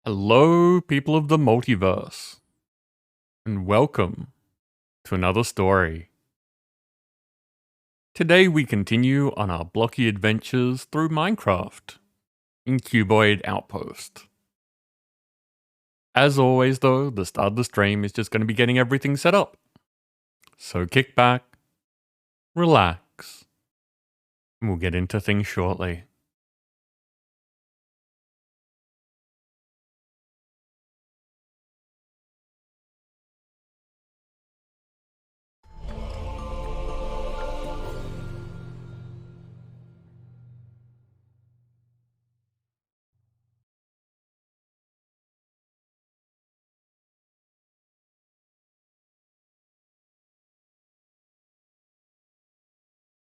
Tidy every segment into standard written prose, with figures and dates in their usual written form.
Hello, people of the multiverse, and welcome to another story. Today we continue on our blocky adventures through Minecraft in Cuboid Outpost. As always though, the start of the stream is just going to be getting everything set up. So kick back, relax, and we'll get into things shortly.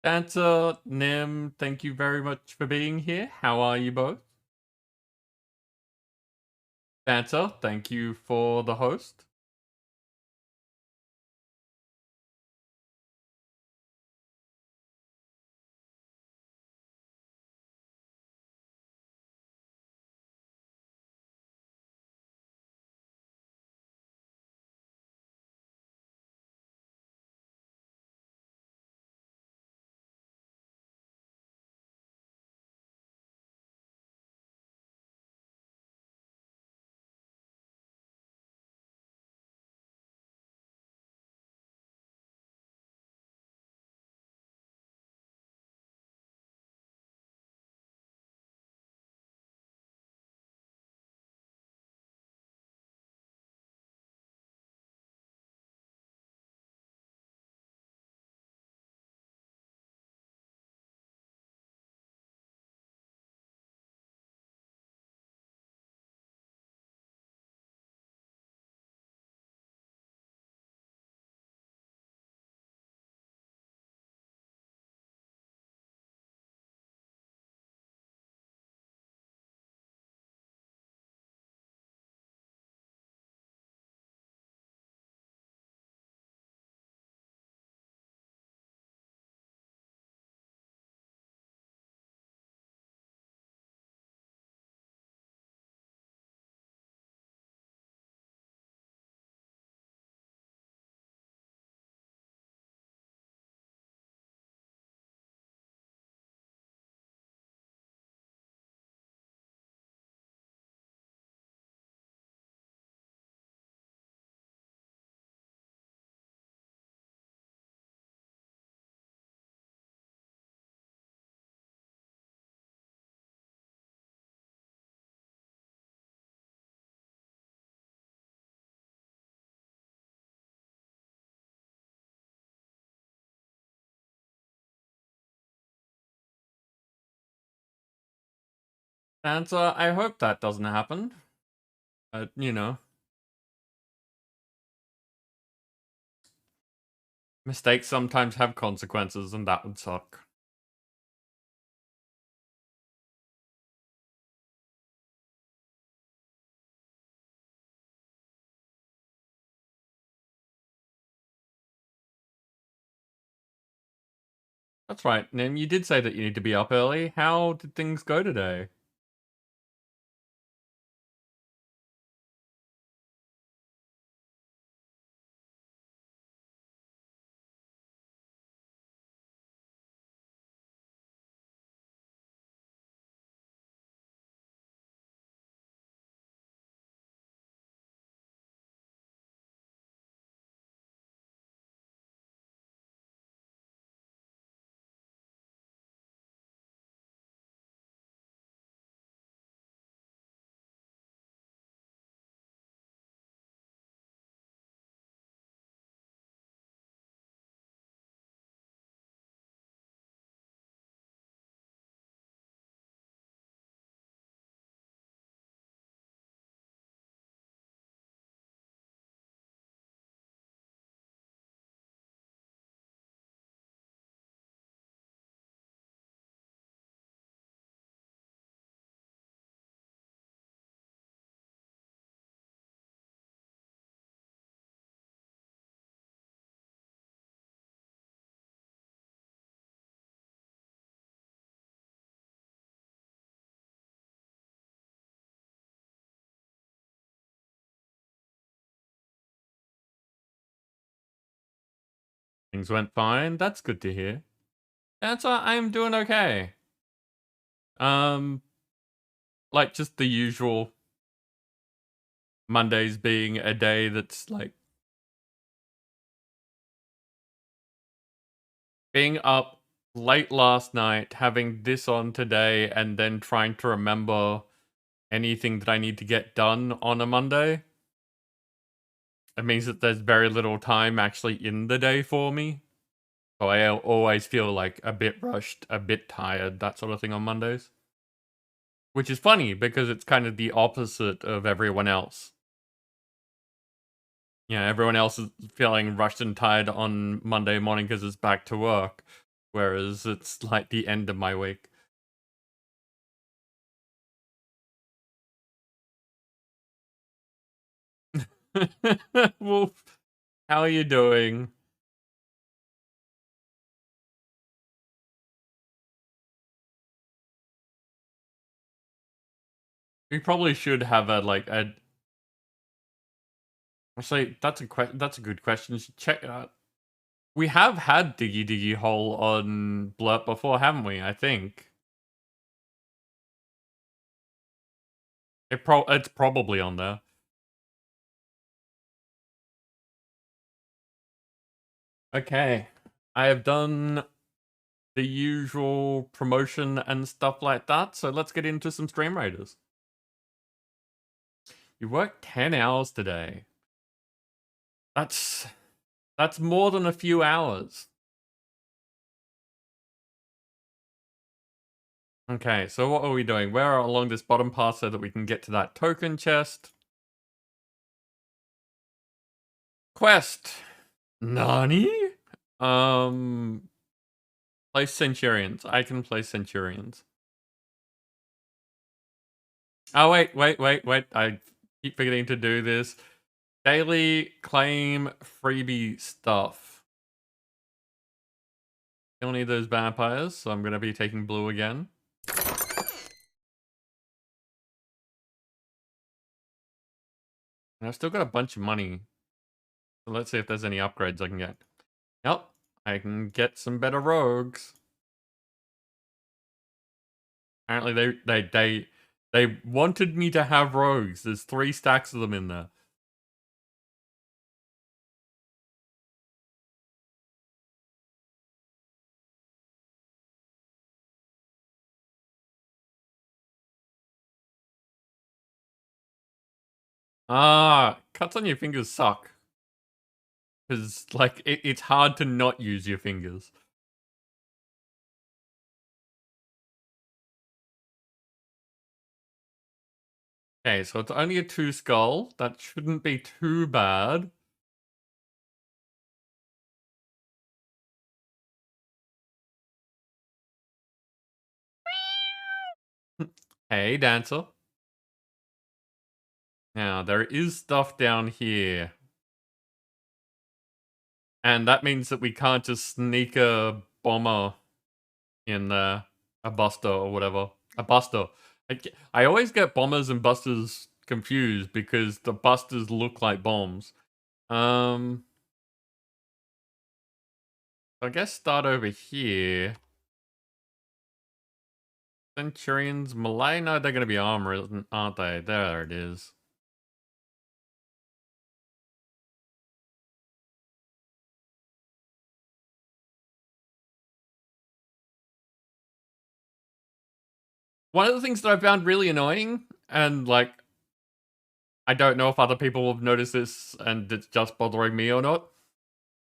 Dancer, Nim, thank you very much for being here. How are you both? Dancer, thank you for the host. Dancer, I hope that doesn't happen. Mistakes sometimes have consequences, and that would suck. That's right, Nim, you did say that you need to be up early. How did things go today? things went fine. That's good to hear. I'm doing okay. Like just the usual Mondays being a day that's like being up late last night, having this on today, and then trying to remember anything that I need to get done on a Monday. It means that there's very little time actually in the day for me. So I always feel like a bit rushed, a bit tired, that sort of thing on Mondays. Which is funny because it's kind of the opposite of everyone else. Yeah, everyone else is feeling rushed and tired on Monday morning because it's back to work. Whereas it's like the end of my week. Wolf, how are you doing? We probably should have a. Actually, that's a good question. Check. We have had Diggy Diggy Hole on Blurp before, haven't we? I think it's probably on there. Okay, I have done the usual promotion and stuff like that. So let's get into some Stream Raiders. You worked 10 hours today. That's more than a few hours. Okay, so what are we doing? We're along this bottom path so that we can get to that token chest. Quest. Nani? Place Centurions. I can place Centurions. Oh, wait. I keep forgetting to do this. Daily claim freebie stuff. Still need those vampires, so I'm going to be taking blue again. And I've still got a bunch of money. So let's see if there's any upgrades I can get. Yep, I can get some better rogues. Apparently they wanted me to have rogues. There's 3 stacks of them in there. Cuts on your fingers suck. Because, like, it's hard to not use your fingers. Okay, so it's only a 2 skull. That shouldn't be too bad. Hey, dancer. Now, there is stuff down here. And that means that we can't just sneak a bomber in there. A buster or whatever. A buster. I always get bombers and busters confused because the busters look like bombs. I guess start over here. Centurions, Malay? No, they're going to be armor, aren't they? There it is. One of the things that I found really annoying, and like, I don't know if other people have noticed this and it's just bothering me or not.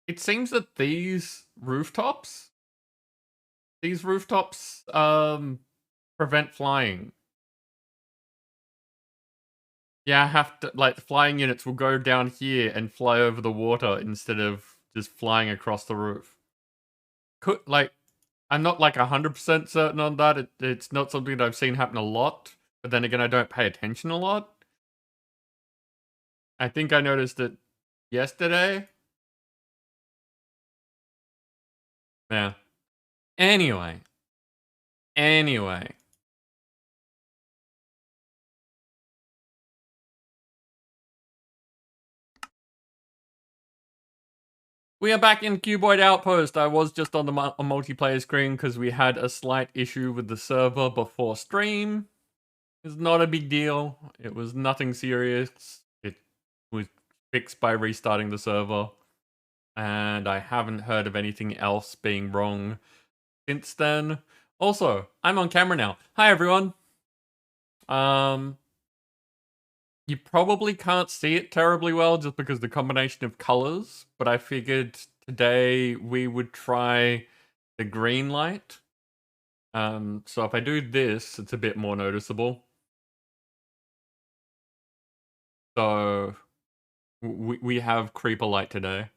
It seems that these rooftops, prevent flying. Yeah, I have to, like, the flying units will go down here and fly over the water instead of just flying across the roof. I'm not like 100% certain on that. It's not something that I've seen happen a lot, but then again, I don't pay attention a lot. I think I noticed it yesterday. Yeah. Anyway. We are back in Cuboid Outpost. I was just on the multiplayer screen because we had a slight issue with the server before stream. It's not a big deal. It was nothing serious. It was fixed by restarting the server. And I haven't heard of anything else being wrong since then. Also, I'm on camera now. Hi everyone. You probably can't see it terribly well just because the combination of colors, but I figured today we would try the green light. So if I do this, it's a bit more noticeable. So we have creeper light today.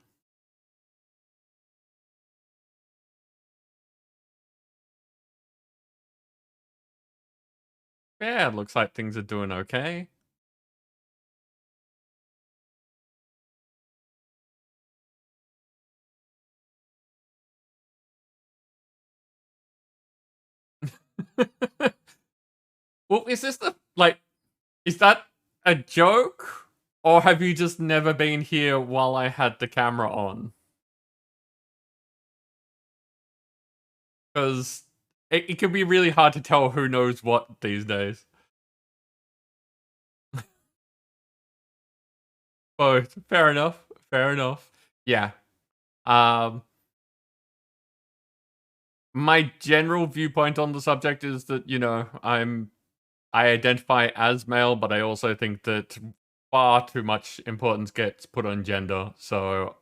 Yeah, it looks like things are doing okay. Well, is this is that a joke? Or have you just never been here while I had the camera on? Because it can be really hard to tell who knows what these days. Both. Fair enough. Fair enough. Yeah. Um, my general viewpoint on the subject is that, I identify as male, but I also think that far too much importance gets put on gender. So,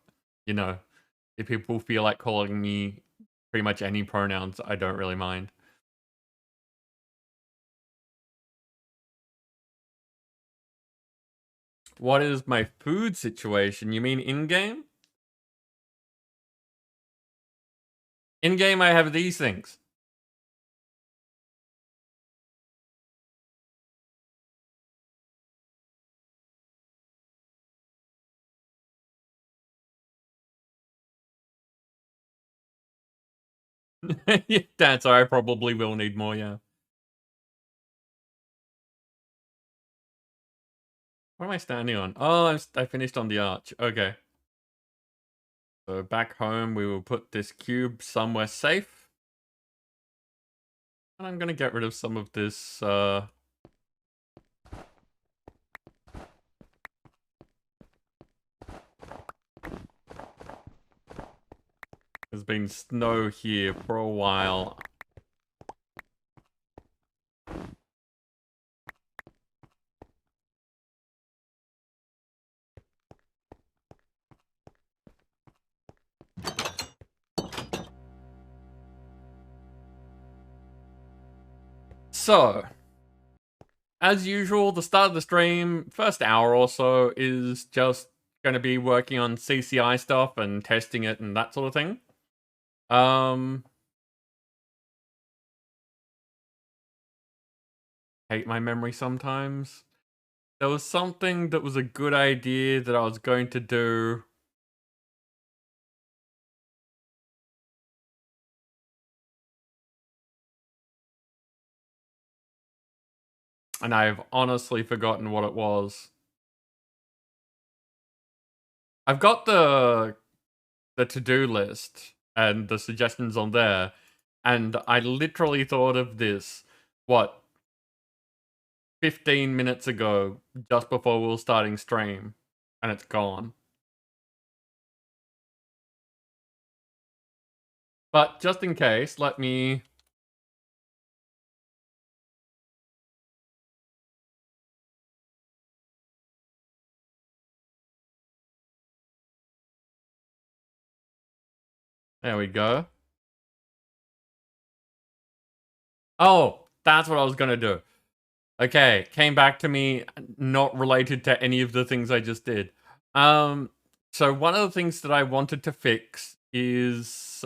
if people feel like calling me pretty much any pronouns, I don't really mind. What is my food situation? You mean in-game? In-game, I have these things. Yeah, that's I probably will need more, yeah. What am I standing on? Oh, I finished on the arch. Okay. So back home, we will put this cube somewhere safe. And I'm gonna get rid of some of this, There's been snow here for a while. So, as usual, the start of the stream, first hour or so, is just going to be working on CCI stuff and testing it and that sort of thing. Hate my memory sometimes. There was something that was a good idea that I was going to do. And I've honestly forgotten what it was. I've got the to-do list and the suggestions on there, and I literally thought of this, 15 minutes ago, just before we were starting stream, and it's gone. But just in case, let me... There we go. Oh, that's what I was gonna do. Okay, came back to me, not related to any of the things I just did. So one of the things that I wanted to fix is,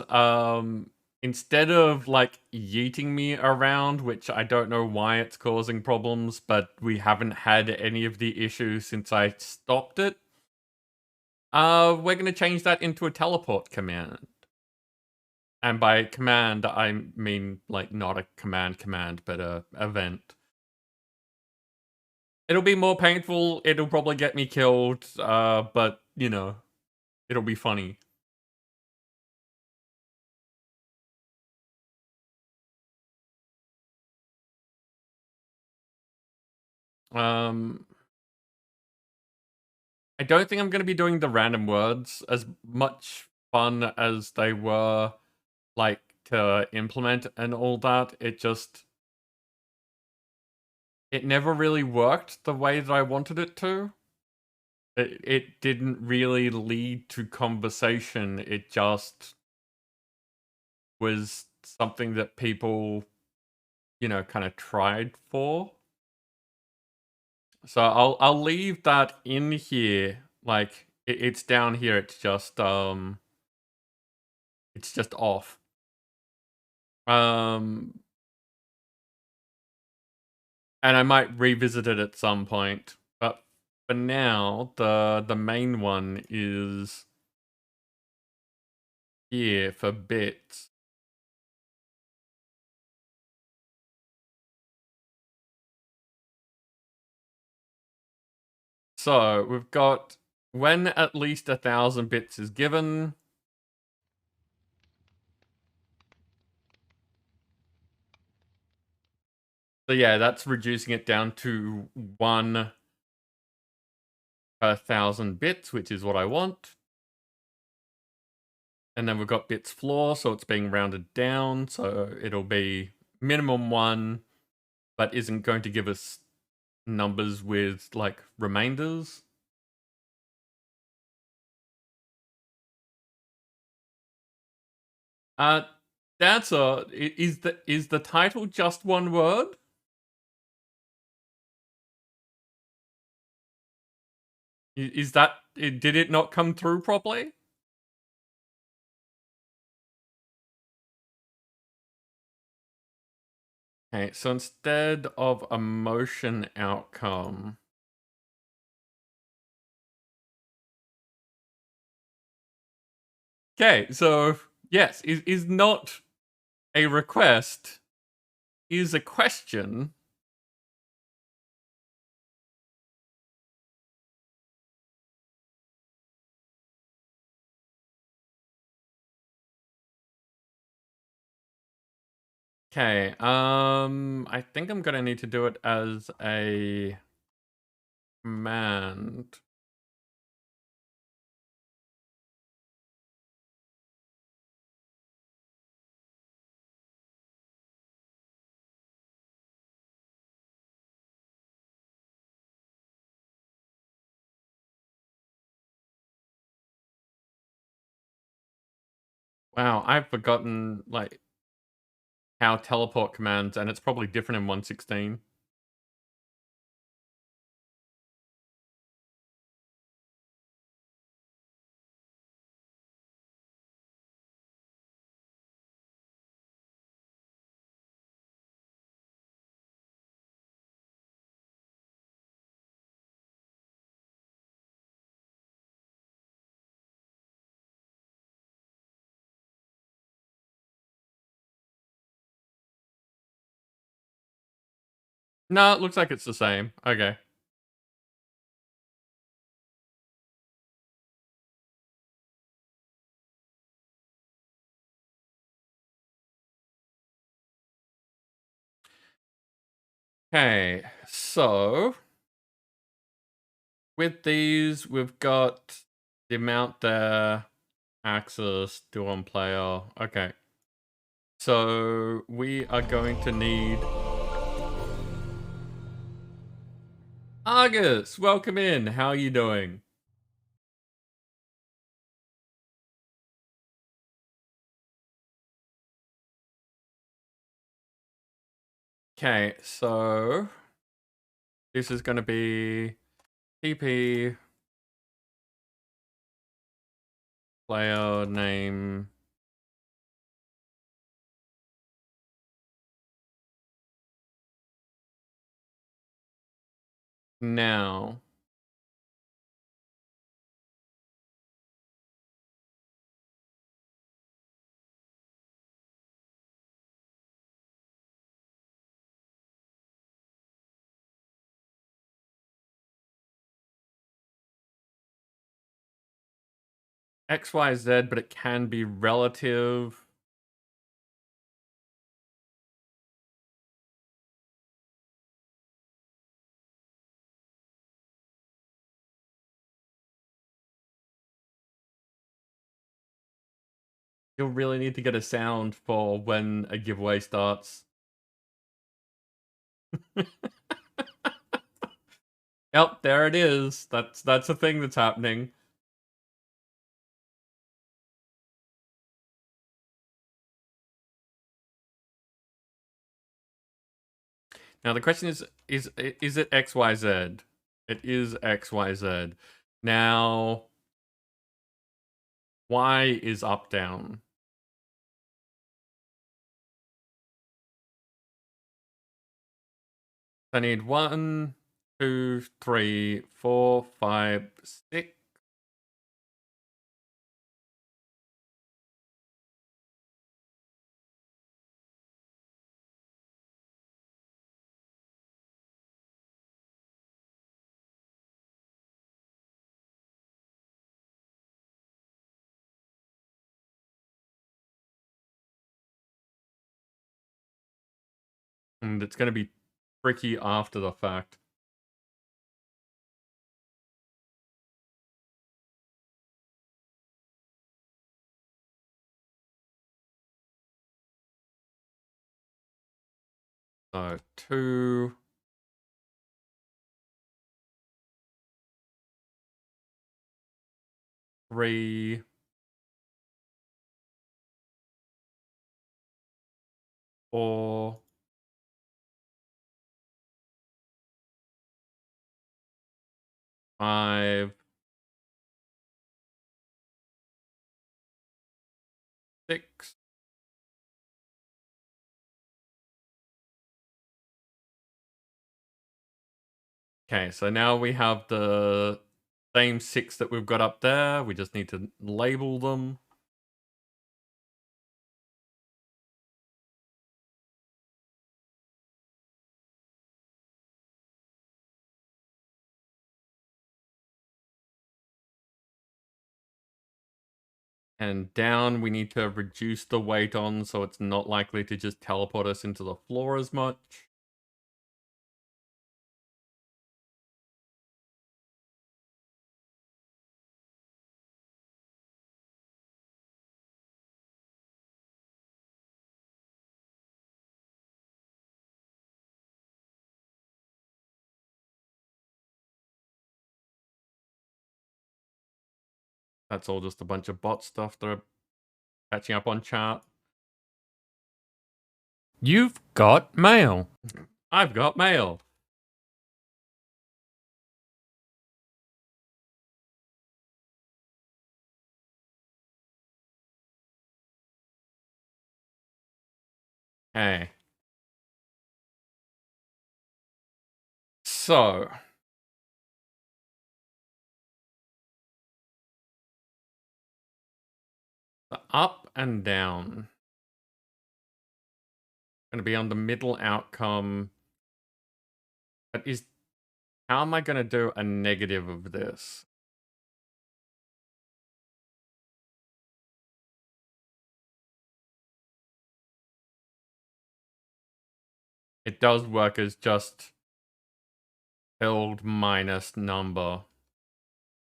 instead of, like, yeeting me around, which I don't know why it's causing problems, but we haven't had any of the issues since I stopped it, we're gonna change that into a teleport command. And by command, I mean, like, not a command, but a event. It'll be more painful, it'll probably get me killed, but, it'll be funny. I don't think I'm going to be doing the random words as much fun as they were, like, to implement and all that. It never really worked the way that I wanted it to. It didn't really lead to conversation. It just was something that people, kind of tried for. So I'll leave that in here. Like it's down here. It's just off. Um, and I might revisit it at some point. But for now, the main one is here for bits. So we've got when at least 1,000 bits is given. So yeah, that's reducing it down to 1 per 1,000 bits, which is what I want. And then we've got bits floor, so it's being rounded down, so it'll be minimum 1, but isn't going to give us numbers with, like, remainders. Uh, that's is the title just one word? Is that, did it not come through properly? Okay, so instead of a motion outcome, okay, so yes, is not a request, is a question. Okay, I think I'm gonna need to do it as a command. Wow, I've forgotten, like, how teleport commands, and it's probably different in 1.16. No, it looks like it's the same. Okay. Okay, so with these, we've got the amount there, axis, do on player. Okay. So we are going to need Argus. Welcome in. How are you doing? Okay, so this is going to be TP player name. Now, XYZ, but it can be relative. You'll really need to get a sound for when a giveaway starts. Yep, there it is. That's a thing that's happening. Now the question is it XYZ? It is XYZ. Now Y is up down. I need 1, 2, 3, 4, 5, 6. And it's going to be tricky after the fact. So 2, 3, 4, 5, 6. Okay, so now we have the same 6 that we've got up there. We just need to label them. And down, we need to reduce the weight on so it's not likely to just teleport us into the floor as much. That's all just a bunch of bot stuff that are catching up on chat. You've got mail. I've got mail. Hey. So. The up and down. Going to be on the middle outcome. But how am I going to do a negative of this? It does work as just build minus number.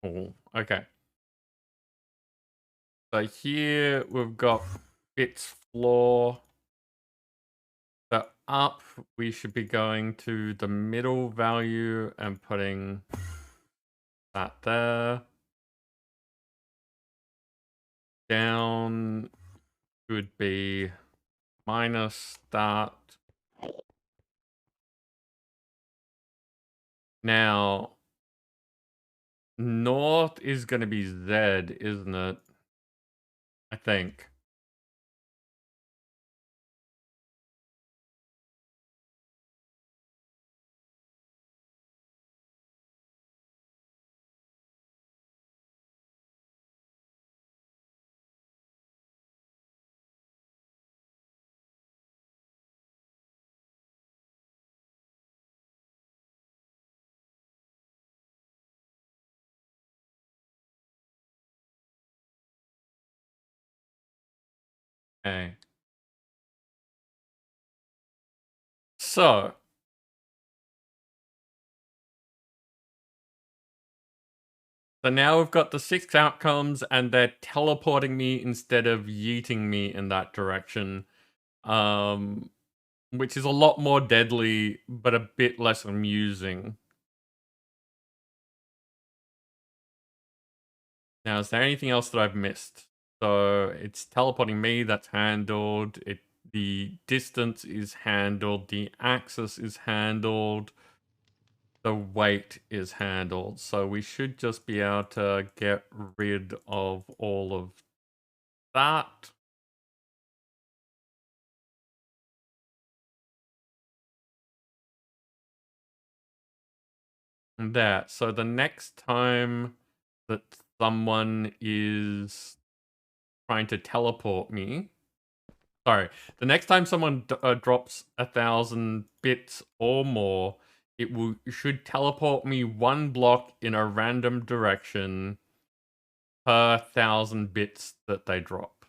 Oh, okay. So here we've got bits floor. So up, we should be going to the middle value and putting that there. Down would be minus start. Now, north is going to be Z, isn't it? I think. Okay. So, So now we've got the 6 outcomes, and they're teleporting me instead of yeeting me in that direction. Which is a lot more deadly, but a bit less amusing. Now, is there anything else that I've missed? So it's teleporting me, that's handled. The distance is handled. The axis is handled. The weight is handled. So we should just be able to get rid of all of that. And there. So the next time that someone is trying to teleport me, sorry, the next time someone drops 1,000 bits or more, it should teleport me 1 block in a random direction per 1,000 bits that they drop.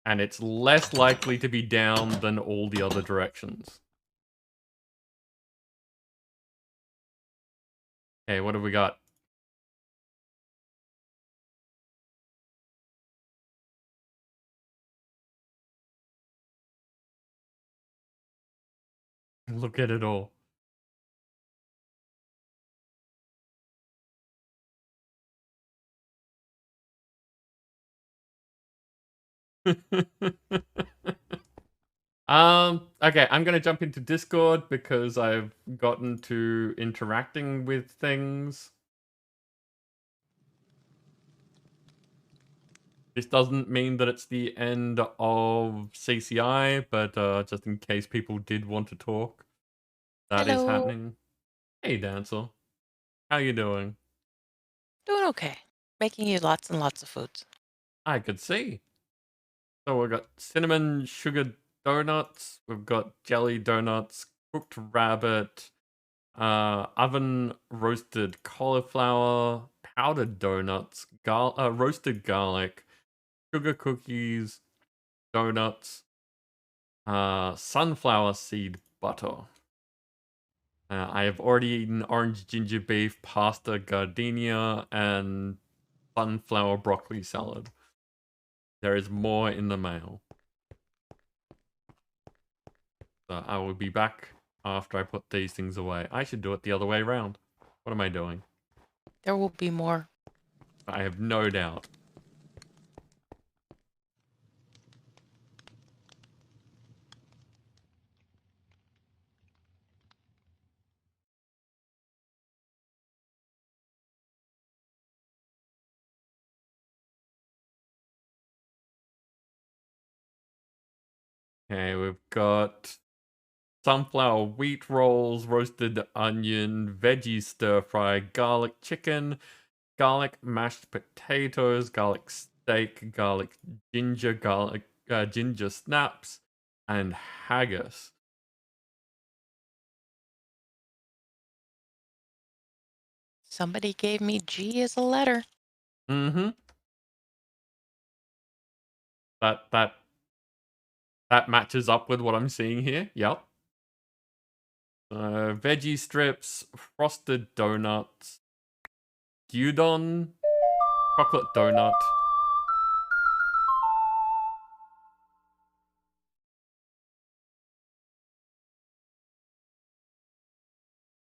And it's less likely to be down than all the other directions. Okay, what have we got? Look at it all. Okay, I'm gonna jump into Discord because I've gotten to interacting with things. This doesn't mean that it's the end of CCI, but just in case people did want to talk, that is happening. Hey, Dancer. How you doing? Doing okay. Making you lots and lots of foods. I could see. So we've got cinnamon sugar donuts, we've got jelly donuts, cooked rabbit, oven roasted cauliflower, powdered donuts, roasted garlic, sugar cookies, donuts, sunflower seed butter. I have already eaten orange ginger beef, pasta gardenia, and sunflower broccoli salad. There is more in the mail. So I will be back after I put these things away. I should do it the other way around. What am I doing? There will be more. I have no doubt. Okay, we've got sunflower wheat rolls, roasted onion, veggie stir fry, garlic chicken, garlic mashed potatoes, garlic steak, garlic ginger snaps, and haggis. Somebody gave me G as a letter. Mm-hmm. That matches up with what I'm seeing here. Yep. Veggie strips, frosted donuts, gyudon, chocolate donut.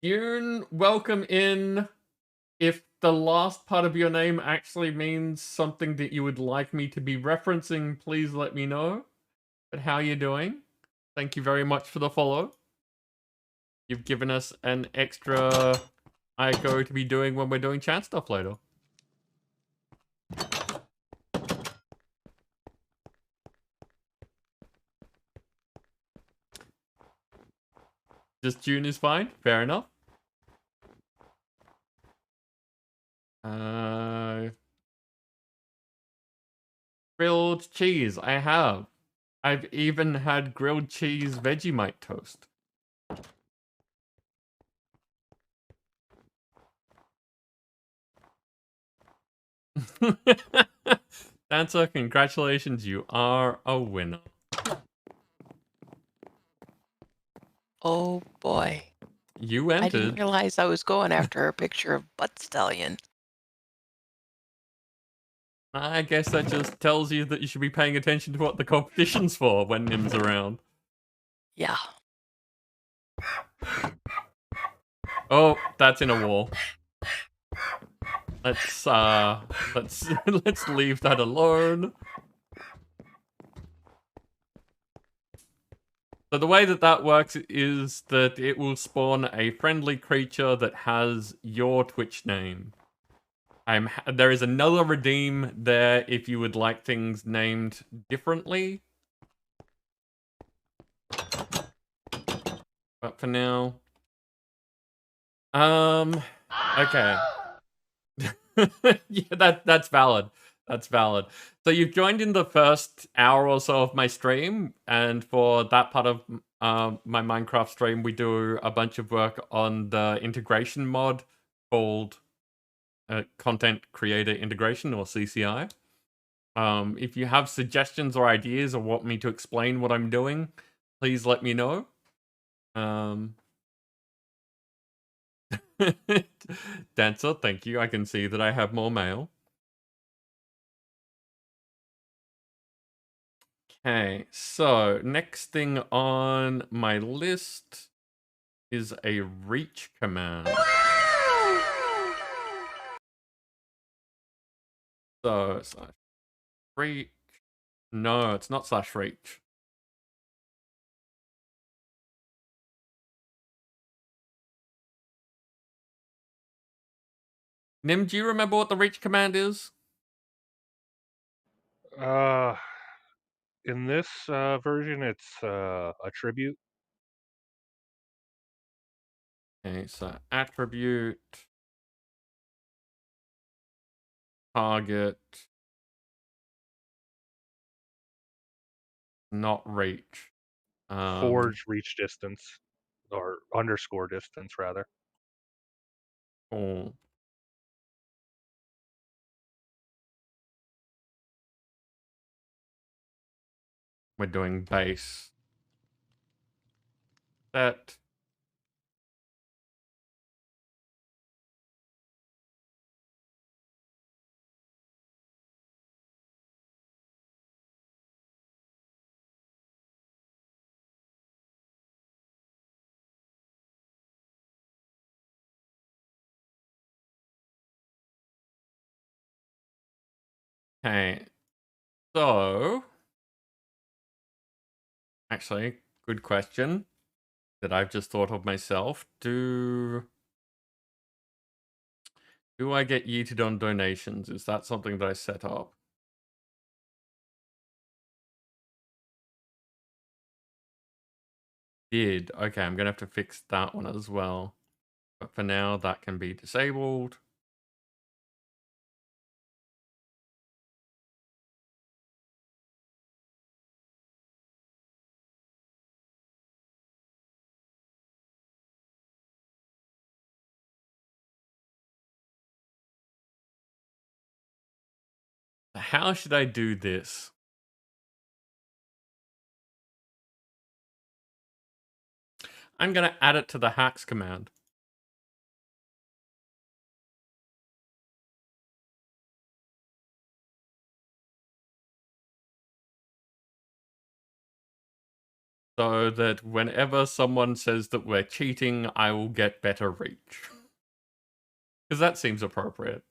Yoon, welcome in. If the last part of your name actually means something that you would like me to be referencing, please let me know. But how you doing? Thank you very much for the follow. You've given us an extra ICO to be doing when we're doing chat stuff later. Just June is fine. Fair enough. Grilled cheese. I have. I've even had grilled cheese Vegemite toast. Dancer, congratulations. You are a winner. Oh boy. You I didn't entered. realize I was going after a picture of Butt Stallion. I guess that just tells you that you should be paying attention to what the competition's for when Nim's around. Yeah. Oh, that's in a wall. Let's let's leave that alone. So the way that that works is that it will spawn a friendly creature that has your Twitch name. There is another redeem there if you would like things named differently. But for now, okay. Yeah, that's valid. That's valid. So you've joined in the first hour or so of my stream, and for that part of my Minecraft stream, we do a bunch of work on the integration mod called Content Creator Integration, or CCI. If you have suggestions or ideas or want me to explain what I'm doing, please let me know. Dancer, thank you. I can see that I have more mail. Okay, so next thing on my list is a reach command. So slash reach. No, it's not slash reach. Nim, do you remember what the reach command is? In this version, it's attribute. Okay, so attribute, target, not reach. Forge reach distance, or underscore distance, rather. Cool. We're doing base. Set. Okay, so actually, good question that I've just thought of myself. Do I get yeeted on donations? Is that something that I set up? Did. Okay, I'm gonna have to fix that one as well. But for now, that can be disabled. How should I do this? I'm gonna add it to the hacks command. So that whenever someone says that we're cheating, I will get better reach. Because that seems appropriate.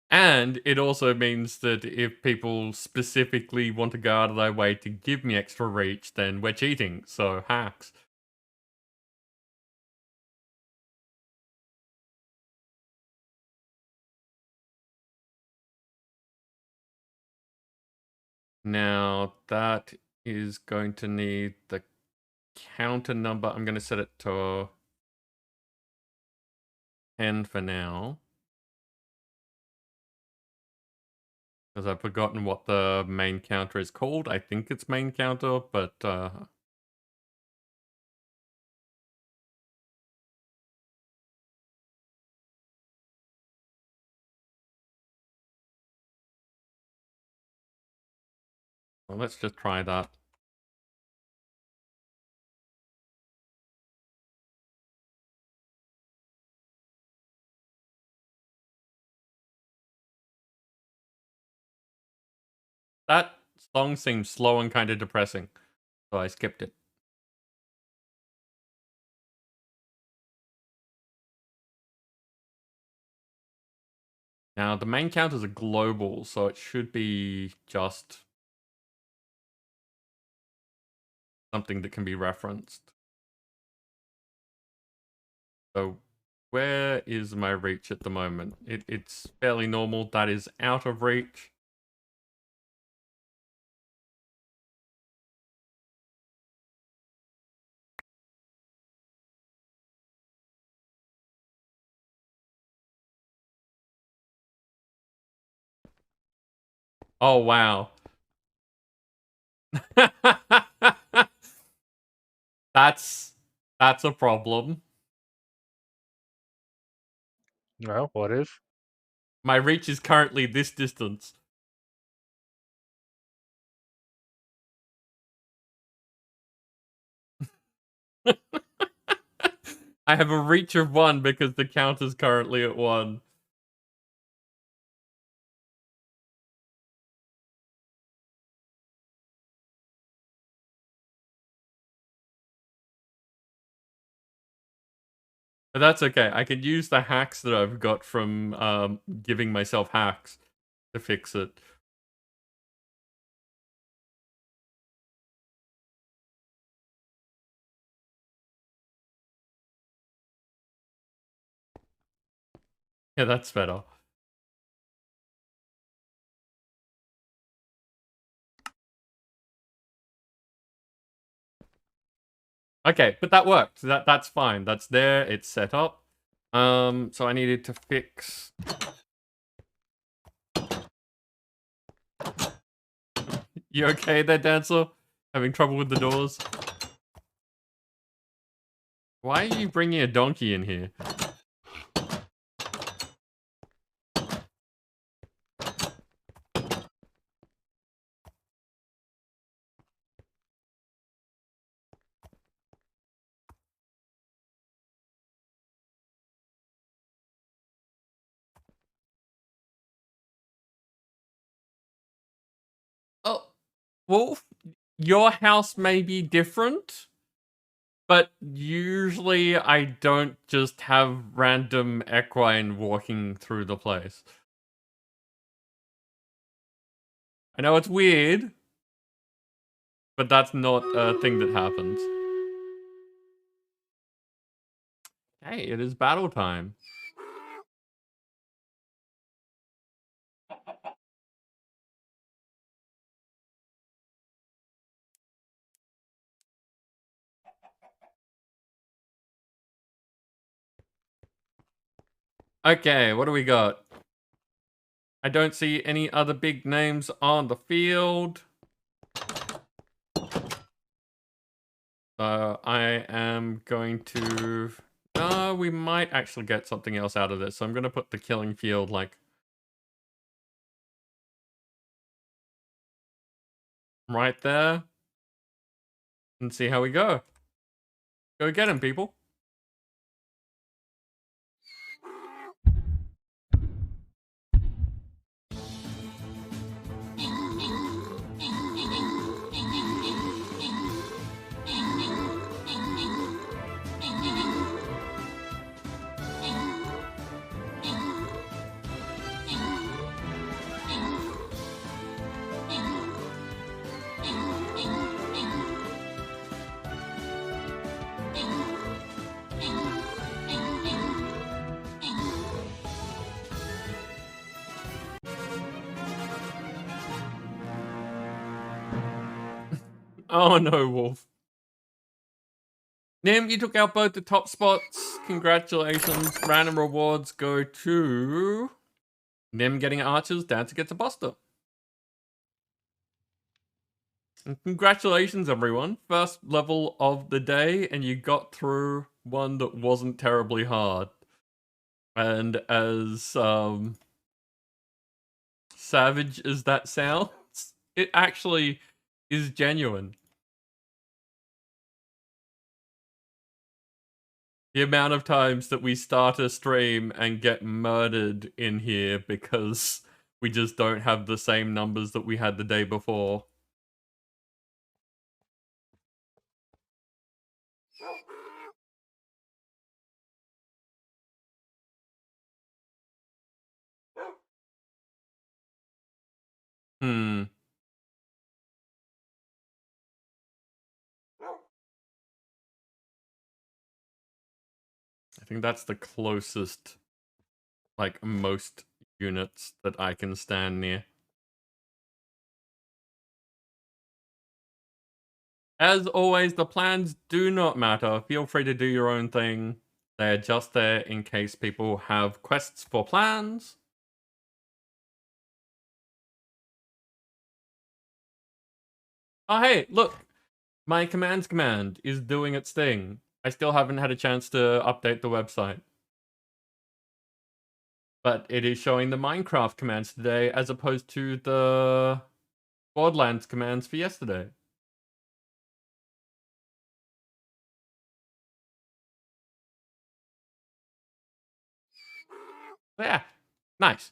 And it also means that if people specifically want to go out of their way to give me extra reach, then we're cheating. So hacks. Now that is going to need the counter number. I'm going to set it to 10 for now. Because I've forgotten what the main counter is called. I think it's main counter, but Well, let's just try that. That song seems slow and kind of depressing, so I skipped it. Now, the main counters are global, so it should be just something that can be referenced. So, where is my reach at the moment? It's fairly normal. That is out of reach. Oh, wow. That's a problem. No, what is? My reach is currently this distance. I have a reach of 1 because the count is currently at 1. But that's okay. I can use the hacks that I've got from giving myself hacks to fix it. Yeah, that's better. Okay, but that worked. That's fine. That's there. It's set up. So I needed to fix. You okay there, Dancer? Having trouble with the doors? Why are you bringing a donkey in here? Oh, well, your house may be different, but usually I don't just have random equine walking through the place. I know it's weird, but that's not a thing that happens. Hey, it is battle time. Okay, what do we got? I don't see any other big names on the field. I am going to... we might actually get something else out of this. So I'm going to put the killing field, like... right there. And see how we go. Go get him, people. Oh no, Wolf. Nim, you took out both the top spots. Congratulations. Random rewards go to... Nim getting archers, Dancer gets a buster. And congratulations, everyone. First level of the day, and you got through one that wasn't terribly hard. And as savage as that sounds, it actually is genuine. The amount of times that we start a stream and get murdered in here because we just don't have the same numbers that we had the day before. I think that's the closest, like, most units that I can stand near. As always, the plans do not matter. Feel free to do your own thing. They're just there in case people have quests for plans. Oh, hey, look! My commands command is doing its thing. I still haven't had a chance to update the website. But it is showing the Minecraft commands today as opposed to the Borderlands commands for yesterday. Yeah, nice.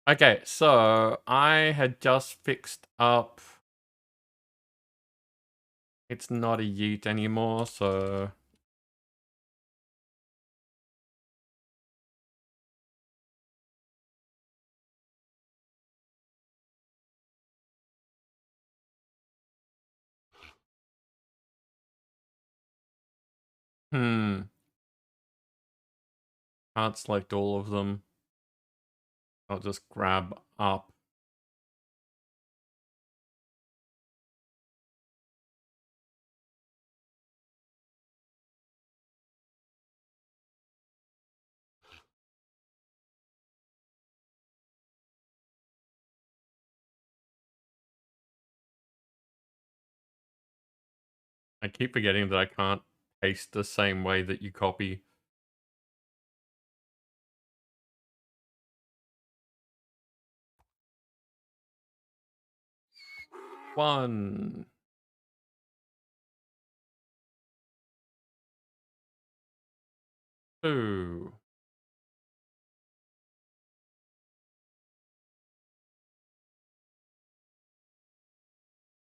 Okay, so I had just fixed up. It's not a yeet anymore, so. Can't select all of them. I'll just grab up. I keep forgetting that I can't paste the same way that you copy. One. Two.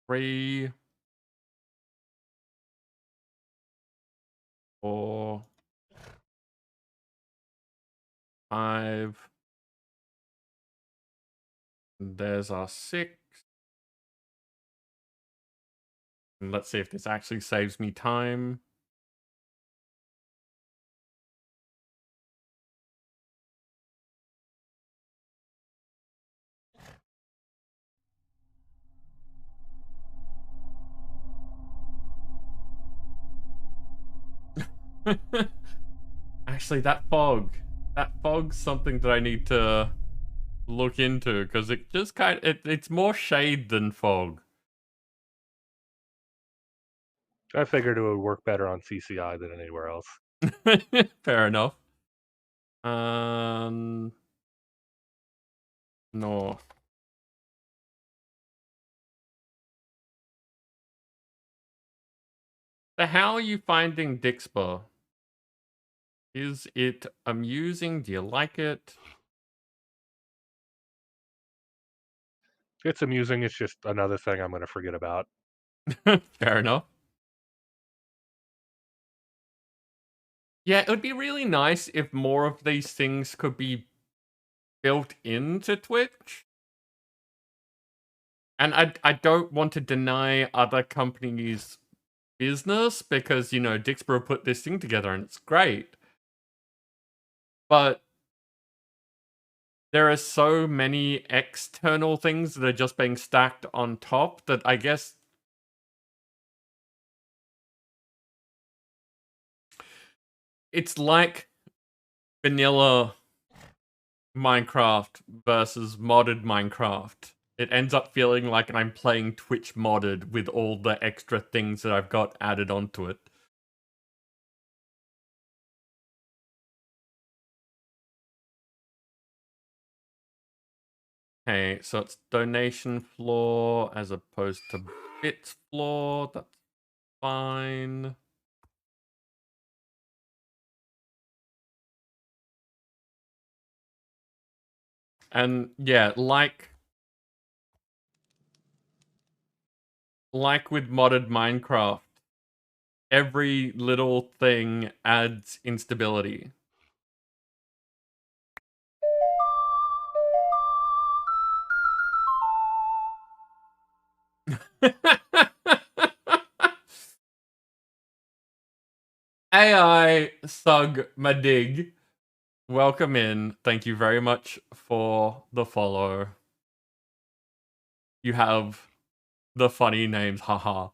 Three. 4. 5. There's our 6. And let's see if this actually saves me time. Actually, that fog's something that I need to look into because it just it's more shade than fog. I figured it would work better on CCI than anywhere else. Fair enough. No. So how are you finding Dixper? Is it amusing? Do you like it? It's amusing. It's just another thing I'm going to forget about. Fair enough. Yeah, it would be really nice if more of these things could be built into Twitch. And I don't want to deny other companies business because, you know, Dixper put this thing together and it's great. But there are so many external things that are just being stacked on top that I guess it's like vanilla Minecraft versus modded Minecraft. It ends up feeling like I'm playing Twitch modded with all the extra things that I've got added onto it. Okay, so it's donation floor as opposed to fits floor. That's fine. And yeah, like with modded Minecraft, every little thing adds instability. AI Sug Madig, welcome in. Thank you very much for the follow. You have the funny names, haha.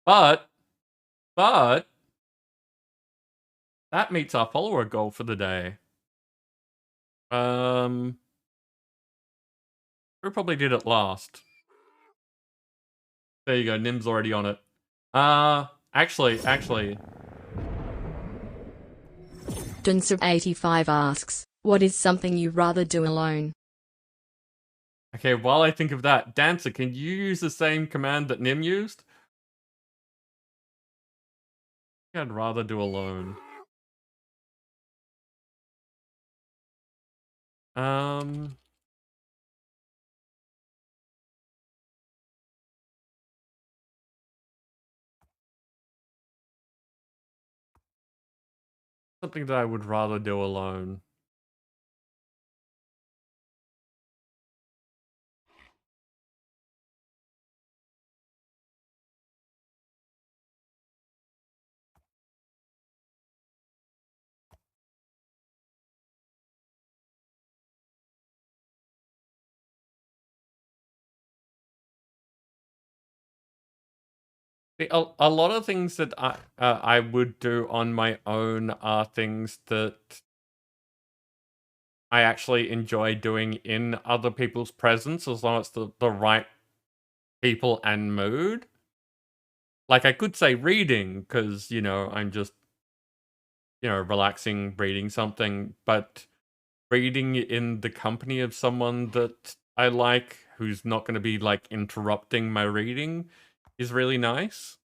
But that meets our follower goal for the day. Who probably did it last? There you go, Nim's already on it. Actually. Dunser85 asks, what is something you'd rather do alone? Okay, while I think of that, Dancer, can you use the same command that Nim used? I'd rather do alone. Something that I would rather do alone. A lot of things that I would do on my own are things that I actually enjoy doing in other people's presence, as long as the right people and mood. Like, I could say reading, because, you know, I'm just, you know, relaxing, reading something, but reading in the company of someone that I like, who's not going to be, like, interrupting my reading, is really nice.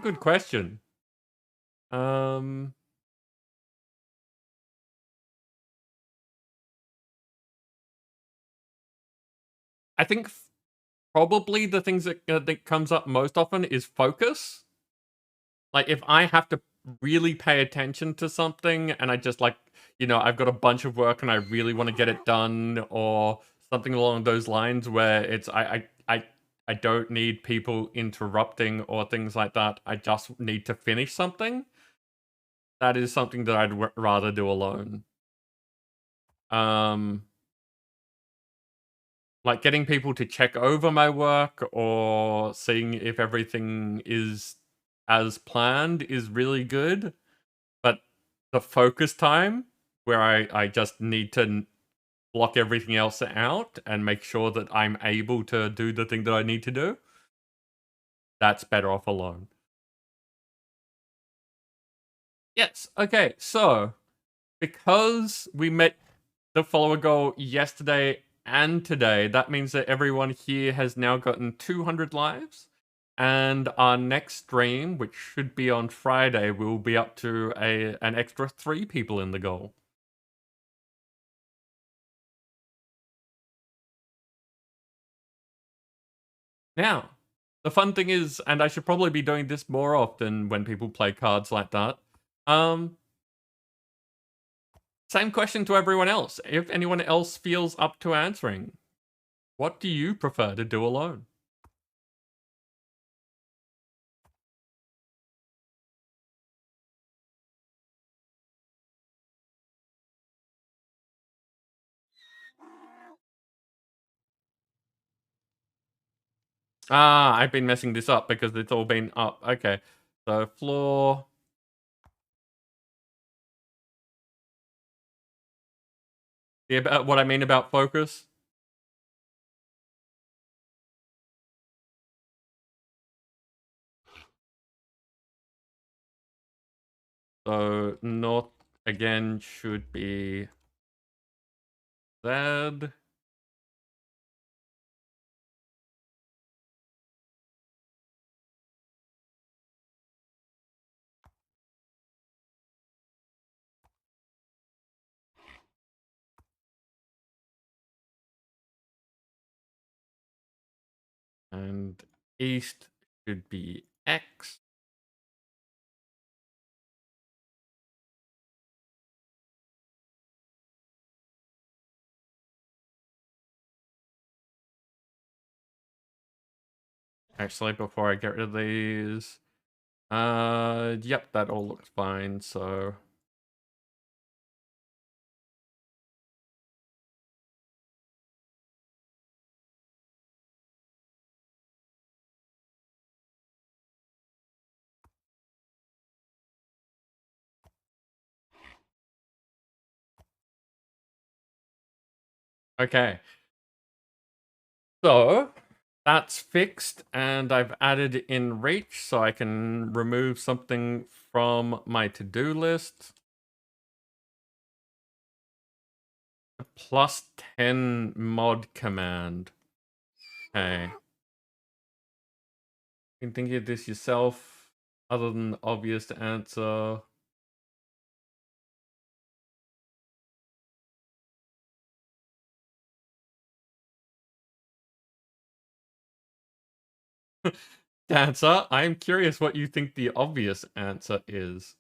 Good question. I think probably the things that comes up most often is focus. Like, if I have to really pay attention to something and I just, like, you know, I've got a bunch of work and I really want to get it done, or something along those lines where it's I don't need people interrupting or things like that. I just need to finish something. That is something that I'd rather do alone. Like getting people to check over my work or seeing if everything is as planned is really good. But the focus time, where I just need to block everything else out and make sure that I'm able to do the thing that I need to do, that's better off alone. Yes, okay, so because we met the follower goal yesterday and today, that means that everyone here has now gotten 200 lives. And our next stream, which should be on Friday, will be up to an extra 3 people in the goal. Now, the fun thing is, and I should probably be doing this more often when people play cards like that, same question to everyone else. If anyone else feels up to answering, what do you prefer to do alone? Ah, I've been messing this up because it's all been up. Okay, so floor, See about what I mean about focus? So north again should be Z. And east should be X. Actually, before I get rid of these, yep, that all looks fine, so... Okay. So, that's fixed, and I've added in reach, so I can remove something from my to-do list. A +10 mod command. Okay. You can think of this yourself, other than the obvious to answer. Dancer, I'm curious what you think the obvious answer is.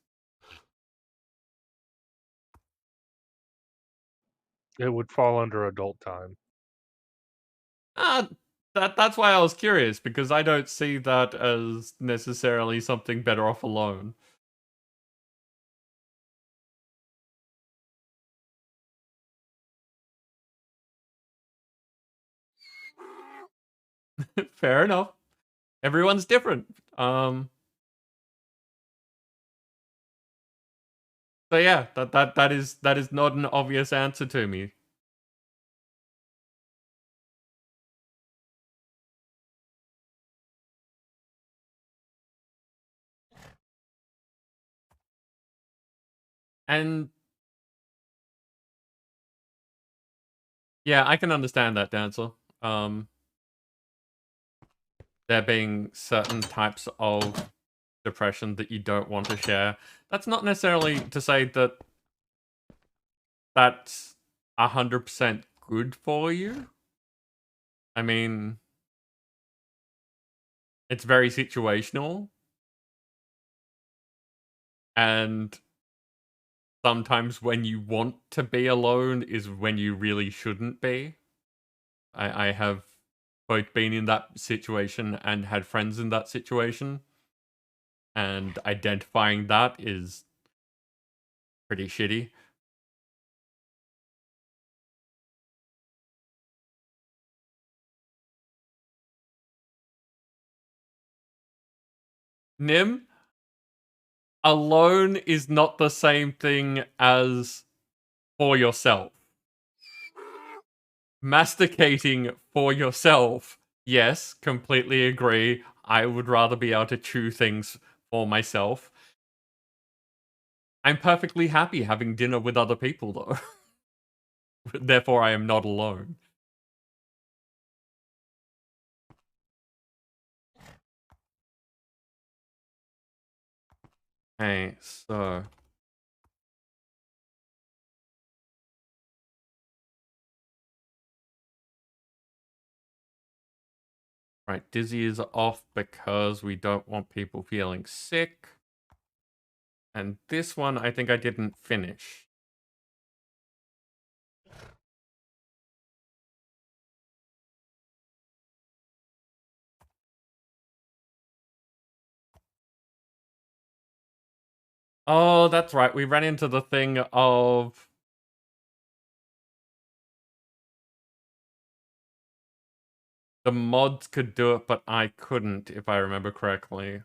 It would fall under adult time. That's why I was curious, because I don't see that as necessarily something better off alone. Fair enough. Everyone's different. So yeah, that is not an obvious answer to me. And yeah, I can understand that, Dancer. There being certain types of depression that you don't want to share. That's not necessarily to say that that's 100% good for you. I mean, it's very situational. And sometimes when you want to be alone is when you really shouldn't be. I have both been in that situation and had friends in that situation. And identifying that is pretty shitty. Nim, alone is not the same thing as for yourself. Masticating for yourself, yes, completely agree. I would rather be able to chew things for myself. I'm perfectly happy having dinner with other people, though. Therefore, I am not alone. Okay, so... Right, Dizzy is off because we don't want people feeling sick. And this one, I think I didn't finish. Oh, that's right. We ran into the thing of... The mods could do it, but I couldn't, if I remember correctly.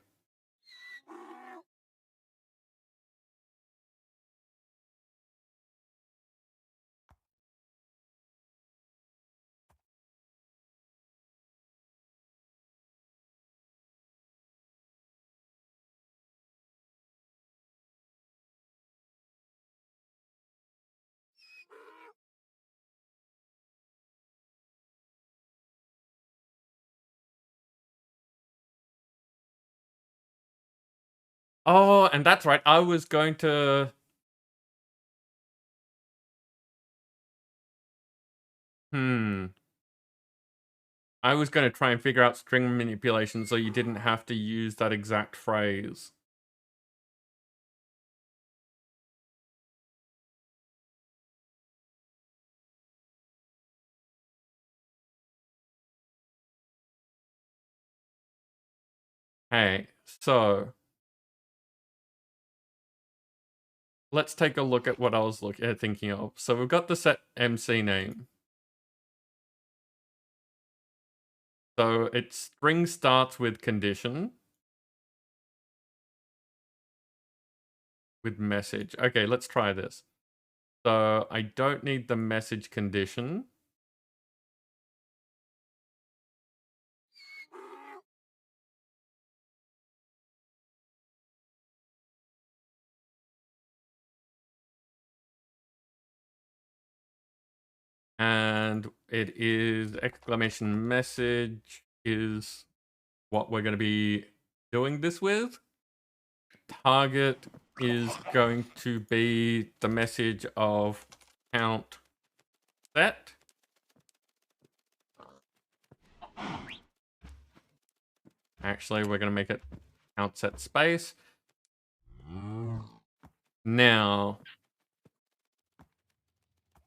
Oh, and that's right. I was going to... I was going to try and figure out string manipulation so you didn't have to use that exact phrase. Hey, so... let's take a look at what I was thinking of. So we've got the set MC name. So its string starts with condition. With message. Okay, let's try this. So I don't need the message condition. And it is exclamation message is what we're going to be doing this with. Target is going to be the message of count set. Actually, we're going to make it count set space. Now,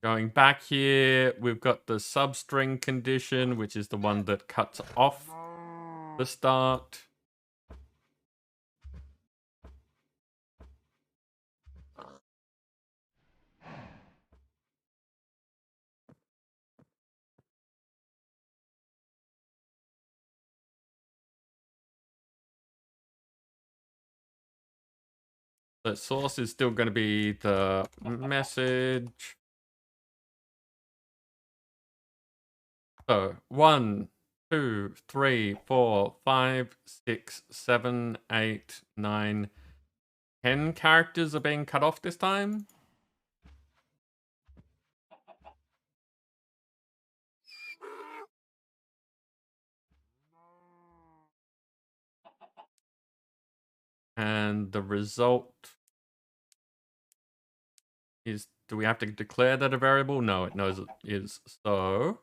going back here, we've got the substring condition, which is the one that cuts off the start. The source is still going to be the message. So 1, 2, 3, 4, 5, 6, 7, 8, 9, 10 characters are being cut off this time. And the result is, do we have to declare that a variable? No, it knows it is. So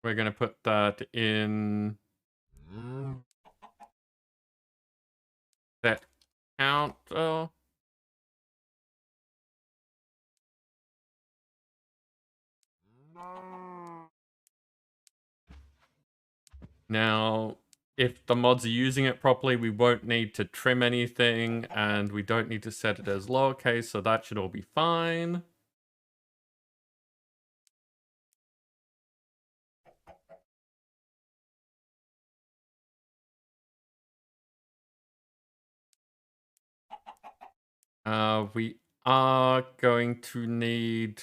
we're going to put that in set count. Now, if the mods are using it properly, we won't need to trim anything, and we don't need to set it as lowercase, so that should all be fine. We are going to need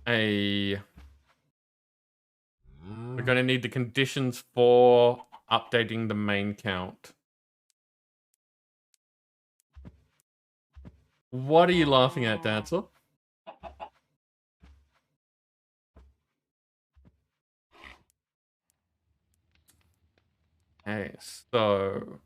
we're going to need the conditions for updating the main count. What are you laughing at, Dancer? Okay, so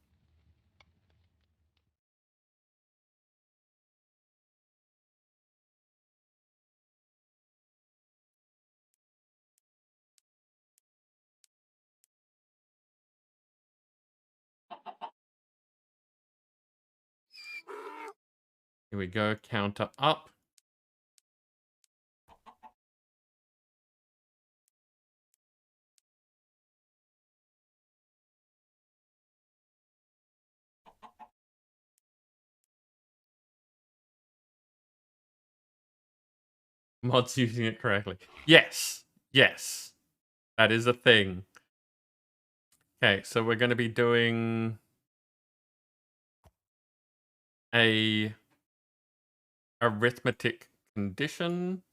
here we go, counter up. Mods using it correctly. Yes, yes, that is a thing. Okay, so we're going to be doing a arithmetic condition.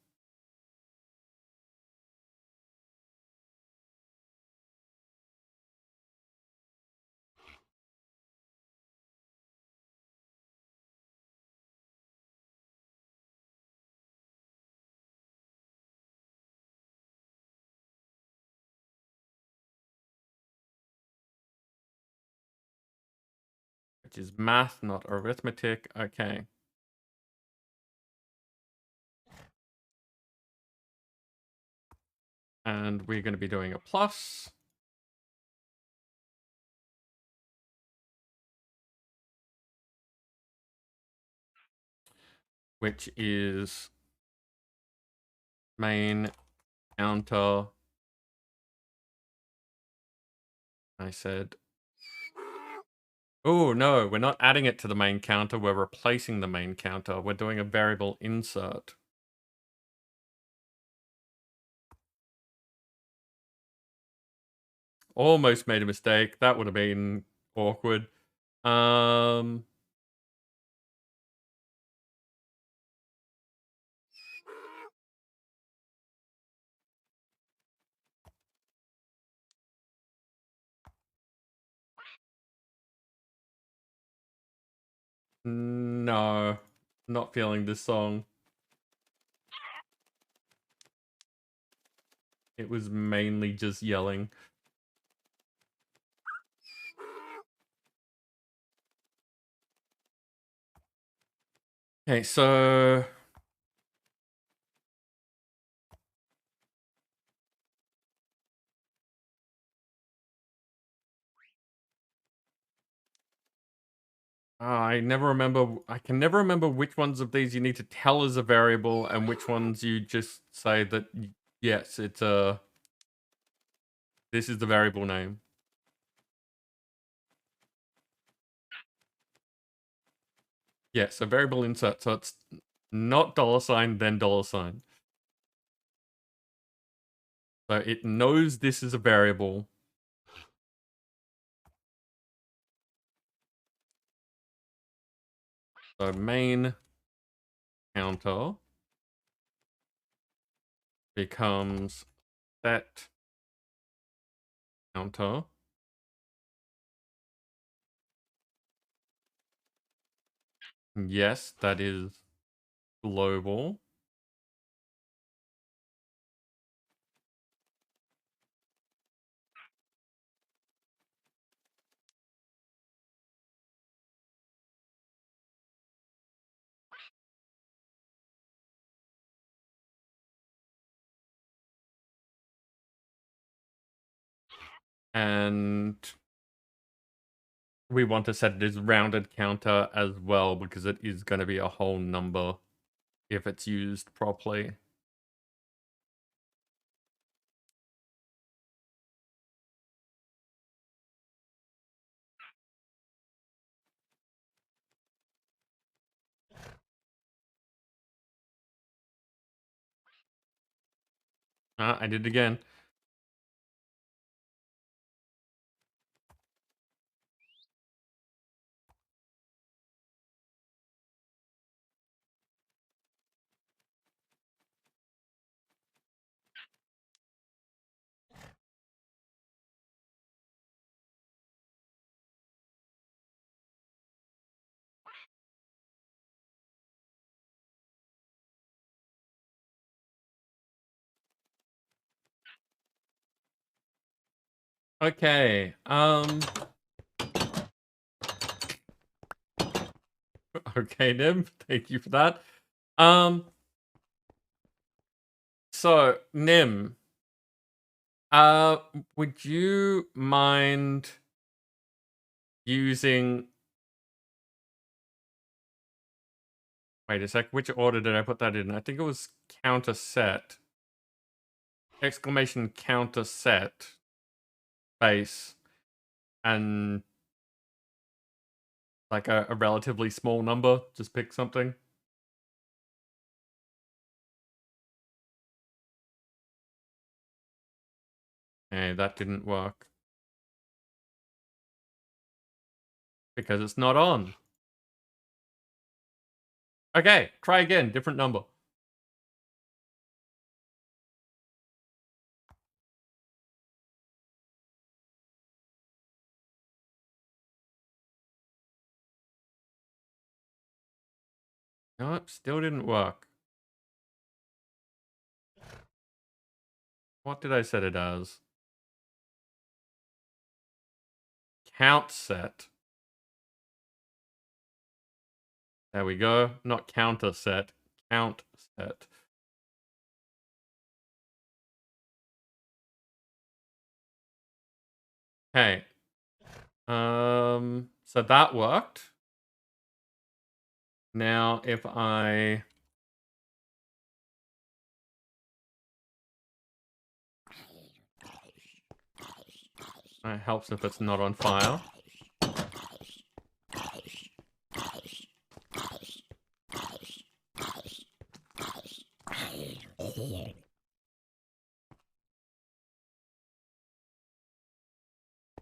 Which is math, not arithmetic. Okay. And we're going to be doing a plus. Which is main counter. I said, oh no, we're not adding it to the main counter. We're replacing the main counter. We're doing a variable insert. Almost made a mistake. That would have been awkward. No, not feeling this song. It was mainly just yelling. Okay, so I never remember. I can never remember which ones of these you need to tell as a variable and which ones you just say that yes, it's a. This is the variable name. Yeah, so variable insert. So it's not $, then $. So it knows this is a variable. So main counter becomes set counter. Yes, that is global. And we want to set it as rounded counter as well because it is going to be a whole number if it's used properly. I did it again. Okay. Okay, Nim. Thank you for that. So Nim, would you mind using? Wait a sec. Which order did I put that in? I think it was counter set. Exclamation counter set. Space. And like a relatively small number. Just pick something. Hey, that didn't work. Because it's not on. Okay, try again. Different number. Nope, still didn't work. What did I set it as? Count set. There we go. Not counter set. Count set. Okay. So that worked. Now if I it helps if it's not on fire.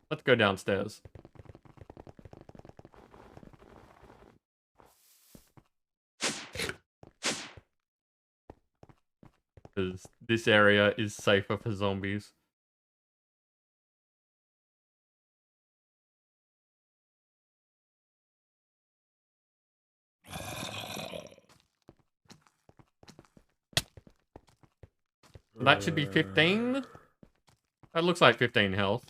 Let's go downstairs. Because this area is safer for zombies. That should be 15. That looks like 15 health.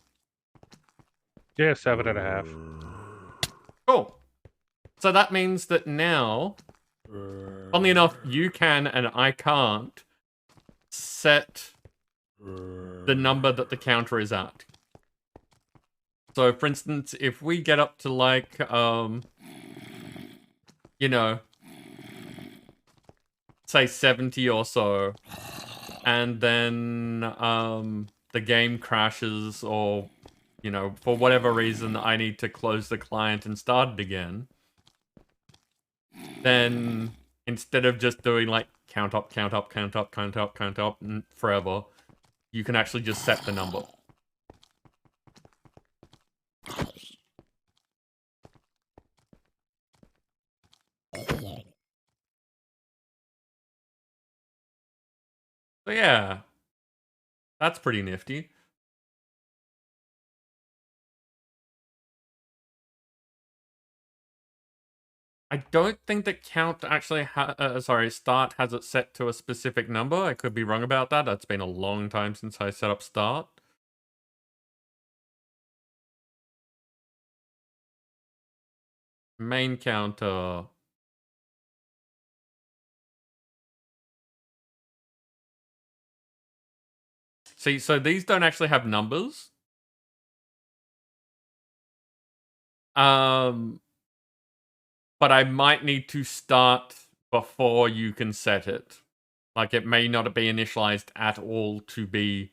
Yeah, 7.5. Cool. So that means that now, funnily enough, you can and I can't set the number that the counter is at. So, for instance, if we get up to like, you know, say 70 or so, and then the game crashes or, you know, for whatever reason I need to close the client and start it again, then instead of just doing like count up, count up, count up, count up, count up forever, you can actually just set the number. So yeah, that's pretty nifty. I don't think that count actually start has it set to a specific number. I could be wrong about that. It's been a long time since I set up start. Main counter. See, so these don't actually have numbers. But I might need to start before you can set it. Like, it may not be initialized at all to be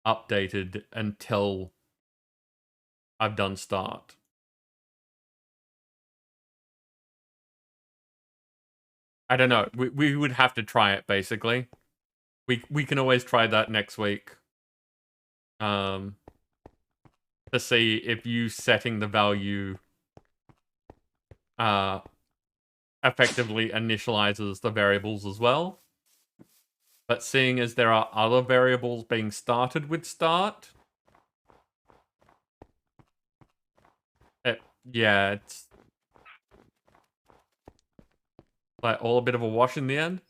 updated until I've done start. I don't know. We would have to try it, basically. We can always try that next week. To see if you setting the value effectively initializes the variables as well. But seeing as there are other variables being started with start, yeah, it's like all a bit of a wash in the end.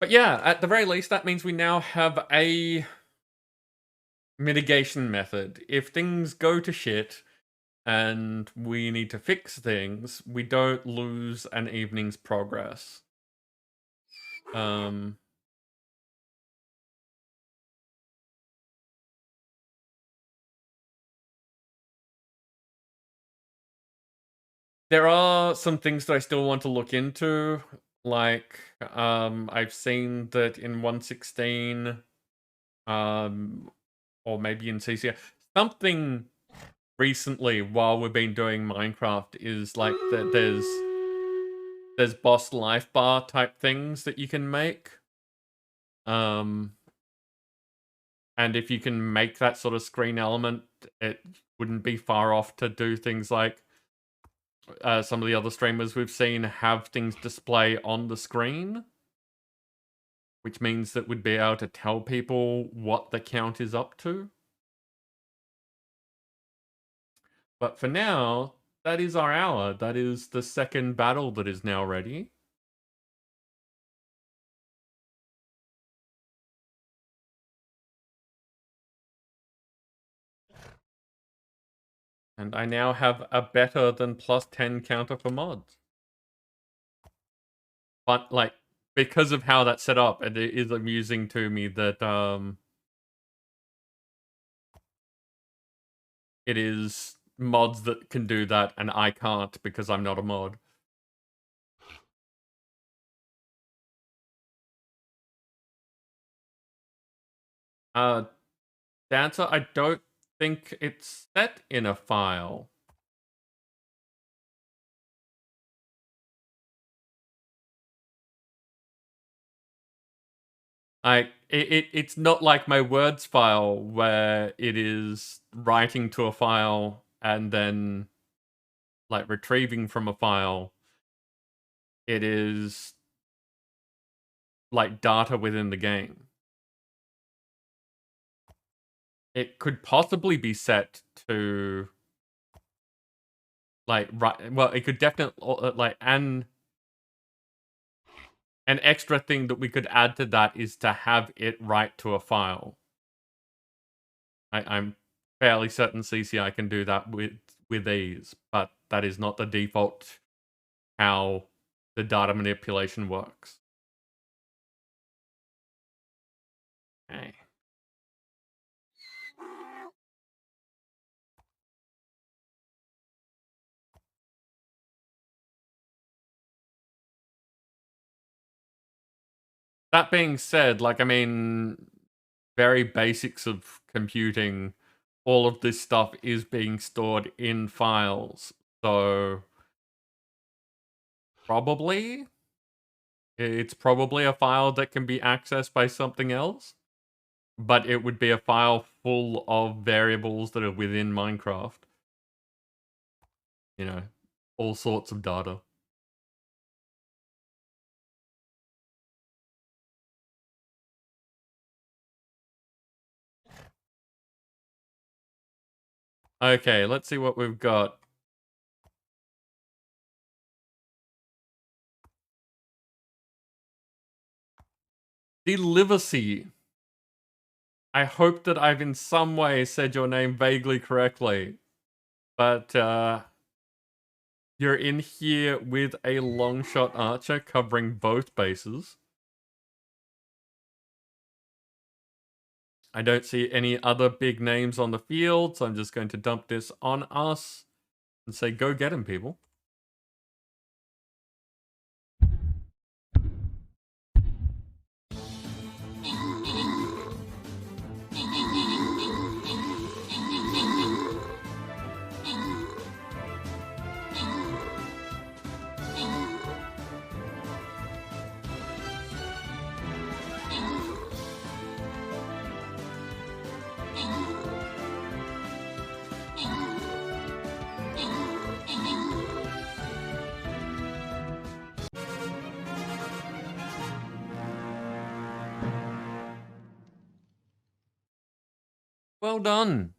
But yeah, at the very least, that means we now have a mitigation method. If things go to shit and we need to fix things, we don't lose an evening's progress. There are some things that I still want to look into. Like, I've seen that in 1.16, or maybe in CCA, something recently while we've been doing Minecraft is like that there's boss life bar type things that you can make. And if you can make that sort of screen element, it wouldn't be far off to do things like some of the other streamers we've seen have things display on the screen, which means that we'd be able to tell people what the count is up to. But for now, that is our hour. That is the second battle that is now ready. And I now have a better than +10 counter for mods. But, like, because of how that's set up, it is amusing to me that, it is mods that can do that and I can't because I'm not a mod. Dancer, I don't think it's set in a file. It's not like my words file where it is writing to a file and then like retrieving from a file. It is like data within the game. It could possibly be set to like well, it could definitely like an extra thing that we could add to that is to have it write to a file. I'm fairly certain CCI can do that with ease, but that is not the default how the data manipulation works. Okay. That being said, like, I mean, very basics of computing, all of this stuff is being stored in files. So, probably, it's probably a file that can be accessed by something else. But it would be a file full of variables that are within Minecraft. You know, all sorts of data. Okay, let's see what we've got. Delivery. I hope that I've in some way said your name vaguely correctly. But, you're in here with a longshot archer covering both bases. I don't see any other big names on the field, so I'm just going to dump this on us and say, go get him, people. Well done.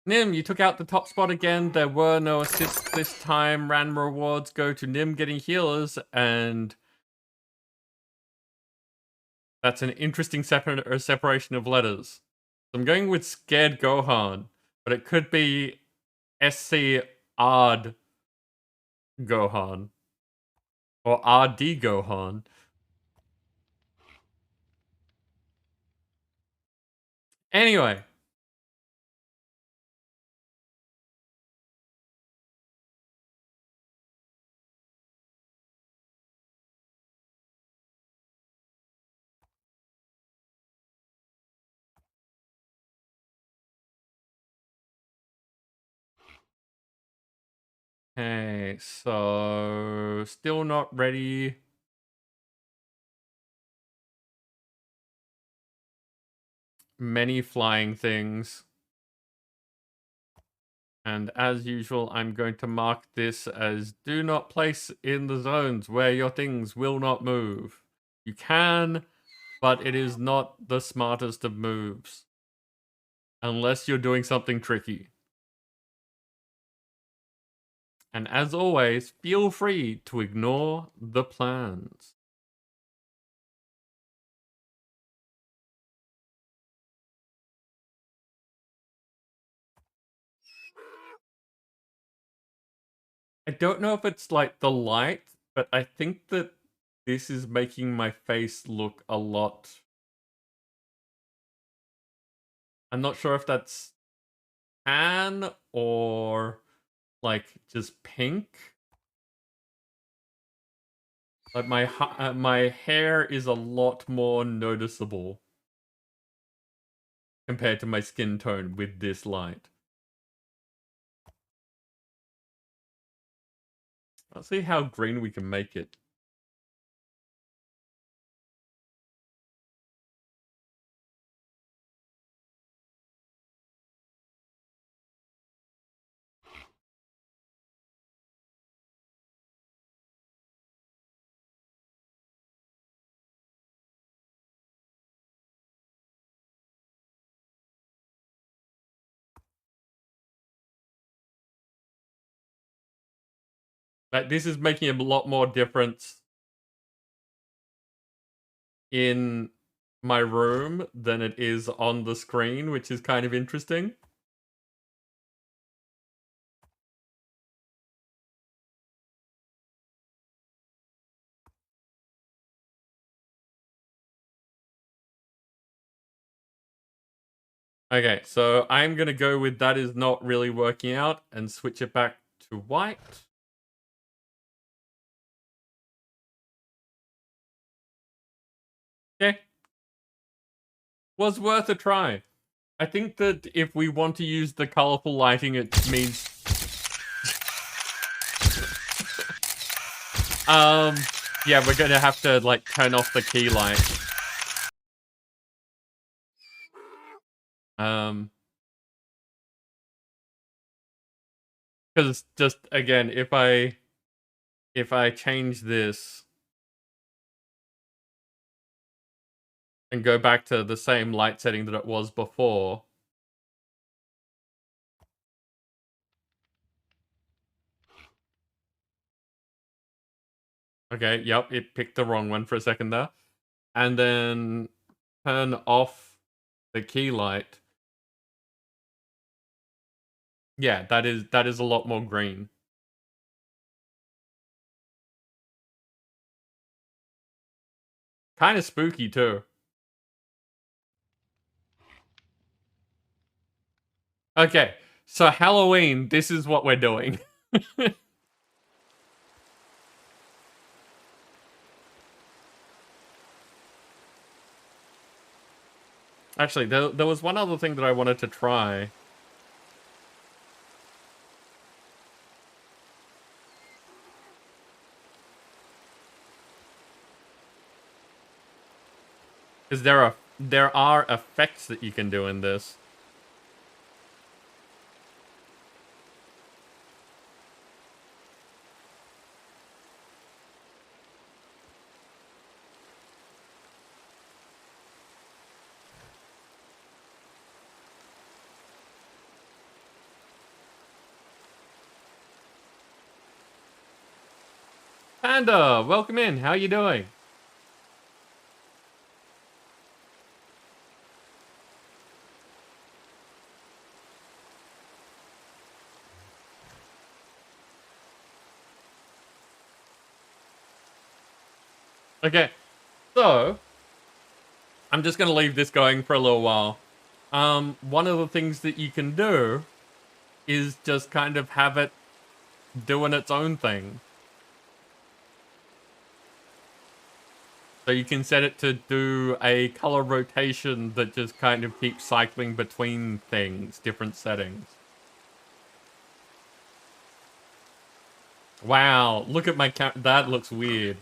Nim, you took out the top spot again. There were no assists this time. Random rewards go to Nim getting healers, and that's an interesting separation of letters. So I'm going with Scared Gohan, but it could be SC Ard Gohan. Or RD Gohan. Anyway. Okay, so still not ready. Many flying things. And as usual, I'm going to mark this as do not place in the zones where your things will not move. You can, but it is not the smartest of moves. Unless you're doing something tricky. And as always, feel free to ignore the plans. I don't know if it's like the light, but I think that this is making my face look a lot... I'm not sure if that's tan or like just pink. Like my hair is a lot more noticeable compared to my skin tone with this light. Let's see how green we can make it. Like, this is making a lot more difference in my room than it is on the screen, which is kind of interesting. Okay, so I'm gonna go with that is not really working out and switch it back to white. Okay. Was worth a try. I think that if we want to use the colorful lighting, it means... yeah, we're gonna have to, like, turn off the key light. Because just, again, if I change this and go back to the same light setting that it was before... Okay, yep, it picked the wrong one for a second there. And then turn off the key light. Yeah, that is a lot more green. Kind of spooky too. Okay, so Halloween, this is what we're doing. Actually, there was one other thing that I wanted to try. Because there are effects that you can do in this. Panda, welcome in. How you doing? Okay, so I'm just gonna leave this going for a little while. One of the things that you can do is just kind of have it doing its own thing. So you can set it to do a color rotation that just kind of keeps cycling between things, different settings. Wow, look at my cat. That looks weird.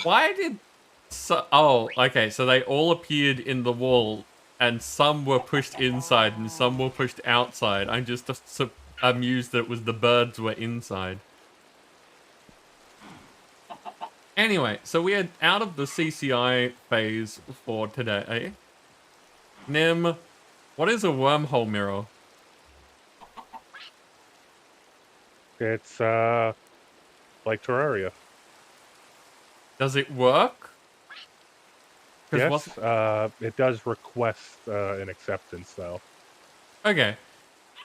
Why did... oh, okay, so they all appeared in the wall, and some were pushed inside and some were pushed outside. I'm just amused that it was the birds were inside. Anyway, so we are out of the CCI phase for today. Nim, what is a wormhole mirror? It's like Terraria. Does it work? Yes, it does request an acceptance though. Okay.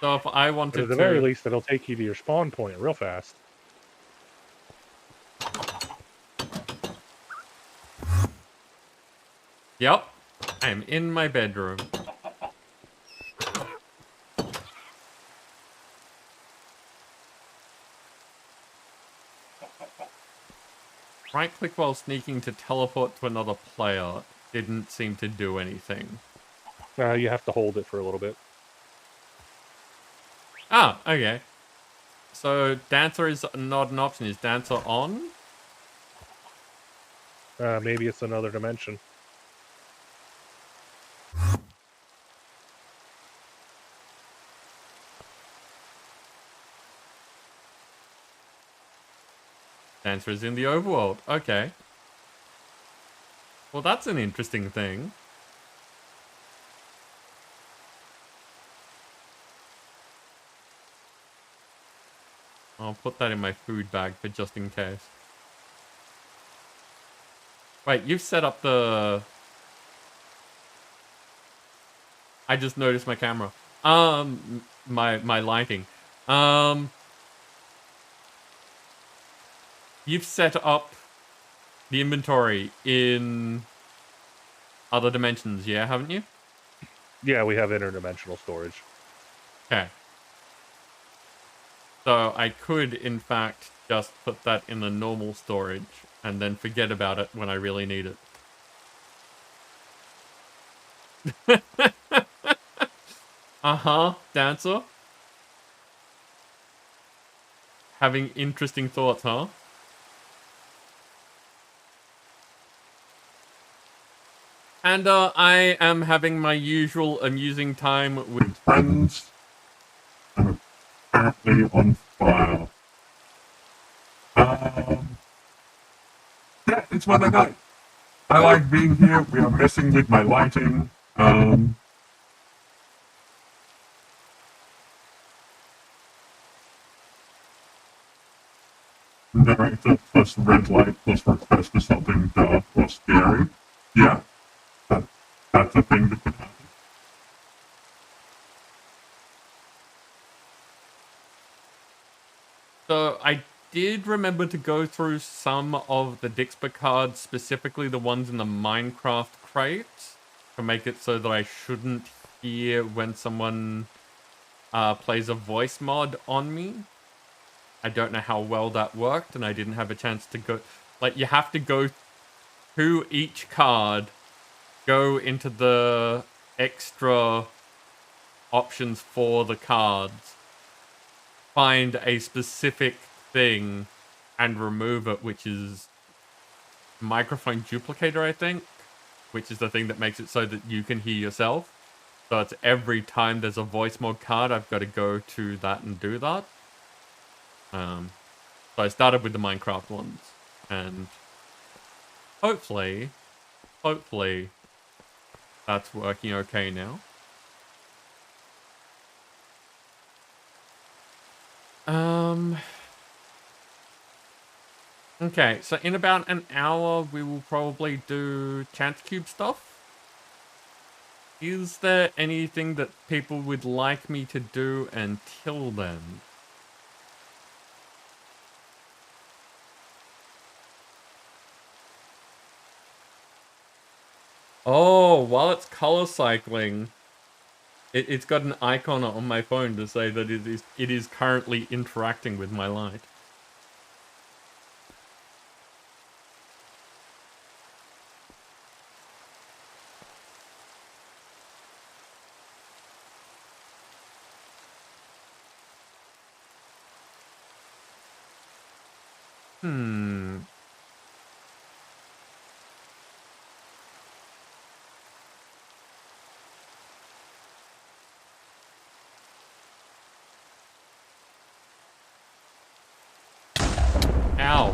So if I But wanted at the very to... least, it'll take you to your spawn point real fast. Yep. I am in my bedroom. Right click while sneaking to teleport to another player. Didn't seem to do anything. You have to hold it for a little bit. Ah, okay. So Dancer is not an option. Is Dancer on? Maybe it's another dimension. Dancer is in the overworld. Okay. Well, that's an interesting thing. I'll put that in my food bag for just in case. Wait, you've set up the... I just noticed my camera. My lighting. You've set up the inventory in other dimensions, yeah, haven't you? Yeah, we have interdimensional storage. Okay. So I could, in fact, just put that in the normal storage and then forget about it when I really need it. Uh-huh, Dancer. Having interesting thoughts, huh? And I am having my usual amusing time with friends. I'm apparently on fire. Yeah, it's what I like. I like being here. We are messing with my lighting. Narrator plus red light plus request is something dark or scary. Yeah, that's a thing that could happen. So I did remember to go through some of the Dixper cards, specifically the ones in the Minecraft crate, to make it so that I shouldn't hear when someone plays a voice mod on me. I don't know how well that worked, and I didn't have a chance to go... Like, you have to go to each card, go into the extra options for the cards, find a specific thing and remove it, which is microphone duplicator, I think, which is the thing that makes it so that you can hear yourself. So it's every time there's a voice mod card, I've got to go to that and do that. So I started with the Minecraft ones, and hopefully that's working okay now. Okay, so in about an hour, we will probably do Chance Cube stuff. Is there anything that people would like me to do until then? Oh, while it's color cycling, it's got an icon on my phone to say that it is currently interacting with my light. Ow.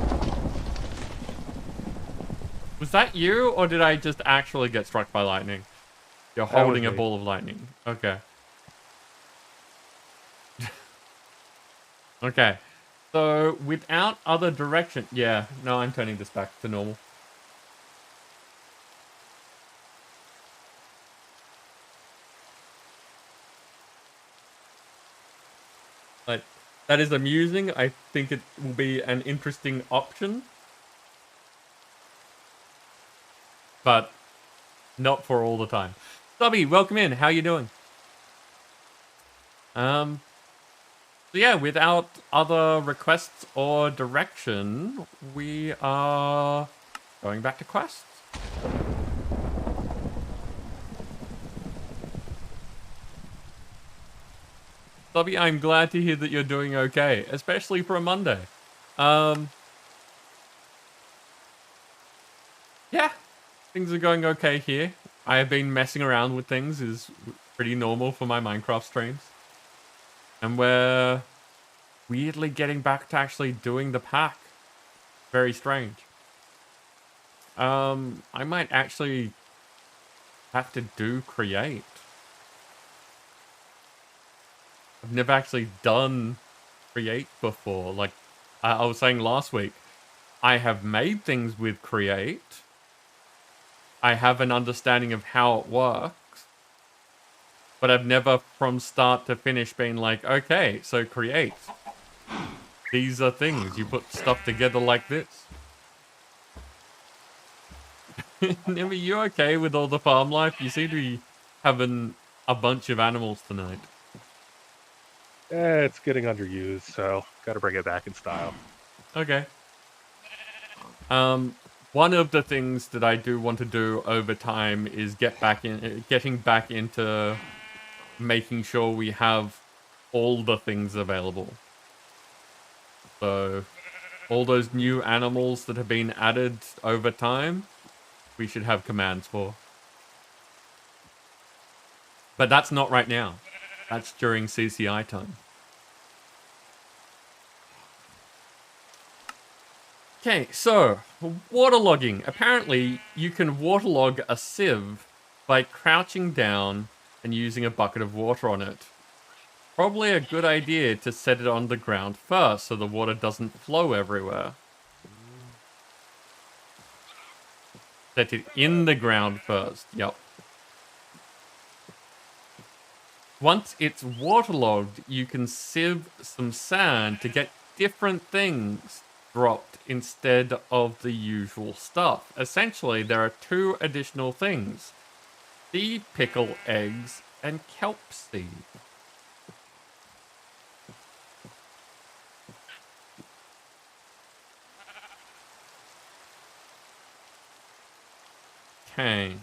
Was that you, or did I just actually get struck by lightning? You're That was holding a me. ball of lightning. Okay. Okay. So, without other direction... Yeah, no, I'm turning this back to normal. Like, that is amusing. I think it will be an interesting option. But not for all the time. Stubby, welcome in. How you doing? So yeah, without other requests or direction, we are going back to quests. Stubby, I'm glad to hear that you're doing okay, especially for a Monday. Yeah, things are going okay here. I have been messing around with things, is pretty normal for my Minecraft streams. And we're weirdly getting back to actually doing the pack. Very strange. I might actually have to do create. I've never actually done create before. Like I was saying last week, I have made things with create. I have an understanding of how it works. But I've never from start to finish been like, okay, so create. These are things. You put stuff together like this. Are you okay with all the farm life? You seem to be having a bunch of animals tonight. It's getting underused, so gotta bring it back in style. Okay. One of the things that I do want to do over time is getting back into making sure we have all the things available. So, all those new animals that have been added over time, we should have commands for. But that's not right now. That's during CCI time. Okay, so, waterlogging. Apparently, you can waterlog a sieve by crouching down and using a bucket of water on it. Probably a good idea to set it on the ground first so the water doesn't flow everywhere. Set it in the ground first, yep. Once it's waterlogged, you can sieve some sand to get different things dropped instead of the usual stuff. Essentially, there are two additional things. Sea pickle eggs and kelp seed. Okay.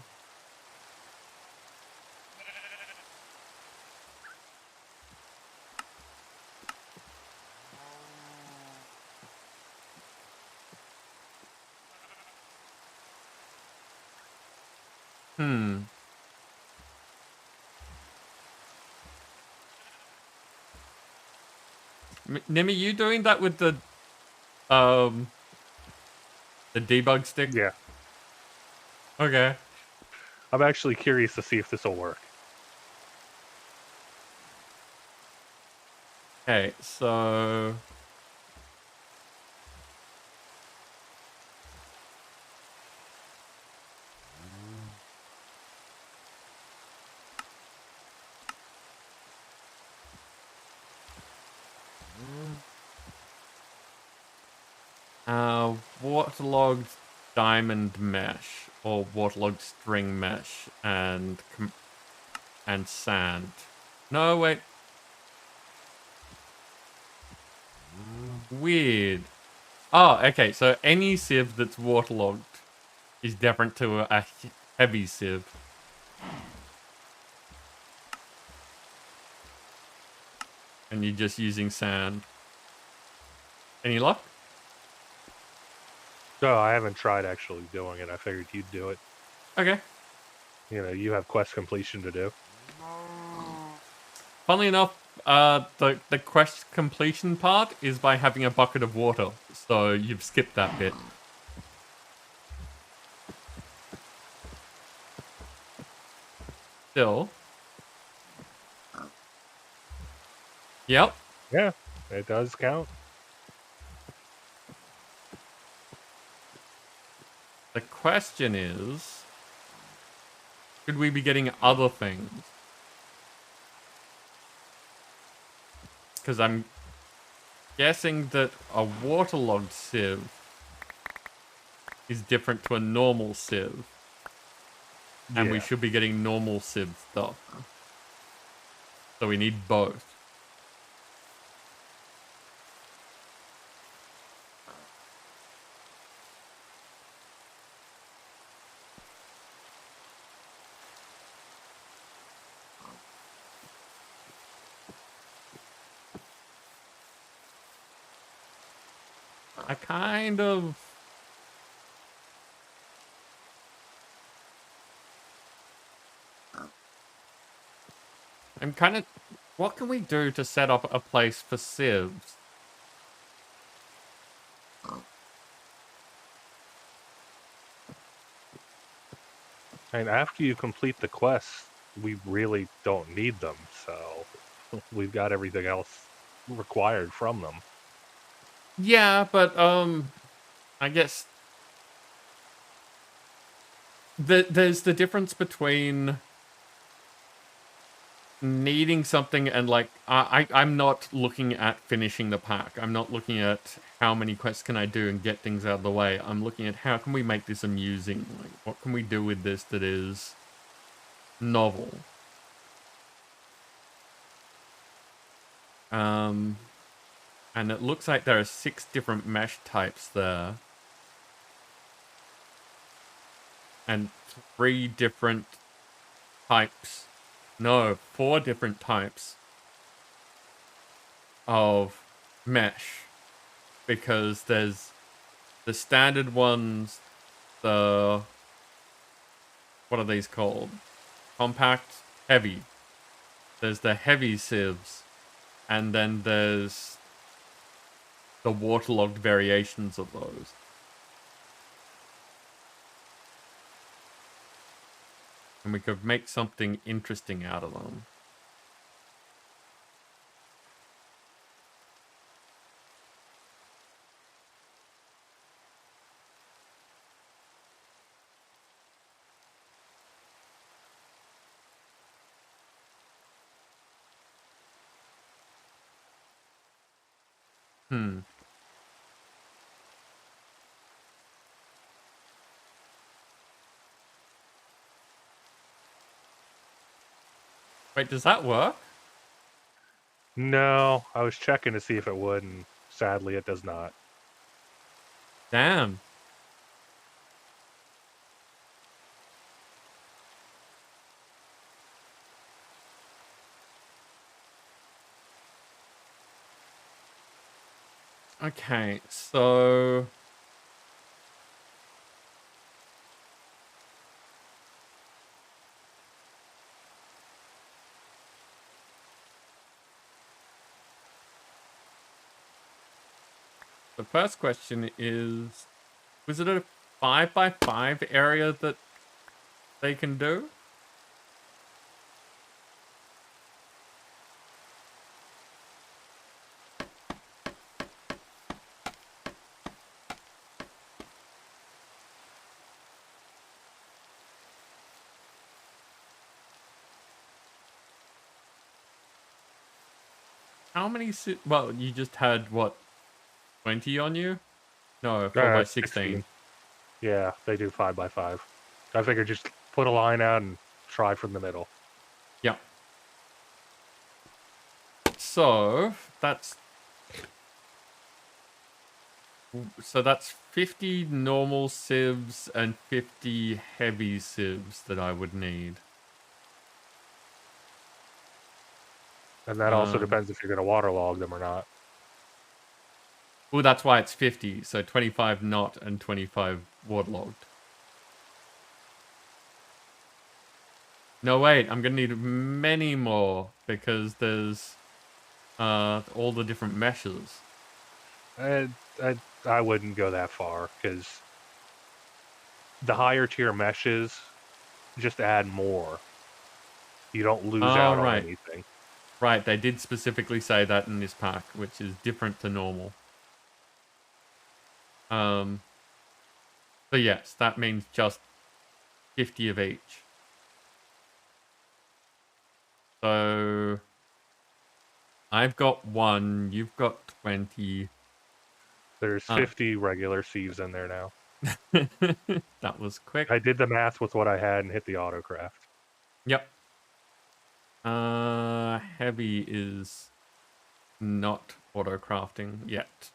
Nimi, you doing that with the debug stick? Yeah. Okay. I'm actually curious to see if this will work. Okay, so... waterlogged diamond mesh, or waterlogged string mesh, and sand. No, wait. Weird. Oh, okay, so any sieve that's waterlogged is different to a heavy sieve. And you're just using sand. Any luck? No, I haven't tried actually doing it. I figured you'd do it. Okay. You know, you have quest completion to do. Funnily enough, the quest completion part is by having a bucket of water, so you've skipped that bit. Still. Yep. Yeah, it does count. The question is, could we be getting other things? Because I'm guessing that a waterlogged sieve is different to a normal sieve. And we Yeah. should be getting normal sieve stuff. So we need both. I kind of... I'm kind of... What can we do to set up a place for sieves? And after you complete the quest, we really don't need them, so we've got everything else required from them. Yeah, but, I guess... There's the difference between needing something and, like, I'm not looking at finishing the pack. I'm not looking at how many quests can I do and get things out of the way. I'm looking at how can we make this amusing? Like, what can we do with this that is novel? And it looks like there are 6 different mesh types there. And 3 different types. No, 4 different types of mesh. Because there's the standard ones, the... What are these called? Compact, heavy. There's the heavy sieves. And then there's the waterlogged variations of those. And we could make something interesting out of them. Hmm. Wait, does that work? No, I was checking to see if it would, and sadly it does not. Damn. Okay, so... The first question is... Was it a 5x5 area that they can do? How many... Well, you just had, what, 20 on you? No, 4x16. 16. Yeah, they do 5x5. I figured just put a line out and try from the middle. Yeah. So, that's... So that's 50 normal sieves and 50 heavy sieves that I would need. And that also depends if you're going to waterlog them or not. Well, that's why it's 50. So 25 not and 25 waterlogged. No, wait. I'm going to need many more because there's all the different meshes. I wouldn't go that far because the higher tier meshes just add more. You don't lose Oh, out on right. anything. Right, they did specifically say that in this pack, which is different to normal. So yes, that means just 50 of each. So I've got 1, you've got 20. There's 50 regular sieves in there now. That was quick. I did the math with what I had and hit the autocraft. Yep. Heavy is not auto-crafting yet.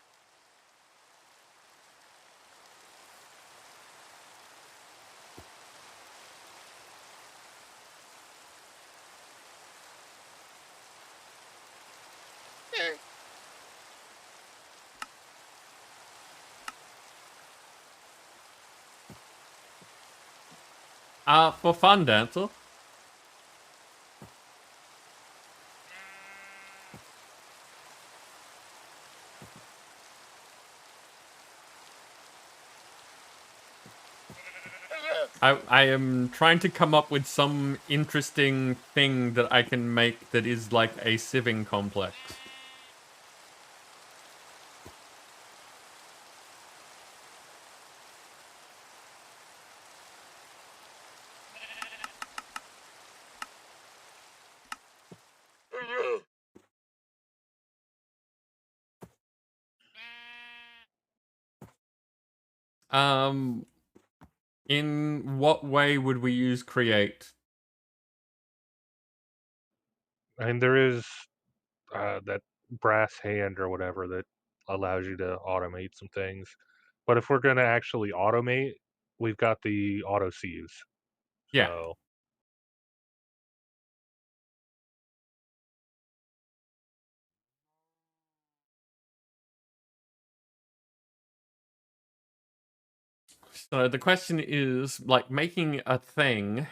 For fun, Dancer. I am trying to come up with some interesting thing that I can make that is like a sieving complex. In what way would we use create? And there is that brass hand or whatever that allows you to automate some things. But if we're going to actually automate, we've got the auto sieves. Yeah. So So the question is, like, making a thing.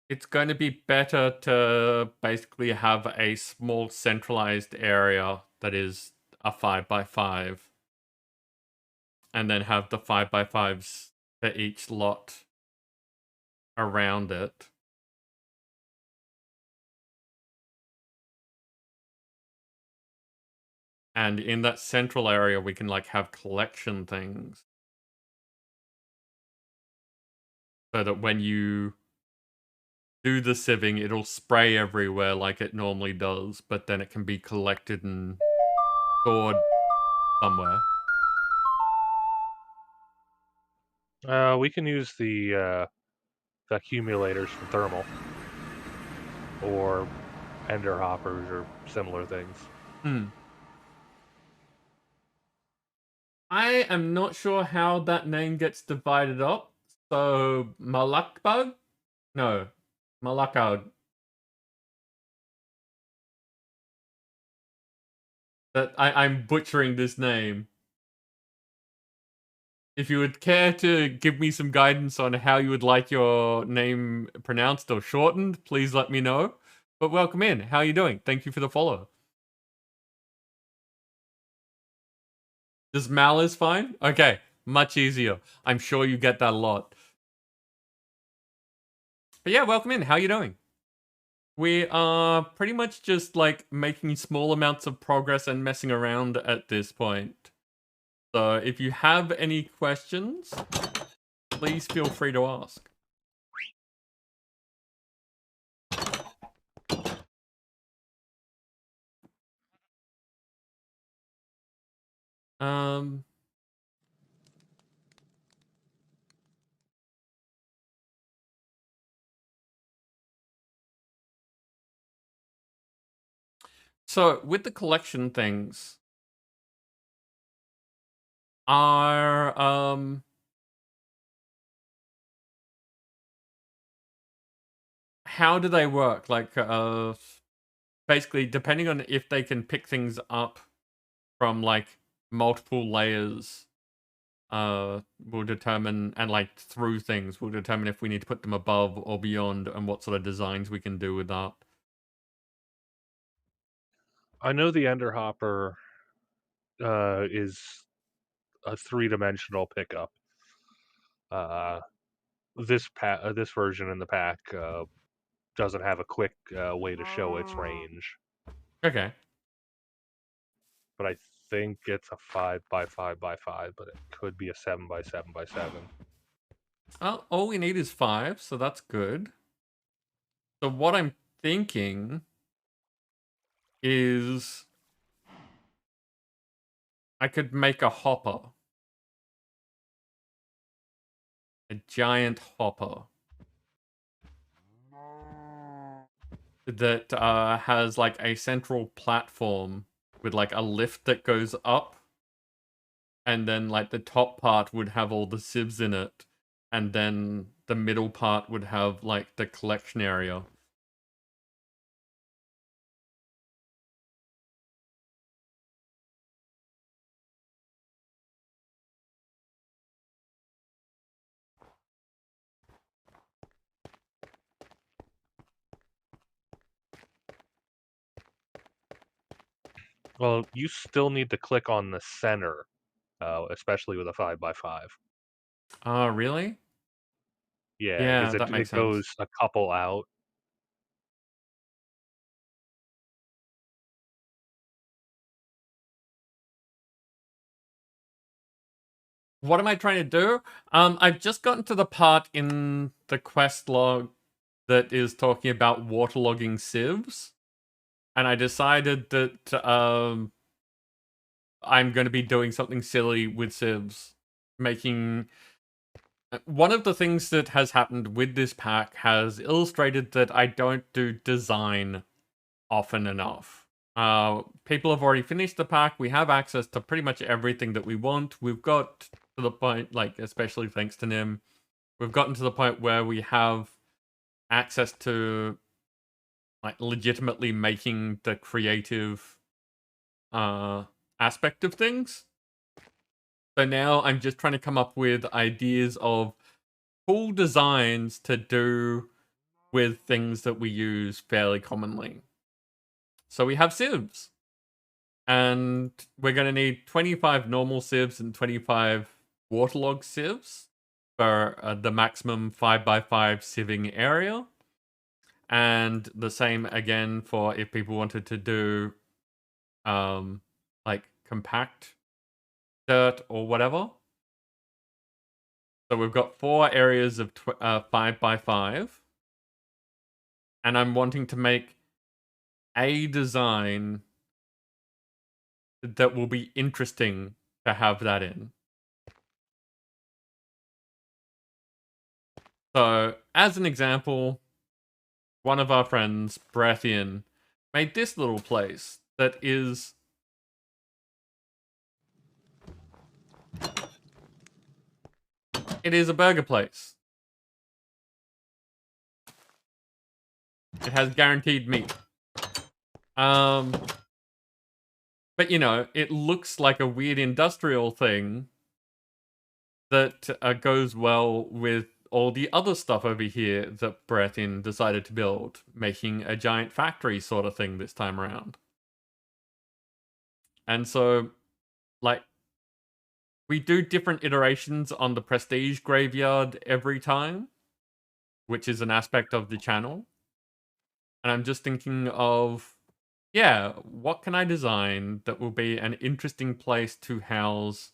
It's going to be better to basically have a small centralized area that is a 5x5. And then have the 5x5s for each lot around it. And in that central area, we can like have collection things. So that when you do the sieving, it'll spray everywhere like it normally does, but then it can be collected and stored somewhere. we can use the accumulators from thermal or ender hoppers or similar things. I am not sure how that name gets divided up. So, Malakbug? No, Malakad. I'm butchering this name. If you would care to give me some guidance on how you would like your name pronounced or shortened, please let me know. But welcome in. How are you doing? Thank you for the follow. Just Mal is fine? Okay, much easier. I'm sure you get that a lot. But yeah, welcome in. How are you doing? We are pretty much just like making small amounts of progress and messing around at this point. So if you have any questions, please feel free to ask. So with the collection things, are how do they work? Like basically depending on if they can pick things up from like multiple layers will determine, and like through things will determine if we need to put them above or beyond and what sort of designs we can do with that. I know the Ender Hopper is a three-dimensional pickup. This version in the pack doesn't have a quick way to show its range, Okay. but I think it's a 5x5x5, but it could be a 7x7x7. Well, all we need is 5, so that's good. So what I'm thinking is I could make a hopper. A giant hopper. That has like a central platform with like a lift that goes up. And then like the top part would have all the sieves in it. And then the middle part would have like the collection area. Well, you still need to click on the center, especially with a 5x5. Oh, really? Yeah, Yeah, because that makes it sense. goes a couple out. What am I trying to do? I've just gotten to the part in the quest log that is talking about waterlogging sieves. And I decided that I'm going to be doing something silly with sieves. Making... One of the things that has happened with this pack has illustrated that I don't do design often enough. People have already finished the pack. We have access to pretty much everything that we want. We've got to the point, like, especially thanks to Nim, we've gotten to the point where we have access to, like, legitimately making the creative aspect of things. So now I'm just trying to come up with ideas of cool designs to do with things that we use fairly commonly. So we have sieves. And we're going to need 25 normal sieves and 25 waterlog sieves for the maximum 5x5 sieving area. And the same again for if people wanted to do like compact dirt or whatever. So we've got 4 areas of 5x5. And I'm wanting to make a design that will be interesting to have that in. So, as an example, one of our friends, Brethian, made this little place that is... It is a burger place. It has guaranteed meat. But you know, it looks like a weird industrial thing that goes well with all the other stuff over here that Brethian decided to build, making a giant factory sort of thing this time around. And so, like, we do different iterations on the Prestige Graveyard every time, which is an aspect of the channel. And I'm just thinking of, yeah, what can I design that will be an interesting place to house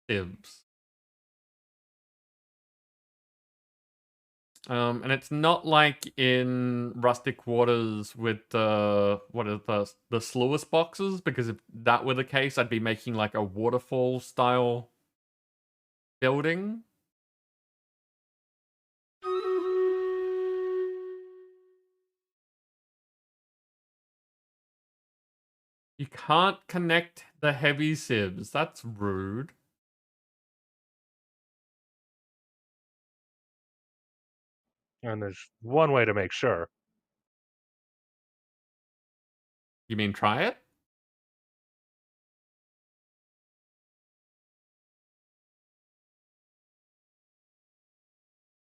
sieves? And it's not like in Rustic Waters with the sluice boxes, because if that were the case, I'd be making like a waterfall style building. You can't connect the heavy sieves. That's rude. And there's one way to make sure. You mean try it?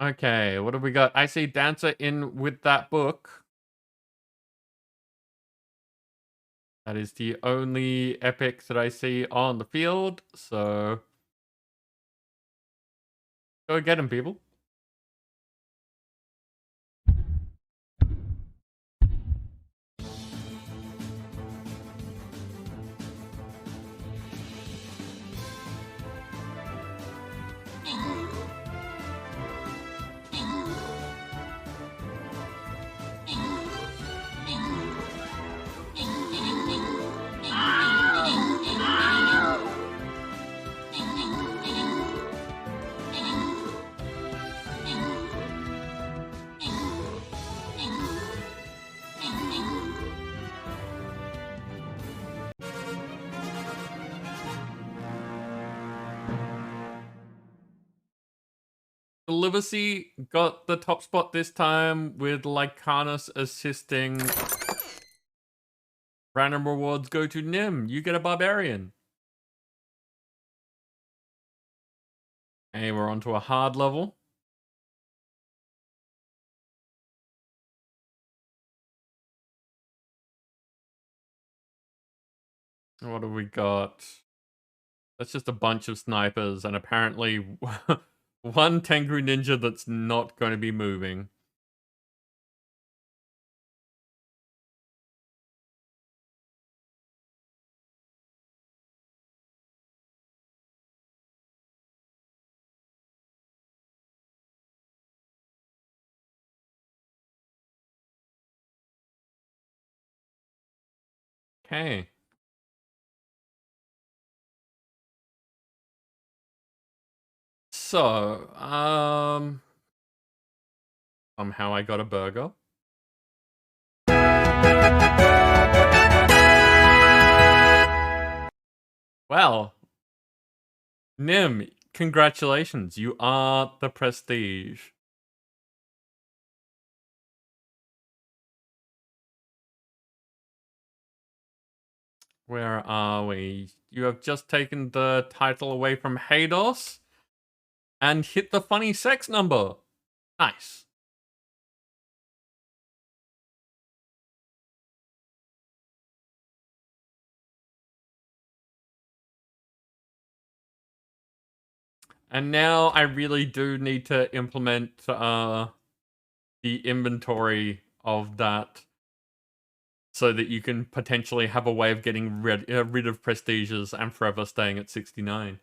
Okay, what have we got? I see Dancer in with that book. That is the only epic that I see on the field, so go get him, people. Delivery got the top spot this time with Lycanus assisting. Random rewards go to Nim. You get a barbarian. Hey, we're on to a hard level. What have we got? That's just a bunch of snipers and apparently one Tengu ninja that's not going to be moving. Okay. So, somehow I got a burger. Well, Nim, congratulations. You are the prestige. Where are we? You have just taken the title away from Hados and hit the funny sex number. Nice. And now I really do need to implement the inventory of that so that you can potentially have a way of getting rid of prestiges and forever staying at 69.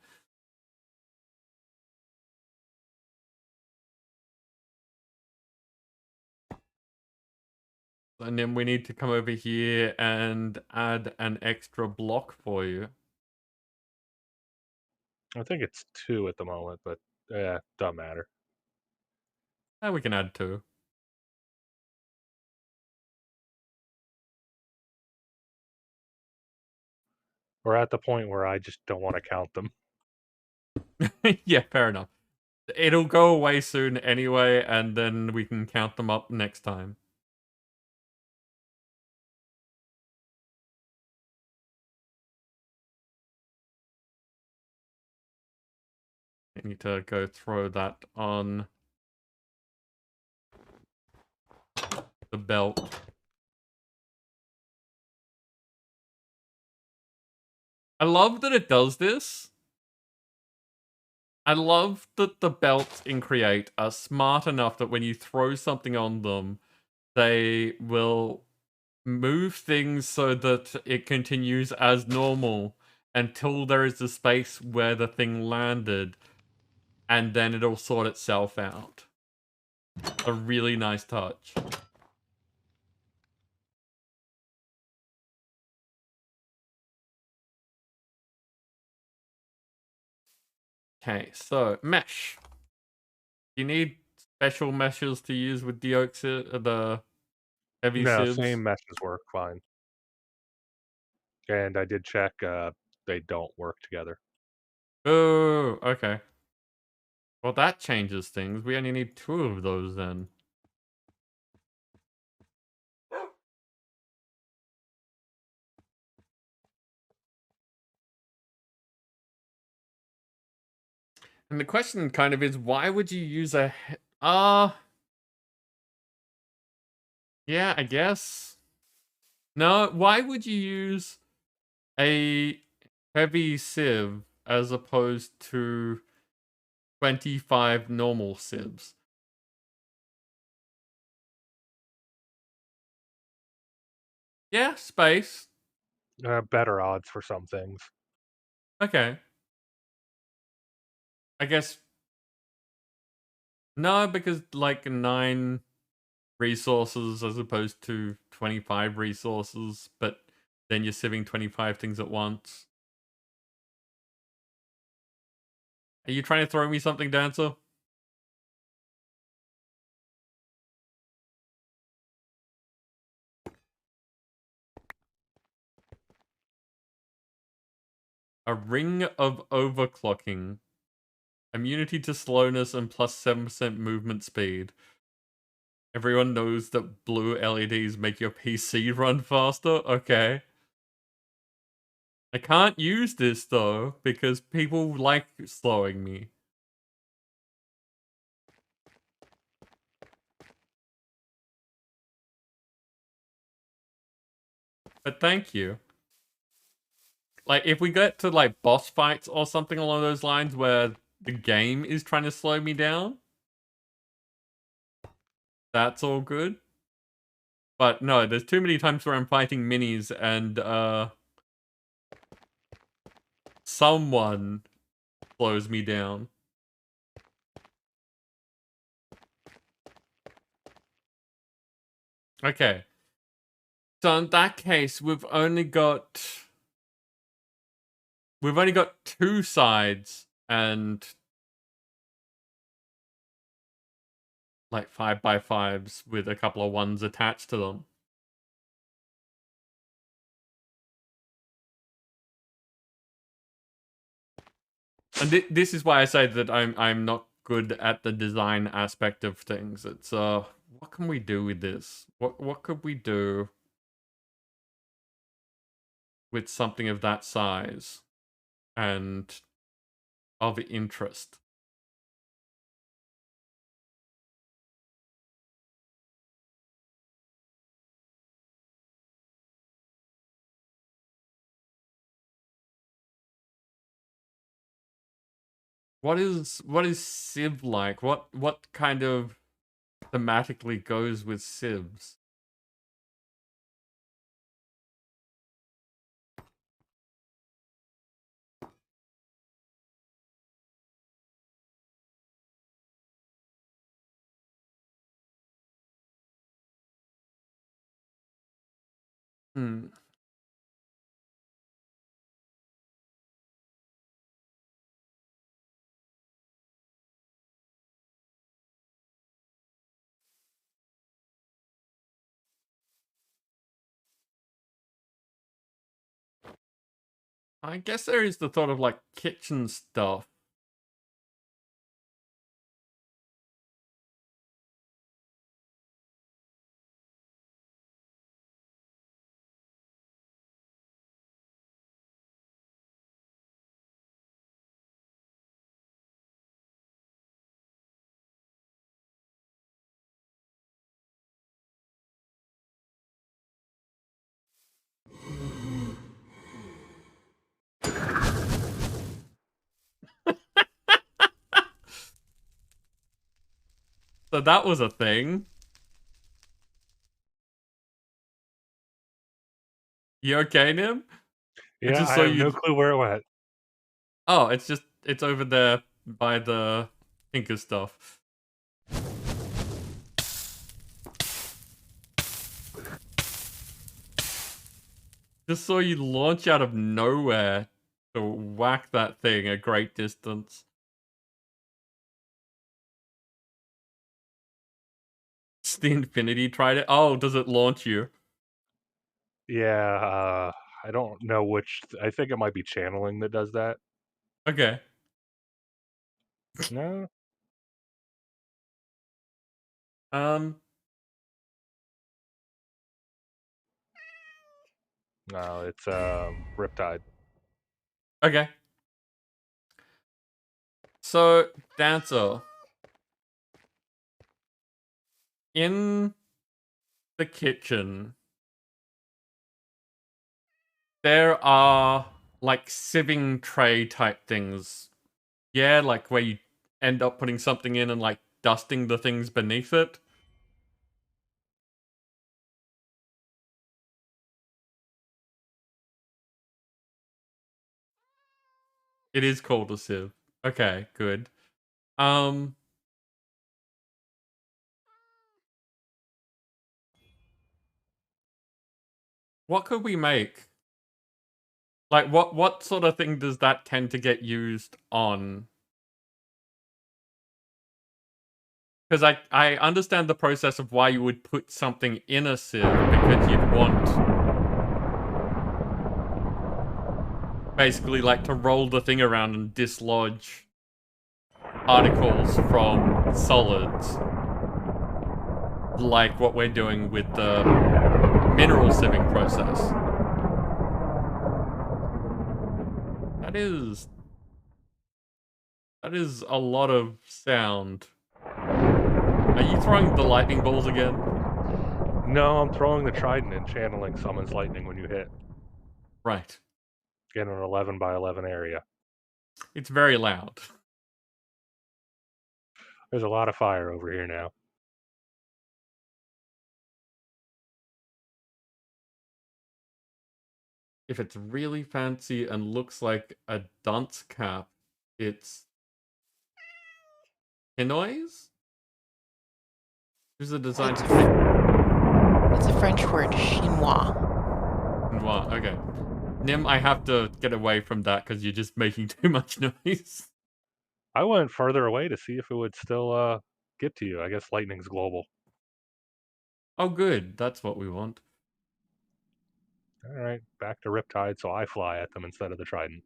And then we need to come over here and add an extra block for you. I think it's 2 at the moment, but yeah, doesn't matter. And we can add 2. We're at the point where I just don't want to count them. Yeah, fair enough. It'll go away soon anyway, and then we can count them up next time. I need to go throw that on the belt. I love that it does this. I love that the belts in Create are smart enough that when you throw something on them, they will move things so that it continues as normal until there is a space where the thing landed, and then it'll sort itself out. A really nice touch. Okay, so mesh. You need special meshes to use with the the heavy No, sieves? same meshes work fine. And I did check, they don't work together. Oh, okay. Well, that changes things. We only need 2 of those then. And the question kind of is, why would you use a... yeah, I guess. No, why would you use a heavy sieve as opposed to 25 normal sieves? Yeah, space. Better odds for some things. Okay. I guess. No, because like 9 resources as opposed to 25 resources, but then you're sieving 25 things at once. Are you trying to throw me something, Dancer? A ring of overclocking. Immunity to slowness and plus 7% movement speed. Everyone knows that blue LEDs make your PC run faster? Okay. I can't use this though, because people like slowing me. But thank you. Like, if we get to, like, boss fights or something along those lines where the game is trying to slow me down, that's all good. But no, there's too many times where I'm fighting minis and, someone slows me down. Okay. So in that case, we've only got 2 sides and like 5x5s with a couple of 1s attached to them. And this is why I say that I'm not good at the design aspect of things. It's what can we do with this? What could we do with something of that size and of interest? What is Civ like? What kind of thematically goes with Civs? Hmm. I guess there is the thought of like kitchen stuff. So that was a thing. You okay, Nim? Yeah, just I saw have you. no clue where it went. Oh, it's over there by the Tinker stuff. Just saw you launch out of nowhere to whack that thing a great distance. It's the Infinity tried it. Oh, does it launch you? Yeah, I don't know which. I think it might be channeling that does that. Okay. No, Um. no, it's Riptide. Okay. So, Dancer. In the kitchen, There are like sieving tray type things. Yeah, like where you end up putting something in and like dusting the things beneath it. It is called a sieve. Okay, good. What could we make? Like, what sort of thing does that tend to get used on? Because I understand the process of why you would put something in a sieve, because you'd want basically like to roll the thing around and dislodge particles from solids. Like what we're doing with the mineral sieving process. That is a lot of sound. Are you throwing the lightning balls again? No, I'm throwing the trident and channeling summons lightning when you hit. Right. In an 11 by 11 area. It's very loud. There's a lot of fire over here now. If it's really fancy and looks like a dunce cap, it's Pinoys? Who's the design It's to take? It's a French word, chinois. Wow, okay. Nim, I have to get away from that because you're just making too much noise. I went further away to see if it would still get to you. I guess lightning's global. Oh, good. That's what we want. All right, back to Riptide, so I fly at them instead of the trident.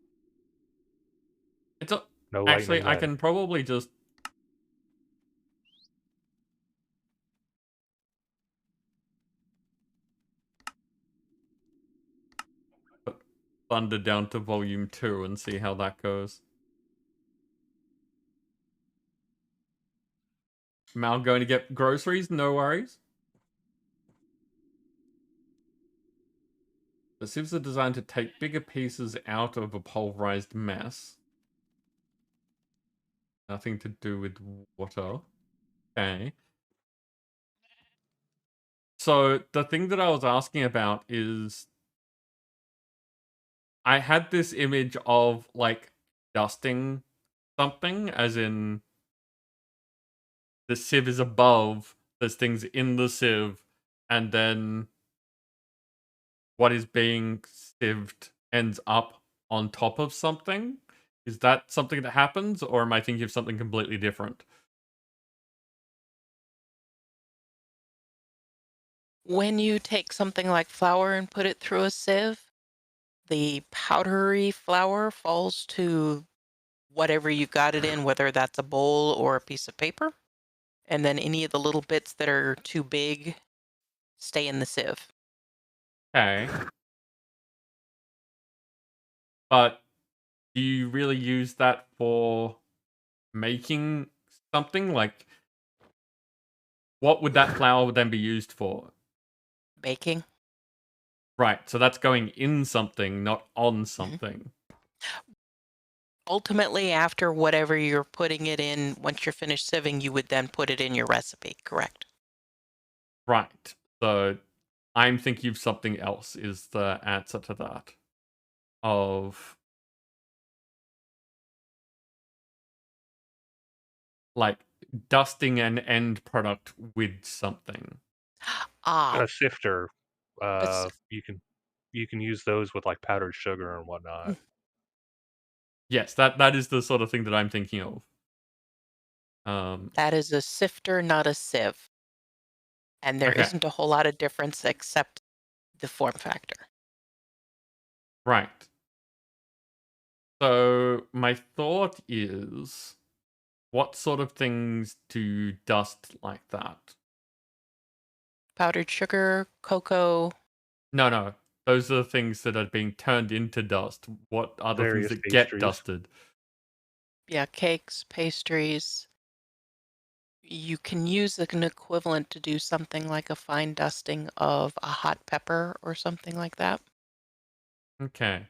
It's a... No Actually, lightning I then. can probably just... put Thunder down to volume 2 and see how that goes. Mal going to get groceries? No worries. The sieves are designed to take bigger pieces out of a pulverized mess. Nothing to do with water. Okay. So the thing that I was asking about is I had this image of like dusting something, as in the sieve is above, there's things in the sieve, and then what is being sieved ends up on top of something. Is that something that happens, or am I thinking of something completely different? When you take something like flour and put it through a sieve, the powdery flour falls to whatever you got it in, whether that's a bowl or a piece of paper. And then any of the little bits that are too big stay in the sieve. Okay. But do you really use that for making something? Like, what would that flour then be used for? Baking. Right, so that's going in something, not on something. Ultimately, after whatever you're putting it in, once you're finished sieving, you would then put it in your recipe, correct? Right, so I'm thinking of something else is the answer to that. Of like dusting an end product with something. Ah, A sifter, a sieve. you can use those with like powdered sugar and whatnot. Yes, that is the sort of thing that I'm thinking of. That is a sifter, not a sieve. And there Okay. isn't a whole lot of difference except the form factor. Right. So my thought is, what sort of things do dust like that? Powdered sugar, cocoa. No. Those are the things that are being turned into dust. What are the things Various that get pastries. dusted? Yeah, cakes, pastries. You can use an equivalent to do something like a fine dusting of a hot pepper or something like that. Okay.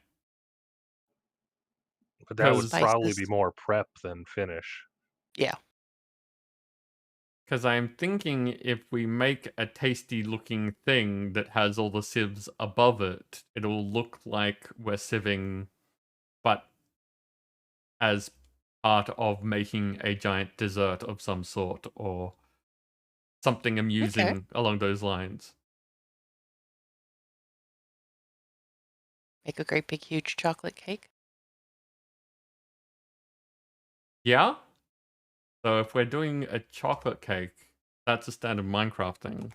But that would 'Cause probably be Spices. more prep than finish. Yeah. Because I'm thinking if we make a tasty looking thing that has all the sieves above it, it'll look like we're sieving, but as part of making a giant dessert of some sort, or something Okay. amusing along those lines. Make a great big huge chocolate cake. Yeah? So if we're doing a chocolate cake, that's a standard Minecraft thing.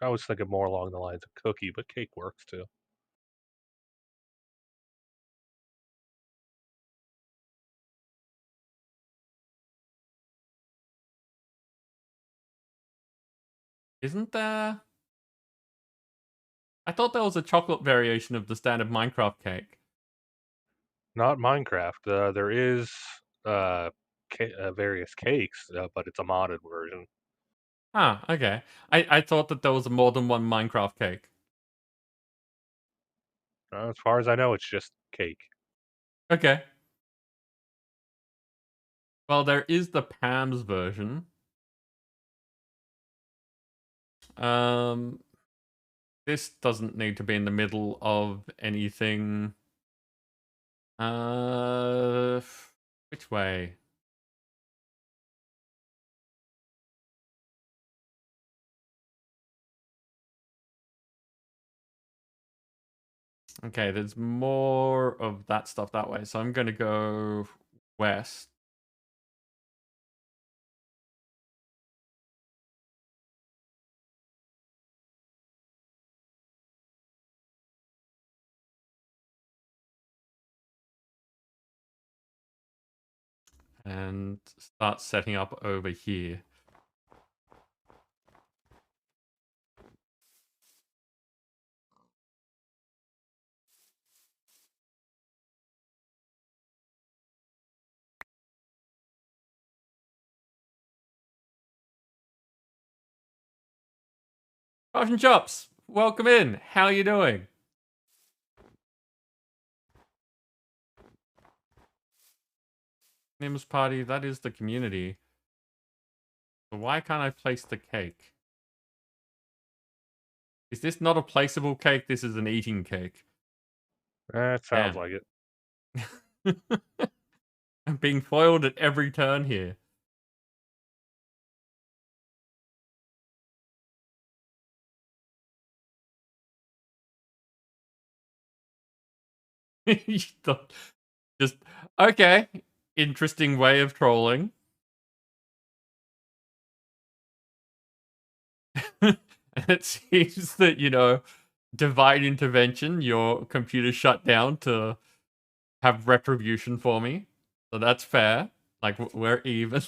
I was thinking more along the lines of cookie, but cake works too. Isn't there? I thought there was a chocolate variation of the standard Minecraft cake. Not Minecraft. There is various cakes, but it's a modded version. Ah, okay. I thought that there was more than one Minecraft cake. As far as I know, it's just cake. Okay. Well, there is the Pam's version. This doesn't need to be in the middle of anything. Which way? Okay, there's more of that stuff that way, so I'm gonna go west. And start setting up over here. Russian Chops, welcome in. How are you doing? Nims party, that is the community. So why can't I place the cake? Is this not a placeable cake? This is an eating cake. That sounds like it. I'm being foiled at every turn here. Just, okay. Interesting way of trolling. And it seems that, divine intervention, your computer shut down to have retribution for me. So that's fair. Like, we're even.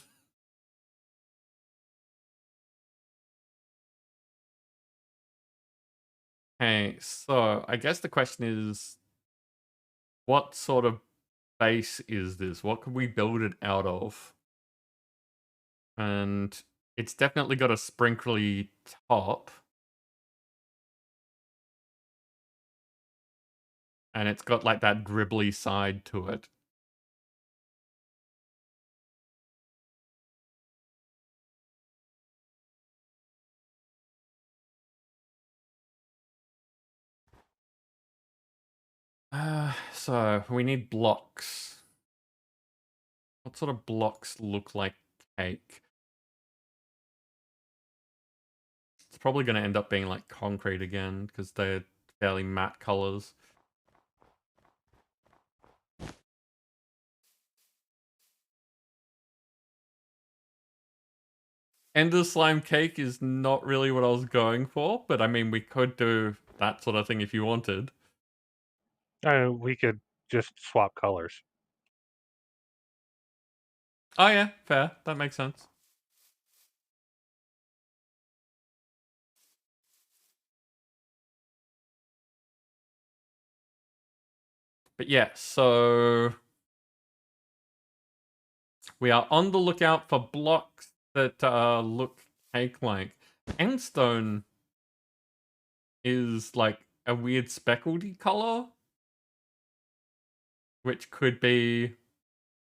Okay, so I guess the question is, what sort of base is this? What could we build it out of? And it's definitely got a sprinkly top. And it's got like that dribbly side to it. So we need blocks. What sort of blocks look like cake? It's probably going to end up being like concrete again because they're fairly matte colors. Ender slime cake is not really what I was going for, but I mean, we could do that sort of thing if you wanted. We could just swap colors. Oh yeah, fair. That makes sense. But yeah, so we are on the lookout for blocks that look cake-like. Endstone is like a weird speckledy color, which could be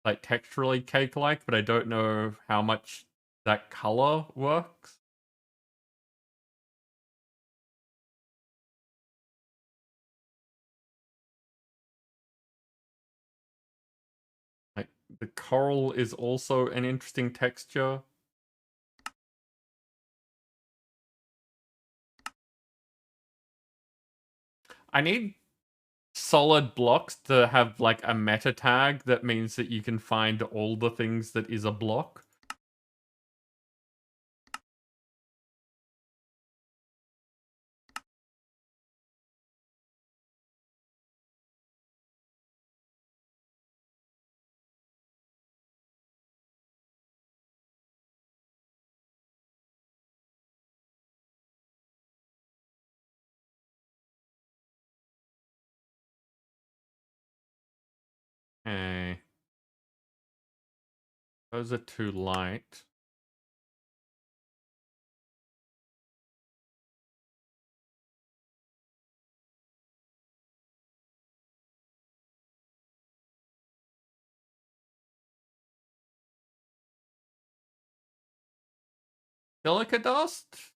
like texturally cake-like, but I don't know how much that color works. Like the coral is also an interesting texture. I need solid blocks to have like a meta tag that means that you can find all the things that is a block. Okay. Those are too light. Silica dust?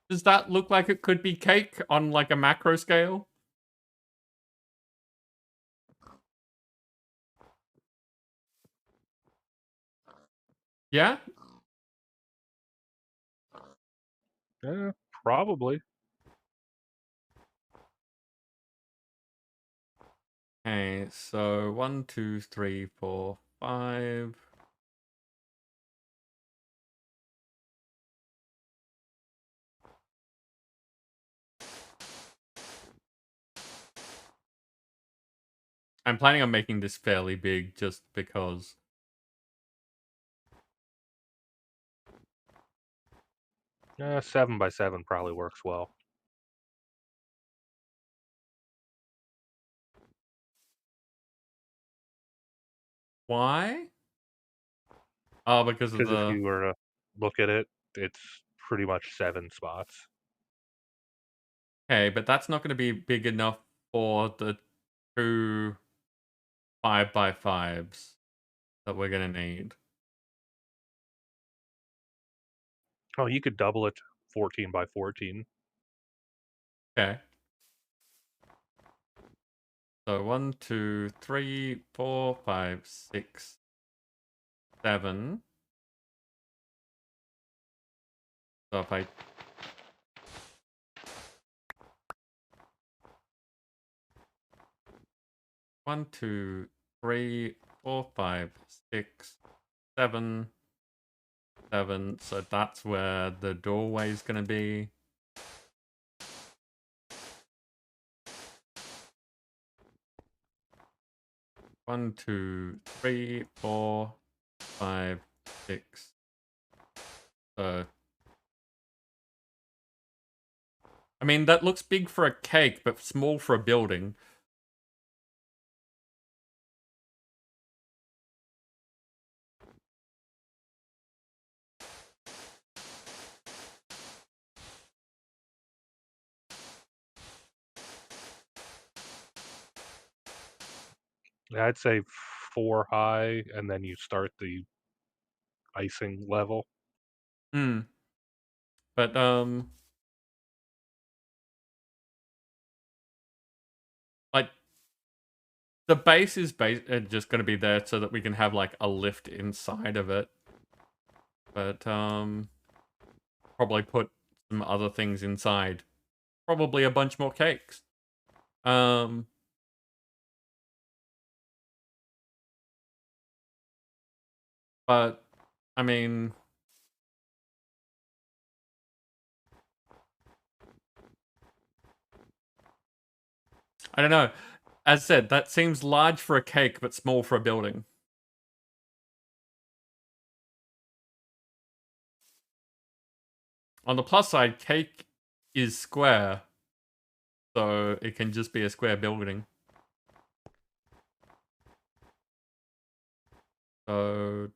Does that look like it could be cake on like a macro scale? Yeah? Yeah, probably. Okay, so 1, 2, 3, 4, 5. I'm planning on making this fairly big just because. 7 by 7 probably works well. Why? Oh, because of Because if the. you were to look at it, it's pretty much 7 spots. Okay, but that's not going to be big enough for the 2 5 by 5s that we're going to need. Oh, you could double it to 14 by 14. Okay. So 1, 2, 3, 4, 5, 6, 7. So if I. One, 2, 3, 4, 5, 6, 7, 7. So that's where the doorway is going to be. One, 2, 3, 4, 5, 6. So, I mean, that looks big for a cake, but small for a building. I'd say 4 high, and then you start the icing level. Hmm. But, like, the base is just going to be there so that we can have, like, a lift inside of it. But, probably put some other things inside. Probably a bunch more cakes. But, I mean, I don't know. As said, that seems large for a cake, but small for a building. On the plus side, cake is square, so it can just be a square building. So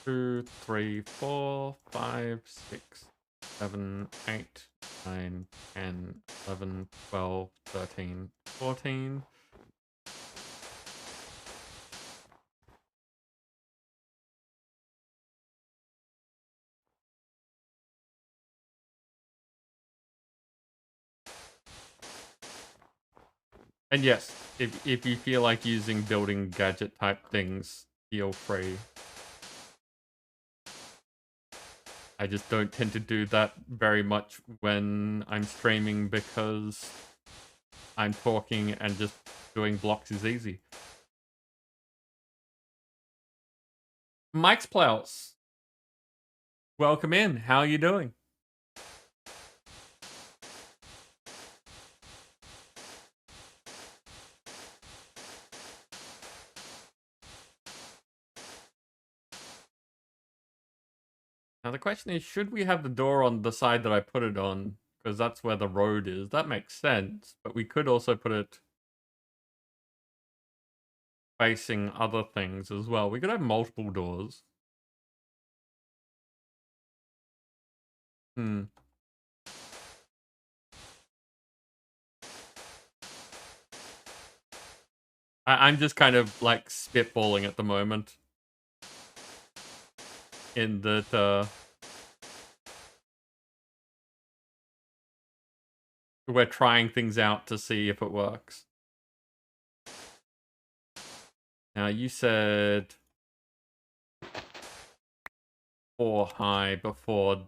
2, 3, 4, 5, 6, 7, 8, 9, 10, 11, 12, 13, 14. And yes, if you feel like using building gadget type things, feel free. I just don't tend to do that very much when I'm streaming because I'm talking and just doing blocks is easy. Mike's Plows, welcome in. How are you doing? Now the question is, should we have the door on the side that I put it on? Because that's where the road is. That makes sense. But we could also put it facing other things as well. We could have multiple doors. Hmm. I'm just kind of like spitballing at the moment. In that we're trying things out to see if it works. Now you said 4 high before.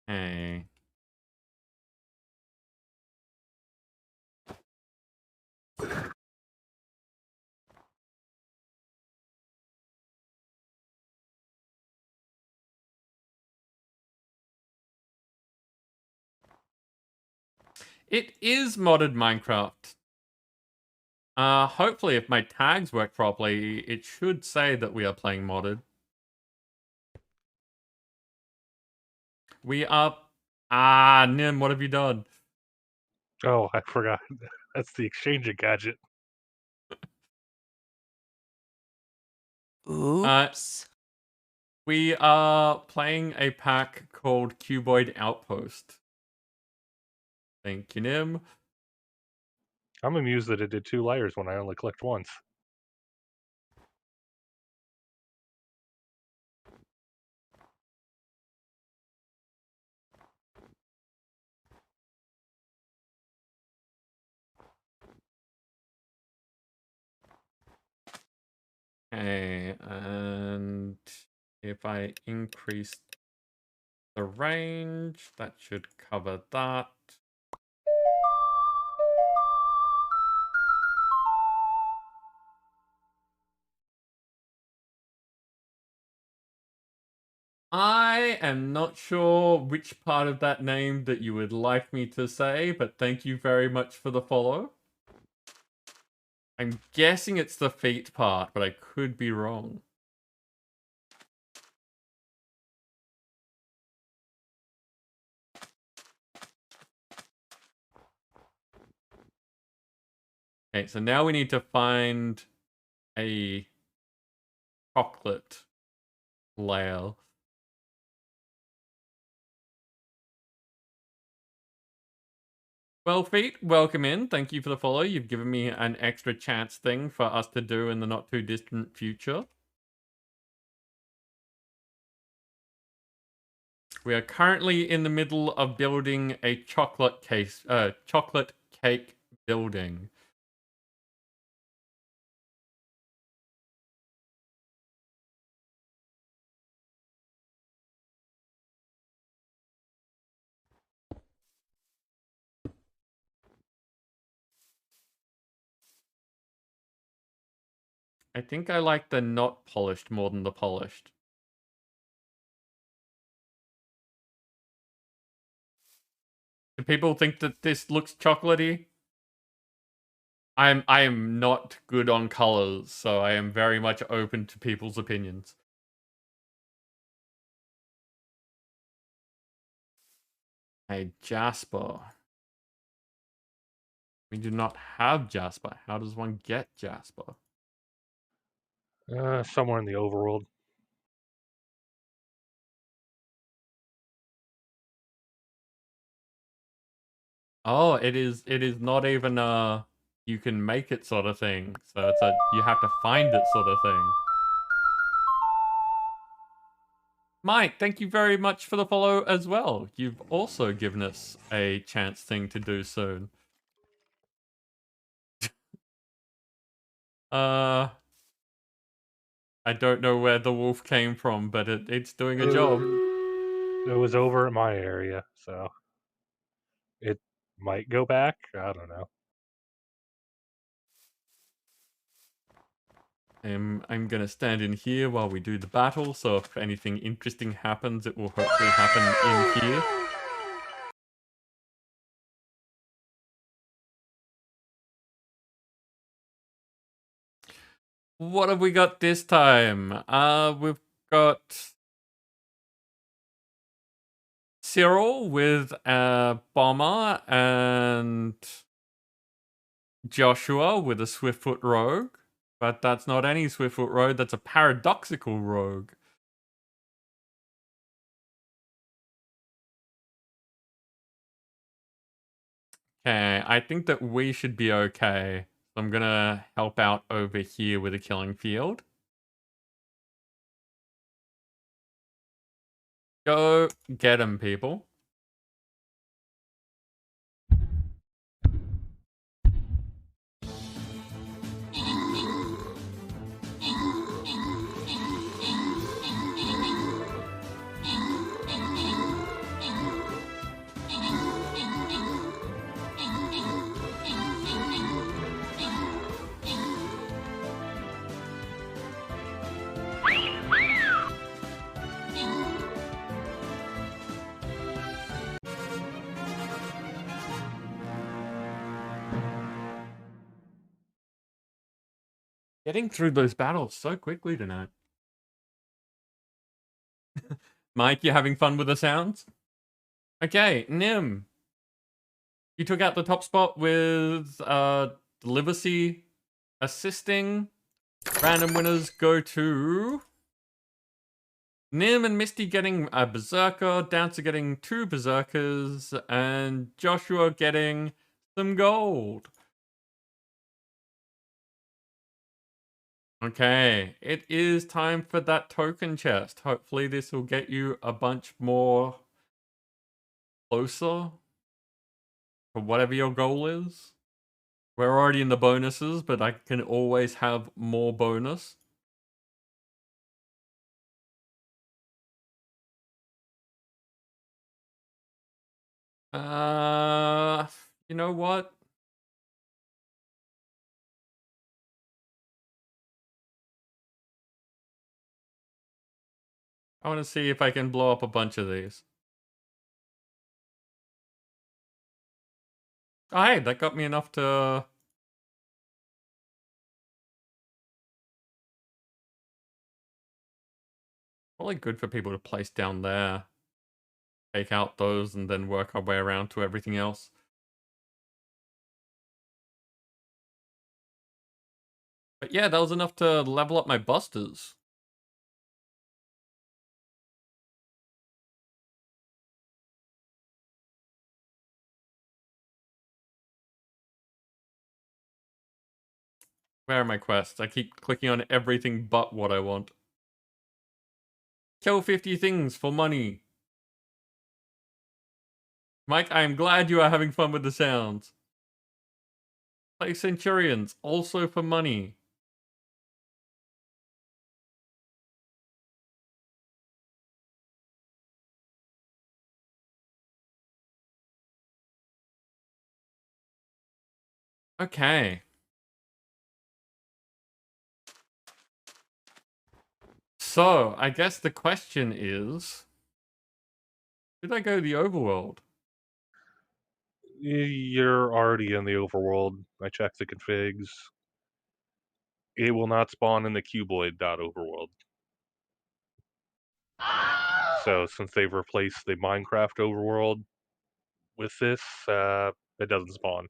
Hey. It is modded Minecraft. Hopefully if my tags work properly, it should say that we are playing modded. We are... Nim, what have you done? Oh, I forgot. That's the exchange gadget. Oops. We are playing a pack called Cuboid Outpost. Thank you, Nim. I'm amused that it did 2 layers when I only clicked once. Okay, and if I increase the range, that should cover that. I am not sure which part of that name that you would like me to say, but thank you very much for the follow. I'm guessing it's the feet part, but I could be wrong. Okay, so now we need to find a chocolate layer. Well, Feet, welcome in. Thank you for the follow. You've given me an extra chance thing for us to do in the not too distant future. We are currently in the middle of building a chocolate cake building. I think I like the not polished more than the polished. Do people think that this looks chocolatey? I am not good on colors, so I am very much open to people's opinions. Hey, Jasper. We do not have Jasper. How does one get Jasper? Somewhere in the overworld. Oh, it is not even a you can make it sort of thing. So it's a you have to find it sort of thing. Mike, thank you very much for the follow as well. You've also given us a chance thing to do soon. I don't know where the wolf came from, but it's doing a job. It was over at my area, so it might go back. I don't know. I'm gonna stand in here while we do the battle, so if anything interesting happens, it will hopefully happen in here. What have we got this time? We've got Cyril with a bomber and Joshua with a Swiftfoot rogue. But that's not any Swiftfoot rogue, that's a paradoxical rogue. Okay, I think that we should be okay. So I'm gonna help out over here with a killing field. Go get him, people. Getting through those battles so quickly tonight. Mike, you having fun with the sounds? Okay, Nim. You took out the top spot with Delivery assisting. Random winners go to Nim and Misty getting a Berserker, Dancer getting 2 Berserkers, and Joshua getting some gold. Okay, it is time for that token chest. Hopefully this will get you a bunch more closer to whatever your goal is. We're already in the bonuses, but I can always have more bonus. You know what? I want to see if I can blow up a bunch of these. Oh, hey, that got me enough to... Probably good for people to place down there. Take out those and then work our way around to everything else. But yeah, that was enough to level up my busters. Where are my quests? I keep clicking on everything but what I want. Kill 50 things for money. Mike, I am glad you are having fun with the sounds. Play Centurions, also for money. Okay. So, I guess the question is, should I go to the overworld? You're already in the overworld. I checked the configs. It will not spawn in the Cuboid overworld. So since they've replaced the Minecraft overworld with this, it doesn't spawn.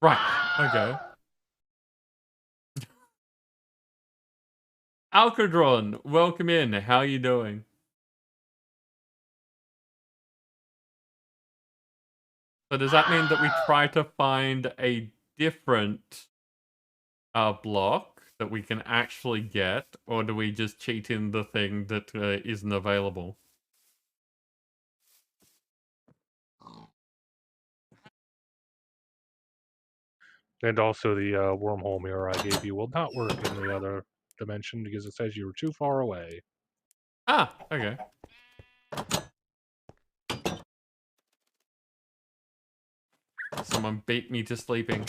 Right, okay. Alcadron, welcome in. How you doing? So does that mean that we try to find a different block that we can actually get, or do we just cheat in the thing that isn't available? And also the wormhole mirror I gave you will not work in the other dimension because it says you were too far away. Ah, okay. Someone beat me to sleeping.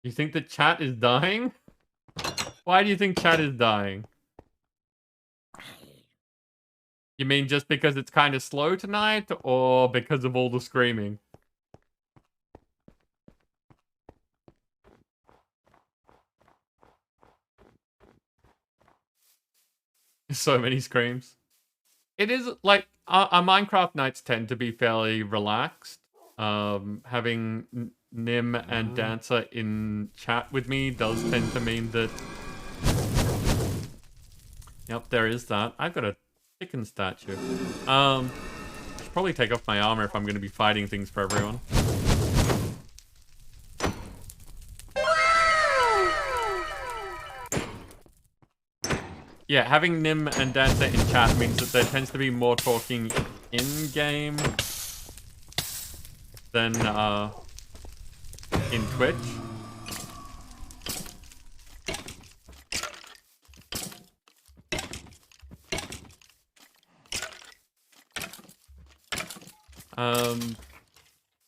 You think the chat is dying? Why do you think chat is dying? You mean just because it's kind of slow tonight, or because of all the screaming? So many screams. It is like our Minecraft nights tend to be fairly relaxed. Having Nim and Dancer in chat with me does tend to mean that. Yep, there is that. I've got a chicken statue. I should probably take off my armor if I'm going to be fighting things for everyone. Yeah, having Nim and Dancer in chat means that there tends to be more talking in-game than in Twitch.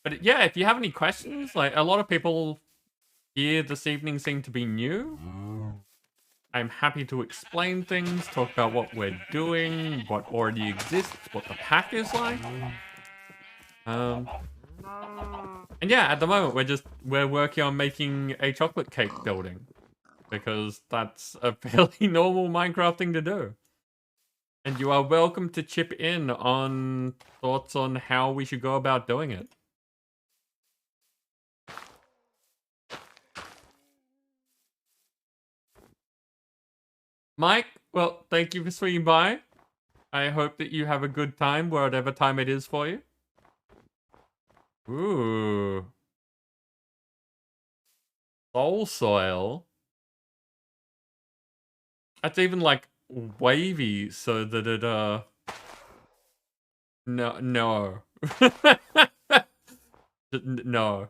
But yeah, if you have any questions, like a lot of people here this evening seem to be new. I'm happy to explain things, talk about what we're doing, what already exists, what the pack is like. And yeah, at the moment we're working on making a chocolate cake building because that's a fairly normal Minecraft thing to do. And you are welcome to chip in on thoughts on how we should go about doing it. Mike, well, thank you for swinging by. I hope that you have a good time, whatever time it is for you. Ooh. Soul soil. That's even like wavy so that it no. No.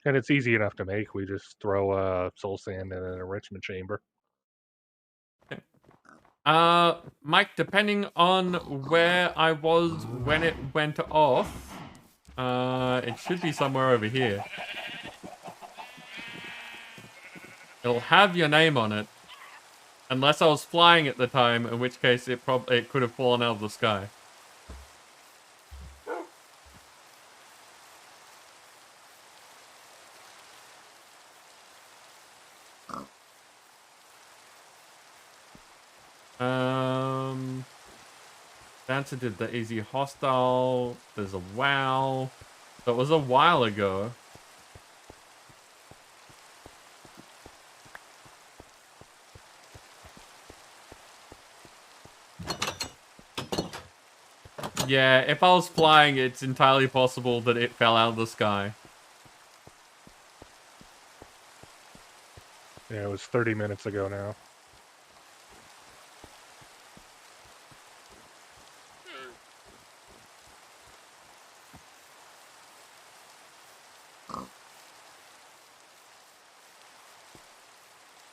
And it's easy enough to make. We just throw soul sand in an enrichment chamber. Mike, depending on where I was when it went off, it should be somewhere over here. It'll have your name on it. Unless I was flying at the time, in which case it could have fallen out of the sky. Dancer did the easy hostile. There's a wow. That was a while ago. Yeah, if I was flying, it's entirely possible that it fell out of the sky. Yeah, it was 30 minutes ago now.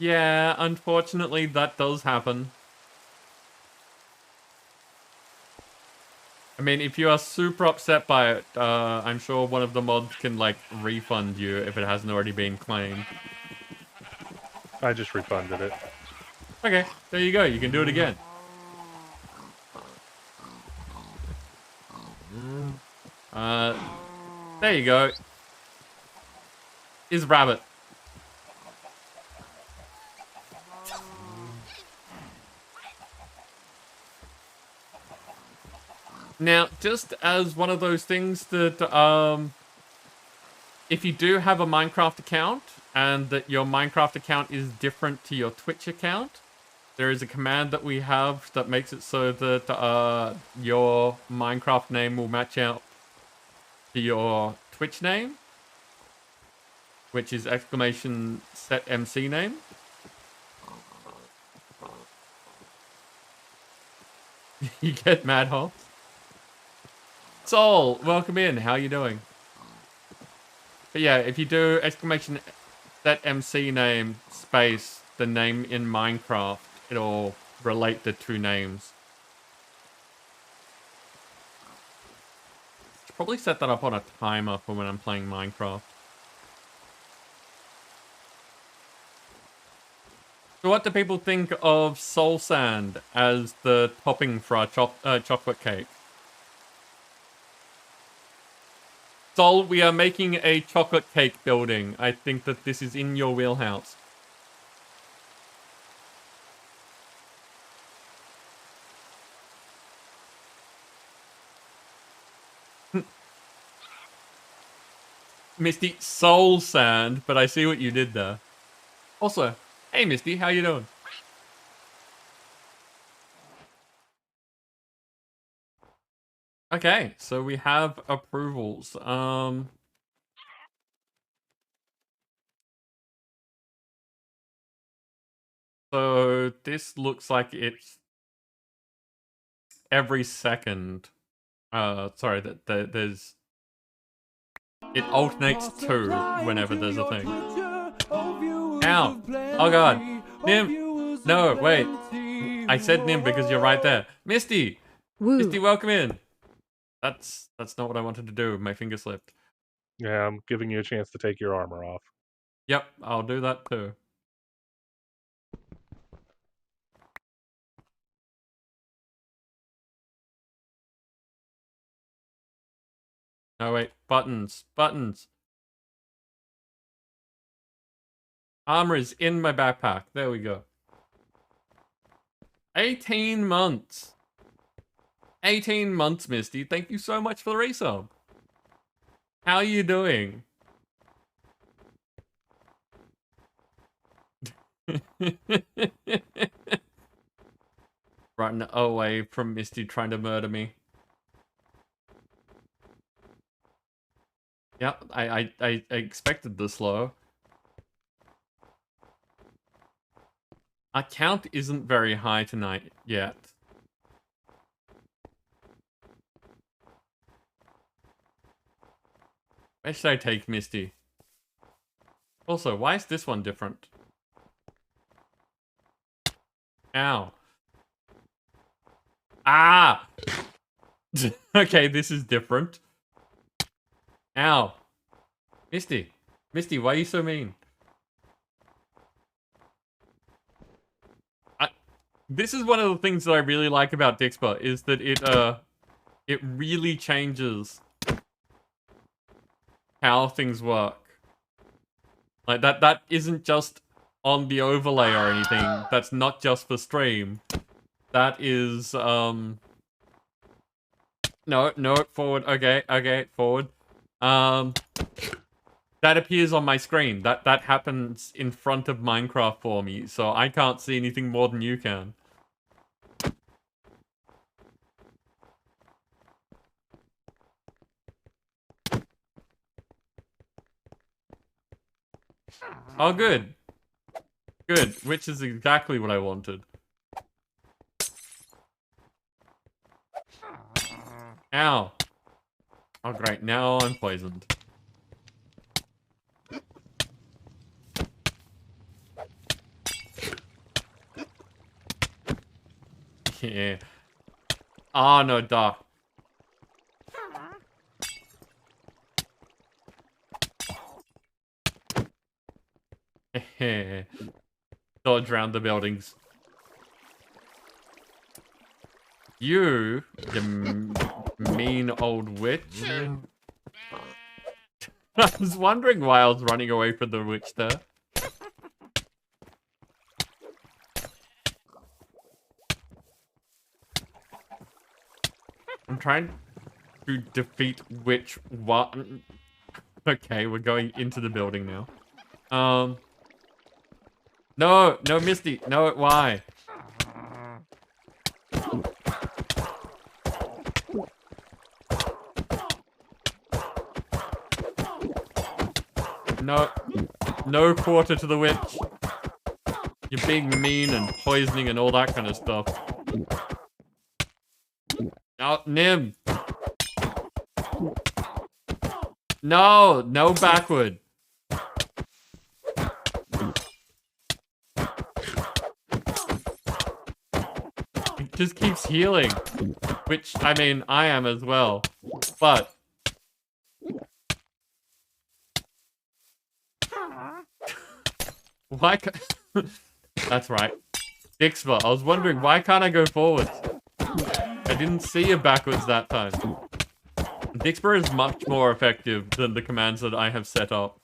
Yeah, unfortunately, that does happen. I mean, if you are super upset by it, I'm sure one of the mods can, like, refund you if it hasn't already been claimed. I just refunded it. Okay, there you go. You can do it again. There you go. Is Rabbit. Now, just as one of those things that, if you do have a Minecraft account, and that your Minecraft account is different to your Twitch account, there is a command that we have that makes it so that, your Minecraft name will match out to your Twitch name, which is exclamation set MC name. You get mad, huh? Soul, welcome in. How you doing? But yeah, if you do exclamation set MC name space the name in Minecraft, it'll relate the two names. Should probably set that up on a timer for when I'm playing Minecraft. So what do people think of soul sand as the topping for our chocolate cake? Soul, we are making a chocolate cake building. I think that this is in your wheelhouse. Misty, soul sand, but I see what you did there. Also, hey Misty, how you doing? Okay, so we have approvals. So this looks like it's every second. Sorry, that there's it alternates two whenever there's a thing. Ow! Oh god, Nim! No, wait. I said Nim because you're right there. Misty! Woo. Misty, welcome in. That's not what I wanted to do. My finger slipped. Yeah, I'm giving you a chance to take your armor off. Yep, I'll do that too. No, wait. Buttons. Buttons. Armor is in my backpack. There we go. 18 months. 18 months, Misty. Thank you so much for the resub. How are you doing? Run away from Misty trying to murder me. Yep, I expected this slow. Our count isn't very high tonight yet. Where should I take Misty? Also, why is this one different? Ow. Ah! Okay, this is different. Ow. Misty. Misty, why are you so mean? This is one of the things that I really like about Dixper, is that it really changes how things work. Like, that isn't just on the overlay or anything. That's not just for stream. That is, No, forward. Okay, forward. That appears on my screen. That happens in front of Minecraft for me, so I can't see anything more than you can. Oh, good. Good, which is exactly what I wanted. Ow. Oh, great. Now I'm poisoned. Yeah. Oh, no, Doc. Dodge around the buildings. You mean old witch. I was wondering why I was running away from the witch there. I'm trying to defeat which one. Okay, we're going into the building now. No, Misty. No, why? No quarter to the witch. You're being mean and poisoning and all that kind of stuff. Oh, Nim. No backward. It just keeps healing. Which, I mean, I am as well. But... why That's right. Dixper, I was wondering, why can't I go forwards? I didn't see you backwards that time. Dixper is much more effective than the commands that I have set up.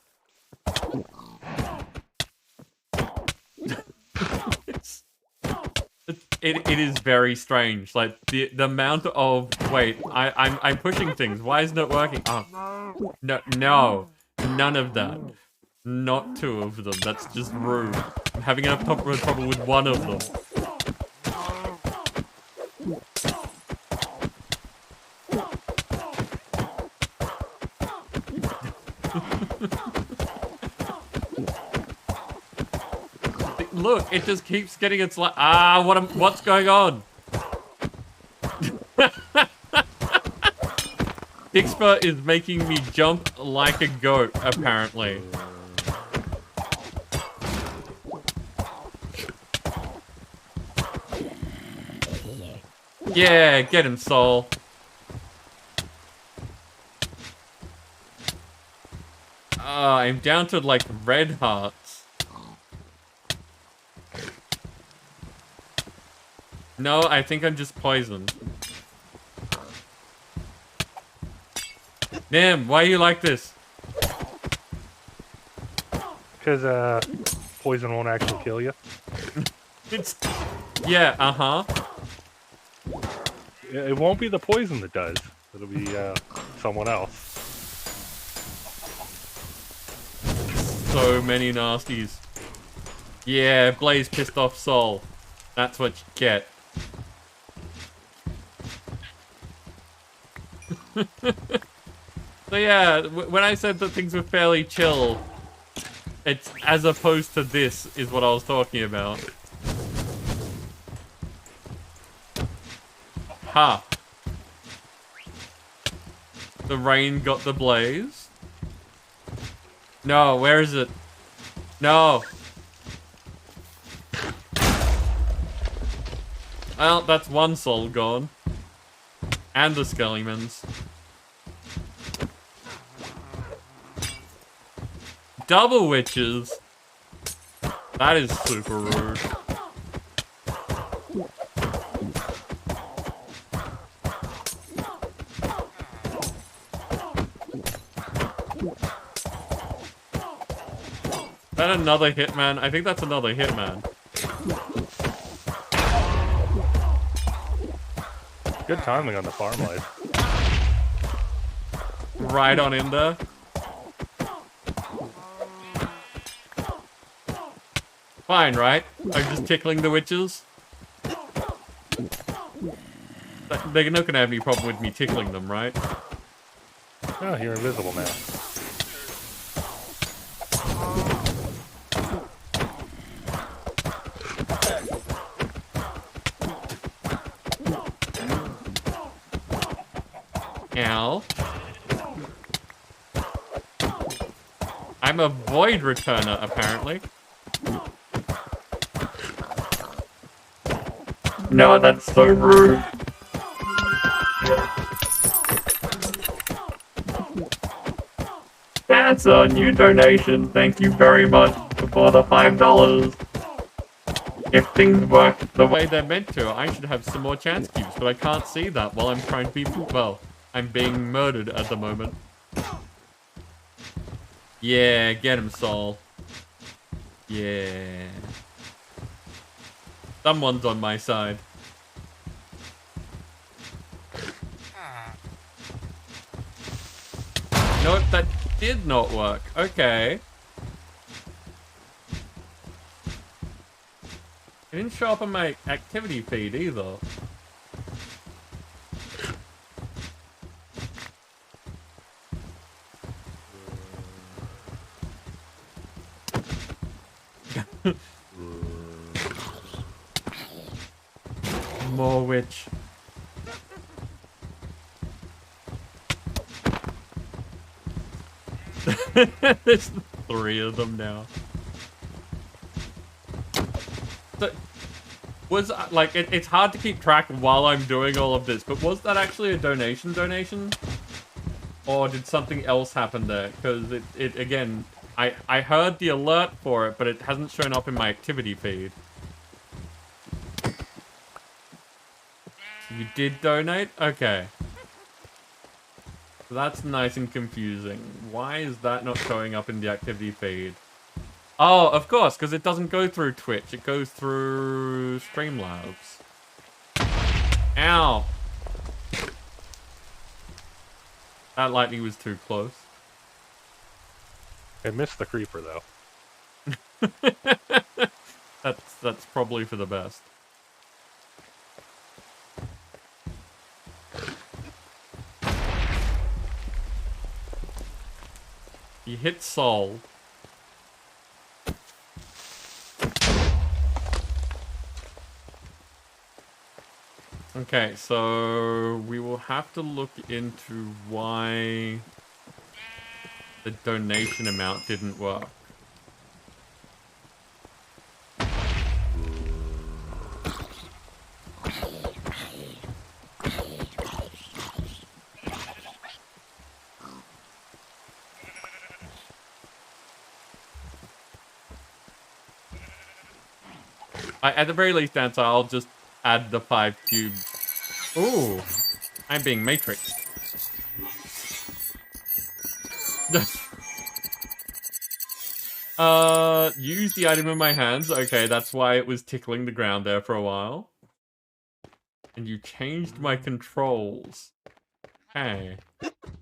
It is very strange. Like the amount of wait, I'm pushing things. Why isn't it working? Oh no, none of that. Not two of them. That's just rude. I'm having enough trouble with one of them. Look, it just keeps getting its like what's going on? Dixper is making me jump like a goat, apparently. Yeah, get him, Soul. I'm down to like red hearts. No, I think I'm just poisoned. Nim, why are you like this? Because poison won't actually kill you. It's... yeah, uh-huh. It won't be the poison that does. It'll be someone else. So many nasties. Yeah, Blaze pissed off Soul. That's what you get. So yeah, when I said that things were fairly chill, it's as opposed to this is what I was talking about. Ha! The rain got the blaze. No, where is it? No! Well, that's one soul gone. And the Skellimans. Double witches? That is super rude. Is that another hitman? I think that's another hitman. Good timing on the farm life. Right on in there. Fine, right? I'm just tickling the witches. They're not gonna have any problem with me tickling them, right? Oh, you're invisible now. Ow. I'm a void returner, apparently. No, that's so rude. That's a new donation. Thank you very much for for the $5. If things work the way they're meant to, I should have some more chance cubes, but I can't see that while I'm trying to be... Well, I'm being murdered at the moment. Yeah, get him, Saul. Yeah. Someone's on my side. Nope, that did not work. Okay. It didn't show up on my activity feed either. More witch. There's 3 of them now. So, was like it's hard to keep track while I'm doing all of this, but was that actually a donation? Or did something else happen there? Because it again, I heard the alert for it, but it hasn't shown up in my activity feed. You did donate? Okay. That's nice and confusing. Why is that not showing up in the activity feed? Oh, of course, because it doesn't go through Twitch. It goes through Streamlabs. Ow! That lightning was too close. I missed the creeper, though. That's probably for the best. You hit Sol. Okay, so we will have to look into why the donation amount didn't work. At the very least, Dancer, I'll just add the 5 cubes. Ooh, I'm being matrixed. Use the item in my hands. Okay, that's why it was tickling the ground there for a while. And you changed my controls. Okay.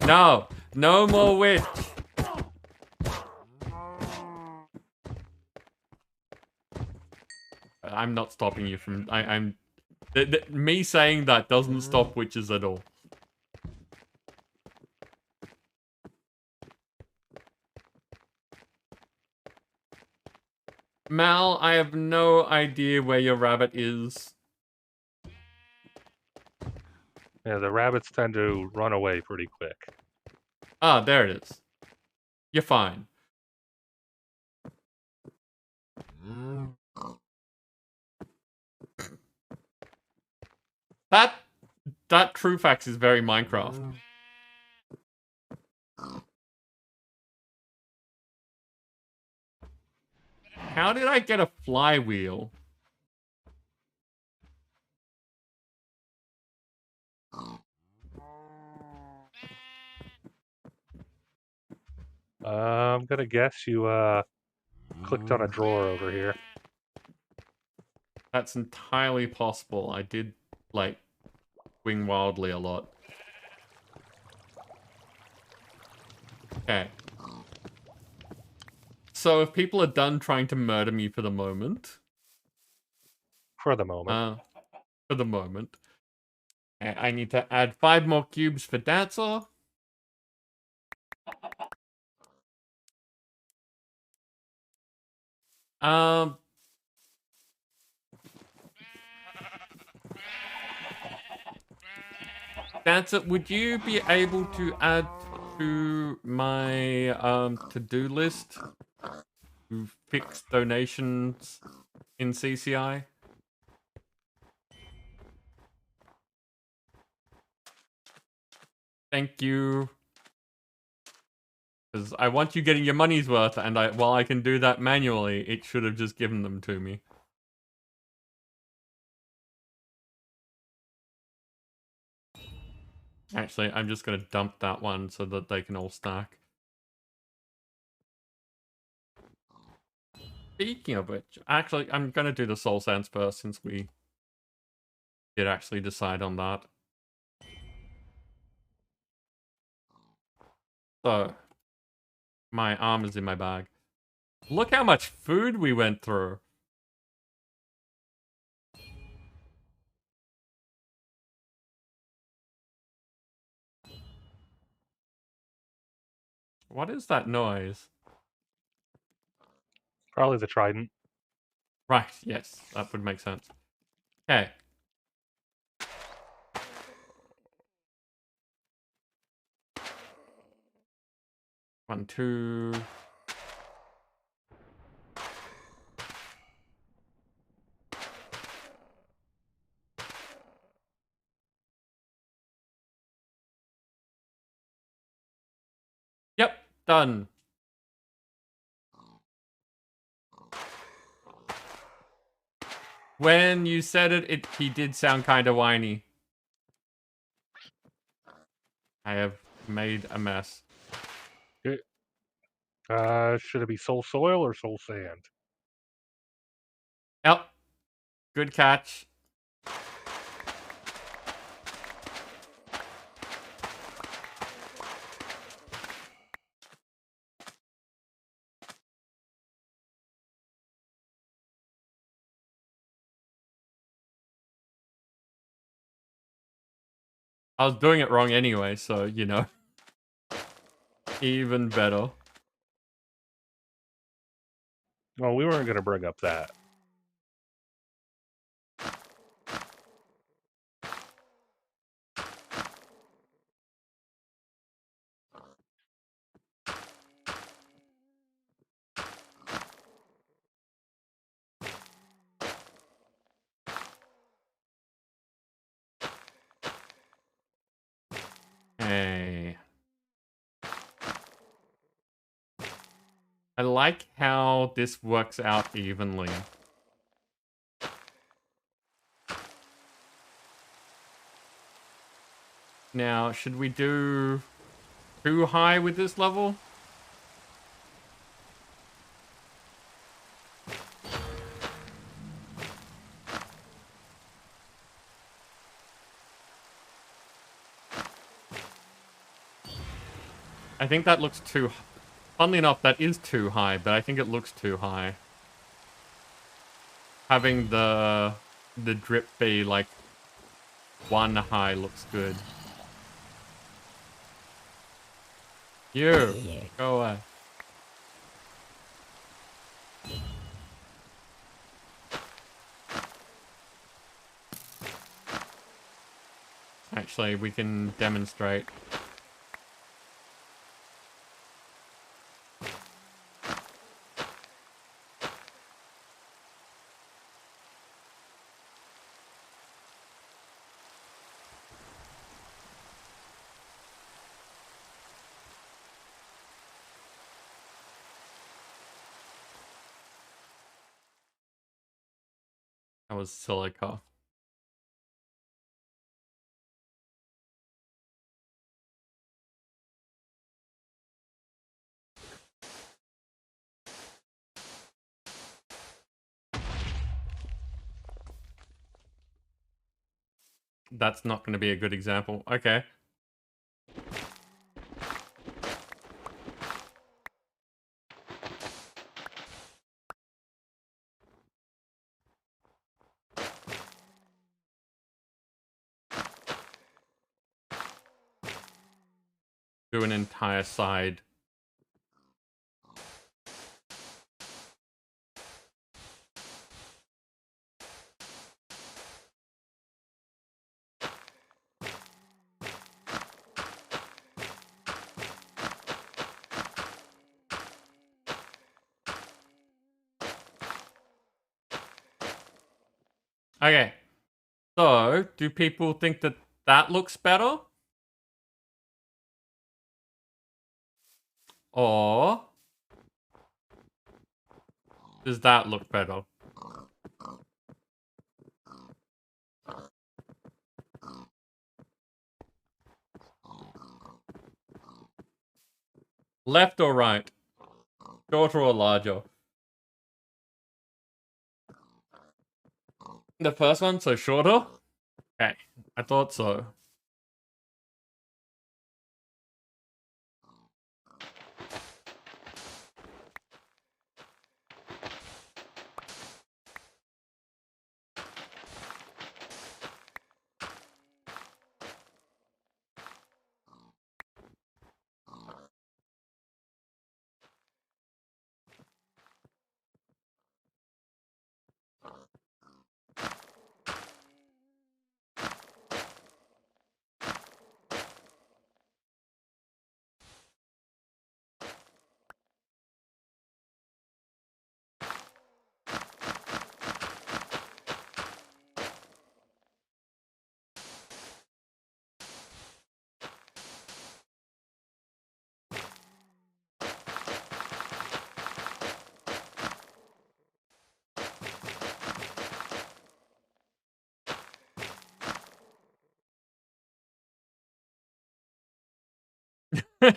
No! No more witch! I'm not stopping you from... I'm... me saying that doesn't stop witches at all. Mal, I have no idea where your rabbit is. Yeah, the rabbits tend to run away pretty quick. Ah, there it is. You're fine. That true facts is very Minecraft. How did I get a flywheel? I'm gonna guess you clicked on a drawer over here. That's entirely possible. I did, like, wing wildly a lot. Okay. So if people are done trying to murder me for the moment... For the moment. For the moment. I need to add 5 more cubes for Dancer. Dancer, would you be able to add to my to-do list to fix donations in CCI? Thank you. Because I want you getting your money's worth, and while I can do that manually, it should have just given them to me. Actually, I'm just going to dump that one so that they can all stack. Speaking of which, actually, I'm going to do the soul sands first since we did actually decide on that. So, my arm is in my bag. Look how much food we went through. What is that noise? Probably the trident. Right, yes, that would make sense. Okay. One, two. Yep, done. When you said it, he did sound kind of whiny. I have made a mess. Should it be soul soil or soul sand? Yep. Good catch. I was doing it wrong anyway, so, you know. Even better. Well, we weren't going to bring up that. Hey. I like how this works out evenly. Now, should we do too high with this level? I think that looks too... Funnily enough, that is too high, but I think it looks too high. Having the drip be like one high looks good. You, go away. Actually, we can demonstrate. That was silica. That's not going to be a good example. Okay. Do an entire side. Okay. So, do people think that that looks better? Or does that look better? Left or right? Shorter or larger? The first one, so shorter? Okay, I thought so.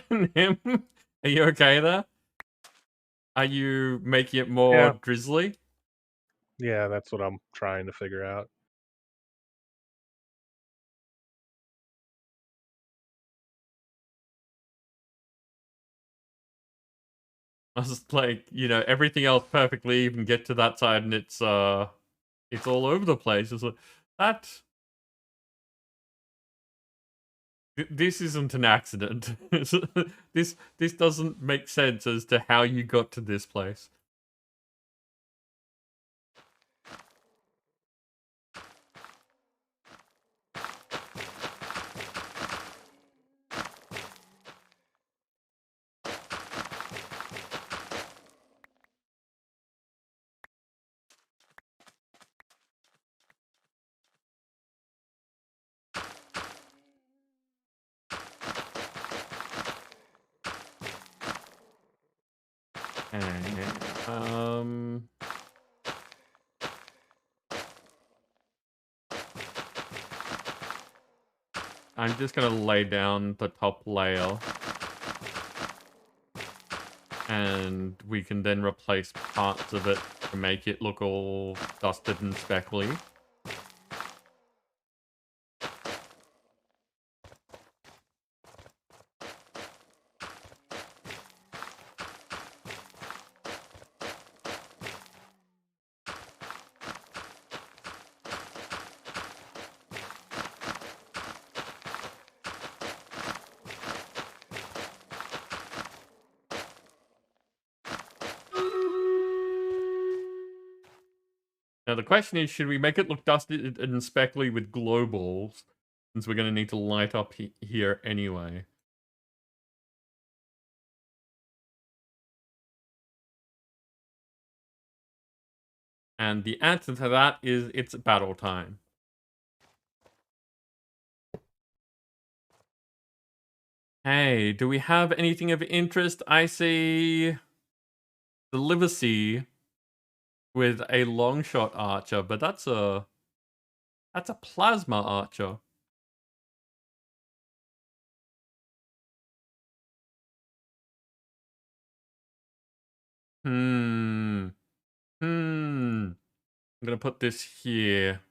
Nim, are you okay there? Are you making it more Yeah. drizzly? Yeah, that's what I'm trying to figure out. I was just like, you know, everything else perfectly even get to that side and it's all over the place. It's like, that this isn't an accident. This doesn't make sense as to how you got to this place. Um, I'm just gonna lay down the top layer. And we can then replace parts of it to make it look all dusted and speckly. Now the question is, should we make it look dusted and speckly with glow balls? Since we're going to need to light up here anyway. And the answer to that is it's battle time. Hey, do we have anything of interest? I see the Livesey with a long shot archer, but that's a plasma archer. I'm gonna put this here.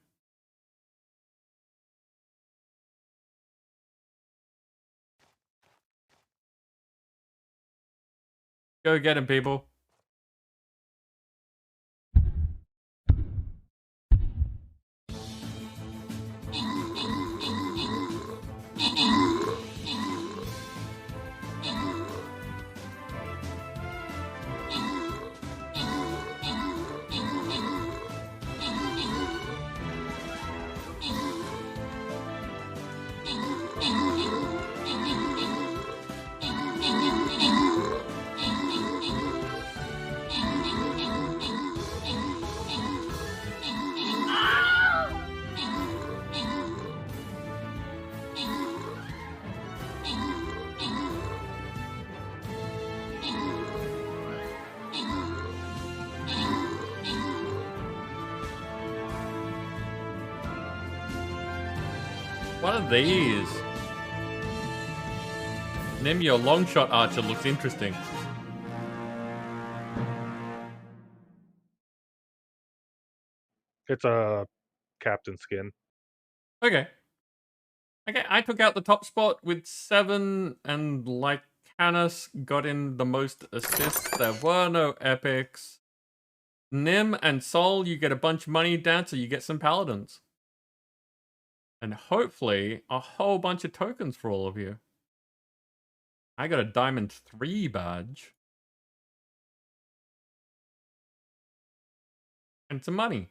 Go get him, people. What are these? Nim, your long shot archer looks interesting. It's a captain skin. Okay. Okay, I took out the top spot with 7, and like Canis got in the most assists. There were no epics. Nim and Sol, you get a bunch of money down, so you get some paladins. And hopefully, a whole bunch of tokens for all of you. I got a Diamond 3 badge. And some money.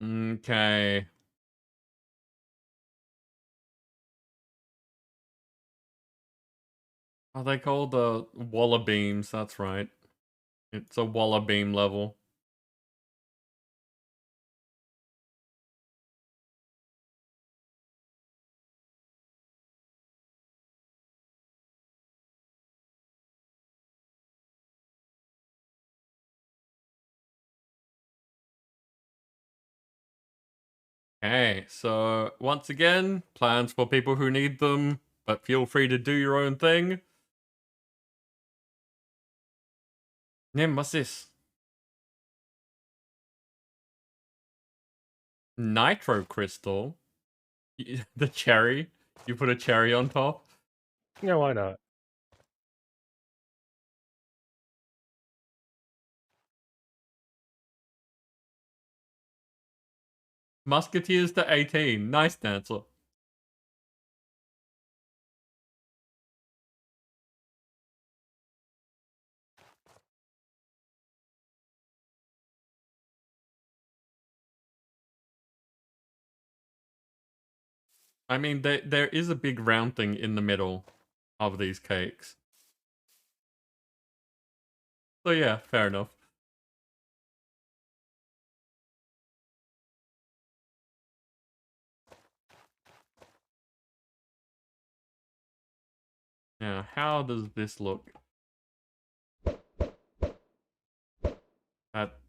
Okay. Oh, they called the Walla Beams, that's right. It's a Walla Beam level. Okay, so once again, plans for people who need them, but feel free to do your own thing. Nim, what's this? Nitro crystal? The cherry? You put a cherry on top? Yeah, why not? Musketeers to 18. Nice, Dancer. I mean, there is a big round thing in the middle of these cakes. So yeah, fair enough. Now, how does this look?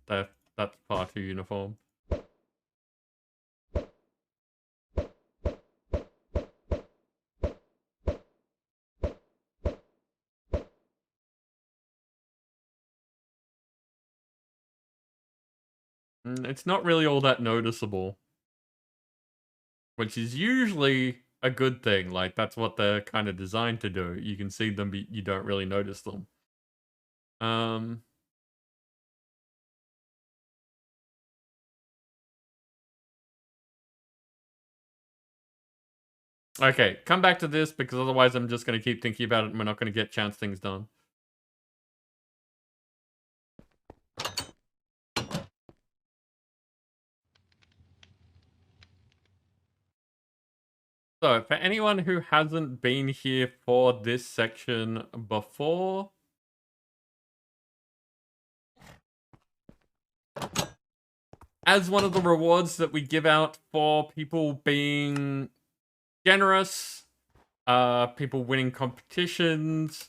That's far too uniform. It's not really all that noticeable. Which is usually a good thing. Like, that's what they're kind of designed to do. You can see them, but you don't really notice them. Okay, come back to this, because otherwise I'm just going to keep thinking about it and we're not going to get chance things done. So, for anyone who hasn't been here for this section before, as one of the rewards that we give out for people being generous, people winning competitions,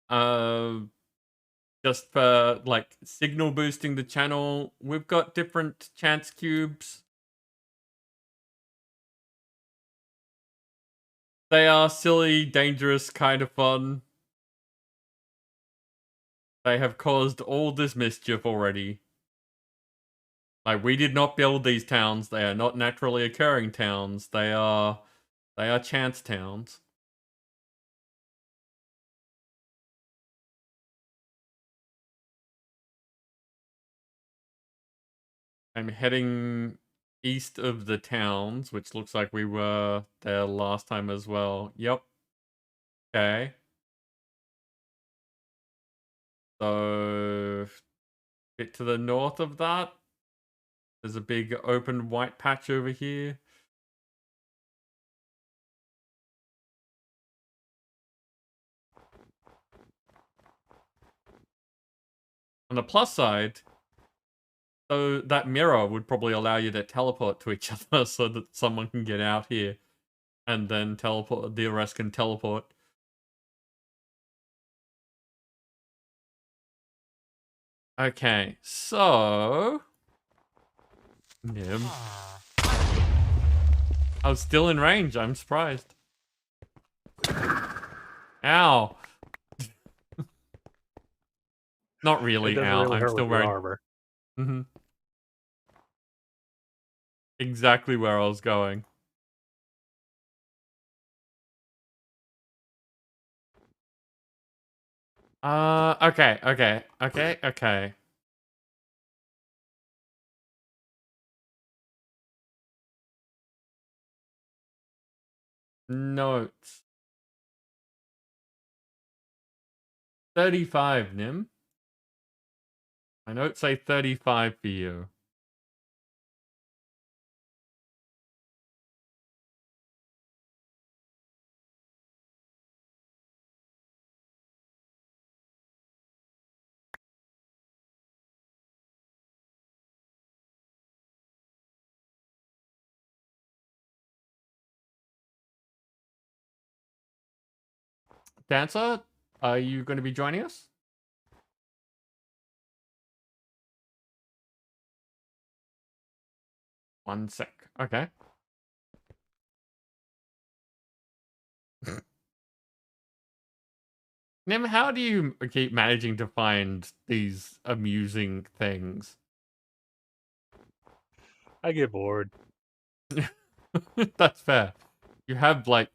just for, like, signal boosting the channel, we've got different chance cubes. They are silly, dangerous, kind of fun. They have caused all this mischief already. Like, we did not build these towns. They are not naturally occurring towns. They are chance towns. I'm heading east of the towns, which looks like we were there last time as well. Yep. Okay. So, bit to the north of that, there's a big open white patch over here. On the plus side, so that mirror would probably allow you to teleport to each other so that someone can get out here and then teleport, the rest can teleport. Okay, so... Nim. I was still in range, I'm surprised. Ow. Not It really, doesn't ow. really I'm hurt still with your wearing... armor. Mm-hmm. Exactly where I was going. Okay. Notes. 35, Nim. My notes say 35 for you. Dancer, are you going to be joining us? One sec. Okay. Nim, how do you keep managing to find these amusing things? I get bored. That's fair. You have, like,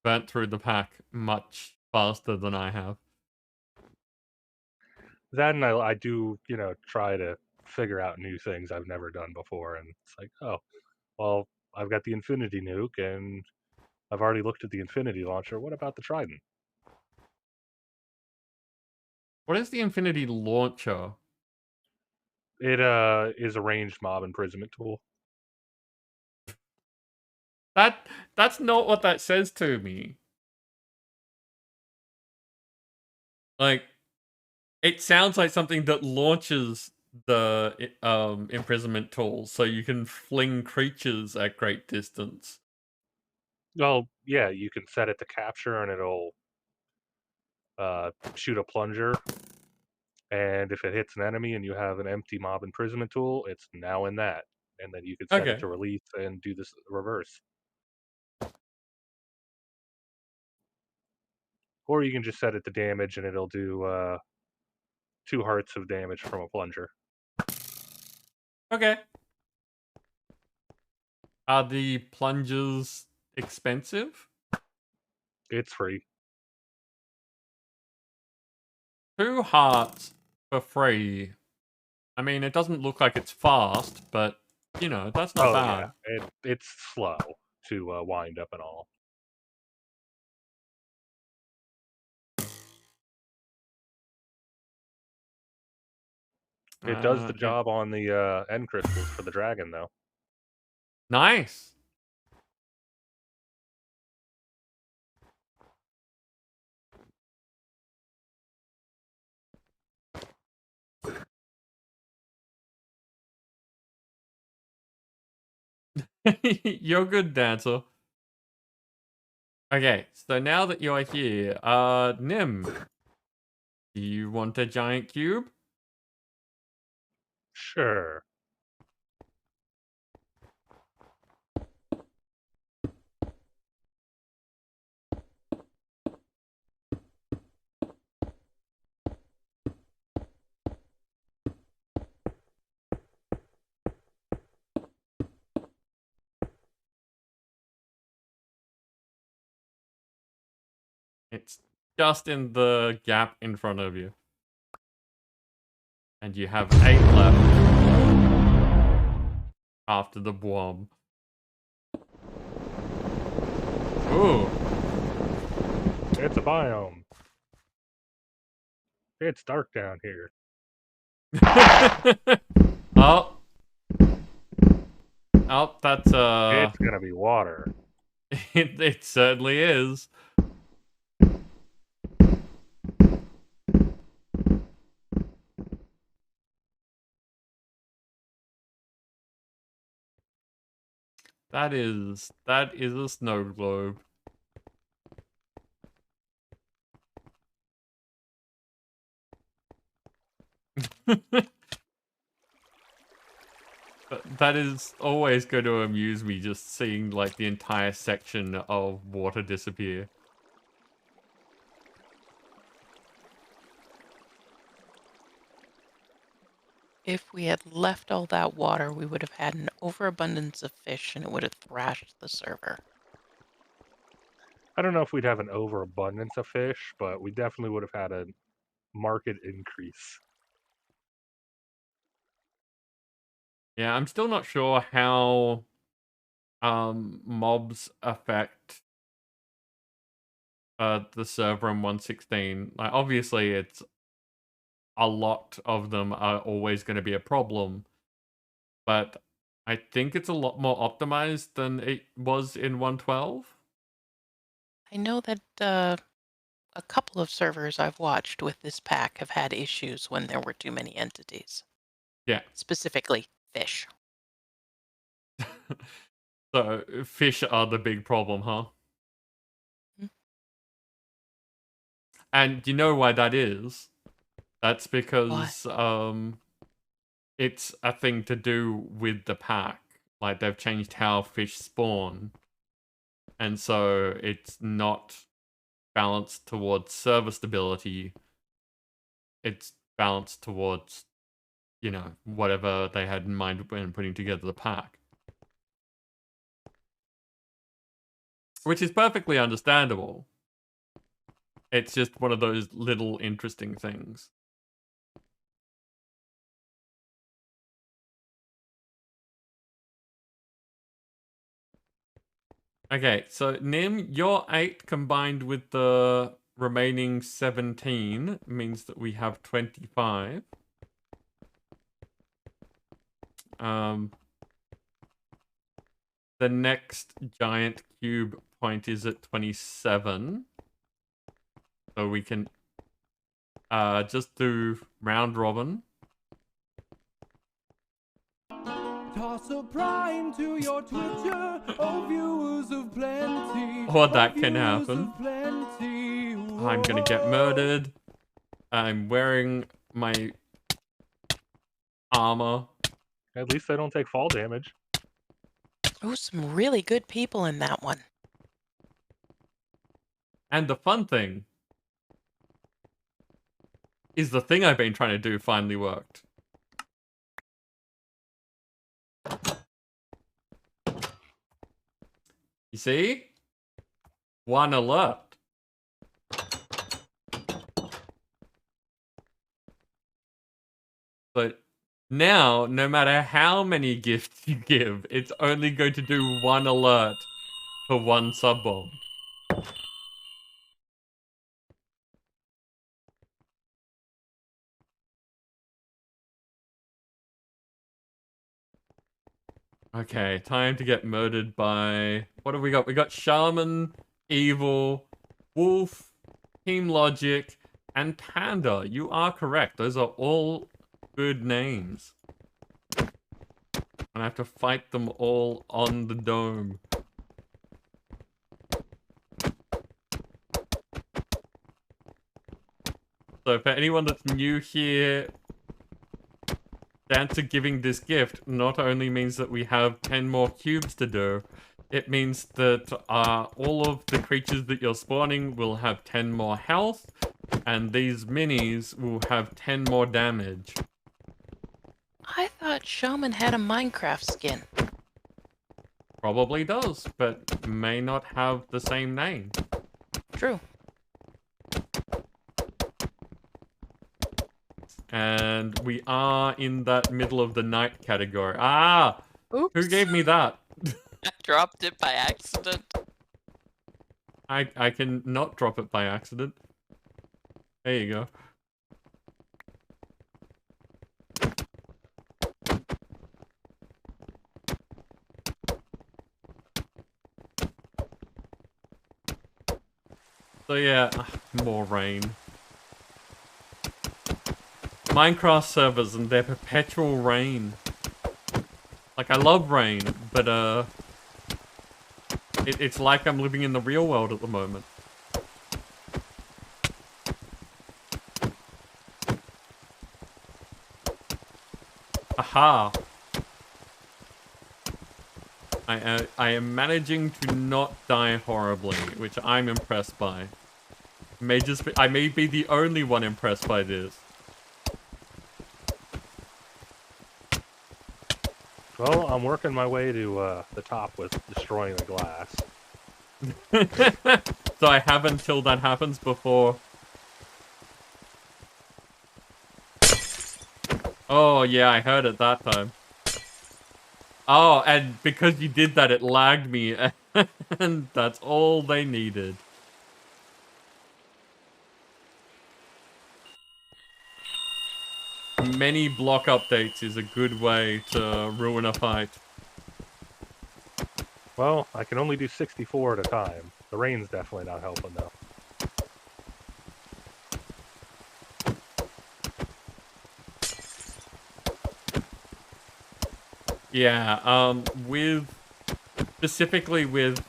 burnt through the pack much faster than I have. Then I do, try to figure out new things I've never done before, and it's like, oh, well, I've got the Infinity Nuke, and I've already looked at the Infinity Launcher. What about the Trident? What is the Infinity Launcher? It is a ranged mob imprisonment tool. That's not what that says to me. Like, it sounds like something that launches the imprisonment tool so you can fling creatures at great distance. Well, yeah, you can set it to capture, and it'll shoot a plunger. And if it hits an enemy and you have an empty mob imprisonment tool, it's now in that. And then you can set it Okay. to release and do this reverse. Or you can just set it to damage and it'll do 2 hearts of damage from a plunger. Okay. Are the plungers expensive? It's free. 2 hearts for free. I mean, it doesn't look like it's fast, but, that's not bad. Yeah, it's slow to wind up and all. It does the job on the end crystals for the dragon, though. Nice. You're good, Dancer. Okay, so now that you're here, Nim, do you want a giant cube? Sure. It's just in the gap in front of you. And you have 8 left after the bomb. Ooh. It's a biome. It's dark down here. Oh. Oh, that's It's gonna be water. it certainly is. That is a snow globe. But that is always going to amuse me, just seeing like the entire section of water disappear. If we had left all that water, we would have had an overabundance of fish and it would have thrashed the server. I don't know if we'd have an overabundance of fish, but we definitely would have had a market increase. Yeah, I'm still not sure how mobs affect the server in 1.16. Like, obviously, it's a lot of them are always going to be a problem, but I think it's a lot more optimized than it was in 1.12. I know that a couple of servers I've watched with this pack have had issues when there were too many entities. Yeah. Specifically, fish. So fish are the big problem, huh? Hmm. And you know why that is? That's Why? because it's a thing to do with the pack. Like, they've changed how fish spawn. And so it's not balanced towards server stability. It's balanced towards, you know, whatever they had in mind when putting together the pack. Which is perfectly understandable. It's just one of those little interesting things. Okay, so Nim, your 8 combined with the remaining 17 means that we have 25. The next giant cube point is at 27. So we can just do round robin. Toss a prime to your Twitter, oh viewers of plenty. Or that can happen. Plenty. I'm gonna get murdered. I'm wearing my armor. At least they don't take fall damage. Oh, some really good people in that one. And the fun thing is the thing I've been trying to do finally worked. You see? One alert. But now, no matter how many gifts you give, it's only going to do one alert for one sub-bomb. Okay, time to get murdered by... What have we got? We got Shaman, Evil, Wolf, Team Logic, and Panda. You are correct. Those are all good names. And I have to fight them all on the dome. So for anyone that's new here, Dancer giving this gift not only means that we have 10 more cubes to do, it means that all of the creatures that you're spawning will have 10 more health, and these minis will have 10 more damage. I thought Shaman had a Minecraft skin. Probably does, but may not have the same name. True. And we are in that middle of the night category. Ah! Oops. Who gave me that? I dropped it by accident. I can not drop it by accident. There you go. So yeah, more rain. Minecraft servers and their perpetual rain. Like, I love rain, but it's like I'm living in the real world at the moment. Aha! I am managing to not die horribly, which I'm impressed by. I may be the only one impressed by this. Well, I'm working my way to the top with destroying the glass. So I have until that happens before. Oh yeah, I heard it that time. Oh, and because you did that, it lagged me, and that's all they needed. Many block updates is a good way to ruin a fight. Well, I can only do 64 at a time. The rain's definitely not helping, though. Yeah, specifically with,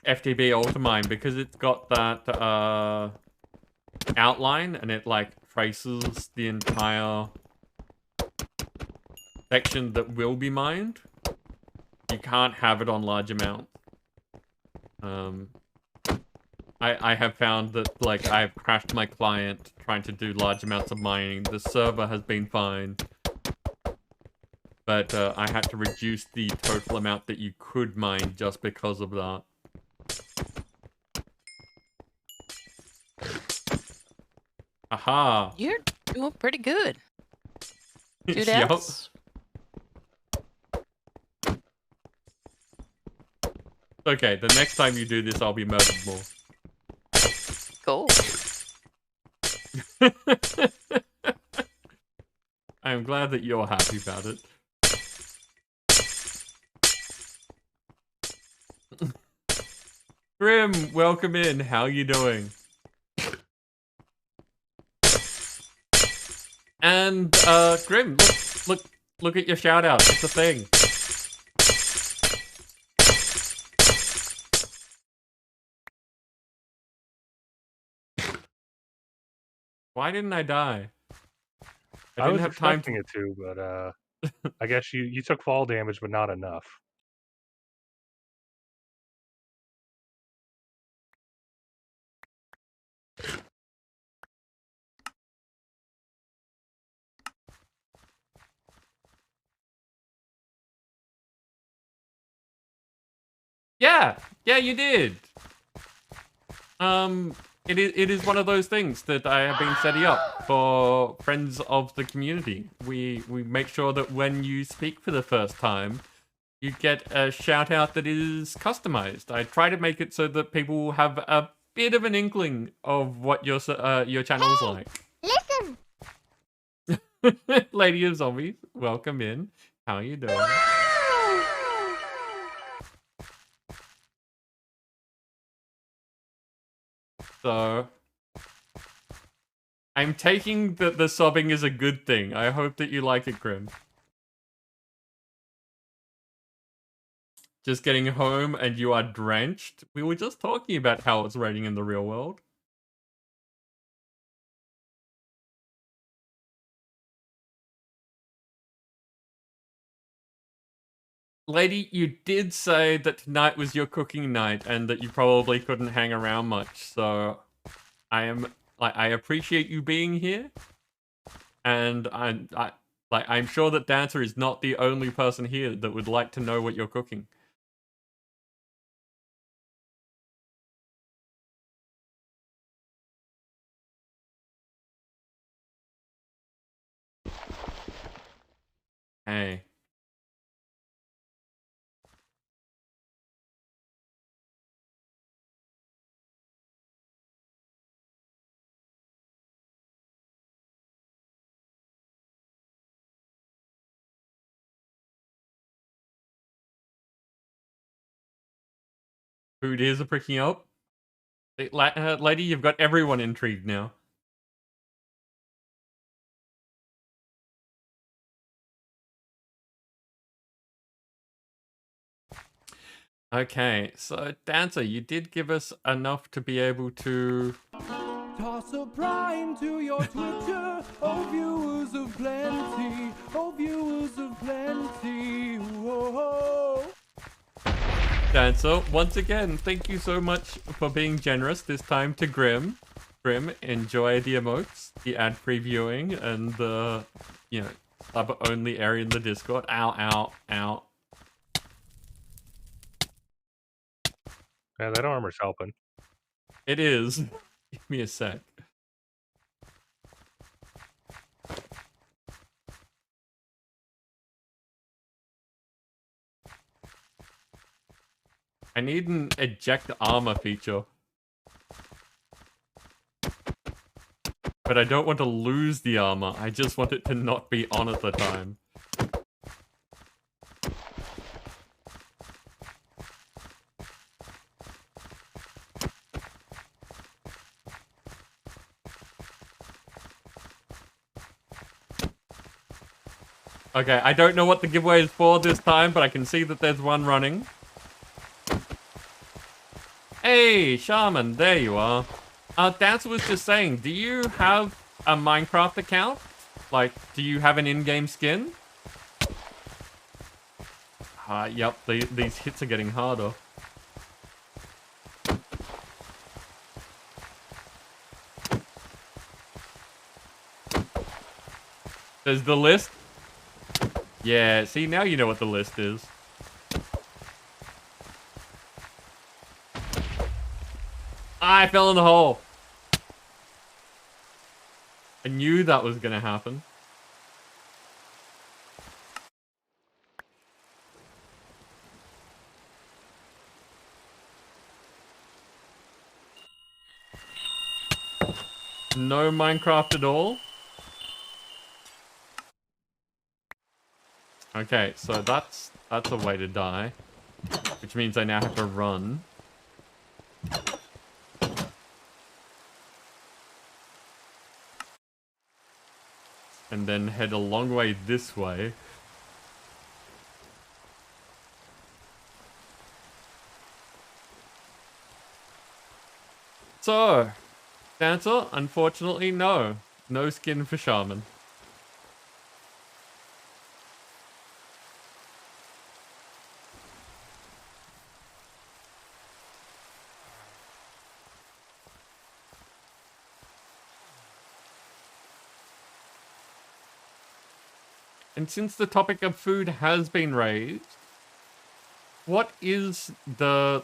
FTB Ultimine, because it's got that, outline, and it, like, traces the entire section that will be mined. You can't have it on large amounts. I have found that, like, I've crashed my client trying to do large amounts of mining. The server has been fine. But, I had to reduce the total amount that you could mine just because of that. Aha! You're doing pretty good. 2 Yup. deaths. Okay, the next time you do this, I'll be murdered more. Cool. I'm glad that you're happy about it. Grim, welcome in. How you doing? And Grim, look at your shout out. It's a thing. Why didn't I die? I didn't was have time expecting it to, but I guess you took fall damage, but not enough. Yeah, you did. It is one of those things that I have been setting up for friends of the community. We make sure that when you speak for the first time, you get a shout out that is customized. I try to make it so that people will have a bit of an inkling of what your channel's like. Listen. Lady of Zombies, welcome in. How are you doing? So, I'm taking that the sobbing is a good thing. I hope that you like it, Grim. Just getting home and you are drenched? We were just talking about how it's raining in the real world. Lady, you did say that tonight was your cooking night and that you probably couldn't hang around much, so I appreciate you being here. And I'm sure that Dancer is not the only person here that would like to know what you're cooking. Hey. Food is a pricking up. Lady, you've got everyone intrigued now. Okay, so Dancer, you did give us enough to be able to Toss a prime to your Twitter, oh viewers of plenty, oh viewers of plenty. Whoa. Dancer, once again, thank you so much for being generous this time to Grim. Grim, enjoy the emotes, the ad previewing, and the, sub-only area in the Discord. Ow, ow, ow. Yeah, that armor's helping. It is. Give me a sec. I need an eject armor feature. But I don't want to lose the armor. I just want it to not be on at the time. Okay, I don't know what the giveaway is for this time, but I can see that there's one running. Hey, Shaman, there you are. Dancer was just saying, do you have a Minecraft account? Like, do you have an in-game skin? Yep, these hits are getting harder. There's the list. Yeah, see, now you know what the list is. I fell in the hole. I knew that was gonna happen. No Minecraft at all? Okay, so that's a way to die. Which means I now have to run. And then head a long way this way. So, Dancer, unfortunately, no. No skin for Shaman. And since the topic of food has been raised, what is the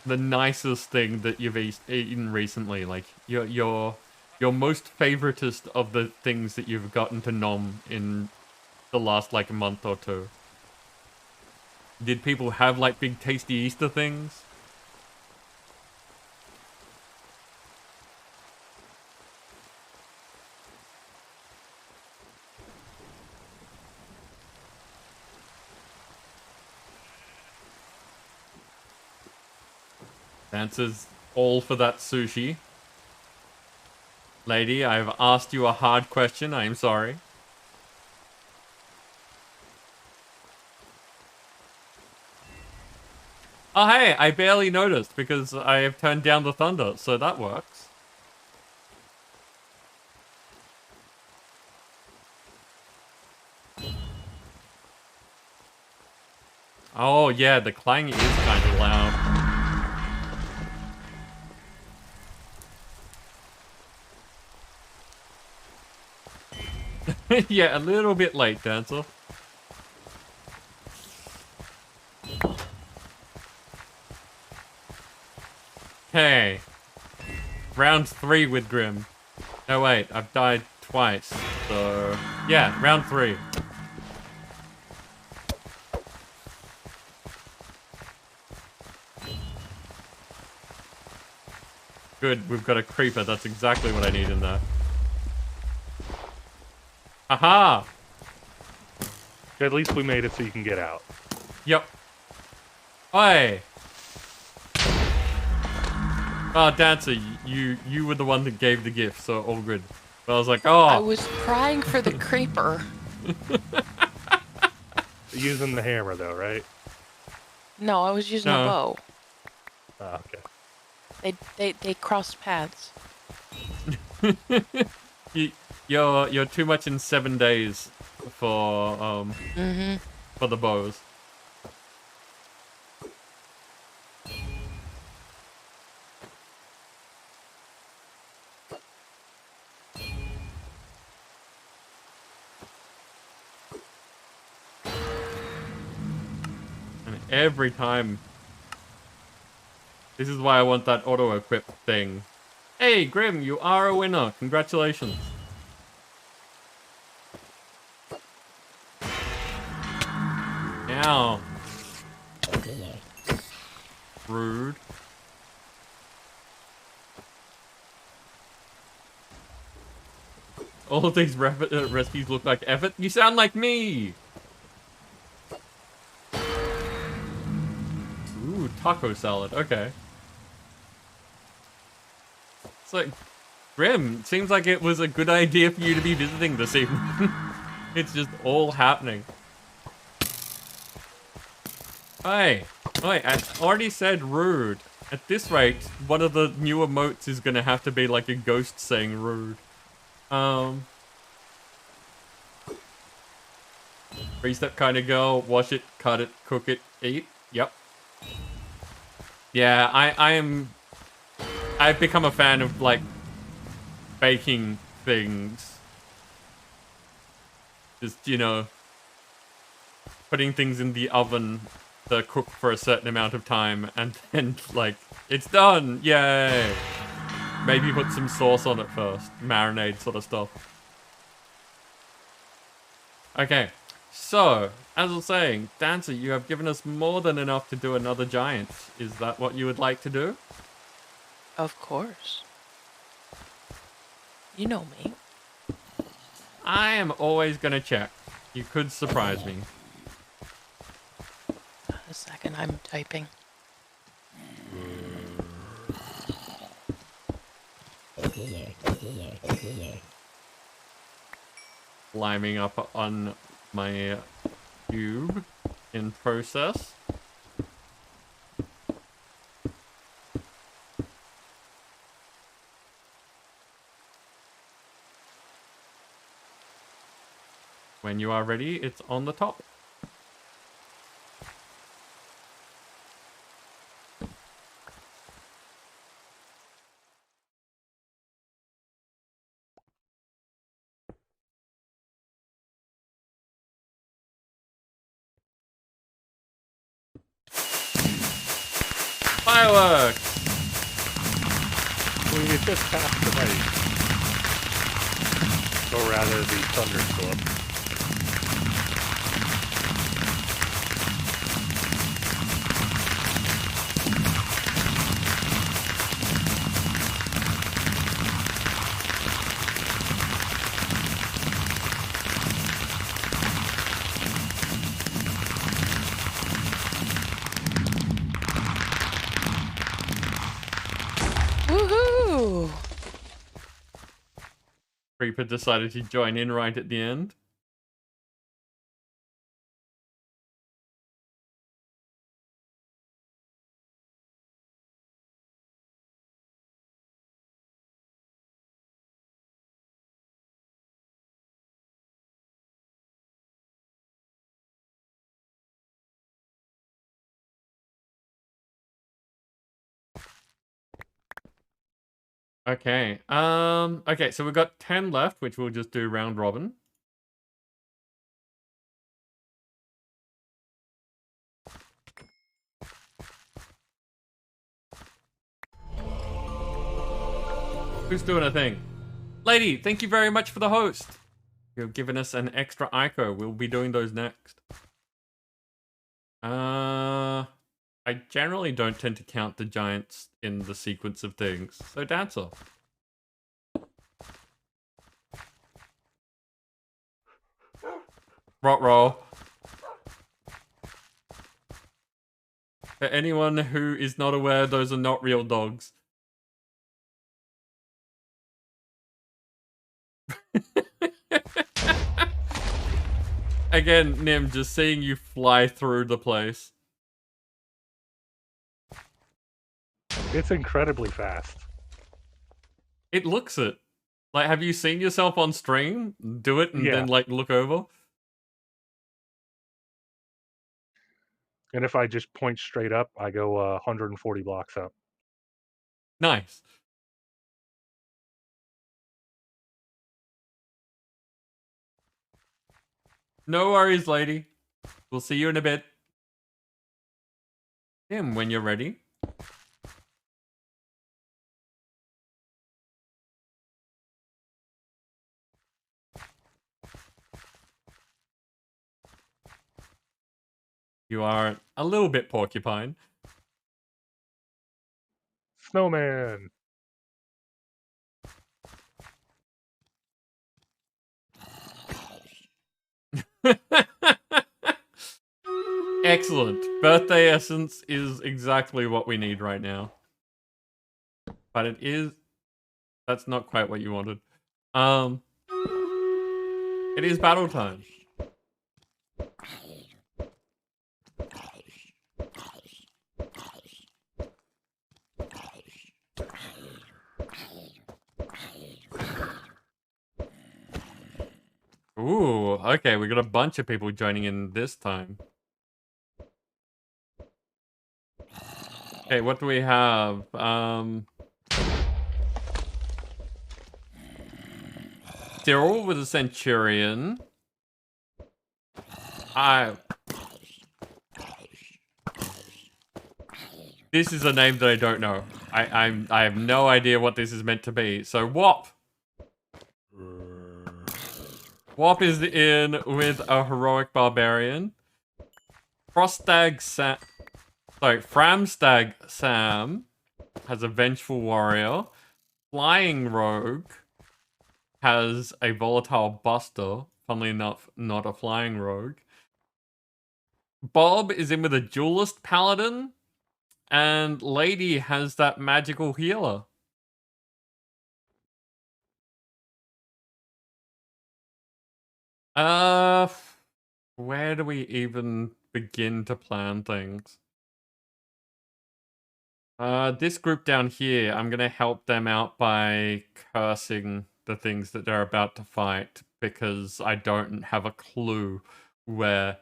nicest thing that you've eaten recently? Like your most favoritist of the things that you've gotten to nom in the last like month or two? Did people have like big tasty Easter things? Dancer's all for that sushi. Lady, I've asked you a hard question. I am sorry. Oh, hey, I barely noticed because I have turned down the thunder, so that works. Oh, yeah, the clang is kind of loud. Yeah, a little bit late, Dancer. Hey. Round 3 with Grim. No, wait, I've died twice. So, yeah, round 3. Good, we've got a creeper. That's exactly what I need in there. Aha! At least we made it so you can get out. Yep. Oi! Oh, Dancer, you were the one that gave the gift, so all good. But I was like, oh. I was prying for the creeper. Using the hammer, though, right? No, I was using a bow. Oh, okay. They crossed paths. You're too much in 7 days for for the bows. And every time. This is why I want that auto-equip thing. Hey, Grim, you are a winner. Congratulations. Ow. Rude. All of these recipes look like effort. You sound like me! Ooh, taco salad. Okay. It's like, Grim, seems like it was a good idea for you to be visiting this evening. It's just all happening. Hey, wait, I already said rude. At this rate, one of the new emotes is gonna have to be like a ghost saying rude. Three-step kind of girl, wash it, cut it, cook it, eat. Yep. Yeah, I've become a fan of, like, baking things. Just, you know, putting things in the oven to cook for a certain amount of time, and then, like, it's done! Yay! Maybe put some sauce on it first. Marinade sort of stuff. Okay, so, as I was saying, Dancer, you have given us more than enough to do another giant. Is that what you would like to do? Of course. You know me. I am always gonna check. You could surprise me. A second, I'm typing. Climbing up on my cube in process. When you are ready, it's on the top. Fireworks! We just passed the night. Or rather, the thunderstorm. Woohoo! Creeper decided to join in right at the end. Okay, okay, so we've got 10 left, which we'll just do round robin. Who's doing a thing? Lady, thank you very much for the host. You've given us an extra Ico. We'll be doing those next. I generally don't tend to count the giants in the sequence of things, so Dancer. Rot-roll. For anyone who is not aware, those are not real dogs. Again, Nim, just seeing you fly through the place. It's incredibly fast. It looks it. Like, have you seen yourself on stream do it and Yeah. then, like, look over? And if I just point straight up, I go 140 blocks up. Nice. No worries, lady. We'll see you in a bit. Tim, when you're ready. You are a little bit porcupine. Snowman. Excellent. Birthday essence is exactly what we need right now. But it is... That's not quite what you wanted. It is battle time. Ooh, okay, we got a bunch of people joining in this time. Okay, what do we have? Cyril with a Centurion. This is a name that I don't know. I have no idea what this is meant to be. So Wop. Wop is in with a heroic barbarian. Froststag Sam. Sorry, Framstag Sam has a vengeful warrior. Flying Rogue has a volatile buster. Funnily enough, not a flying rogue. Bob is in with a duelist paladin. And Lady has that magical healer. Where do we even begin to plan things? This group down here, I'm gonna help them out by cursing the things that they're about to fight because I don't have a clue where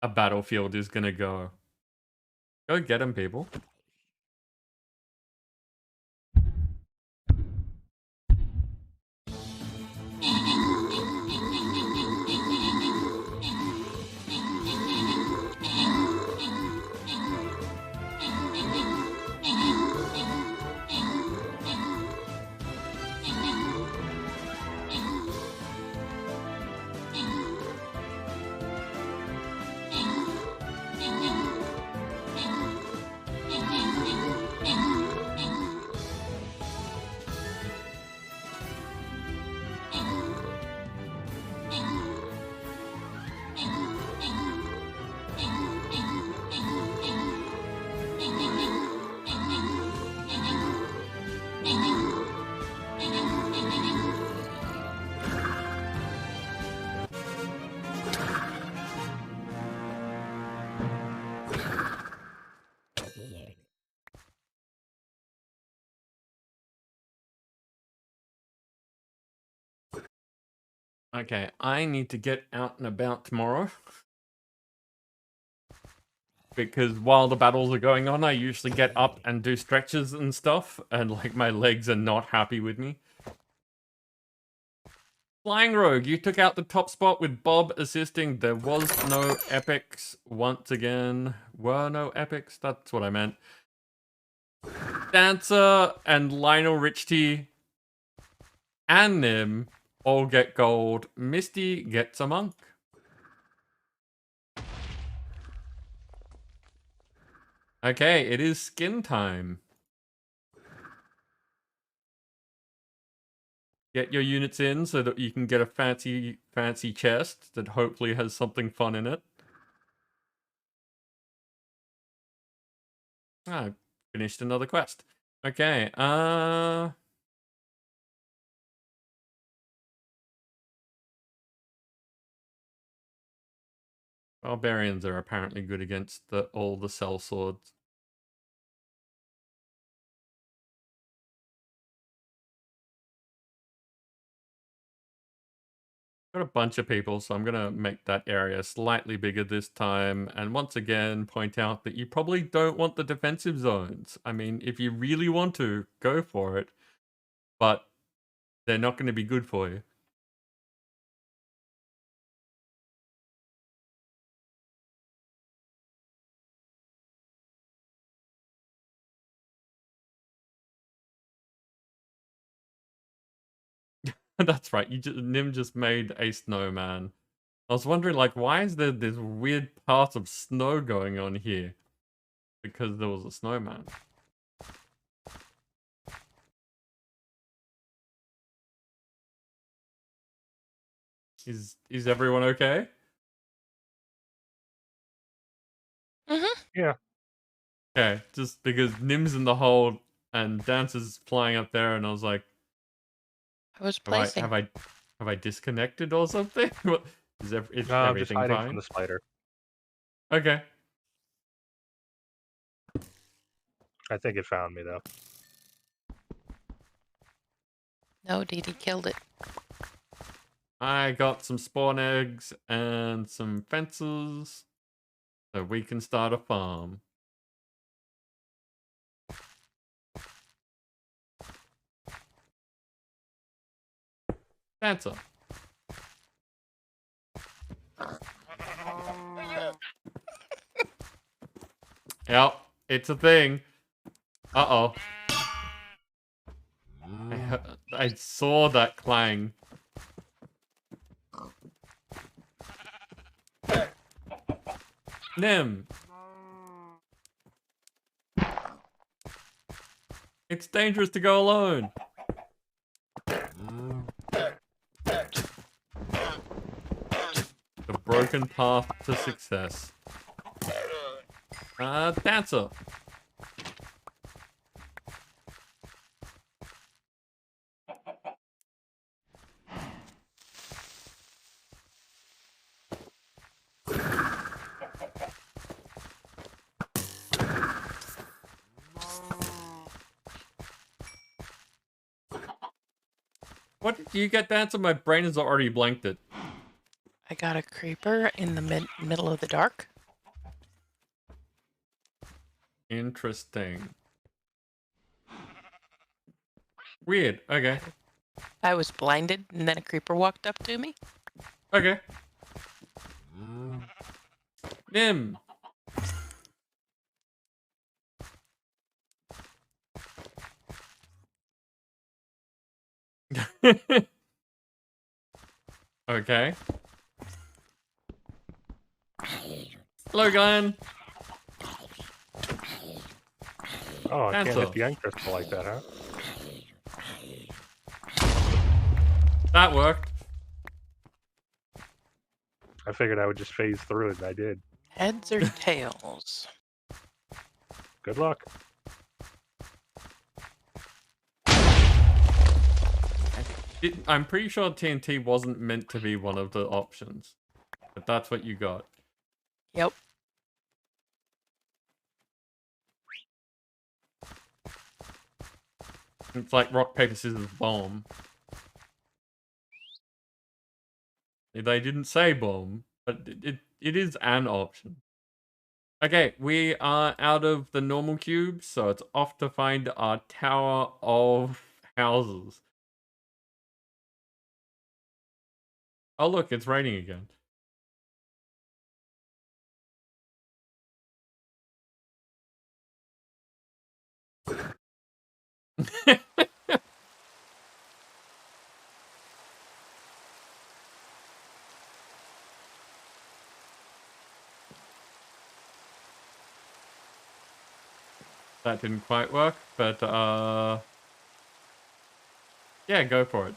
a battlefield is gonna go. Go get them, people. Okay, I need to get out and about tomorrow. Because while the battles are going on, I usually get up and do stretches and stuff, and like my legs are not happy with me. Flying Rogue, you took out the top spot with Bob assisting. There was no epics once again. Were no epics? That's what I meant. Dancer and Lionel Richie and Nim all get gold. Misty gets a monk. Okay, it is skin time. Get your units in so that you can get a fancy chest that hopefully has something fun in it. I finished another quest. Okay, Barbarians are apparently good against all the cell swords. Got a bunch of people, so I'm gonna make that area slightly bigger this time, and once again point out that you probably don't want the defensive zones. I mean, if you really want to, go for it, but they're not going to be good for you. That's right. Nim just made a snowman. I was wondering, like, why is there this weird path of snow going on here? Because there was a snowman. Is everyone okay? Mm-hmm. Yeah. Okay, just because Nim's in the hold and Dancer's flying up there, and I was like, I was have placing. I disconnected or something? What is No, I'm just everything hiding fine? from the spider. Okay. I think it found me though. No, Dee Dee killed it. I got some spawn eggs and some fences, so we can start a farm. Dancer. Yep, it's a thing. Uh-oh. I saw that clang. Nim. It's dangerous to go alone. The broken path to success. Dancer. What did you get, Dancer? My brain has already blanked it. I got a creeper in the middle of the dark. Interesting. Weird. Okay. I was blinded, and then a creeper walked up to me. Okay. Nim. Okay. Hello, Glenn. Oh, I can't Dancer. hit the end crystal like that, huh? That worked. I figured I would just phase through it, and I did. Heads or tails? Good luck. I'm pretty sure TNT wasn't meant to be one of the options, but that's what you got. Yep. It's like rock, paper, scissors, bomb. They didn't say bomb, but it is an option. Okay, we are out of the normal cube, so it's off to find our tower of houses. Oh look, it's raining again. That didn't quite work, but yeah, go for it.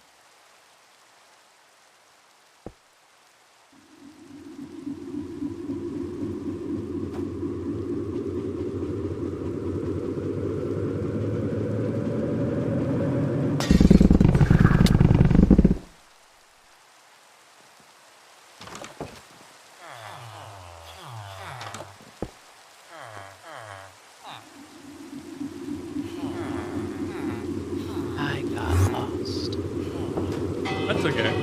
I got lost. That's okay.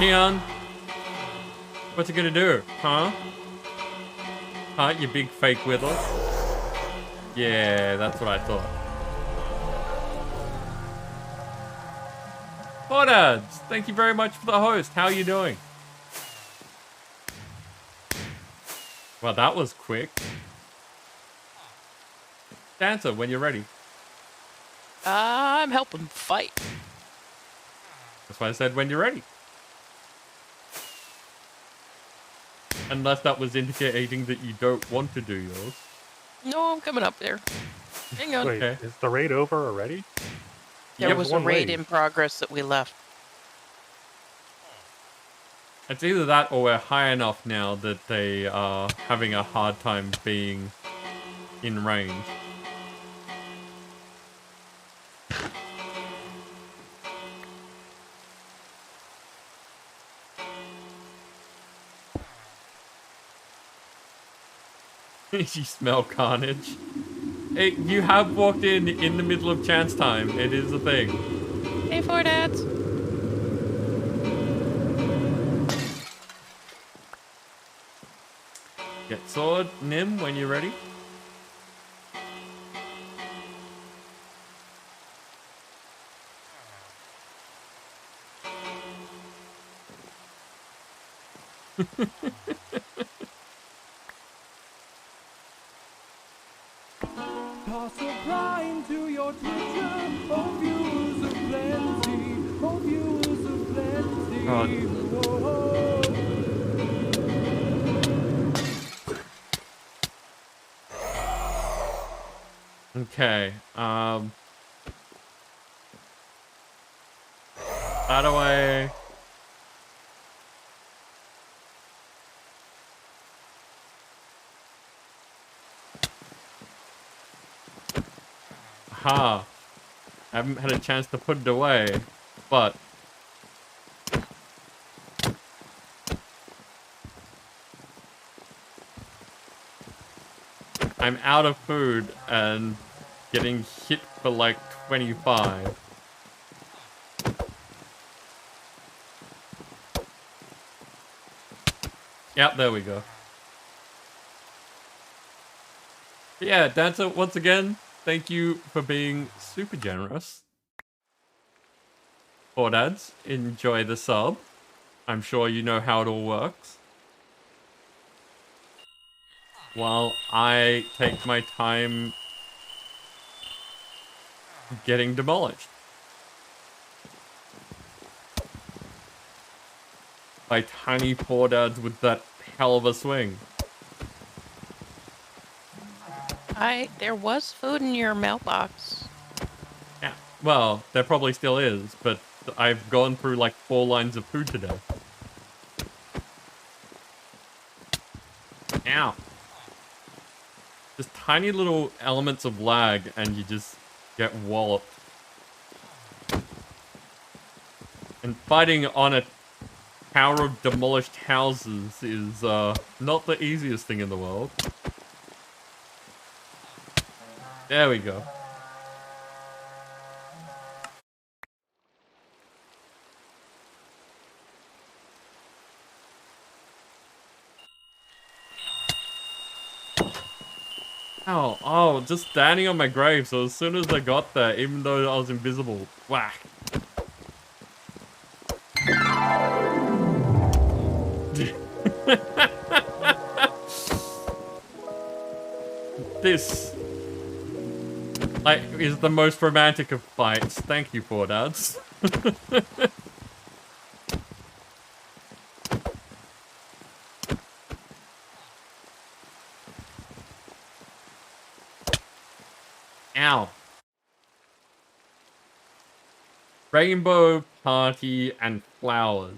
Keon, what's it gonna do? Huh? Huh, you big fake whittle? Yeah, that's what I thought. Podads, thank you very much for the host. How are you doing? Well, that was quick. Dancer, when you're ready. I'm helping fight. That's why I said when you're ready. Unless that was indicating that you don't want to do yours. No, I'm coming up there. Hang on. Wait, Okay. is the raid over already? There Yep. was a One raid wave. in progress that we left. It's either that or we're high enough now that they are having a hard time being in range. You smell carnage. You have walked in the middle of chance time. It is a thing. Hey, four dads. Get sword, Nim, when you're ready. Toss a prime to your Twitter. Oh, viewers of plenty. Oh, viewers of plenty. Oh. Okay. That away. Aha. I haven't had a chance to put it away, but I'm out of food and getting hit for like 25. Yep, there we go. But yeah, Dancer, once again, thank you for being super generous. Or dads, enjoy the sub. I'm sure you know how it all works. While I take my time getting demolished. By tiny poor dads with that hell of a swing. There was food in your mailbox. Yeah, well, there probably still is, but I've gone through like 4 lines of food today. Ow. Just tiny little elements of lag and you just get walloped. And fighting on a tower of demolished houses is not the easiest thing in the world. There we go. Oh, just standing on my grave, so as soon as I got there, even though I was invisible, whack. This, like, is the most romantic of fights. Thank you, poor dads. Ow. Rainbow party and flowers.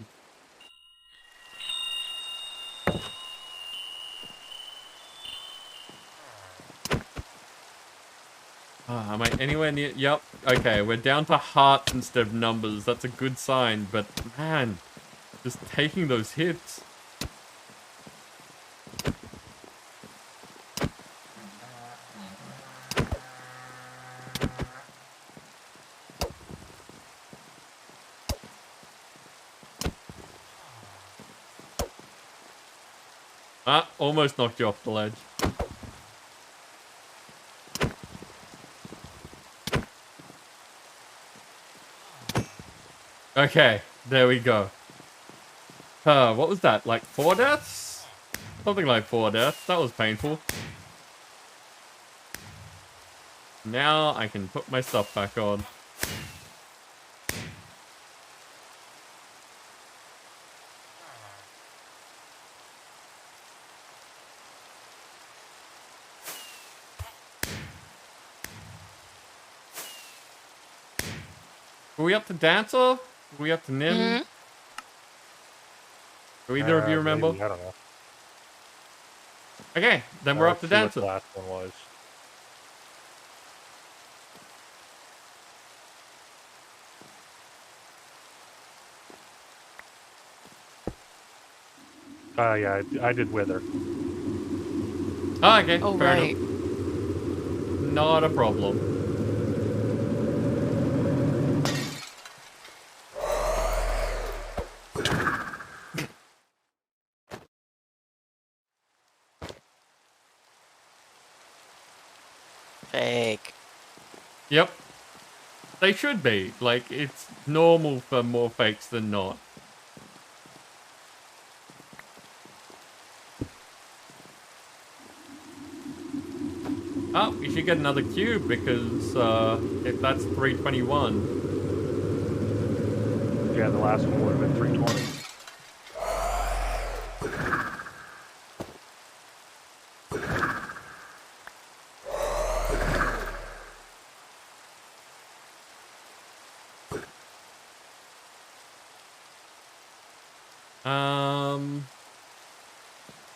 Am I anywhere near? Yep. Okay, we're down to hearts instead of numbers. That's a good sign, but man, just taking those hits. Ah, almost knocked you off the ledge. Okay, there we go. What was that? Like 4 deaths? Something like 4 deaths. That was painful. Now I can put my stuff back on. Are we up to Dancer? Are we up to Nim? Mhm. Do either of you remember? Maybe, I don't know. Okay, then we're up to Let's see what Dancer. the last one was. Yeah, I did Wither. Ah, okay, Oh, fair right. enough. Not a problem. Fake. Yep. They should be. Like, it's normal for more fakes than not. Oh, we should get another cube because if that's 321. Yeah, the last one would have been 320.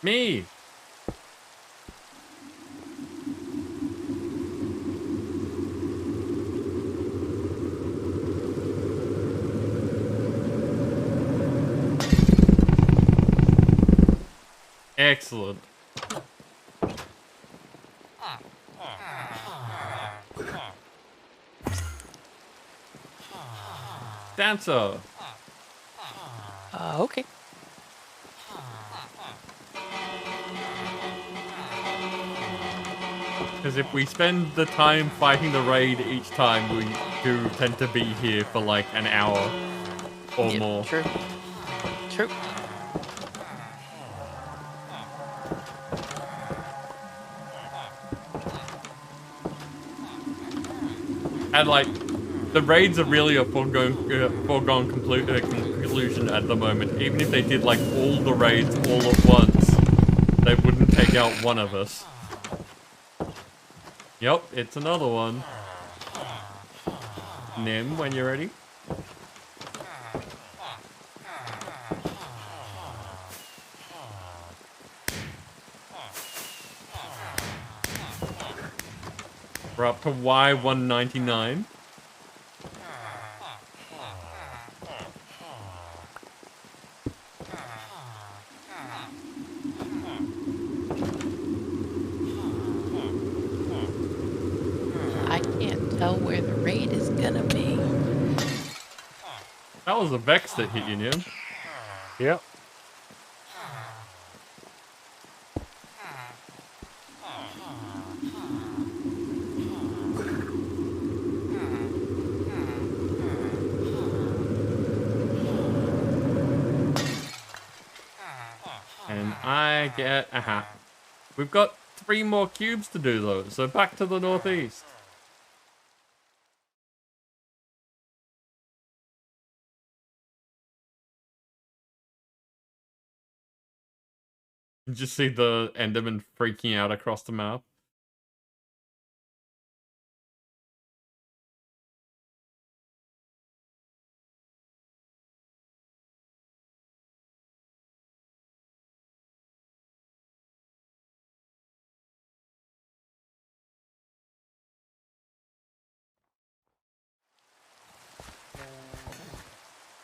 Me. Excellent. Dancer. Okay. Because if we spend the time fighting the raid each time, we do tend to be here for like an hour or Yep, more. True. True. And like, the raids are really a foregone conclusion at the moment. Even if they did like all the raids all at once, they wouldn't take out one of us. Yep, it's another one. Nim, when you're ready. We're up to Y199. I can't tell where the raid is gonna be. That was a Vex that hit you, Nim. Yep. And I get a hat. We've got 3 more cubes to do though, so back to the northeast. You just see the Enderman freaking out across the map.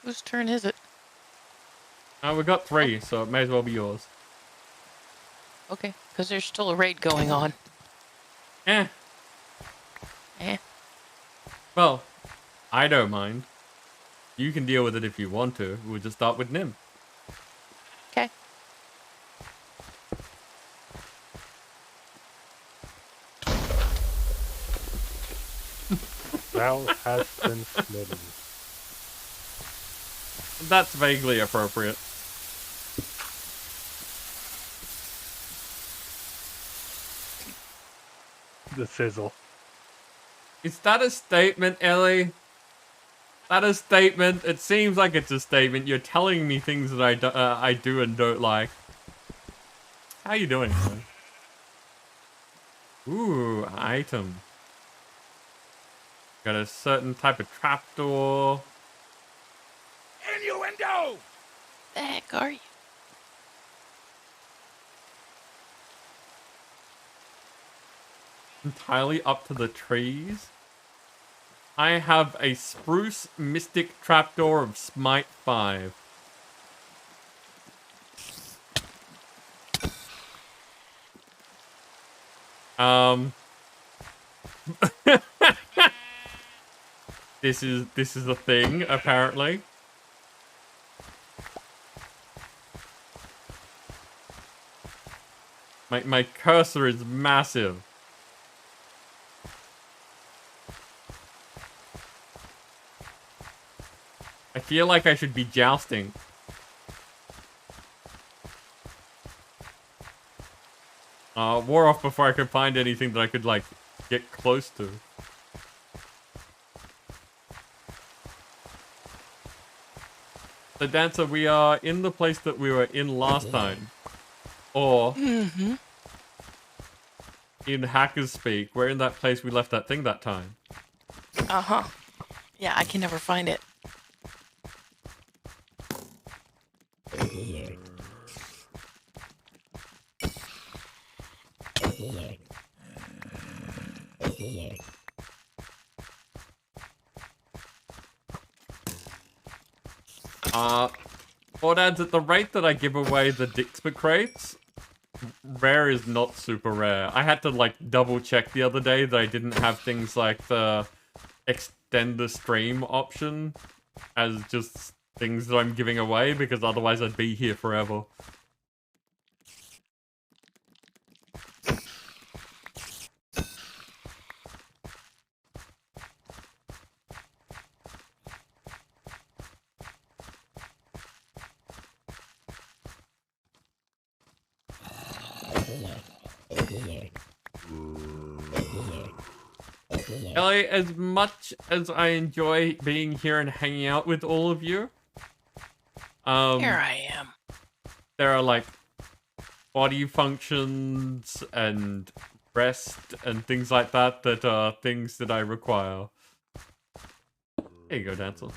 Whose turn is it? We got 3, so it may as well be yours. Okay, because there's still a raid going on. Eh. Eh. Well, I don't mind. You can deal with it if you want to. We'll just start with Nim. Okay. Thou hast been smitten. That's vaguely appropriate. The sizzle. Is that a statement, Ellie? That a statement? It seems like it's a statement. You're telling me things that I do and don't like. How you doing, Ellie? Ooh, item. Got a certain type of trapdoor. Innuendo! The heck are you? Entirely up to the trees. I have a spruce mystic trapdoor of Smite 5. This is a thing, apparently. My cursor is massive. I feel like I should be jousting. Wore off before I could find anything that I could, like, get close to. So, Dancer, we are in the place that we were in last time. Or, in Hackers Speak, we're in that place we left that thing that time. Uh-huh. Yeah, I can never find it. Adds at the rate that I give away the Dixper crates, rare is not super rare. I had to, like, double check the other day that I didn't have things like the extend the stream option as just things that I'm giving away, because otherwise I'd be here forever. Ellie, as much as I enjoy being here and hanging out with all of you, Here I am. there are, like, body functions and rest and things like that that are things that I require. There you go, Dancer.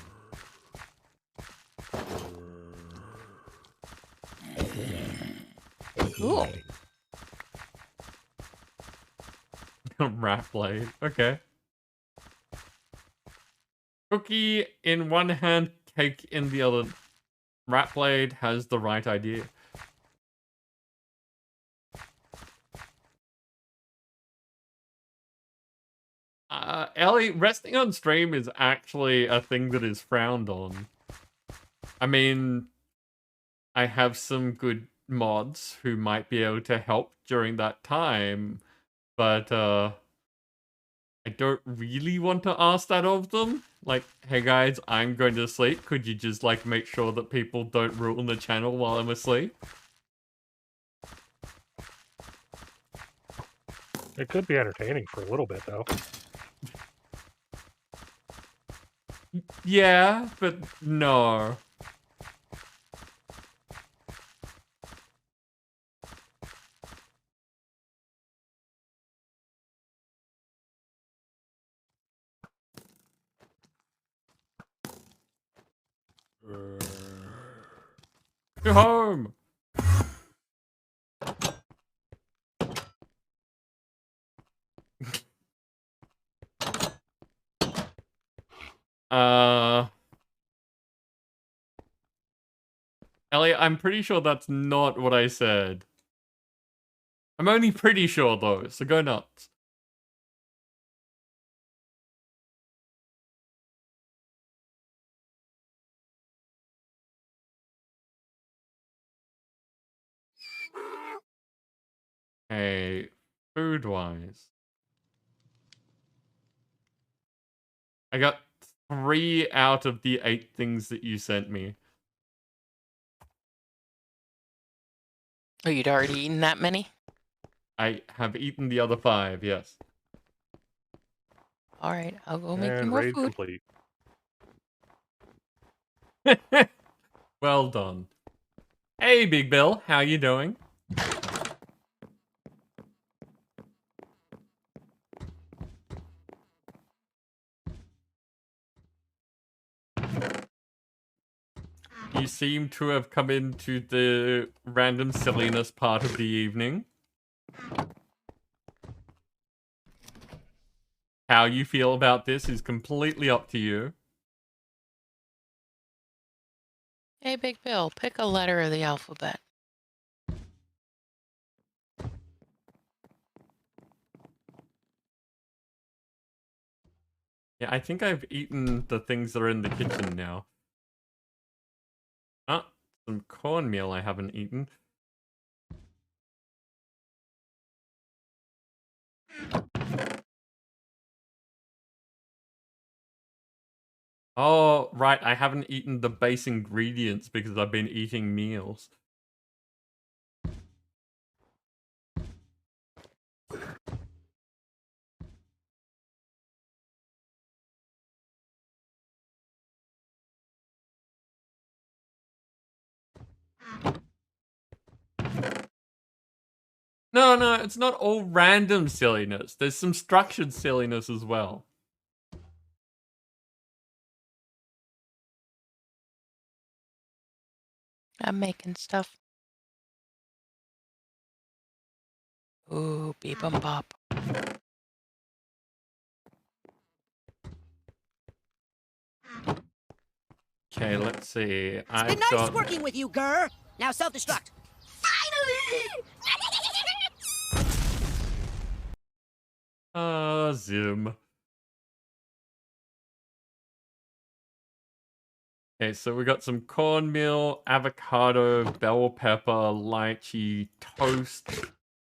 Cool. Rat blade. Okay. Cookie in one hand, cake in the other. Rat blade has the right idea. Ellie, resting on stream is actually a thing that is frowned on. I mean, I have some good mods who might be able to help during that time, but I don't really want to ask that of them. Like, hey guys, I'm going to sleep. Could you just, like, make sure that people don't ruin the channel while I'm asleep? It could be entertaining for a little bit, though. Yeah, but no. Go home! Elliot, I'm pretty sure that's not what I said. I'm only pretty sure, though, so go nuts. Hey, food-wise. I got 3 out of the 8 things that you sent me. Oh, you'd already eaten that many? I have eaten the other 5, yes. All right, I'll go make you And more raid food. complete. Well done. Hey, Big Bill, how you doing? You seem to have come into the random silliness part of the evening. How you feel about this is completely up to you. Hey, Big Bill, pick a letter of the alphabet. Yeah, I think I've eaten the things that are in the kitchen now. Ah, some cornmeal I haven't eaten. Oh, right, I haven't eaten the base ingredients because I've been eating meals. No, it's not all random silliness. There's some structured silliness as well. I'm making stuff. Ooh, beep and bop. Okay, let's see. It's been nice working with you, Gurr. Now self-destruct. Zoom. Okay, so we got some cornmeal, avocado, bell pepper, lychee, toast,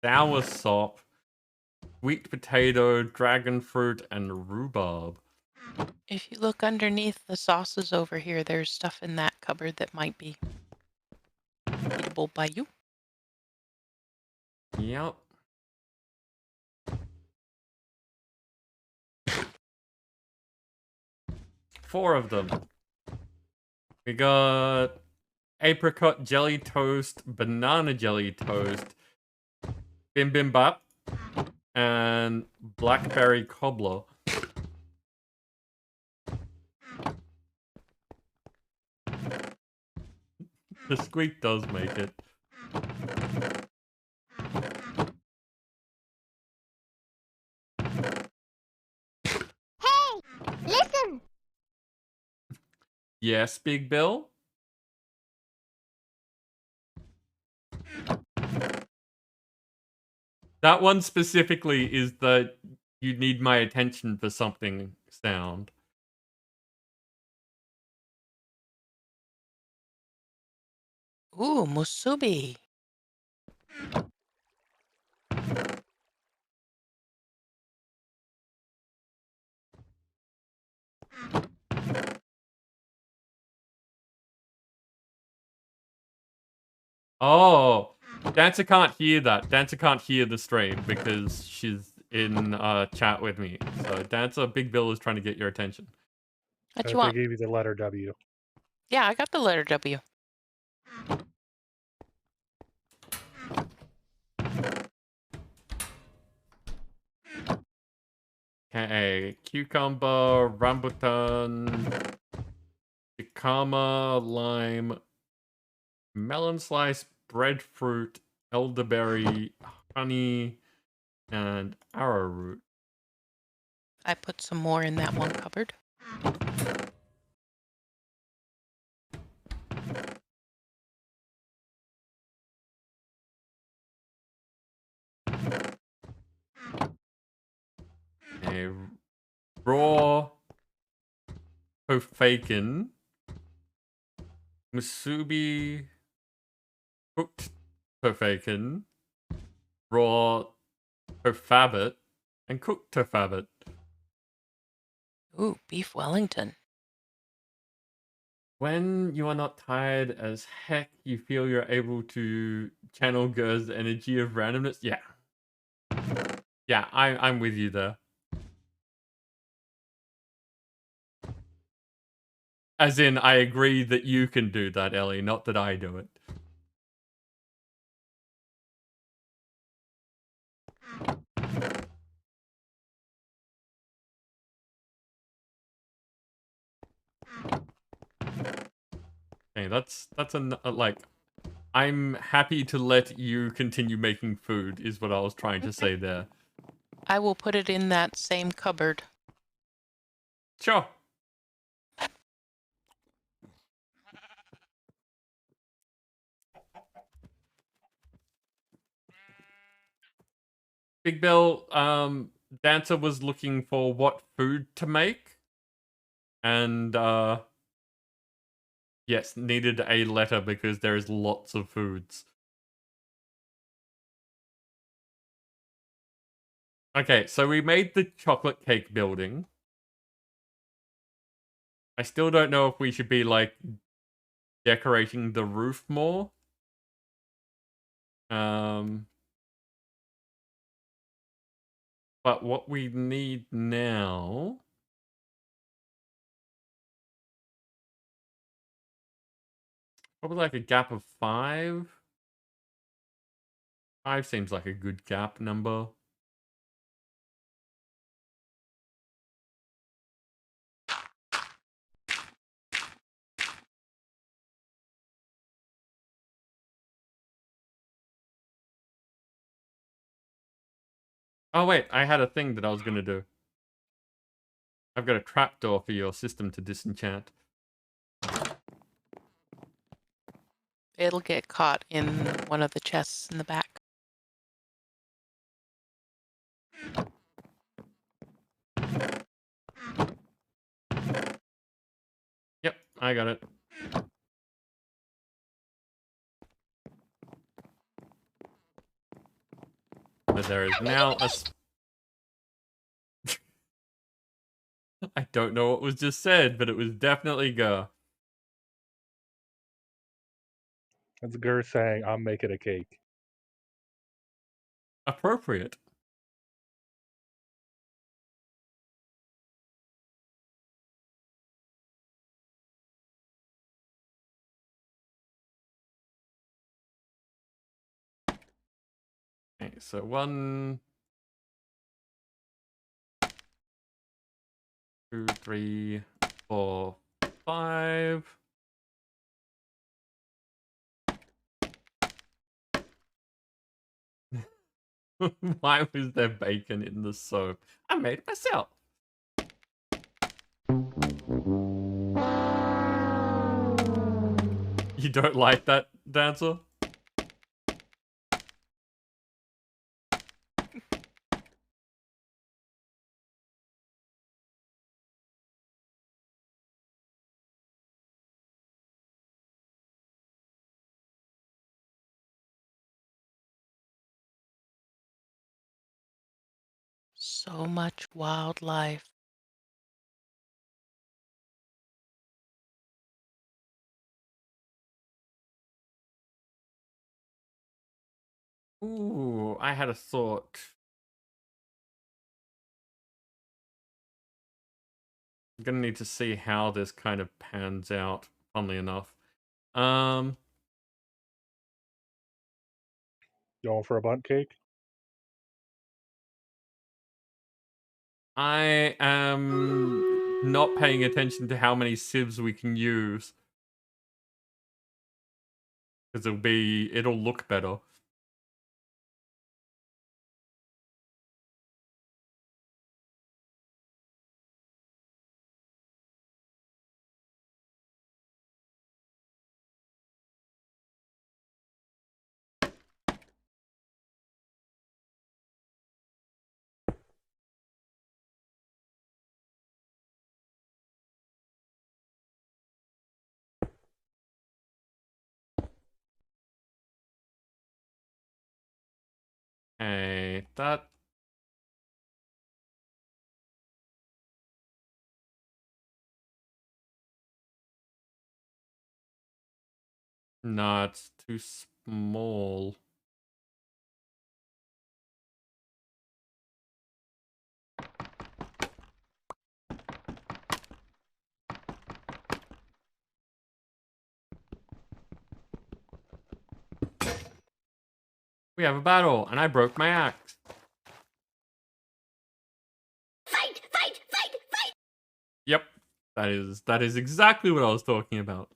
sour sop, sweet potato, dragon fruit, and rhubarb. If you look underneath the sauces over here, there's stuff in that cupboard that might be eatable by you. Yep. Four of them. We got apricot jelly toast, banana jelly toast, bibimbap, and blackberry cobbler. The squeak does make it. Hey, listen! Yes, Big Bill? That one specifically is the you need my attention for something sound. Ooh, musubi. Oh, Dancer can't hear that. Dancer can't hear the stream because she's in chat with me. So Dancer, Big Bill is trying to get your attention. What I you want? gave you the letter W. Yeah, I got the letter W. Okay, cucumber, rambutan, jicama, lime, melon slice, breadfruit, elderberry, honey, and arrowroot. I put some more in that one cupboard. A raw tofaken, musubi, cooked tofaken, raw tofabit, and cooked tofabit. Ooh, beef Wellington. When you are not tired as heck, you feel you're able to channel Gur's energy of randomness. Yeah. Yeah, I'm with you there. As in, I agree that you can do that, Ellie, not that I do it. Okay, that's like, I'm happy to let you continue making food, is what I was trying to say there. I will put it in that same cupboard. Sure. Big Bill, Dancer was looking for what food to make. And, yes, needed a letter because there is lots of foods. Okay, so we made the chocolate cake building. I still don't know if we should be, like, decorating the roof more. But what we need now... Probably like a gap of 5. 5 seems like a good gap number. Oh wait, I had a thing that I was gonna do. I've got a trapdoor for your system to disenchant. It'll get caught in one of the chests in the back. Yep, I got it. But there is now a... I don't know what was just said, but it was definitely go. That's Gur saying, I'm making a cake. Appropriate. Okay, so 1, 2, 3, 4, 5. Why was there bacon in the soap? I made it myself. You don't like that, Dancer? So much wildlife. Ooh, I had a thought. I'm gonna need to see how this kind of pans out, funnily enough. Going for a bunt cake? I am not paying attention to how many sieves we can use. Because it'll look better. Okay, that... No, it's too small. We have a battle, and I broke my axe. Fight! Fight! Fight! Fight! Yep, that is exactly what I was talking about.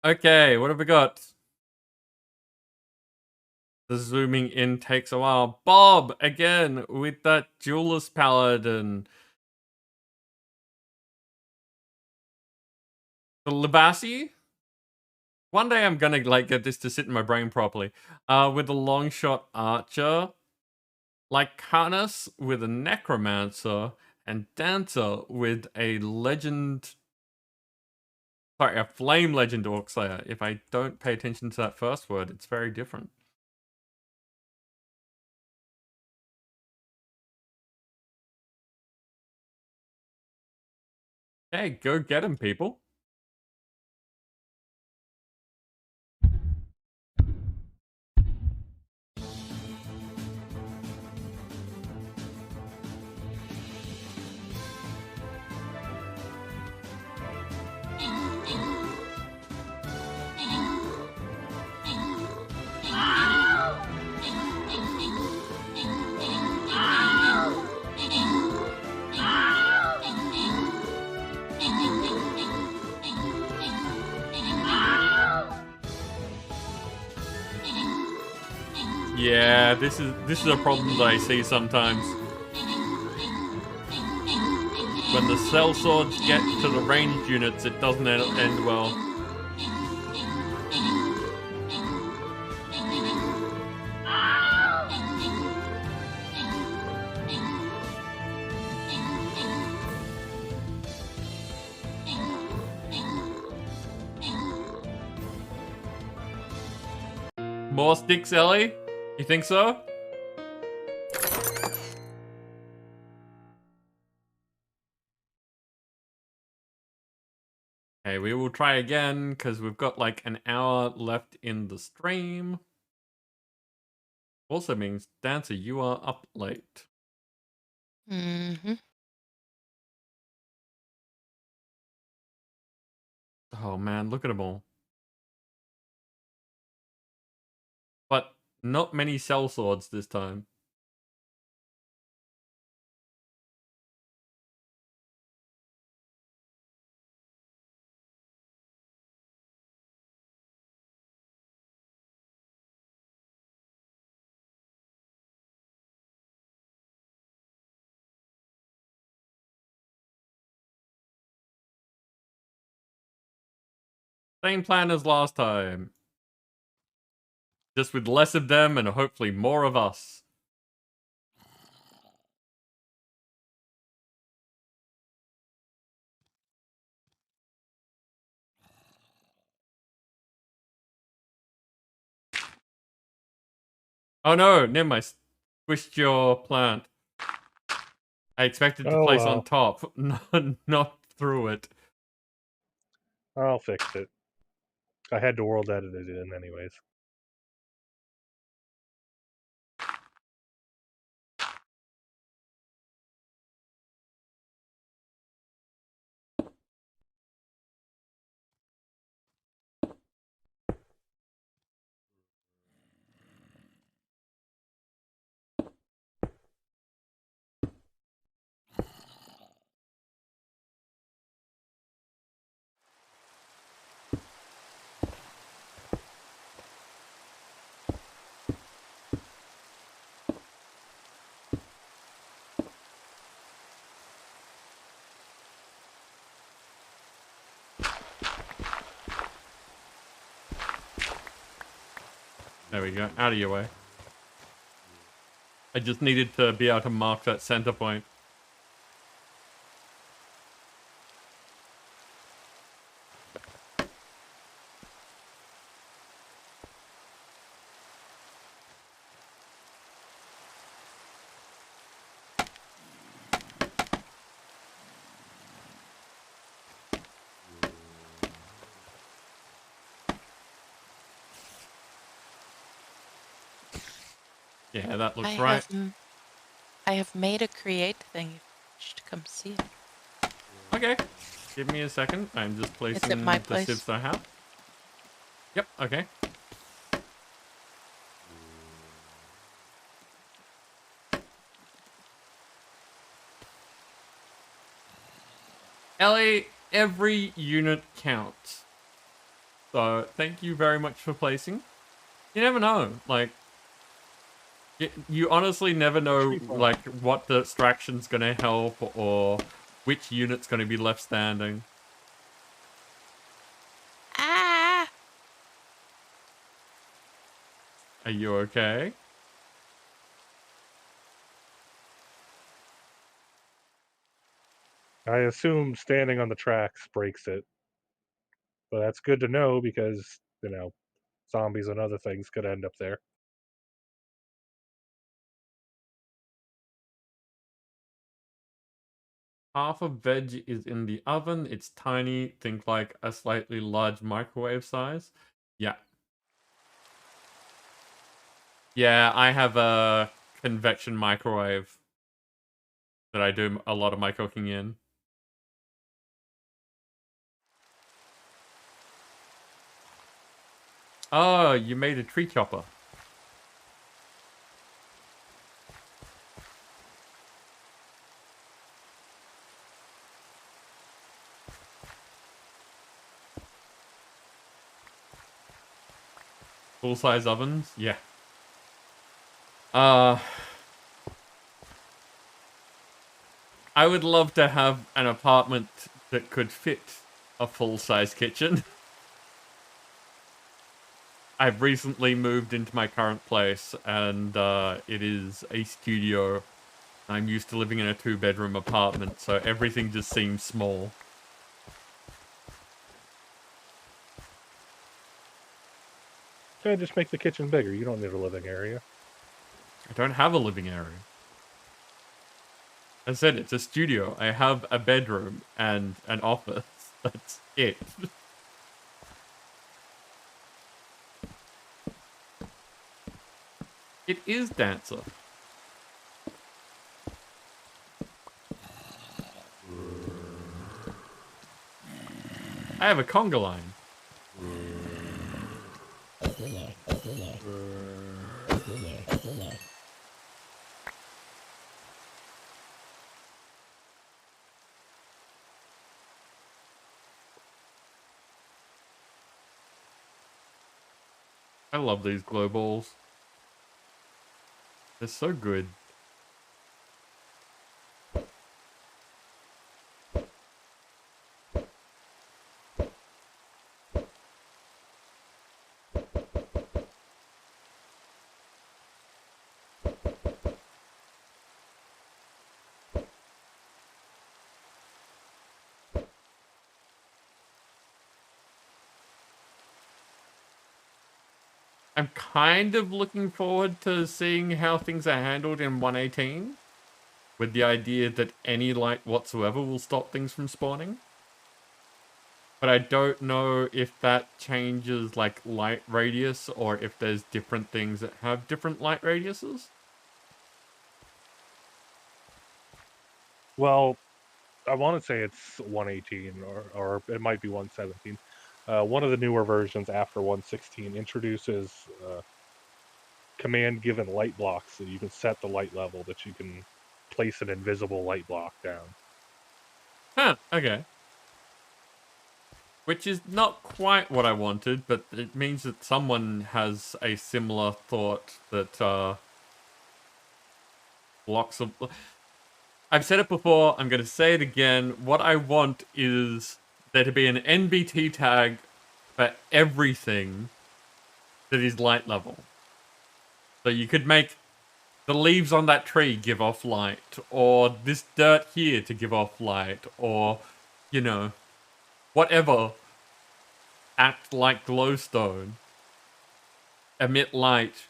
Okay, what have we got? The zooming in takes a while. Bob, again, with that Jeweler's Paladin. The Labassi? One day I'm gonna, like, get this to sit in my brain properly. With the Longshot Archer. Like Harness with a Necromancer. And Dancer with a Legend... Sorry, a Flame Legend Orc Slayer. If I don't pay attention to that first word, it's very different. Hey, go get him, people. Yeah, this is a problem that I see sometimes. When the cell swords get to the ranged units, it doesn't end well. More sticks, Ellie? You think so? Okay, we will try again, because we've got like an hour left in the stream. Also means, Dancer, you are up late. Mm-hmm. Oh man, look at them all. But not many cell swords this time. Same plan as last time. Just with less of them and hopefully more of us. Oh no, Nim, I squished your plant. I expected to place on top, not through it. I'll fix it. I had to world edit it in anyways. There we go, out of your way. I just needed to be able to mark that center point. Yeah, that looks I right. have made a create thing if you wish to come see it. Okay. Give me a second. I'm just It's at my placing the place. sieves I have. Yep, okay. Ellie, every unit counts. So, thank you very much for placing. You never know. Like, you honestly never know, like, what distraction's gonna help or which unit's gonna be left standing. Ah! Are you okay? I assume standing on the tracks breaks it. But that's good to know because, zombies and other things could end up there. Half of veg is in the oven. It's tiny. Think like a slightly large microwave size. Yeah. Yeah, I have a convection microwave that I do a lot of my cooking in. Oh, you made a tree chopper. Full-size ovens? Yeah. I would love to have an apartment that could fit a full-size kitchen. I've recently moved into my current place, and it is a studio. I'm used to living in a 2-bedroom apartment, so everything just seems small. Yeah, just make the kitchen bigger. You don't need a living area. I don't have a living area. As I said, it's a studio. I have a bedroom and an office. That's it. It is Dancer. I have a conga line. I love these glow balls. They're so good. I'm kind of looking forward to seeing how things are handled in 118, with the idea that any light whatsoever will stop things from spawning. But I don't know if that changes like light radius or if there's different things that have different light radiuses. Well, I want to say it's 118 or it might be 117. One of the newer versions after 116 introduces command given light blocks so you can set the light level that you can place an invisible light block down. Huh, okay. Which is not quite what I wanted, but it means that someone has a similar thought that blocks of... I've said it before, I'm going to say it again. What I want is there to be an NBT tag for everything that is light level. So you could make the leaves on that tree give off light, or this dirt here to give off light, or, you know, whatever. Act like glowstone. Emit light.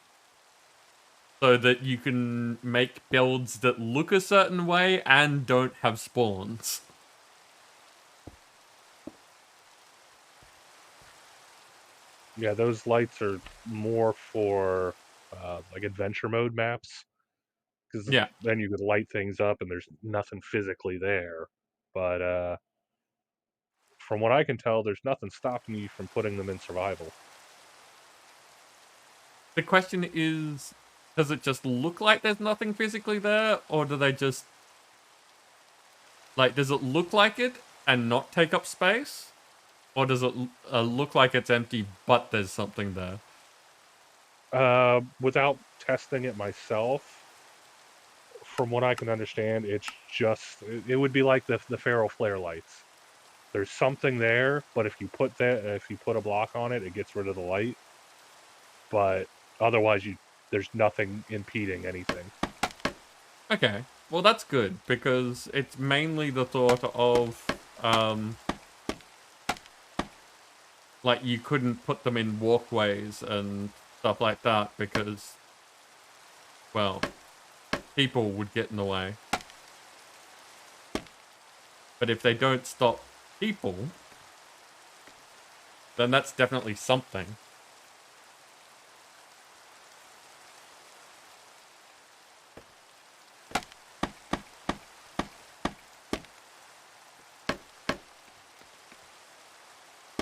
So that you can make builds that look a certain way and don't have spawns. Yeah, those lights are more for like adventure mode maps, because Yeah. then you could light things up and there's nothing physically there. But from what I can tell, there's nothing stopping you from putting them in survival. The question is, does it just look like there's nothing physically there, or do they just like, does it look like it and not take up space, or does it look like it's empty but there's something there? Without testing it myself, from what I can understand, it's just it would be like the feral flare lights. There's something there, but if you put a block on it, it gets rid of the light. But otherwise, there's nothing impeding anything. Okay, well that's good, because it's mainly the thought of like you couldn't put them in walkways and stuff like that because, well, people would get in the way. But if they don't stop people, then that's definitely something.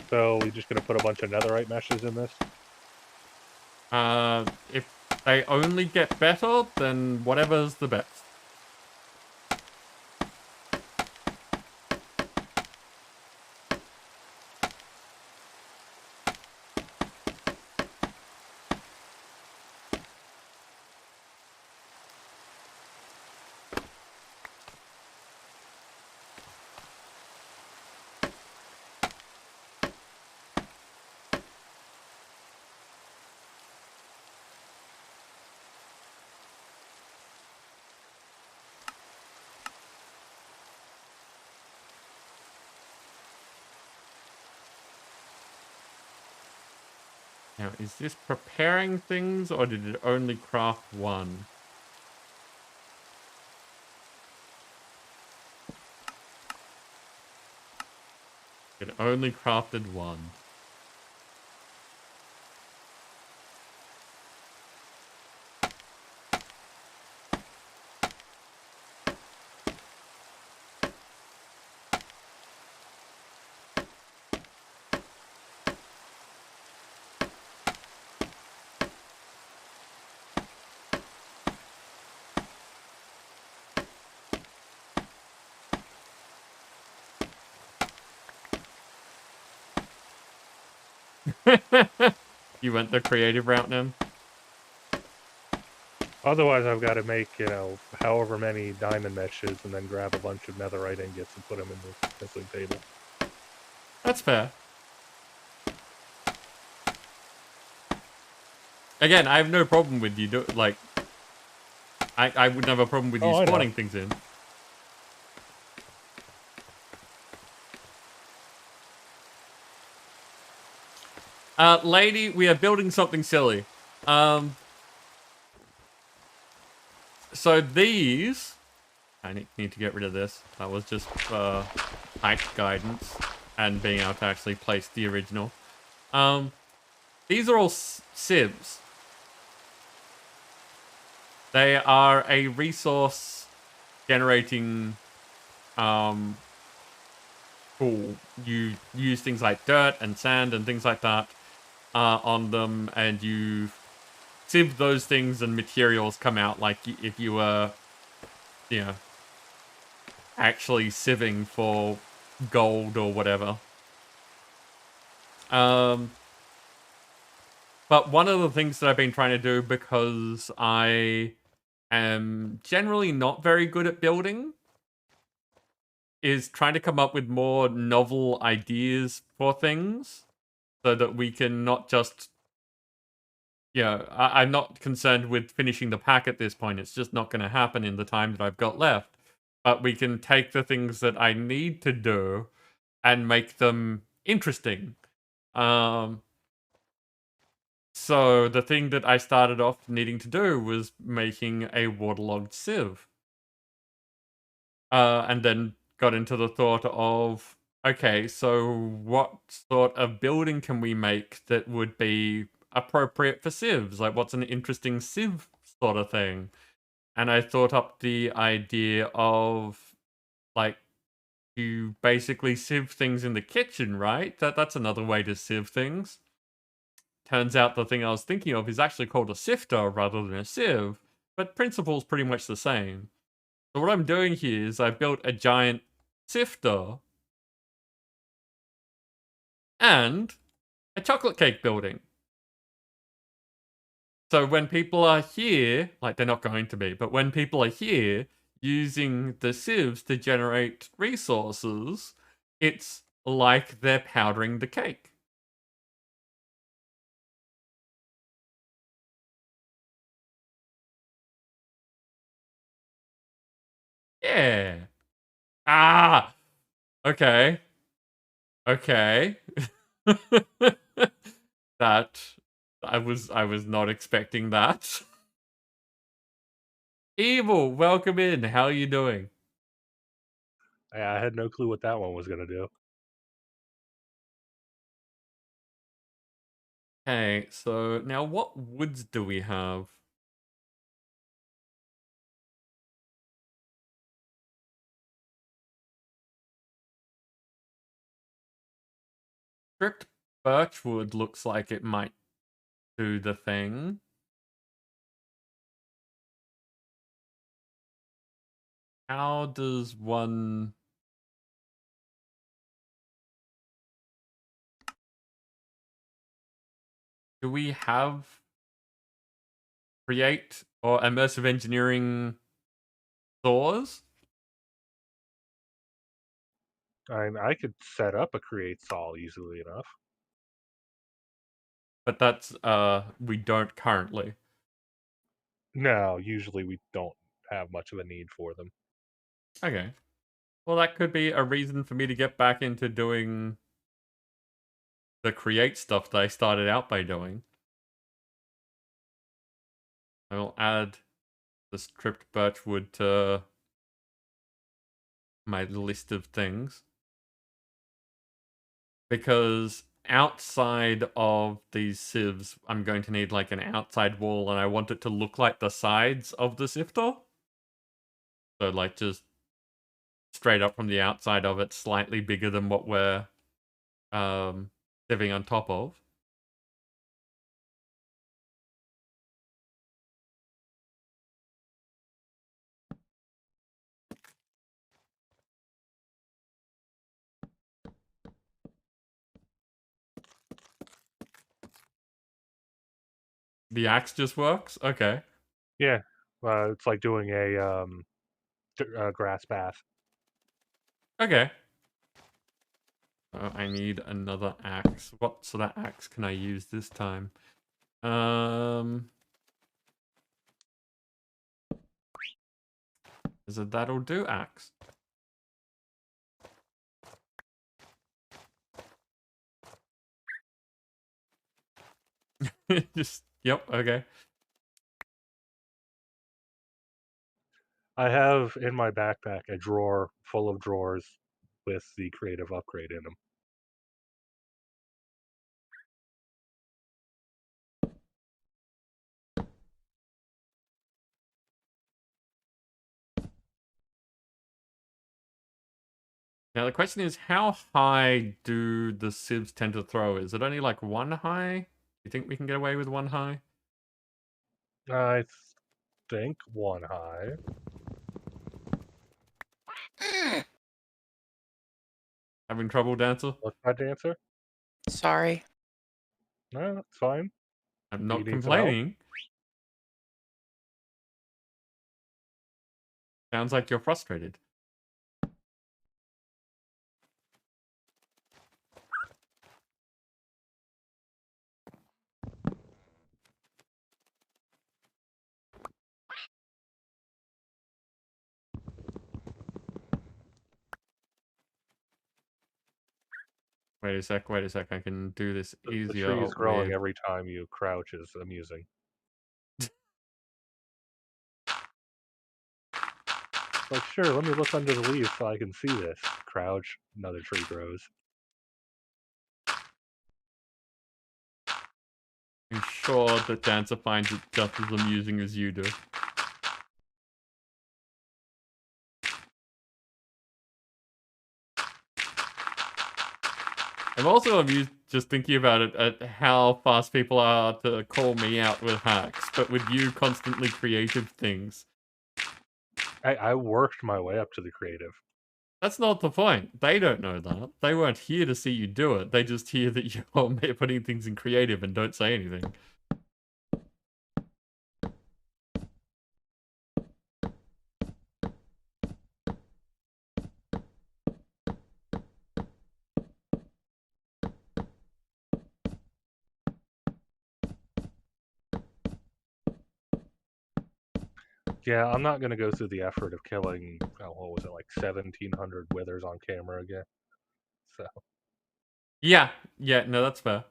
So we're just gonna put a bunch of netherite meshes in this. If they only get better, then whatever's the best. Now, is this preparing things, or did it only craft one? It only crafted one. You went the creative route now? Otherwise, I've got to make, however many diamond meshes and then grab a bunch of netherite ingots and put them in the missing table. That's fair. Again, I have no problem with you I wouldn't have a problem with you spawning things in. Lady, we are building something silly. So these... I need to get rid of this. That was just height guidance and being able to actually place the original. These are all sieves. They are a resource generating tool. You use things like dirt and sand and things like that on them, and you sieve those things and materials come out like if you were, actually sieving for gold or whatever. But one of the things that I've been trying to do, because I am generally not very good at building, is trying to come up with more novel ideas for things so that we can not just... I'm not concerned with finishing the pack at this point. It's just not going to happen in the time that I've got left. But we can take the things that I need to do and make them interesting. So the thing that I started off needing to do was making a waterlogged sieve. And then got into the thought of, okay, so what sort of building can we make that would be appropriate for sieves. Like, what's an interesting sieve sort of thing? And I thought up the idea of, like, you basically sieve things in the kitchen, right? That's another way to sieve things. Turns out the thing I was thinking of is actually called a sifter rather than a sieve, but principle's pretty much the same. So what I'm doing here is I built a giant sifter and a chocolate cake building. So when people are here, like they're not going to be, but when people are here using the sieves to generate resources, it's like they're powdering the cake. Yeah. Ah! Okay. Okay. That I was not expecting that. Evil, welcome in. How are you doing? I had no clue what that one was gonna do. Okay, so now what woods do we have? Stripped birchwood looks like it might do the thing. How does one... Do we have create or immersive engineering saws? I could set up a create saw easily enough. But that's, we don't currently. No, usually we don't have much of a need for them. Okay. Well, that could be a reason for me to get back into doing the create stuff that I started out by doing. I will add the stripped birchwood to my list of things. Because outside of these sieves, I'm going to need like an outside wall, and I want it to look like the sides of the sifter. So like just straight up from the outside of it, slightly bigger than what we're sieving on top of. The axe just works? Okay. Yeah, it's like doing a grass path. Okay. I need another axe. What sort of axe can I use this time? Is it that'll do axe? Just, yep, okay. I have in my backpack a drawer full of drawers with the creative upgrade in them. Now the question is, how high do the sieves tend to throw? Is it only like one high? Do you think we can get away with one high? I think one high. Having trouble, Dancer? What's my dancer? Sorry. No, that's fine. I'm You not need some help? complaining. Sounds like you're frustrated. Wait a sec, I can do this The easier tree is growing with... every time you crouch is amusing. Like, sure, let me look under the leaves so I can see this. Crouch, another tree grows. I'm sure that Dancer finds it just as amusing as you do. I'm also amused just thinking about it at how fast people are to call me out with hacks, but with you constantly creative things. I worked my way up to the creative. That's not the point. They don't know that. They weren't here to see you do it. They just hear that you're putting things in creative and don't say anything. Yeah, I'm not gonna go through the effort of killing, what was it, like 1,700 withers on camera again. So Yeah, no, that's fair.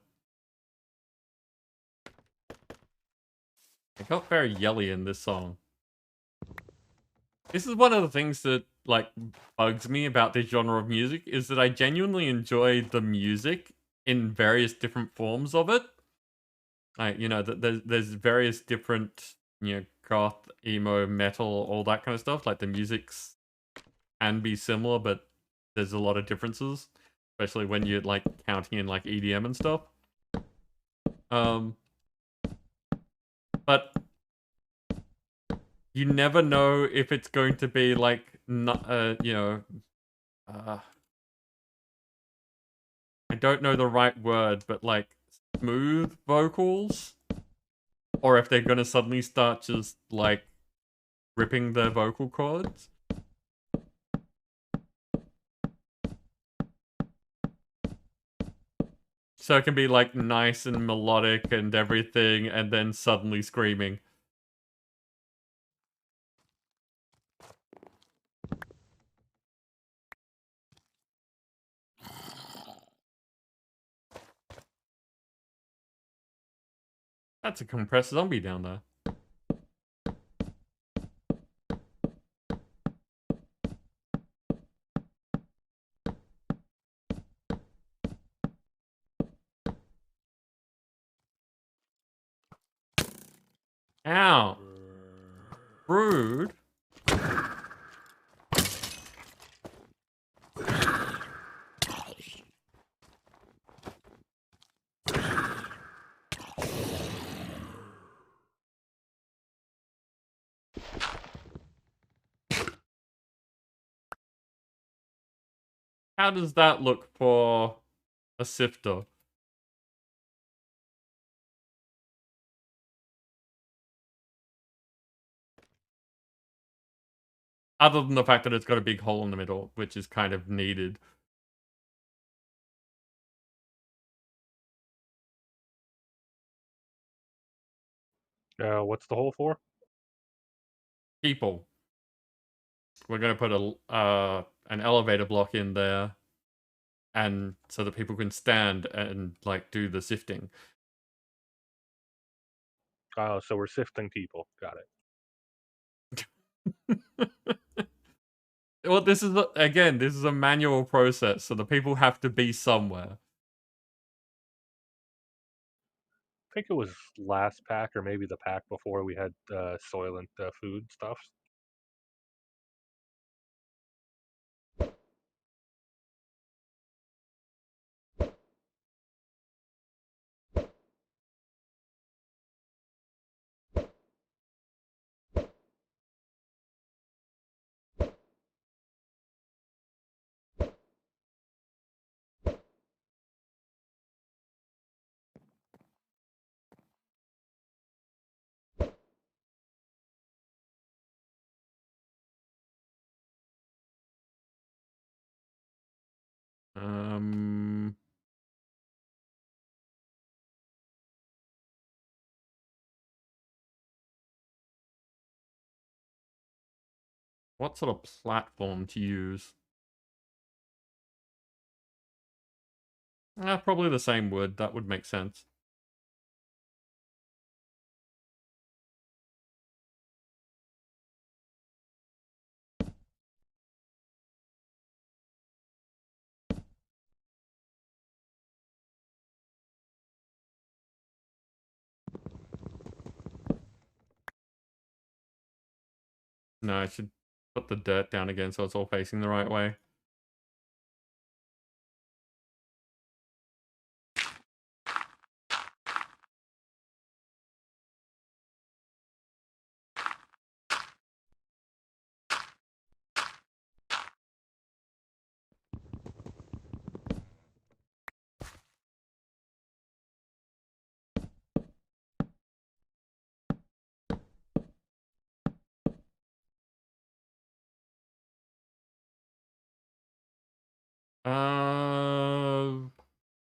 It got very yelly in this song. This is one of the things that, like, bugs me about this genre of music, is that I genuinely enjoy the music in various different forms of it. Like, you know, there's various different, you know, goth, emo, metal, all that kind of stuff. Like, the music's can be similar, but there's a lot of differences, especially when you're, like, counting in, like, EDM and stuff. But you never know if it's going to be, like, not, you know, I don't know the right word, but, like, smooth vocals, or if they're gonna suddenly start just, like, ripping their vocal cords. So it can be, like, nice and melodic and everything, and then suddenly screaming. That's a compressed zombie down there. Ow. Rude. How does that look for a sifter? Other than the fact that it's got a big hole in the middle, which is kind of needed. what's the hole for? People. We're gonna put an elevator block in there, and so that people can stand and, like, do the sifting. Oh, so we're sifting people. Got it. Well, this is this is a manual process, so the people have to be somewhere. I think it was last pack or maybe the pack before we had Soylent food stuff. What sort of platform to use? Probably the same wood. That would make sense. No, I should put the dirt down again so it's all facing the right way.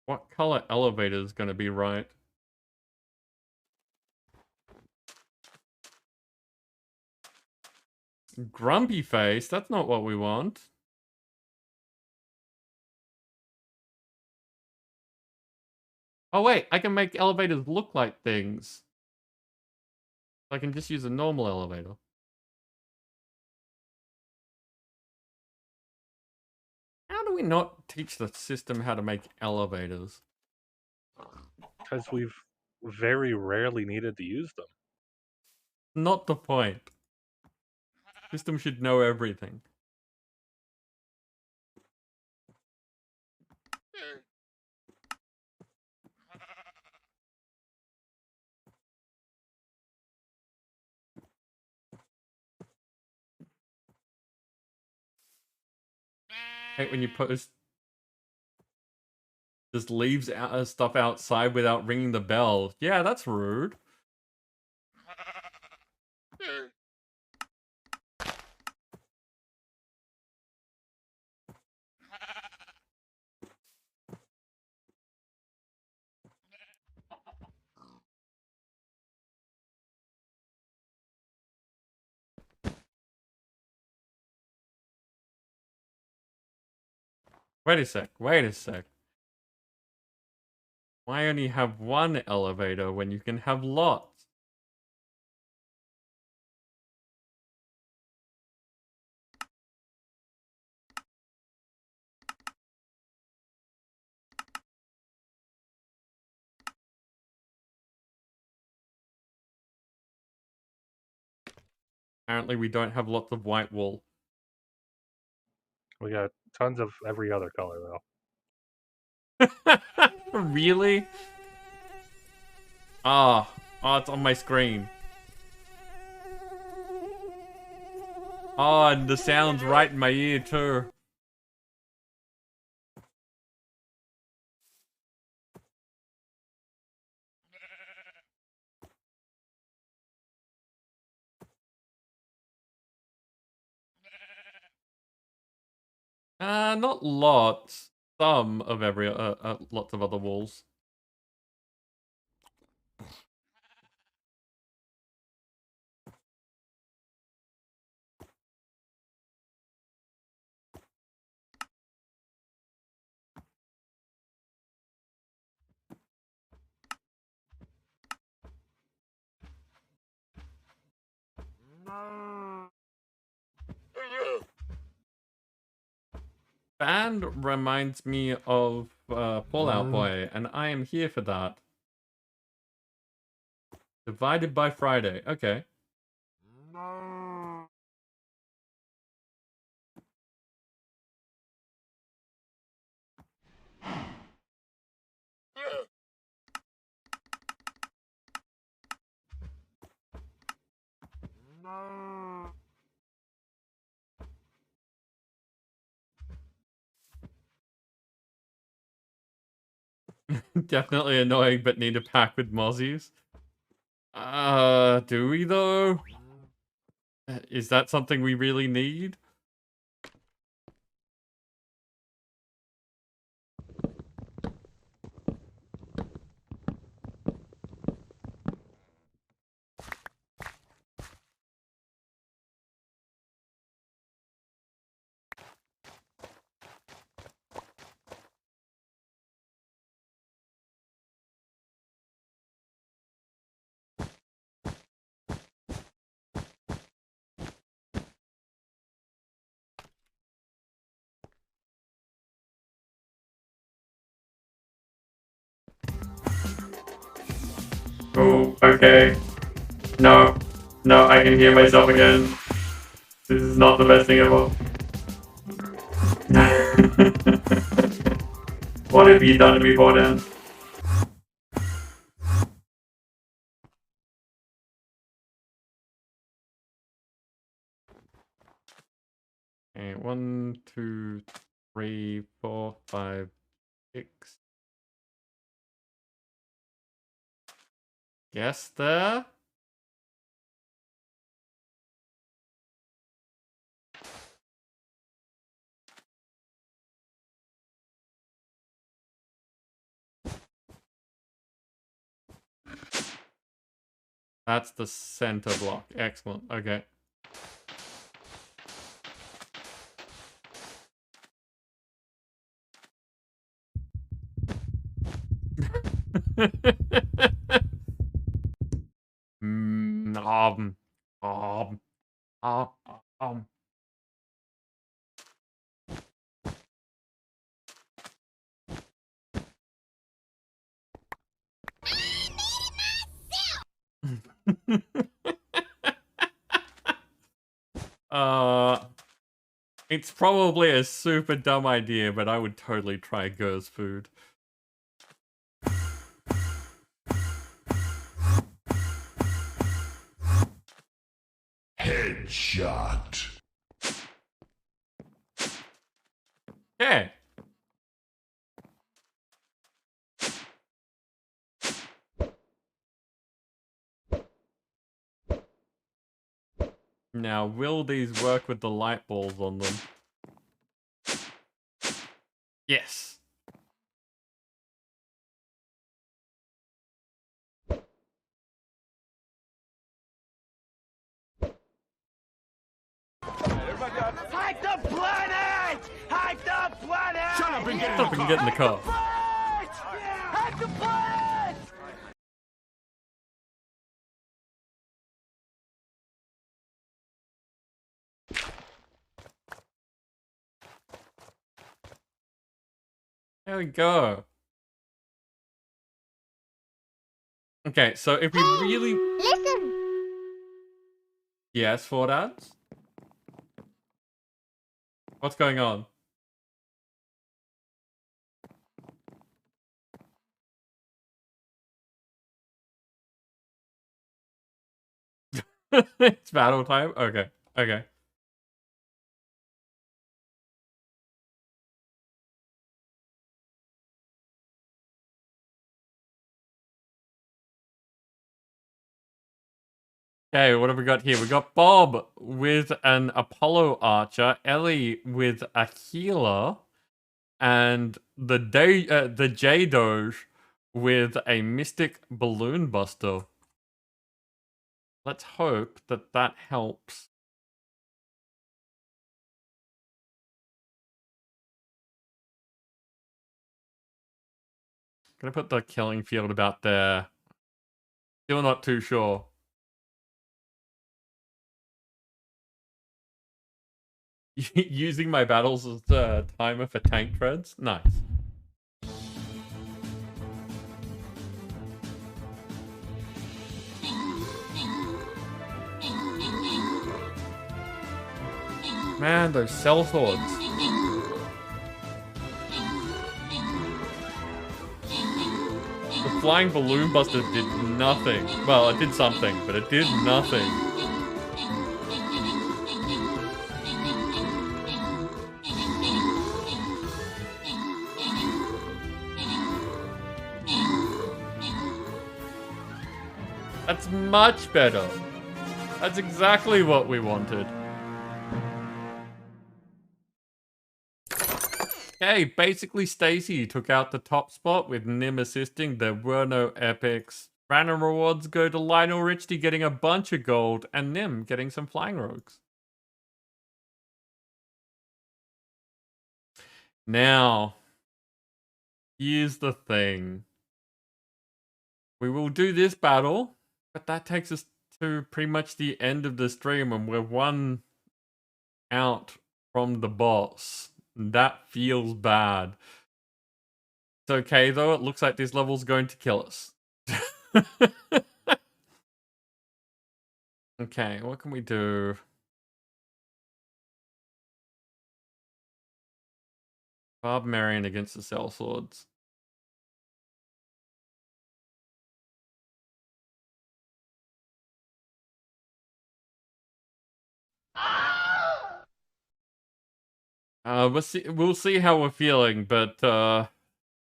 What color elevator is going to be right? Grumpy face? That's not what we want. Oh wait, I can make elevators look like things. I can just use a normal elevator. How do we not teach the system how to make elevators? Because we've very rarely needed to use them. Not the point. System should know everything. Hate when you post just leaves stuff outside without ringing the bell. Yeah, that's rude. Wait a sec, wait a sec. Why only have one elevator when you can have lots? Apparently we don't have lots of white wool. We got tons of every other color, though. Really? Ah, oh, it's on my screen. Oh, and the sound's right in my ear too. Not lots. Some of every, lots of other walls. Band reminds me of Fallout Boy, and I am here for that. Divided by Friday. Okay. Definitely annoying, but need a pack with mozzies. Do we though? Is that something we really need? Oh, okay. No. No, I can hear myself again. This is not the best thing ever. What have you done to me, Dan? Okay, 1, 2, 3, 4, 5, 6. Guess there. That's the center block. Excellent. Okay. Mm, um, um, um, um. It's probably a super dumb idea, but I would totally try Gur's food. Headshot. Okay. Now, will these work with the light balls on them? Yes. Hide the planet! Hide the planet! Shut up and get Stop and get in the car. Hide the planet! There we go. Okay, so if we really... Listen! Yes, 4 dads? What's going on? It's battle time? Okay, okay. Okay, what have we got here? We got Bob with an Apollo Archer, Ellie with a healer, and the J-Doge with a Mystic Balloon Buster. Let's hope that that helps. Gonna put the killing field about there. Still not too sure. Using my battles as a timer for tank threads? Nice. Man, those cell swords. The flying balloon buster did nothing. Well, it did something, but it did nothing. That's much better. That's exactly what we wanted. Okay, basically Stacy took out the top spot with Nim assisting. There were no epics. Random rewards go to Lionel Richie getting a bunch of gold and Nim getting some flying rogues. Now, here's the thing. We will do this battle, but that takes us to pretty much the end of the stream and we're one out from the boss. That feels bad. It's okay though, it looks like this level's going to kill us. Okay, what can we do? Barbarian against the sellswords. We'll see how we're feeling, but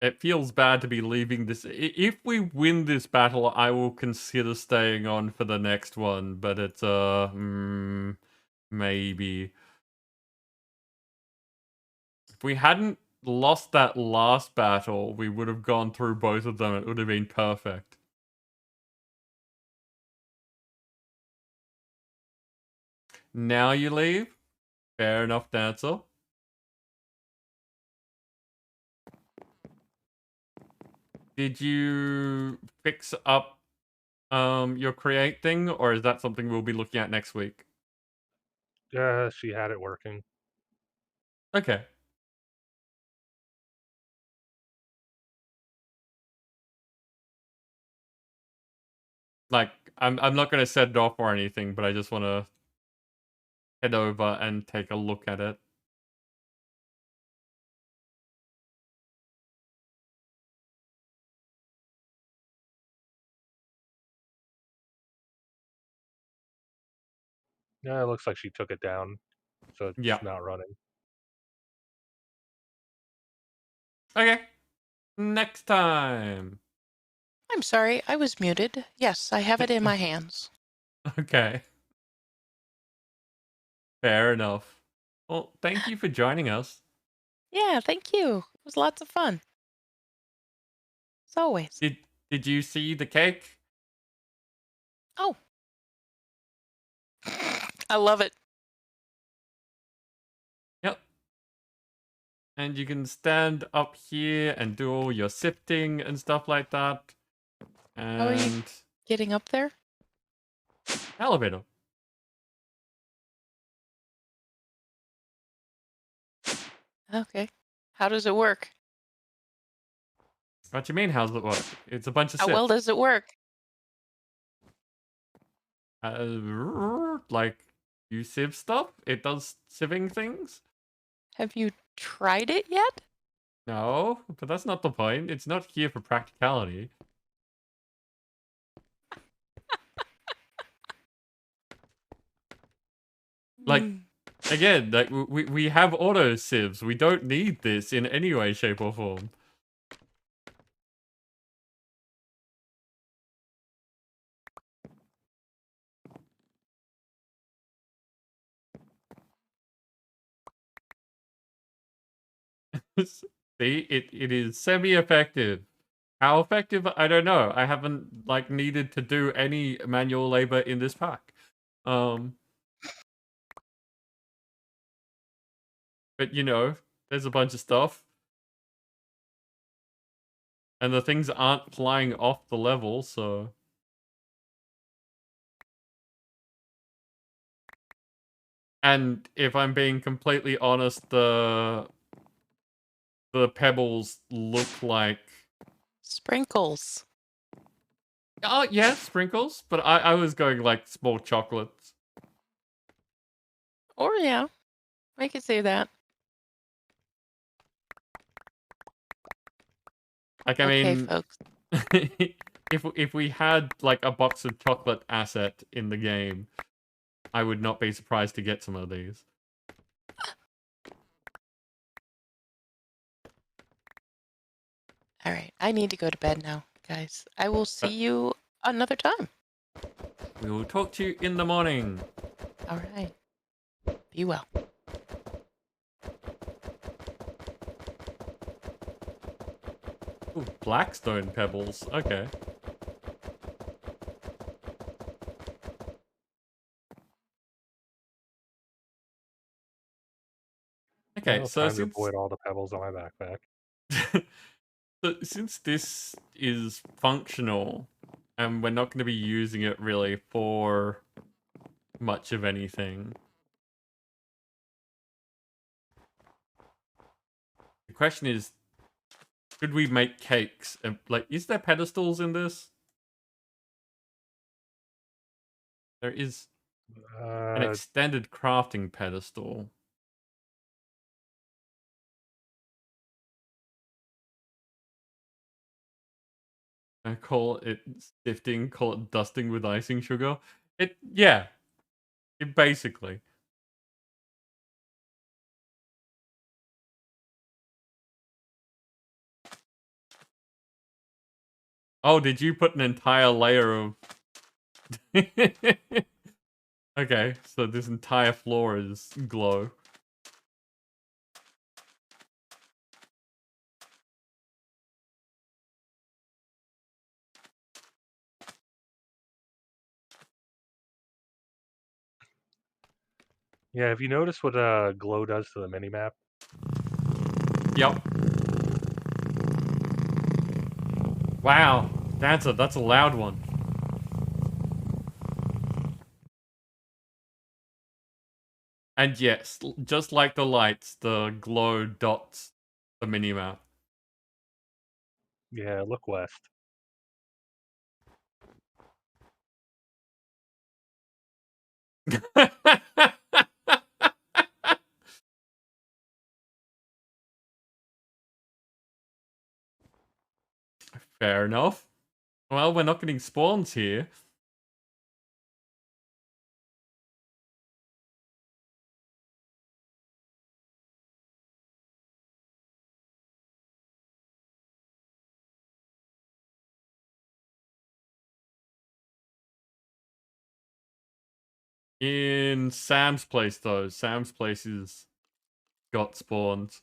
it feels bad to be leaving this. If we win this battle, I will consider staying on for the next one, but it's maybe. If we hadn't lost that last battle, we would have gone through both of them. It would have been perfect. Now you leave? Fair enough, Dancer. Did you fix up your create thing, or is that something we'll be looking at next week? Yeah, she had it working. Okay. Like, I'm not gonna set it off or anything, but I just wanna head over and take a look at it. Yeah, it looks like she took it down, so it's Yeah. not running. Okay. Next time. I'm sorry, I was muted. Yes, I have it in my hands. Okay. Fair enough. Well, thank you for joining us. Yeah, thank you. It was lots of fun. As always. Did you see the cake? Oh. I love it. Yep. And you can stand up here and do all your sifting and stuff like that. How are you And getting up there? elevator. Okay. How does it work? What you mean, how's it work? It's a bunch of How well sifts. does it work? Like, you sieve stuff? It does sieving things? Have you tried it yet? No, but that's not the point. It's not here for practicality. Like, again, like we have auto sieves. We don't need this in any way, shape, or form. See, it is semi-effective. How effective? I don't know. I haven't like needed to do any manual labor in this pack. But you know, there's a bunch of stuff. And the things aren't flying off the level, so... And if I'm being completely honest, the pebbles look like... Sprinkles. Oh, yeah, sprinkles. But I was going like small chocolates. Or yeah, I could say that. Like, I Okay, mean... folks. if we had like a box of chocolate asset in the game, I would not be surprised to get some of these. All right, I need to go to bed now, guys. I will see you another time. We will talk to you in the morning. All right. Be well. Ooh, Blackstone pebbles. Okay. Okay, Well, so time to since... avoid all the pebbles on my backpack. So since this is functional, and we're not going to be using it really for much of anything, the question is, should we make cakes? Like, is there pedestals in this? There is an extended crafting pedestal. I call it sifting, call it dusting with icing sugar. Yeah, it basically. Oh, did you put an entire layer of... Okay, so this entire floor is glow. Yeah, have you noticed what glow does to the minimap? Yep. Wow, that's a loud one. And yes, just like the lights, the glow dots the minimap. Yeah, look west. Fair enough. Well, we're not getting spawns here. In Sam's place, though. Sam's place is got spawns.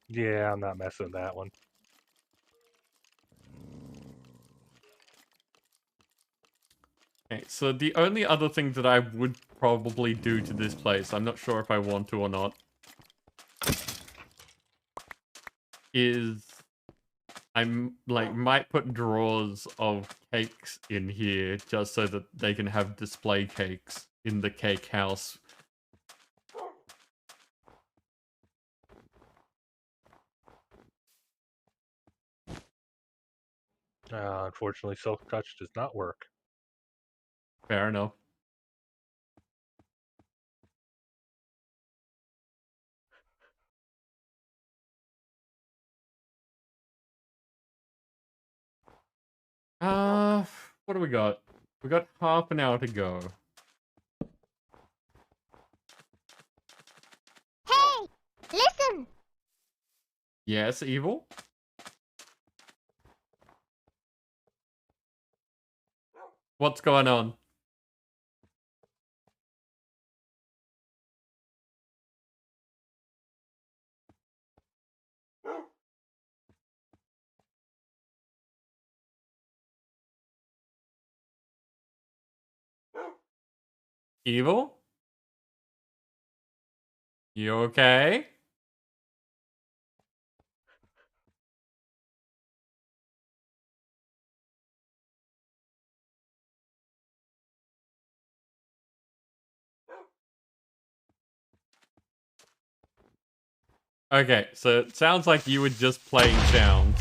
Yeah, I'm not messing with that one. Okay, so the only other thing that I would probably do to this place, I'm not sure if I want to or not, is might put drawers of cakes in here just so that they can have display cakes in the cake house. Unfortunately, Silk Touch does not work. Fair enough. What do we got? We got half an hour to go. Hey, listen. Yes, Evil? What's going on? Evil? You okay? Okay, so it sounds like you were just playing sounds.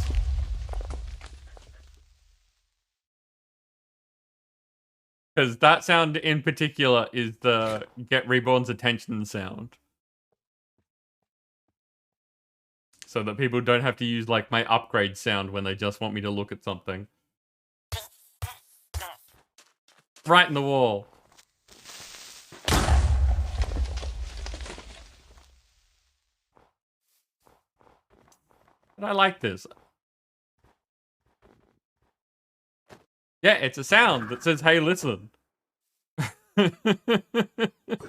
Because that sound in particular is the Get Reborn's attention sound. So that people don't have to use, like, my upgrade sound when they just want me to look at something. Right in the wall. But I like this. Yeah, it's a sound that says, hey, listen. It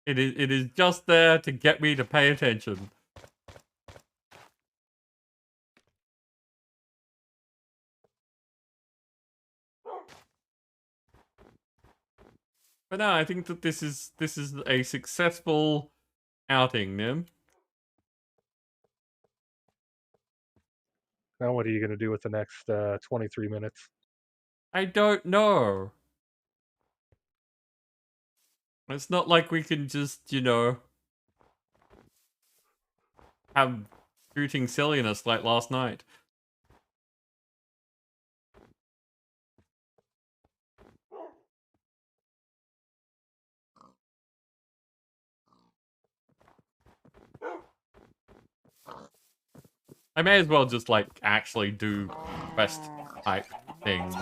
is just there to get me to pay attention. But no, I think that this is a successful outing, Nim. Now, what are you going to do with the next 23 minutes? I don't know. It's not like we can just, you know, have shooting silliness like last night. I may as well just, like, actually do quest-type things.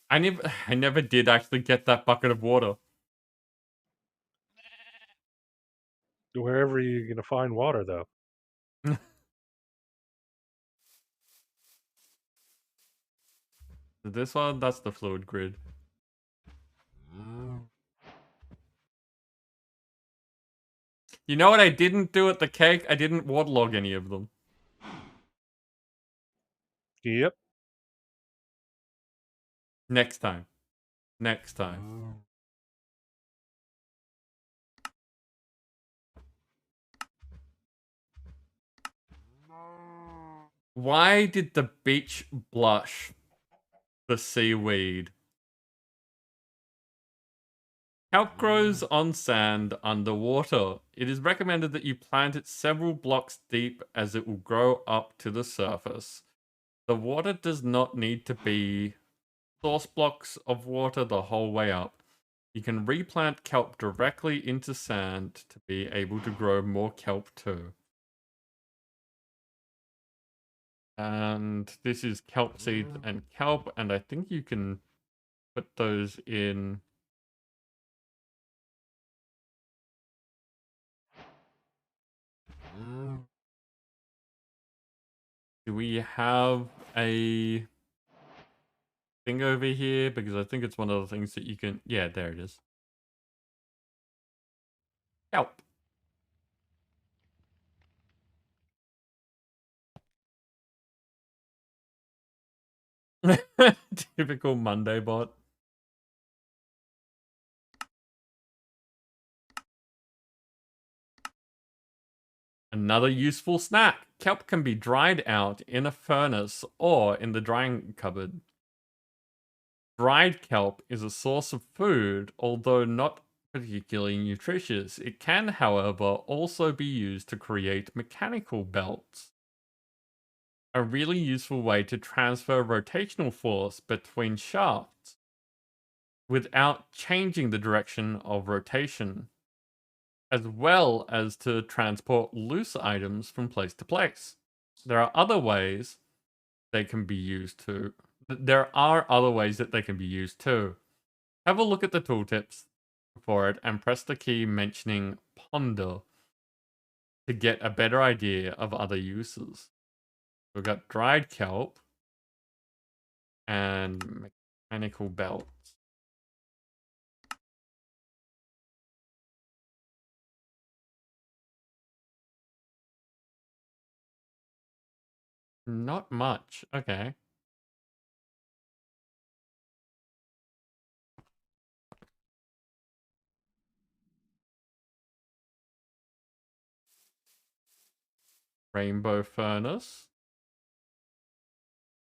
I never did actually get that bucket of water. Wherever you're gonna find water, though. This one, that's the fluid grid. You know what I didn't do at the cake? I didn't waterlog any of them. Yep. Next time. Next time. Why did the beach blush the seaweed? Kelp grows on sand underwater. It is recommended that you plant it several blocks deep as it will grow up to the surface. The water does not need to be source blocks of water the whole way up. You can replant kelp directly into sand to be able to grow more kelp too. And this is kelp seeds and kelp, and I think you can put those in. Do we have a thing over here? Because I think it's one of the things that you can... Yeah, there it is. Kelp. Typical Monday bot. Another useful snack. Kelp can be dried out in a furnace or in the drying cupboard. Dried kelp is a source of food, although not particularly nutritious. It can, however, also be used to create mechanical belts. A really useful way to transfer rotational force between shafts without changing the direction of rotation, as well as to transport loose items from place to place. There are other ways they can be used too. There are other ways that they can be used too. Have a look at the tooltips for it and press the key mentioning ponder to get a better idea of other uses. We've got dried kelp and mechanical belts. Not much. Okay. Rainbow furnace.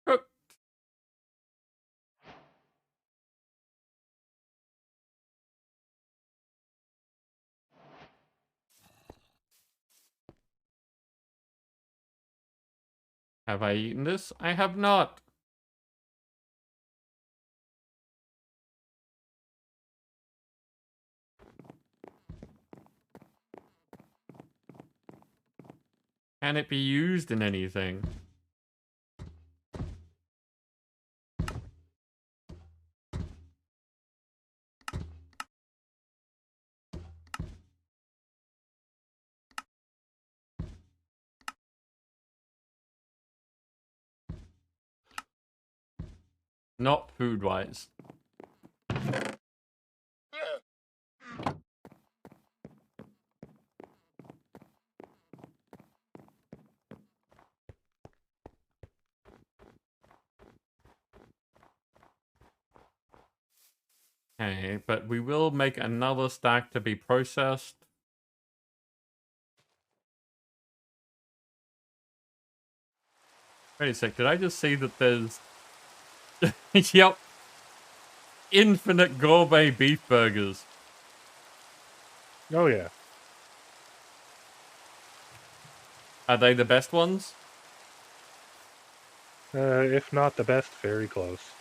Cooked. Have I eaten this? I have not. Can it be used in anything? Not food-wise. Okay, but we will make another stack to be processed. Wait a sec, did I just see that there's... Yep. Infinite gourmet beef burgers. Oh, yeah. Are they the best ones? If not the best, very close.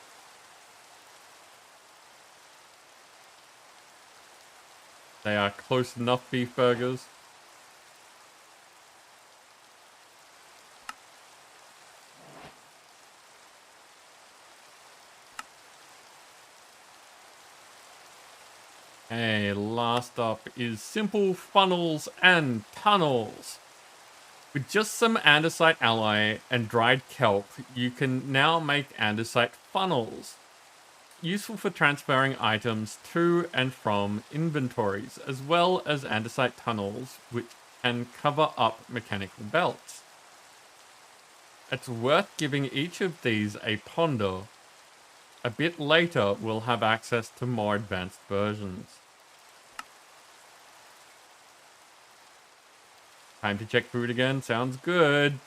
They are close enough beef burgers. Okay, last up is simple funnels and tunnels. With just some andesite alloy and dried kelp, you can now make andesite funnels. Useful for transferring items to and from inventories, as well as andesite tunnels, which can cover up mechanical belts. It's worth giving each of these a ponder. A bit later, we'll have access to more advanced versions. Time to check food again. Sounds good.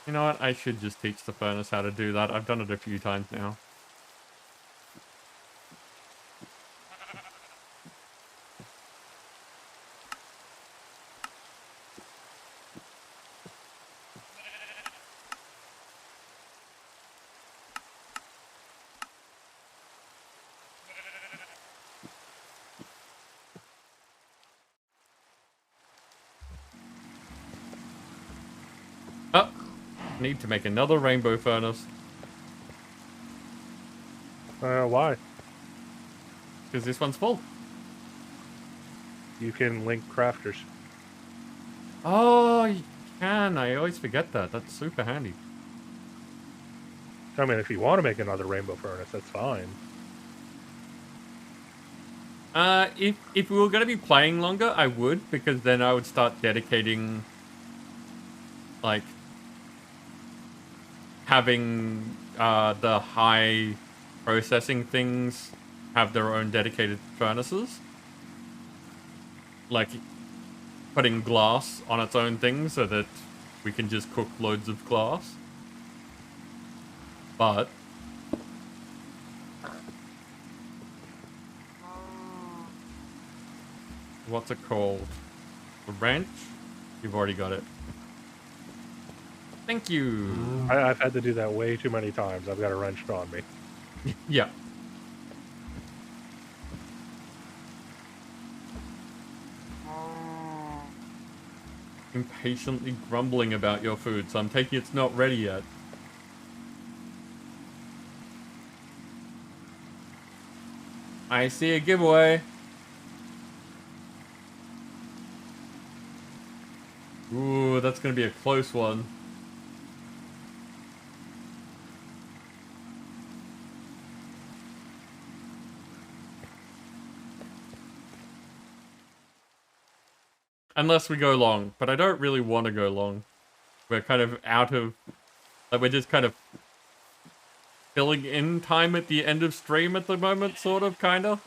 You know what? I should just teach the furnace how to do that. I've done it a few times now. Oh, need to make another rainbow furnace. Why? Because this one's full. You can link crafters. Oh, you can. I always forget that. That's super handy. I mean, if you want to make another rainbow furnace, that's fine. If we were going to be playing longer, I would, because then I would start dedicating, like, having the high processing things have their own dedicated furnaces. Like, putting glass on its own thing so that we can just cook loads of glass. But what's it called? The wrench? You've already got it. Thank you. I've had to do that way too many times. I've got a wrench on me. Yeah. Impatiently grumbling about your food, so I'm taking it's not ready yet. I see a giveaway. Ooh, that's gonna be a close one. Unless we go long, but I don't really want to go long. We're kind of out of... Like, we're just kind of filling in time at the end of stream at the moment, sort of, kind of.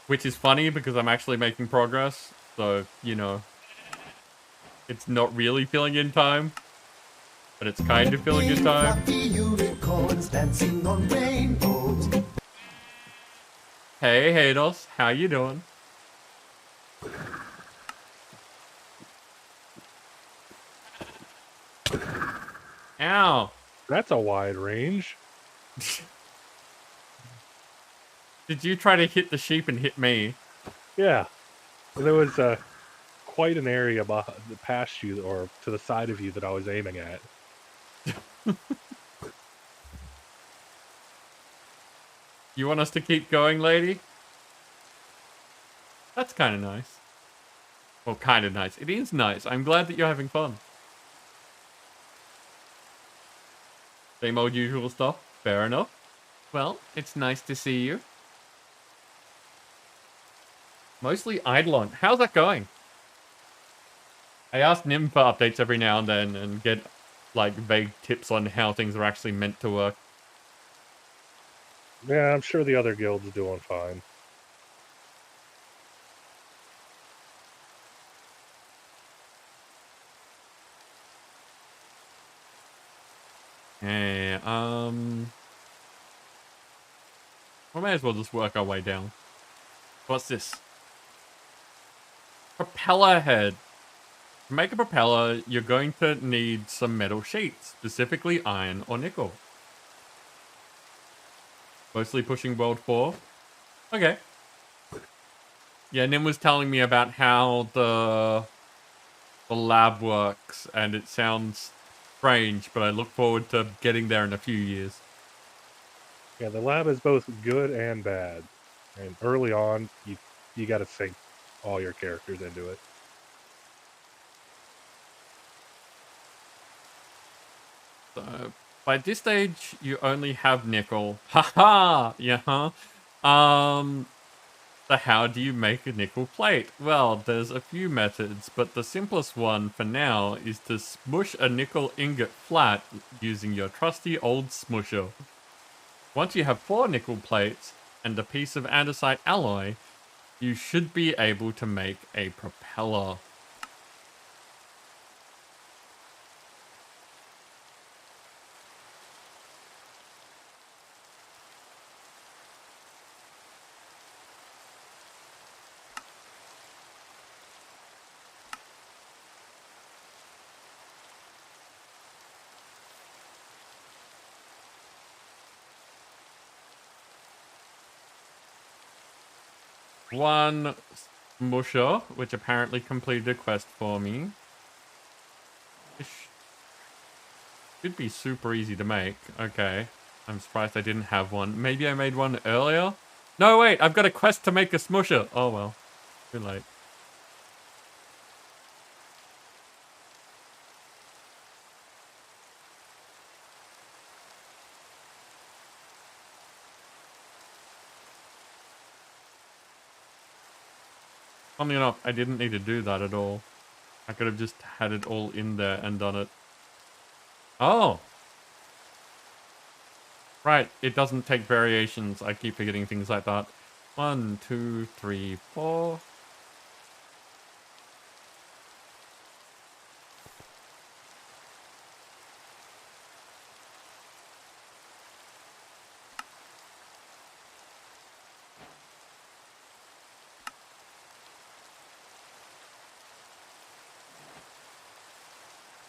Which is funny because I'm actually making progress, so, you know. It's not really filling in time, but it's kind of filling in time. Hey, Hados, how you doing? Ow! That's a wide range. Did you try to hit the sheep and hit me? Yeah. There was quite an area past you or to the side of you that I was aiming at. You want us to keep going, lady? That's kind of nice. Well, kind of nice. It is nice. I'm glad that you're having fun. Same old usual stuff. Fair enough. Well, it's nice to see you. Mostly Eidolon. How's that going? I ask Nim for updates every now and then and get, like, vague tips on how things are actually meant to work. Yeah, I'm sure the other guild's doing fine. Hey, we may as well just work our way down. What's this? Propeller Head. To make a propeller, you're going to need some metal sheets, specifically iron or nickel. Mostly pushing World 4. Okay. Yeah, Nim was telling me about how the lab works, and it sounds strange, but I look forward to getting there in a few years. Yeah, the lab is both good and bad. And early on, you got to sink all your characters into it. So, by this stage, you only have nickel. Haha! Yeah, huh? So how do you make a nickel plate? Well, there's a few methods, but the simplest one for now is to smush a nickel ingot flat using your trusty old smusher. Once you have 4 nickel plates and a piece of andesite alloy, you should be able to make a propeller. One smusher, which apparently completed a quest for me. This should be super easy to make. Okay. I'm surprised I didn't have one. Maybe I made one earlier? No, wait, I've got a quest to make a smusher. Oh, well. Too late. Funnily enough, I didn't need to do that at all. I could have just had it all in there and done it. Oh! Right, it doesn't take variations. I keep forgetting things like that. 1, 2, 3, 4.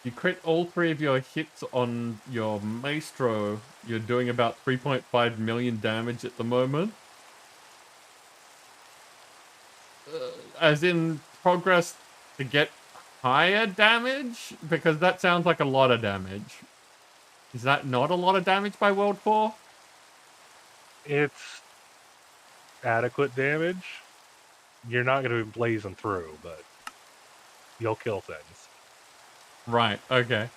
You crit all 3 of your hits on your Maestro. You're doing about 3.5 million damage at the moment. As in progress to get higher damage? Because that sounds like a lot of damage. Is that not a lot of damage by World 4? It's adequate damage. You're not going to be blazing through, but you'll kill things. Right, okay.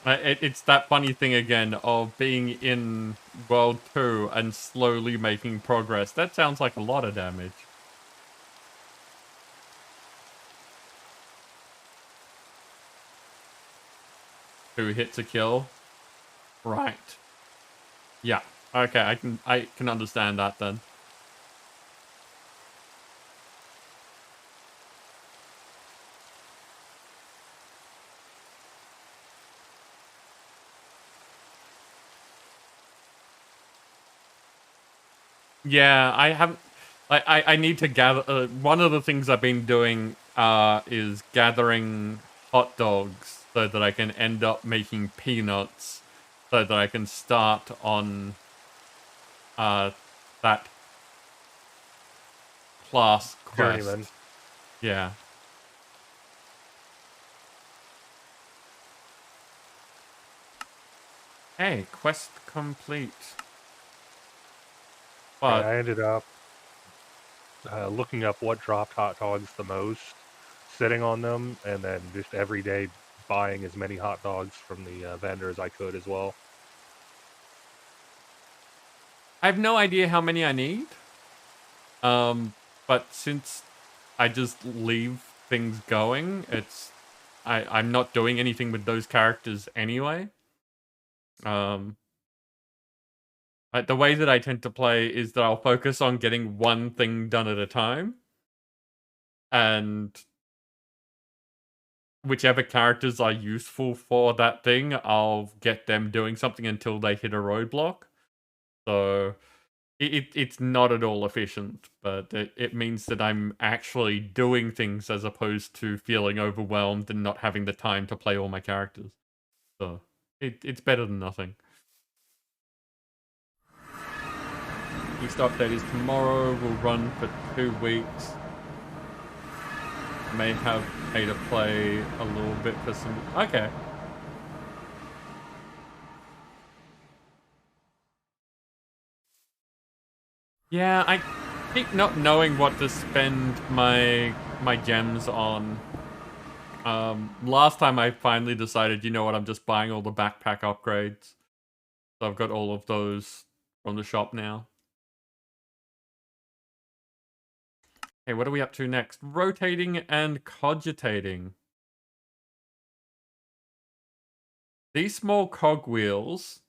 It's that funny thing again of being in World 2 and slowly making progress. That sounds like a lot of damage. 2 hits a kill. Right. Yeah. Okay, I can understand that then. Yeah, I haven't. I need to gather. One of the things I've been doing is gathering hot dogs so that I can end up making peanuts, so that I can start on that class quest. Journeyman. Yeah. Hey, quest complete. Yeah, But I ended up looking up what dropped hot dogs the most, sitting on them, and then just every day buying as many hot dogs from the vendor as I could as well. I have no idea how many I need. But since I just leave things going, I'm not doing anything with those characters anyway. The way that I tend to play is that I'll focus on getting one thing done at a time, and whichever characters are useful for that thing, I'll get them doing something until they hit a roadblock. So it's not at all efficient, but it means that I'm actually doing things as opposed to feeling overwhelmed and not having the time to play all my characters. So it's better than nothing. East update is tomorrow. Will run for 2 weeks. May have pay to play a little bit for some. Okay. Yeah, I keep not knowing what to spend my gems on. Last time I finally decided, you know what, I'm just buying all the backpack upgrades. So I've got all of those from the shop now. Hey, what are we up to next? Rotating and cogitating. These small cog wheels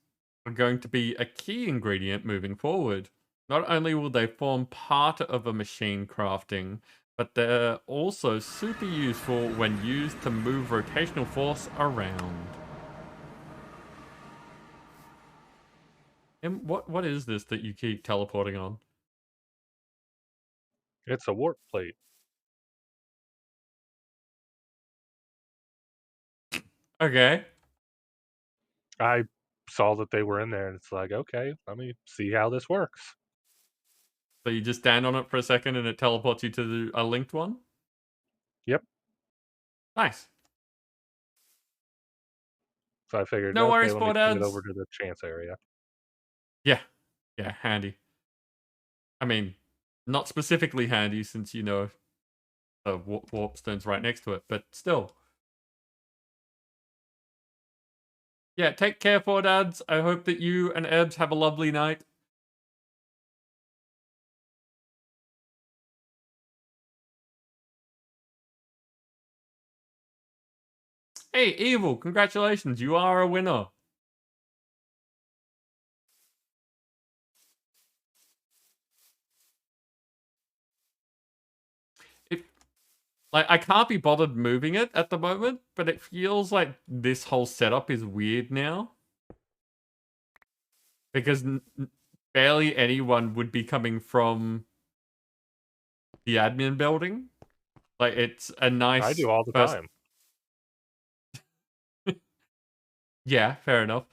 are going to be a key ingredient moving forward. Not only will they form part of a machine crafting, but they're also super useful when used to move rotational force around. And what is this that you keep teleporting on? It's a warp plate. Okay. I saw that they were in there, and it's like, okay, let me see how this works. So you just stand on it for a second and it teleports you to a linked one? Yep. Nice. So I figured, No okay, worries, let me Ford send it ads. over to the chance area. Yeah. Yeah, handy. I mean, not specifically handy since, you know, the warp stone's right next to it, but still. Yeah, take care, Ford ads. I hope that you and Ebbs have a lovely night. Hey, Evil, congratulations. You are a winner. Like, I can't be bothered moving it at the moment, but it feels like this whole setup is weird now. Because barely anyone would be coming from the admin building. Like, it's a nice... I do all the time. Yeah, fair enough.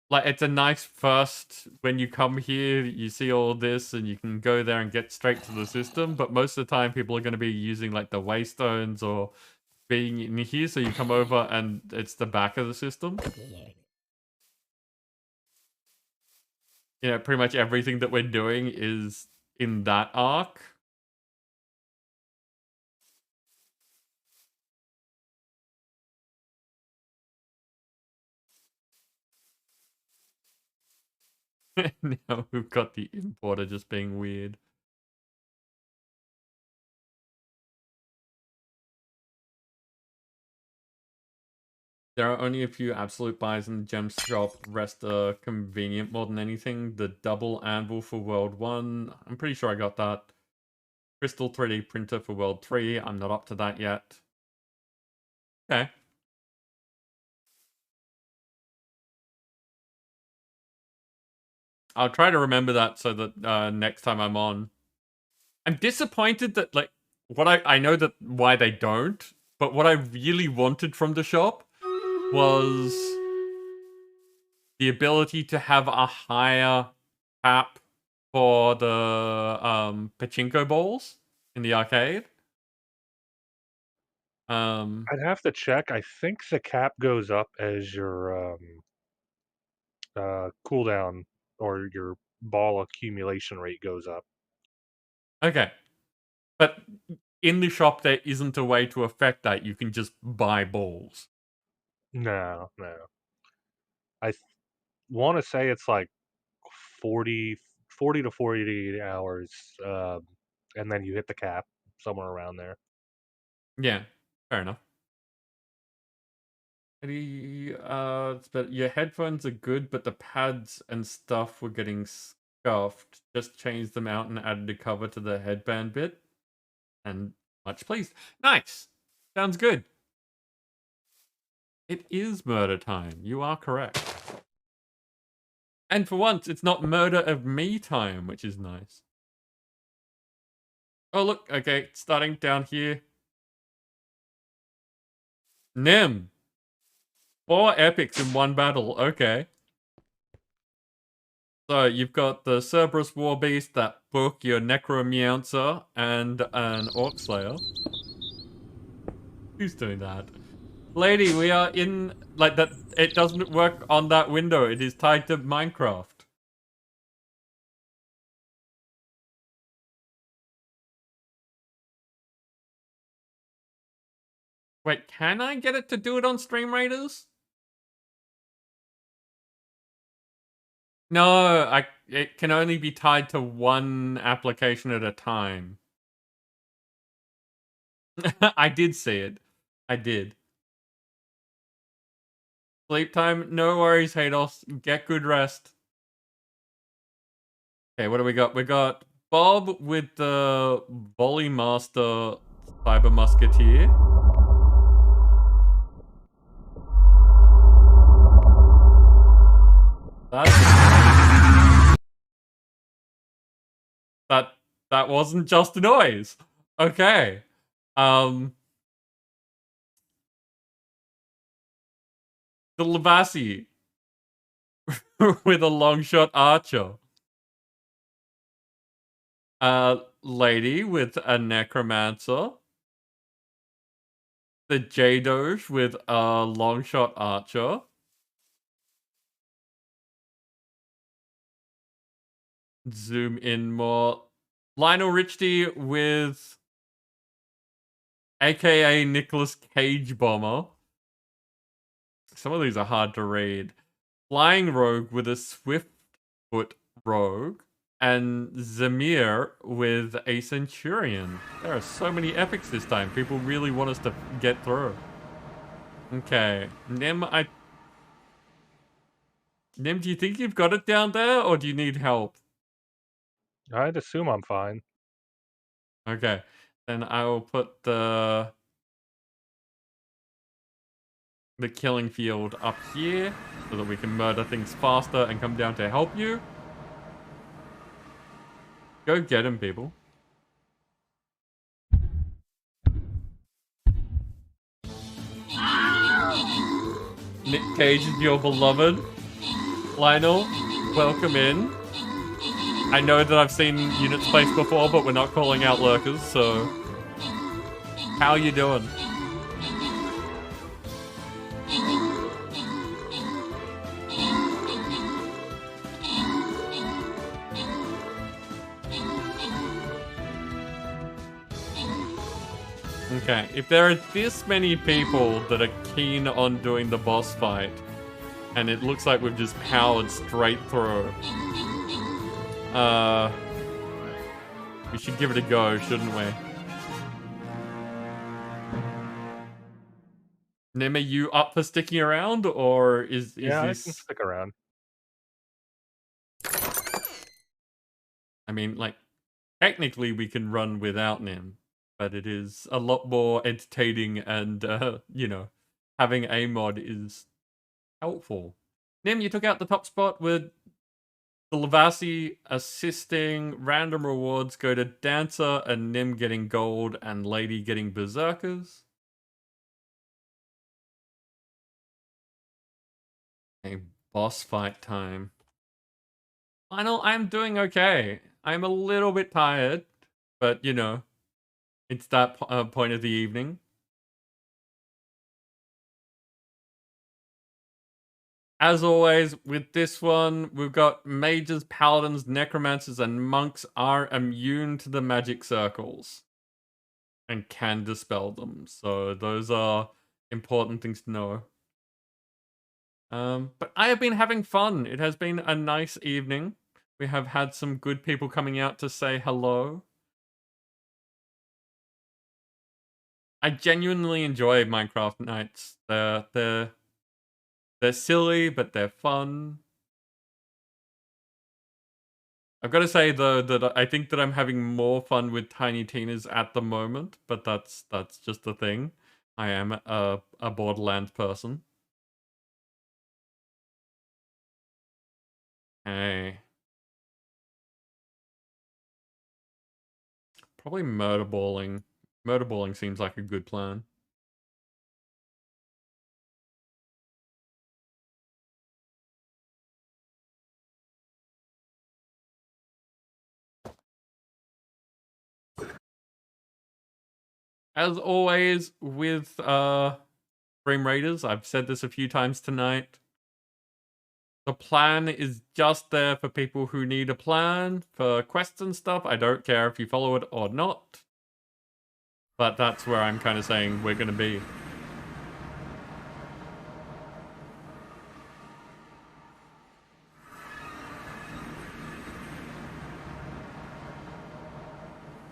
Like, it's a nice first, when you come here, you see all this, and you can go there and get straight to the system, but most of the time, people are going to be using, like, the waystones or being in here, so you come over, and it's the back of the system. You know, pretty much everything that we're doing is in that arc. Now we've got the importer just being weird. There are only a few absolute buys in the gem shop. Rest are convenient more than anything. The double anvil for World 1. I'm pretty sure I got that. Crystal 3D printer for World 3. I'm not up to that yet. Okay. I'll try to remember that so that next time I'm on. I'm disappointed that, like, what I know that why they don't, but what I really wanted from the shop was the ability to have a higher cap for the pachinko balls in the arcade. I'd have to check. I think the cap goes up as your cooldown or your ball accumulation rate goes up. Okay. But in the shop, there isn't a way to affect that. You can just buy balls. No. I want to say it's like 40 to 48 hours, and then you hit the cap somewhere around there. Yeah, fair enough. But your headphones are good, but the pads and stuff were getting scuffed. Just changed them out and added a cover to the headband bit. And much pleased. Nice! Sounds good. It is murder time. You are correct. And for once, it's not murder of me time, which is nice. Oh, look. Okay, starting down here. Nim. 4 epics in one battle. Okay. So, you've got the Cerberus Warbeast, that book, your Necromeouncer, and an Orc Slayer. Who's doing that? Lady, we are in... Like, that. It doesn't work on that window. It is tied to Minecraft. Wait, can I get it to do it on Stream Raiders? No, it can only be tied to one application at a time. I did see it. I did. Sleep time, no worries, Hados. Get good rest. Okay, what do we got? We got Bob with the Volley Master Cyber Musketeer. That wasn't just a noise. Okay. The Lavassi with a long shot archer. Lady with a necromancer. The Jadoge with a long shot archer. Zoom in more. Lionel Richie with AKA Nicolas Cage Bomber. Some of these are hard to read. Flying Rogue with a Swift Foot Rogue. And Zamir with a Centurion. There are so many epics this time. People really want us to get through. Okay. Nim, do you think you've got it down there, or do you need help? I'd assume I'm fine. Okay. Then I will put the killing field up here so that we can murder things faster and come down to help you. Go get him, people. Nick Cage is your beloved. Lionel, welcome in. I know that I've seen units placed before, but we're not calling out lurkers, so... How you doing? Okay, if there are this many people that are keen on doing the boss fight, and it looks like we've just powered straight through, we should give it a go, shouldn't we? Nim, are you up for sticking around, or is Yeah, this... I can stick around. I mean, like, technically we can run without Nim, but it is a lot more entertaining and, you know, having a mod is helpful. Nim, you took out the top spot with the Lavassi assisting. Random rewards go to Dancer and Nim getting gold and Lady getting Berserkers. A boss fight time. Final, I'm doing okay. I'm a little bit tired, but you know, it's that point of the evening. As always, with this one, we've got mages, paladins, necromancers, and monks are immune to the magic circles and can dispel them. So those are important things to know. But I have been having fun. It has been a nice evening. We have had some good people coming out to say hello. I genuinely enjoy Minecraft nights. They're silly, but they're fun. I've got to say though that I think that I'm having more fun with Tiny Tina's at the moment, but that's just the thing. I am a Borderlands person. Hey. Probably murderballing. Murderballing seems like a good plan. As always with Dream Raiders, I've said this a few times tonight. The plan is just there for people who need a plan for quests and stuff. I don't care if you follow it or not. But that's where I'm kind of saying we're going to be.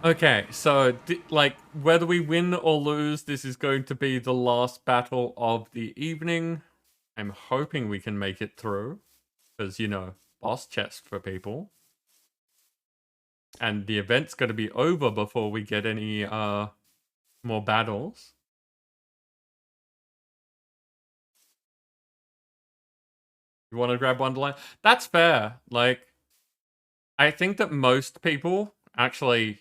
Okay, so, like, whether we win or lose, this is going to be the last battle of the evening. I'm hoping we can make it through. Because, you know, boss chest for people. And the event's going to be over before we get any more battles. You want to grab Wonderland? That's fair. Like, I think that most people actually...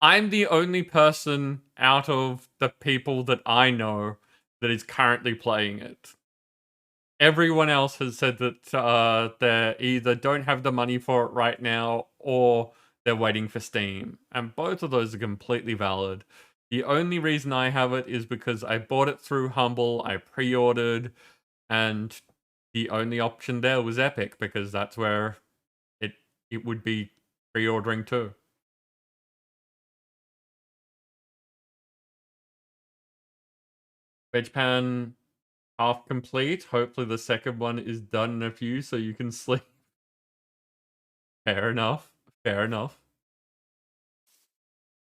I'm the only person out of the people that I know that is currently playing it. Everyone else has said that they either don't have the money for it right now or they're waiting for Steam. And both of those are completely valid. The only reason I have it is because I bought it through Humble, I pre-ordered, and the only option there was Epic because that's where it would be pre-ordering too. Veg pan half complete. Hopefully the second one is done in a few so you can sleep. Fair enough. Fair enough.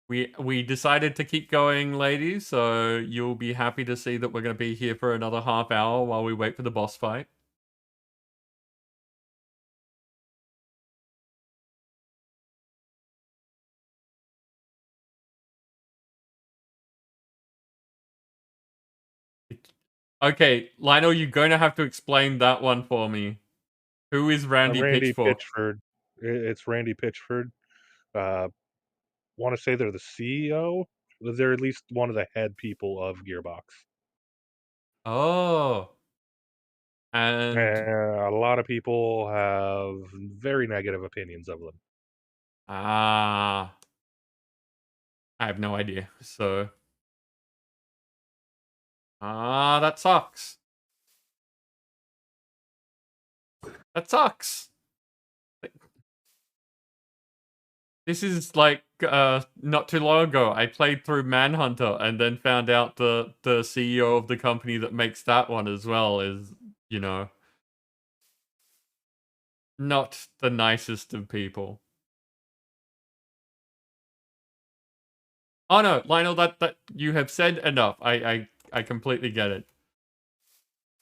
We decided to keep going, ladies, so you'll be happy to see that we're going to be here for another half hour while we wait for the boss fight. Okay, Lionel, you're going to have to explain that one for me. Who is Randy Pitchford? Pitchford. It's Randy Pitchford. Want to say they're the CEO? They're at least one of the head people of Gearbox. Oh. And a lot of people have very negative opinions of them. I have no idea. So that sucks. That sucks. This is like not too long ago. I played through Manhunter and then found out the CEO of the company that makes that one as well is, you know, not the nicest of people. Oh no, Lionel, that you have said enough. I completely get it.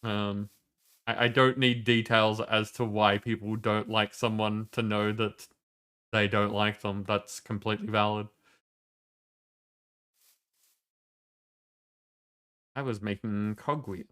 I don't need details as to why people don't like someone to know that they don't like them. That's completely valid. I was making Cog Wheels.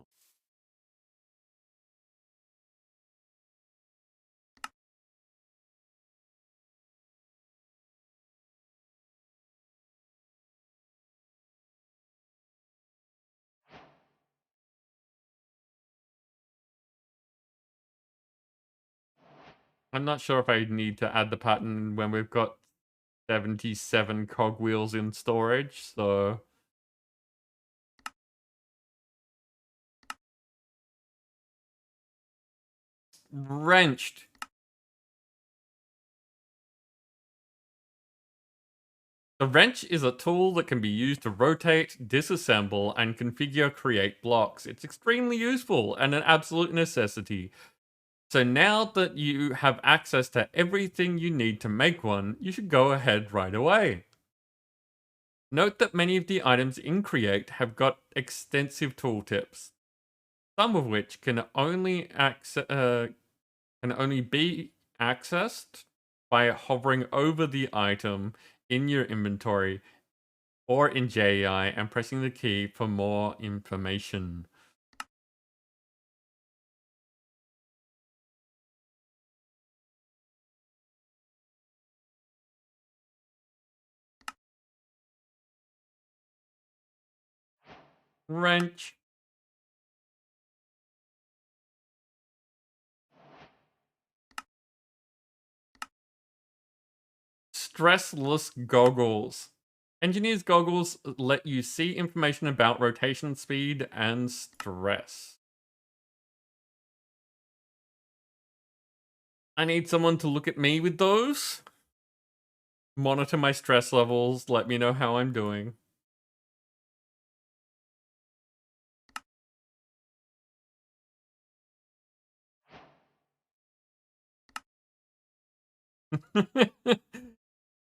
I'm not sure if I need to add the pattern when we've got 77 Cog Wheels in storage, so... wrenched. The wrench is a tool that can be used to rotate, disassemble, and configure create blocks. It's extremely useful and an absolute necessity. So now that you have access to everything you need to make one, you should go ahead right away. Note that many of the items in Create have got extensive tooltips, some of which can only be accessed by hovering over the item in your inventory or in JEI and pressing the key for more information. Wrench. Stressless goggles. Engineer's goggles let you see information about rotation speed and stress. I need someone to look at me with those. Monitor my stress levels, let me know how I'm doing.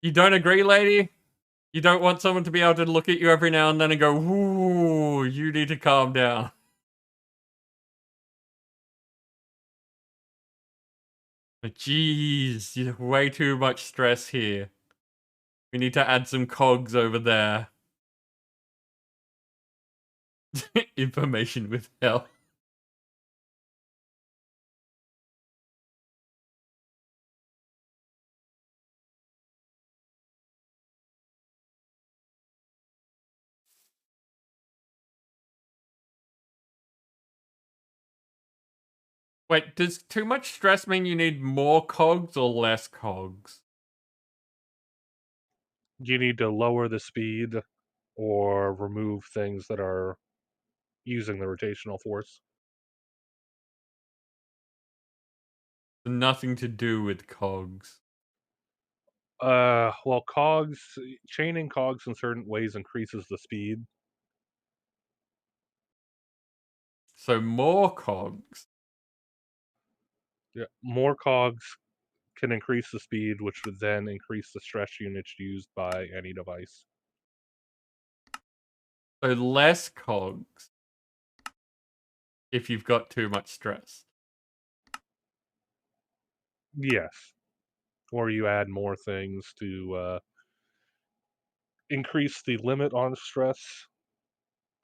You don't agree, lady? You don't want someone to be able to look at you every now and then and go, ooh, you need to calm down. But jeez, you have way too much stress here. We need to add some cogs over there. Information withheld. Wait, does too much stress mean you need more cogs or less cogs? You need to lower the speed or remove things that are using the rotational force. Nothing to do with cogs. Well, chaining cogs in certain ways increases the speed. So more cogs. Yeah, more cogs can increase the speed, which would then increase the stress units used by any device. So less cogs if you've got too much stress. Yes. Or you add more things to increase the limit on stress,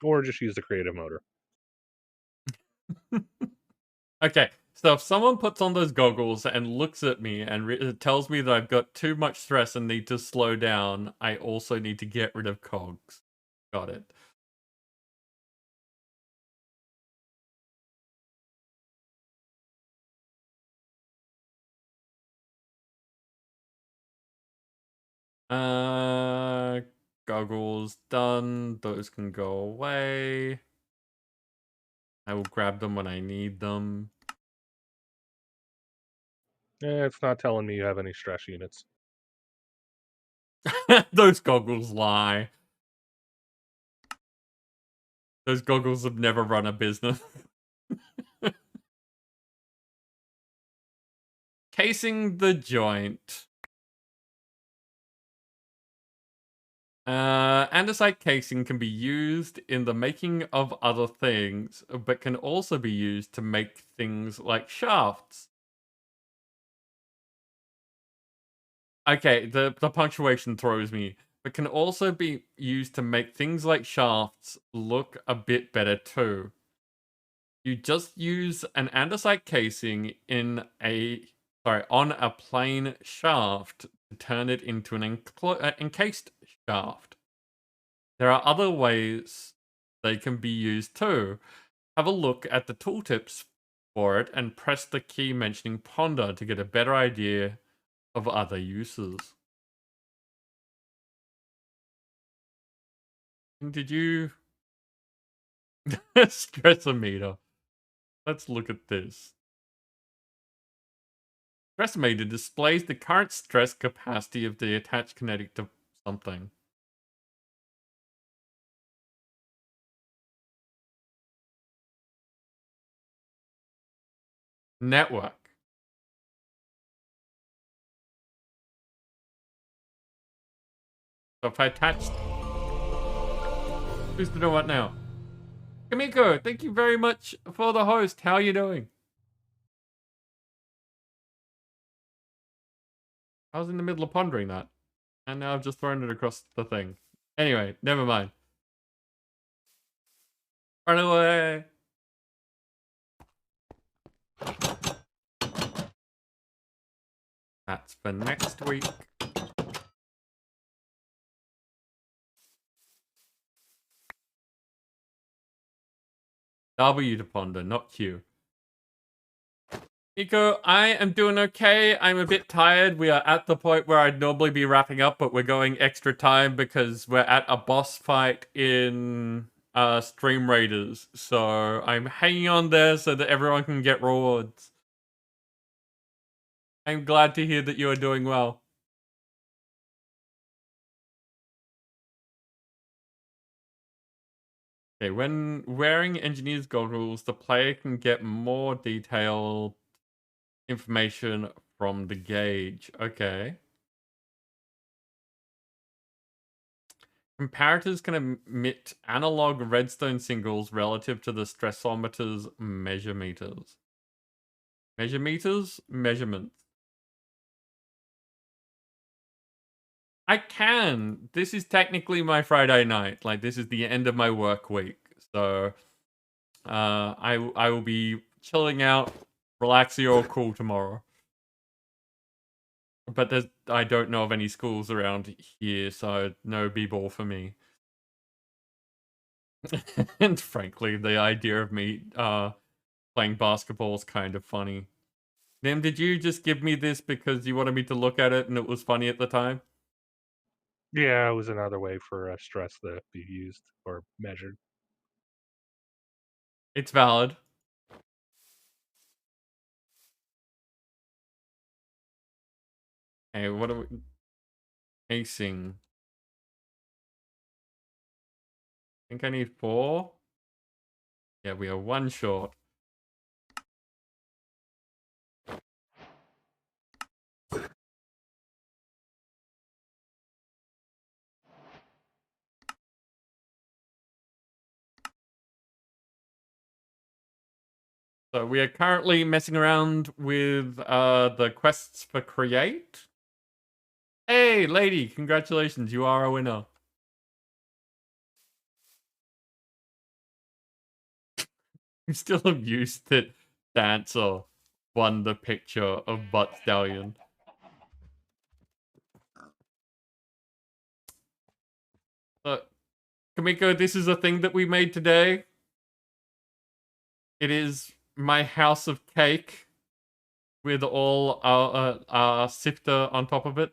or just use the creative motor. Okay, so if someone puts on those goggles and looks at me and tells me that I've got too much stress and need to slow down, I also need to get rid of cogs. Got it. Goggles done. Those can go away. I will grab them when I need them. It's not telling me you have any stress units. Those goggles lie. Those goggles have never run a business. Casing the joint. Andesite casing can be used in the making of other things, but can also be used to make things like shafts. Okay, the punctuation throws me, but can also be used to make things like shafts look a bit better too. You just use an andesite casing on a plain shaft to turn it into an encased shaft. There are other ways they can be used too. Have a look at the tooltips for it and press the key mentioning Ponder to get a better idea of other uses. Did you... Stressometer. Let's look at this. Stress meter displays the current stress capacity of the attached kinetic to something. Network. So if I attach... Who's to know what now? Kamiko, thank you very much for the host. How are you doing? I was in the middle of pondering that. And now I've just thrown it across the thing. Anyway, never mind. Run away! That's for next week. W to ponder, not Q. Nico, I am doing okay. I'm a bit tired. We are at the point where I'd normally be wrapping up, but we're going extra time because we're at a boss fight in Stream Raiders. So I'm hanging on there so that everyone can get rewards. I'm glad to hear that you are doing well. Okay, when wearing engineer's goggles, the player can get more detailed information from the gauge. Okay. Comparators can emit analog redstone signals relative to the stressometer's measure meters. Measure meters? Measurements. I can. This is technically my Friday night. Like, this is the end of my work week. So, I will be chilling out, relaxing or cool tomorrow. But I don't know of any schools around here, so no b-ball for me. And frankly, the idea of me playing basketball is kind of funny. Nim, did you just give me this because you wanted me to look at it and it was funny at the time? Yeah, it was another way for stress to be used or measured. It's valid. Hey, what are we... Acing. I think I need 4. Yeah, we are 1 short. So we are currently messing around with the quests for create. Hey, lady, congratulations, you are a winner. I'm still amused that Dancer won the picture of Butt Stallion. Kamiko, this is a thing that we made today. It is my house of cake with all our sifter on top of it.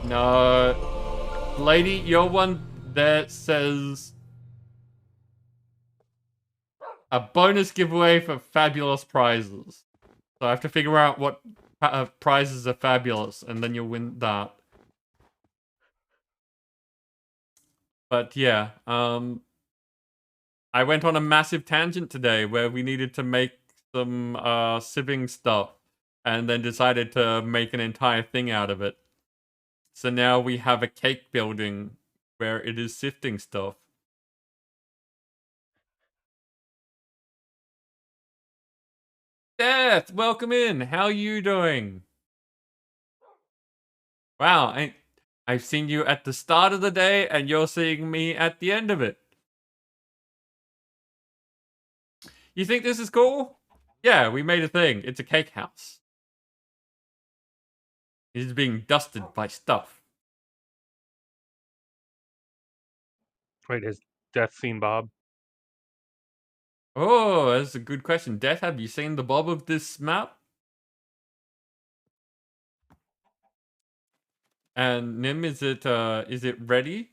No. Lady, you're one that says a bonus giveaway for fabulous prizes. So I have to figure out what prizes are fabulous, and then you'll win that. But yeah, I went on a massive tangent today where we needed to make some sieving stuff, and then decided to make an entire thing out of it. So now we have a cake building where it is sifting stuff. Death, welcome in. How are you doing? Wow, I've seen you at the start of the day, and you're seeing me at the end of it. You think this is cool? Yeah, we made a thing. It's a cake house. It is being dusted by stuff. Wait, has Death seen Bob? Oh, that's a good question. Death, have you seen the bob of this map? And Nim, is it ready?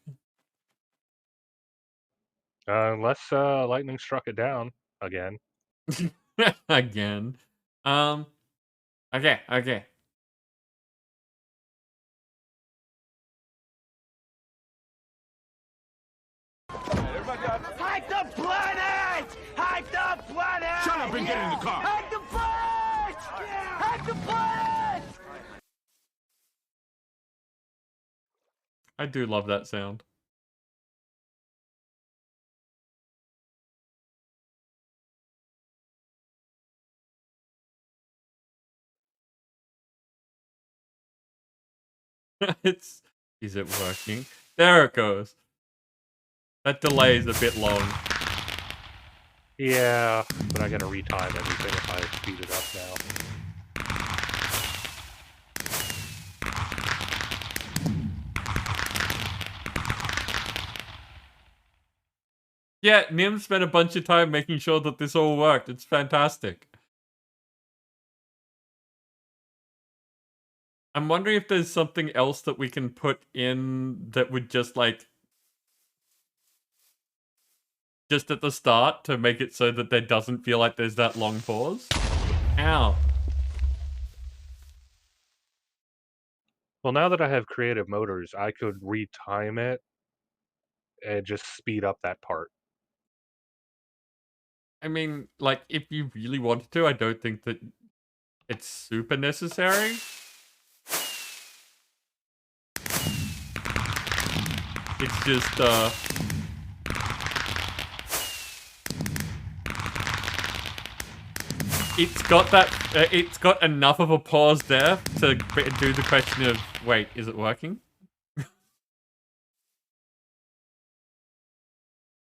Unless lightning struck it down again. Again. Okay. Hide the planet! Hide the planet! Shut up and get in the car! Hide the planet! Hide the planet! I do love that sound. Is it working? There it goes. That delay is a bit long. Yeah, but I gotta retime everything if I speed it up now. Yeah, Nim spent a bunch of time making sure that this all worked. It's fantastic. I'm wondering if there's something else that we can put in that would just like... just at the start to make it so that there doesn't feel like there's that long pause. Ow. Well, now that I have creative motors, I could retime it and just speed up that part. I mean, like, if you really wanted to, I don't think that it's super necessary. It's just, it's got that, it's got enough of a pause there to do the question of, wait, is it working?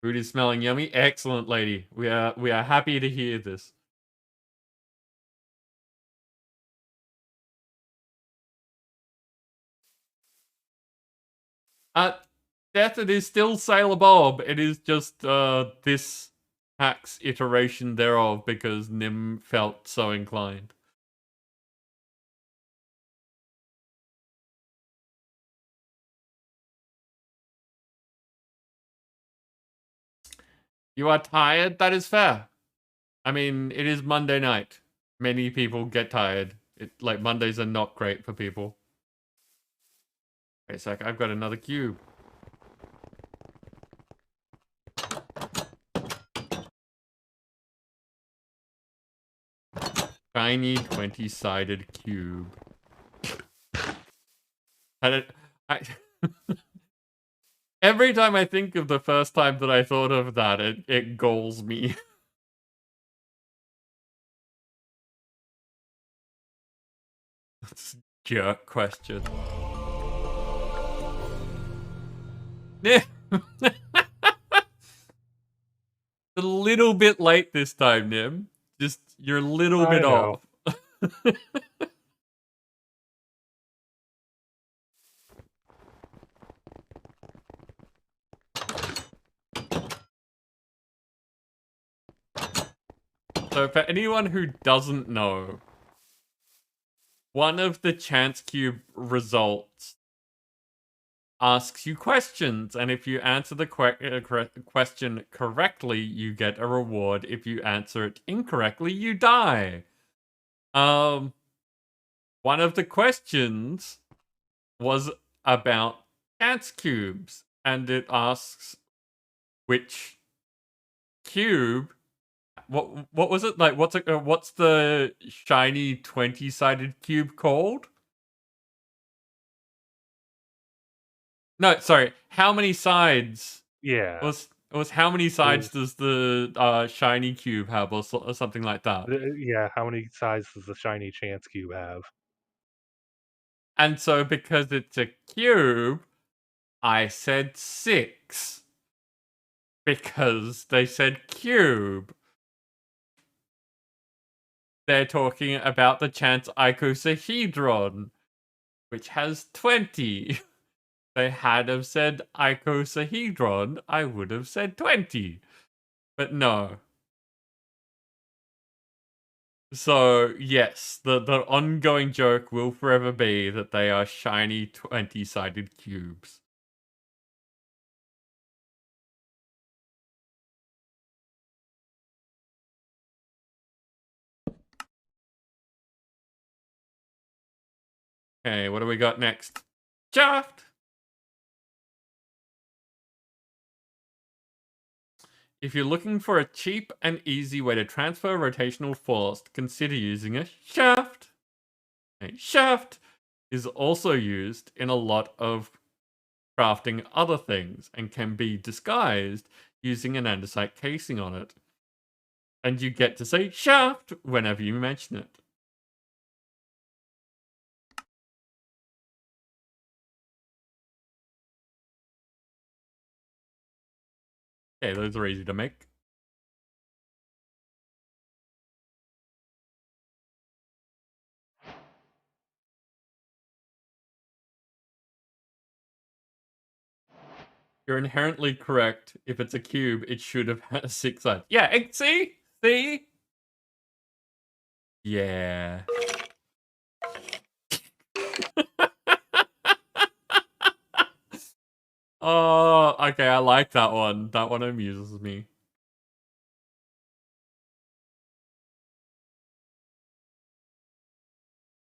Food is smelling yummy. Excellent, lady. We are happy to hear this. Death, it is still Sailor Bob. It is just this hack's iteration thereof because Nim felt so inclined. You are tired? That is fair. I mean, it is Monday night. Many people get tired. Like, Mondays are not great for people. Wait a sec, I've got another cube. Shiny 20-sided cube. Every time I think of the first time that I thought of that, it galls me. Jerk question. Yeah. A little bit late this time, Nim. Just, you're a little bit off. So for anyone who doesn't know, one of the Chance Cube results asks you questions, and if you answer the question correctly, you get a reward. If you answer it incorrectly, you die. One of the questions was about Chance Cubes, and it asks which cube... What was it like? What's the shiny 20-sided cube called? No, sorry. How many sides? Yeah. Was how many sides does the shiny cube have, or something like that? Yeah. How many sides does the shiny Chance Cube have? And so, because it's a cube, I said 6 because they said cube. They're talking about the Chance icosahedron, which has 20. They had have said icosahedron, I would have said 20. But no. So, yes, the ongoing joke will forever be that they are shiny 20-sided cubes. Okay, what do we got next? Shaft! If you're looking for a cheap and easy way to transfer rotational force, consider using a shaft. A shaft is also used in a lot of crafting other things and can be disguised using an andesite casing on it. And you get to say shaft whenever you mention it. Okay, those are easy to make. You're inherently correct. If it's a cube, it should have had 6 sides. Yeah, see? See? Yeah. Oh, okay, I like that one. That one amuses me.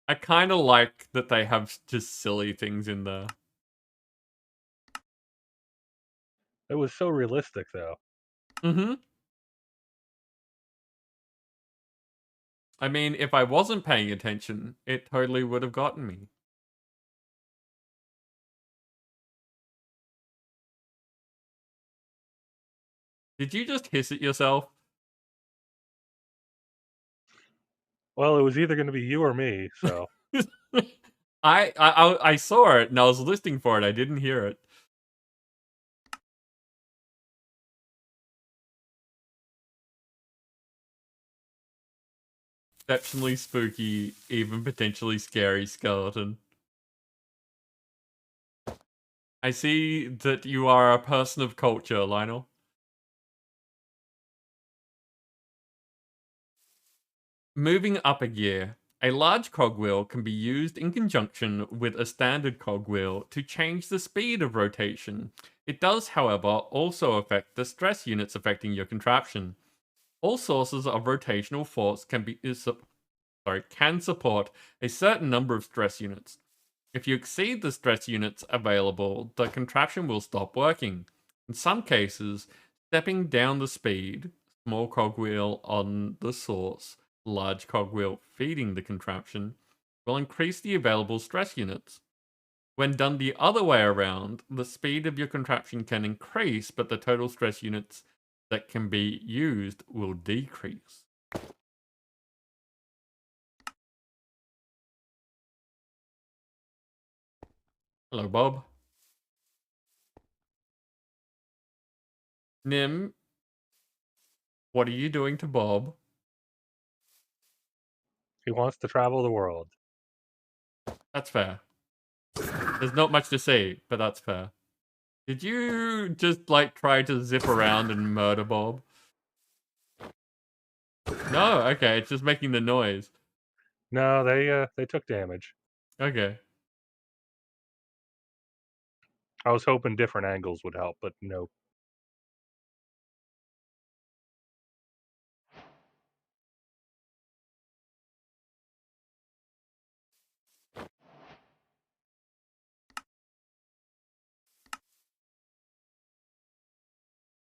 I kind of like that they have just silly things in there. It was so realistic, though. Mm-hmm. I mean, if I wasn't paying attention, it totally would have gotten me. Did you just hiss at yourself? Well, it was either going to be you or me, so. I saw it and I was listening for it. I didn't hear it. Exceptionally spooky, even potentially scary skeleton. I see that you are a person of culture, Lionel. Moving up a gear, a large cogwheel can be used in conjunction with a standard cogwheel to change the speed of rotation. It does, however, also affect the stress units affecting your contraption. All sources of rotational force can support a certain number of stress units. If you exceed the stress units available, the contraption will stop working. In some cases, stepping down the speed, small cogwheel on the source, large cogwheel feeding the contraption, will increase the available stress units. When done the other way around, the speed of your contraption can increase, but the total stress units that can be used will decrease. Hello, Bob. Nim, what are you doing to Bob? He wants to travel the world. That's fair. There's not much to say, but that's fair. Did you just, like, try to zip around and murder Bob? No? Okay, it's just making the noise. No, they took damage. Okay. I was hoping different angles would help, but no.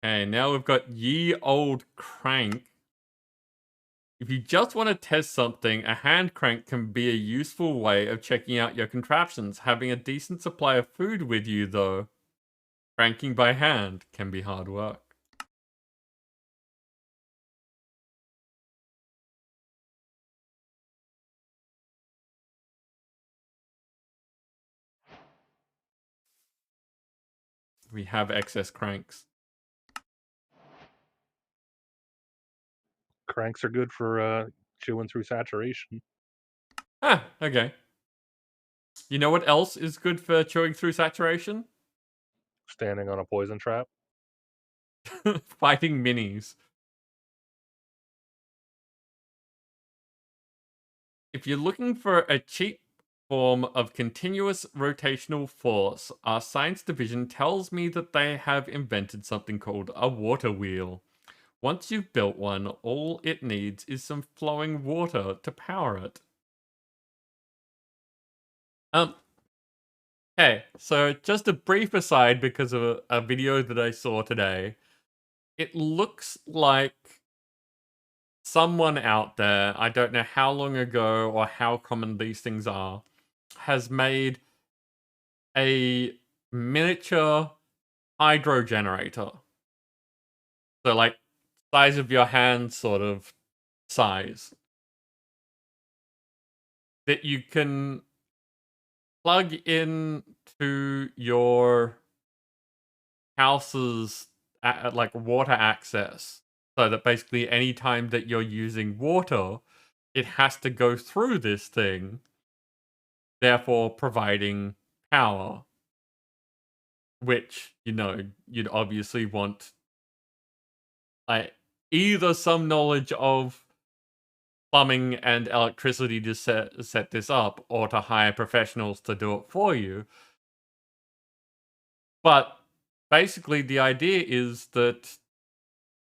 Okay, now we've got Ye Old Crank. If you just want to test something, a hand crank can be a useful way of checking out your contraptions. Having a decent supply of food with you, though, cranking by hand can be hard work. We have excess cranks. Cranks are good for chewing through saturation. Ah, okay. You know what else is good for chewing through saturation? Standing on a poison trap. Fighting minis. If you're looking for a cheap form of continuous rotational force, our science division tells me that they have invented something called a water wheel. Once you've built one, all it needs is some flowing water to power it. Hey, so just a brief aside because of a video that I saw today. It looks like someone out there, I don't know how long ago or how common these things are, has made a miniature hydro generator. So like size of your hand sort of size. That you can plug in to your house's like water access. So that basically any time that you're using water, it has to go through this thing, therefore providing power. Which, you know, you'd obviously want either some knowledge of plumbing and electricity to set this up, or to hire professionals to do it for you. But basically the idea is that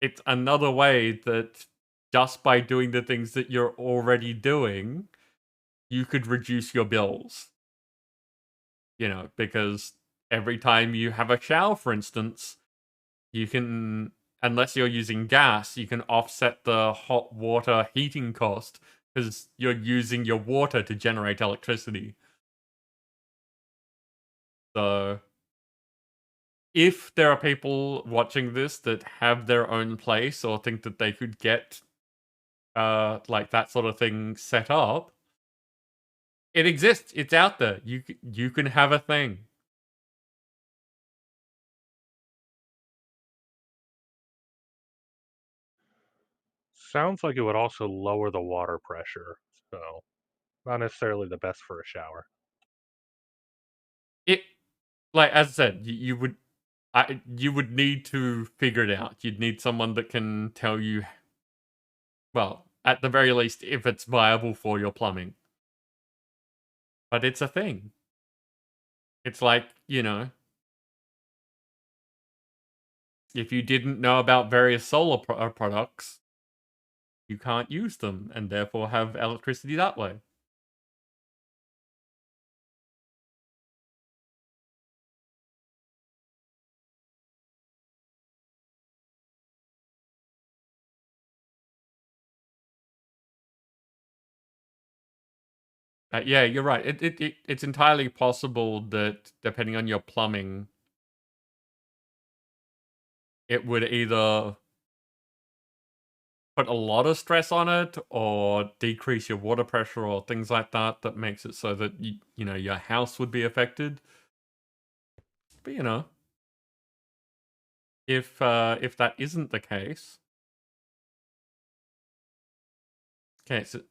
it's another way that just by doing the things that you're already doing, you could reduce your bills. You know, because every time you have a shower, for instance, you can, unless you're using gas, you can offset the hot water heating cost because you're using your water to generate electricity. So if there are people watching this that have their own place or think that they could get like that sort of thing set up, it exists. It's out there. You can have a thing. Sounds like it would also lower the water pressure, so not necessarily the best for a shower. It, like as I said, you would need to figure it out. You'd need someone that can tell you, well, at the very least, if it's viable for your plumbing. But it's a thing. It's like, you know, if you didn't know about various solar products, you can't use them and therefore have electricity that way. Yeah, you're right. It's entirely possible that depending on your plumbing, it would either put a lot of stress on it or decrease your water pressure or things like that, that makes it so that you know, your house would be affected. But you know, if that isn't the case, okay. So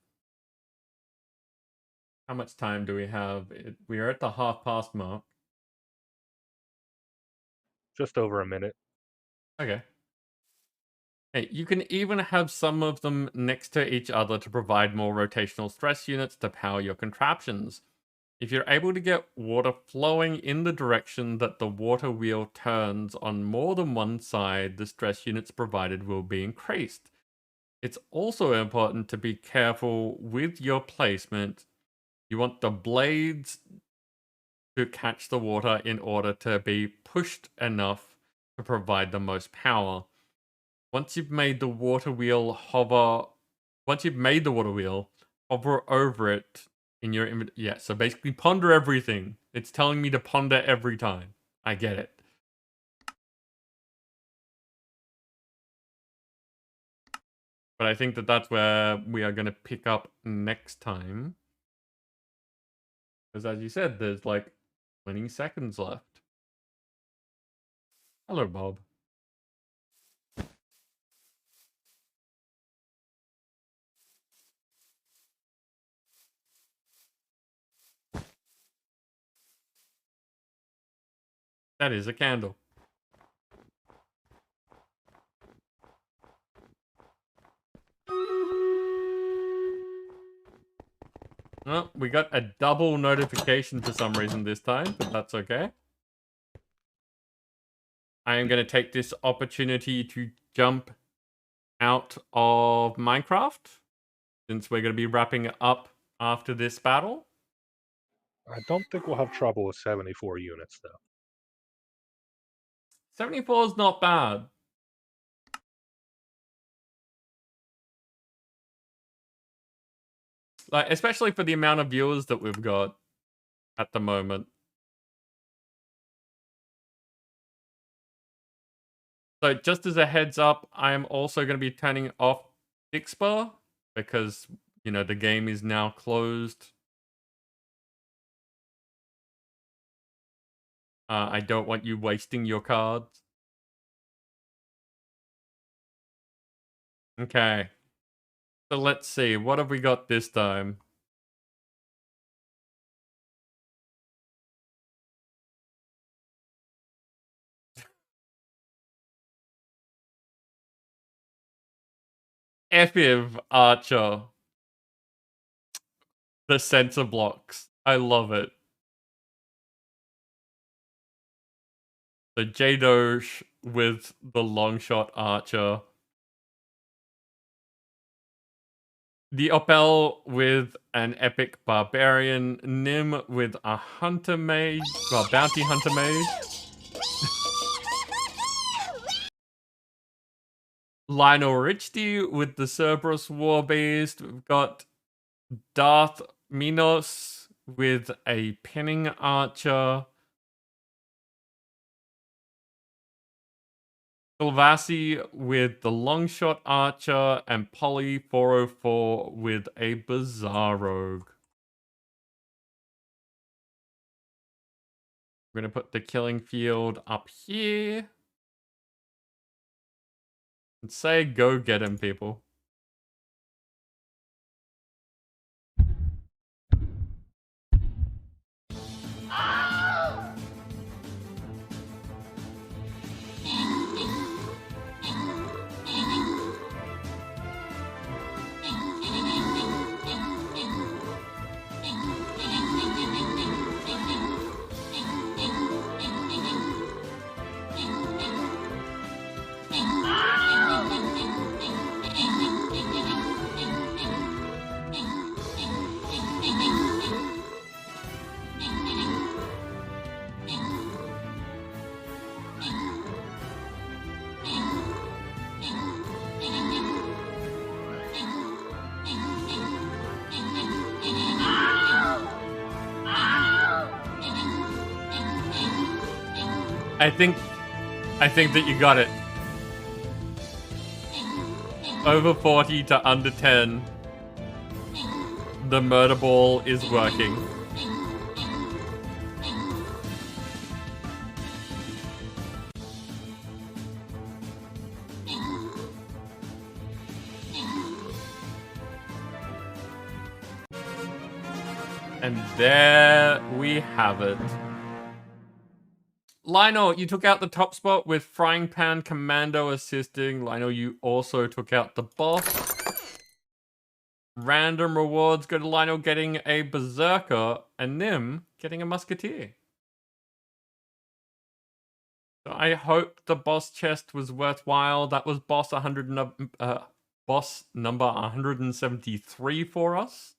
how much time do we have? We are at the 1/2 mark. Just over a minute. Okay. Hey, you can even have some of them next to each other to provide more rotational stress units to power your contraptions. If you're able to get water flowing in the direction that the water wheel turns on more than one side, the stress units provided will be increased. It's also important to be careful with your placement. You want the blades to catch the water in order to be pushed enough to provide the most power. Once you've made the water wheel hover over it in your image. Yeah, so basically ponder everything. It's telling me to ponder every time. I get it. But I think that that's where we are going to pick up next time. Because as you said, there's like 20 seconds left. Hello, Bob. That is a candle. Well, we got a double notification for some reason this time, but that's okay. I am going to take this opportunity to jump out of Minecraft, since we're going to be wrapping it up after this battle. I don't think we'll have trouble with 74 units, though. 74 is not bad. Like, especially for the amount of viewers that we've got at the moment. So just as a heads up, I'm also going to be turning off Dixper because, you know, the game is now closed. I don't want you wasting your cards. Okay. So let's see. What have we got this time? Effiv Archer. The sensor blocks. I love it. The Jadosh with the longshot archer. The Opel with an epic barbarian. Nim with a hunter mage. Well, bounty hunter mage. Lionel Richty with the Cerberus war beast. We've got Darth Minos with a pinning archer. Silvassi with the longshot archer, and Polly 404 with a bizarre rogue. We're going to put the killing field up here. And say go get him, people. I think that you got it. Over 40 to under 10. The murder ball is working. And there we have it. Lionel, you took out the top spot with Frying Pan Commando assisting. Lionel, you also took out the boss. Random rewards go to Lionel getting a Berserker and Nim getting a Musketeer. So I hope the boss chest was worthwhile. That was boss boss number 173 for us.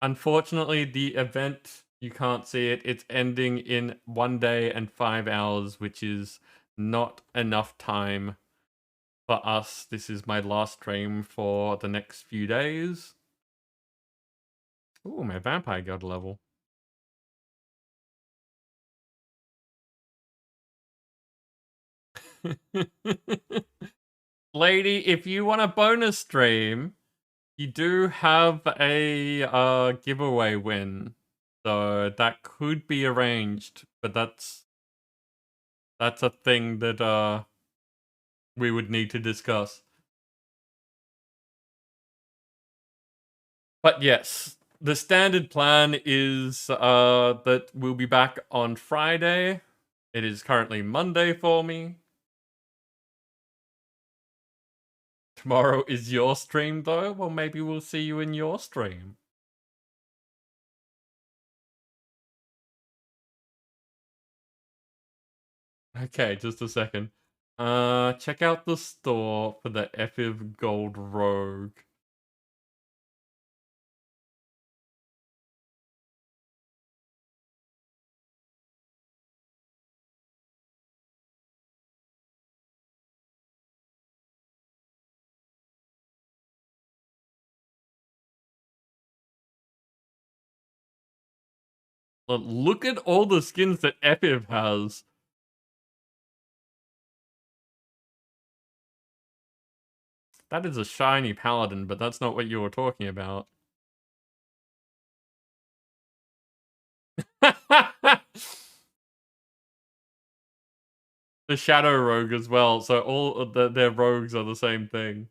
Unfortunately, the event, you can't see it. It's ending in 1 day and 5 hours, which is not enough time for us. This is my last stream for the next few days. Ooh, my vampire got a level. Lady, if you want a bonus stream, you do have a giveaway win. So that could be arranged, but that's a thing that we would need to discuss. But yes, the standard plan is that we'll be back on Friday. It is currently Monday for me. Tomorrow is your stream, though. Well, maybe we'll see you in your stream. Okay, just a second. Check out the store for the Effiv Gold Rogue. Look at all the skins that Epiv has. That is a shiny paladin, but that's not what you were talking about. The Shadow Rogue as well, so all of their rogues are the same thing.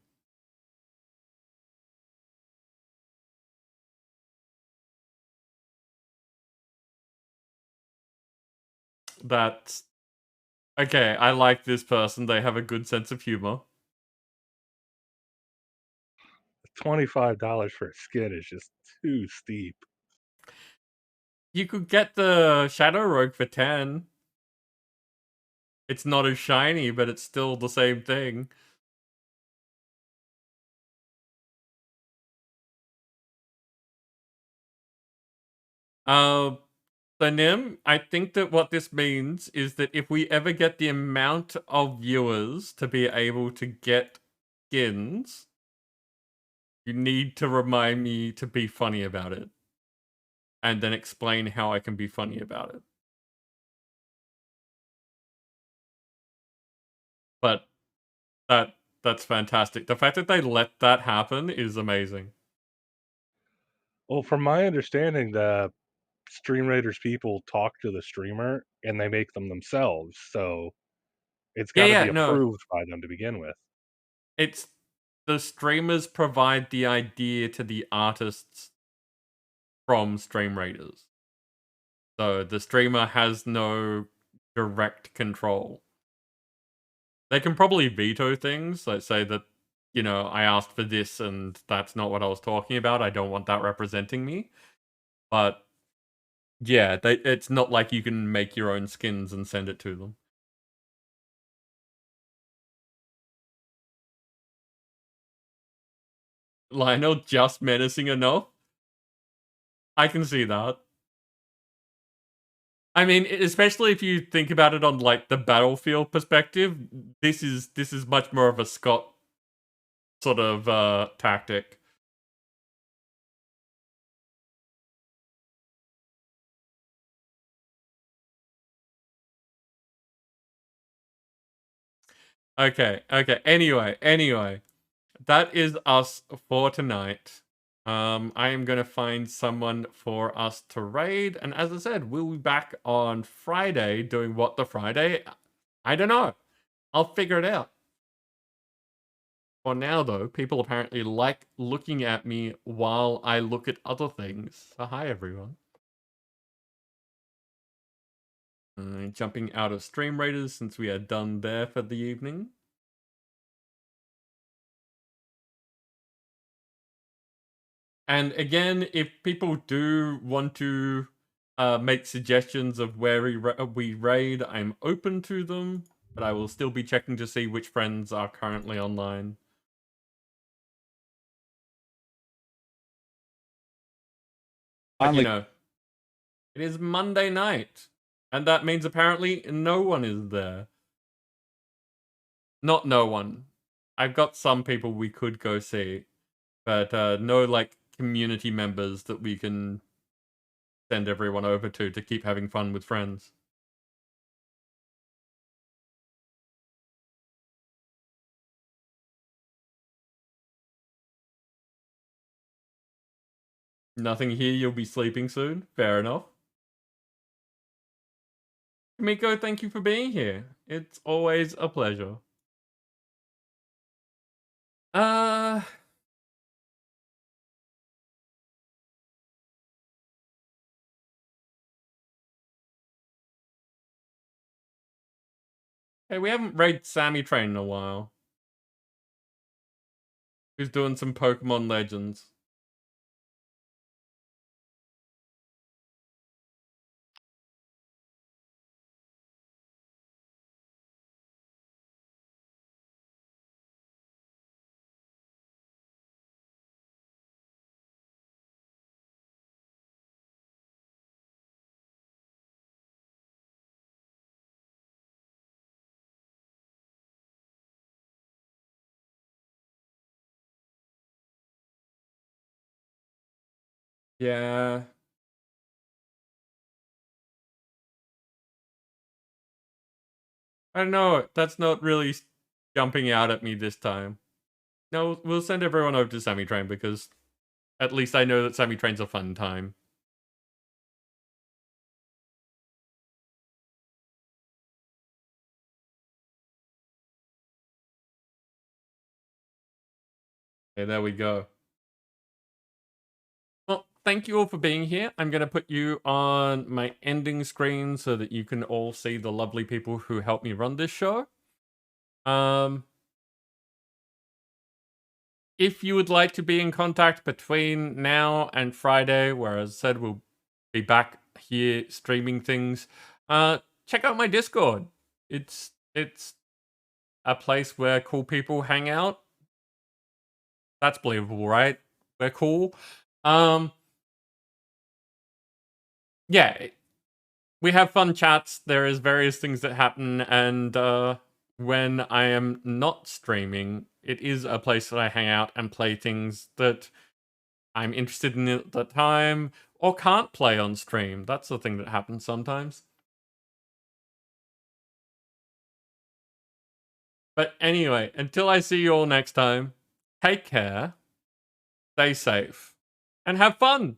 That's... Okay, I like this person. They have a good sense of humor. $25 for a skin is just too steep. You could get the Shadow Rogue for 10. It's not as shiny, but it's still the same thing. So Nim, I think that what this means is that if we ever get the amount of viewers to be able to get skins, you need to remind me to be funny about it. And then explain how I can be funny about it. But that's fantastic. The fact that they let that happen is amazing. Well, from my understanding, the Stream Raiders people talk to the streamer and they make them themselves, so it's got to be No. approved by them to begin with. It's the streamers provide the idea to the artists from Stream Raiders. So the streamer has no direct control. They can probably veto things, like say that, you know, I asked for this and that's not what I was talking about. I don't want that representing me. But yeah, it's not like you can make your own skins and send it to them. Lionel just menacing enough? I can see that. I mean, especially if you think about it on like the Battlefield perspective, this is much more of a Scott sort of tactic. Okay. Anyway, that is us for tonight. I am gonna find someone for us to raid, and as I said, we'll be back on Friday doing What the Friday. I don't know. I'll figure it out. For now, though, people apparently like looking at me while I look at other things. So hi, everyone. Jumping out of Stream Raiders since we are done there for the evening. And again, if people do want to make suggestions of where we raid, I'm open to them, but I will still be checking to see which friends are currently online. But you know, it is Monday night, and that means apparently no one is there. Not no one. I've got some people we could go see, but no like community members that we can send everyone over to keep having fun with friends. Nothing here, you'll be sleeping soon. Fair enough. Miko, thank you for being here. It's always a pleasure. Hey, we haven't raided Sammy Train in a while. Who's doing some Pokemon Legends. Yeah. I don't know. That's not really jumping out at me this time. No, we'll send everyone over to Semi-Train because at least I know that Semi-Train's a fun time. Okay, there we go. Well, thank you all for being here. I'm going to put you on my ending screen so that you can all see the lovely people who helped me run this show. If you would like to be in contact between now and Friday, where as I said, we'll be back here streaming things, check out my Discord. It's a place where cool people hang out. That's believable, right? We're cool. Yeah, we have fun chats. There is various things that happen, and when I am not streaming, it is a place that I hang out and play things that I'm interested in at the time, or can't play on stream. That's the thing that happens sometimes. But anyway, until I see you all next time, take care, stay safe, and have fun!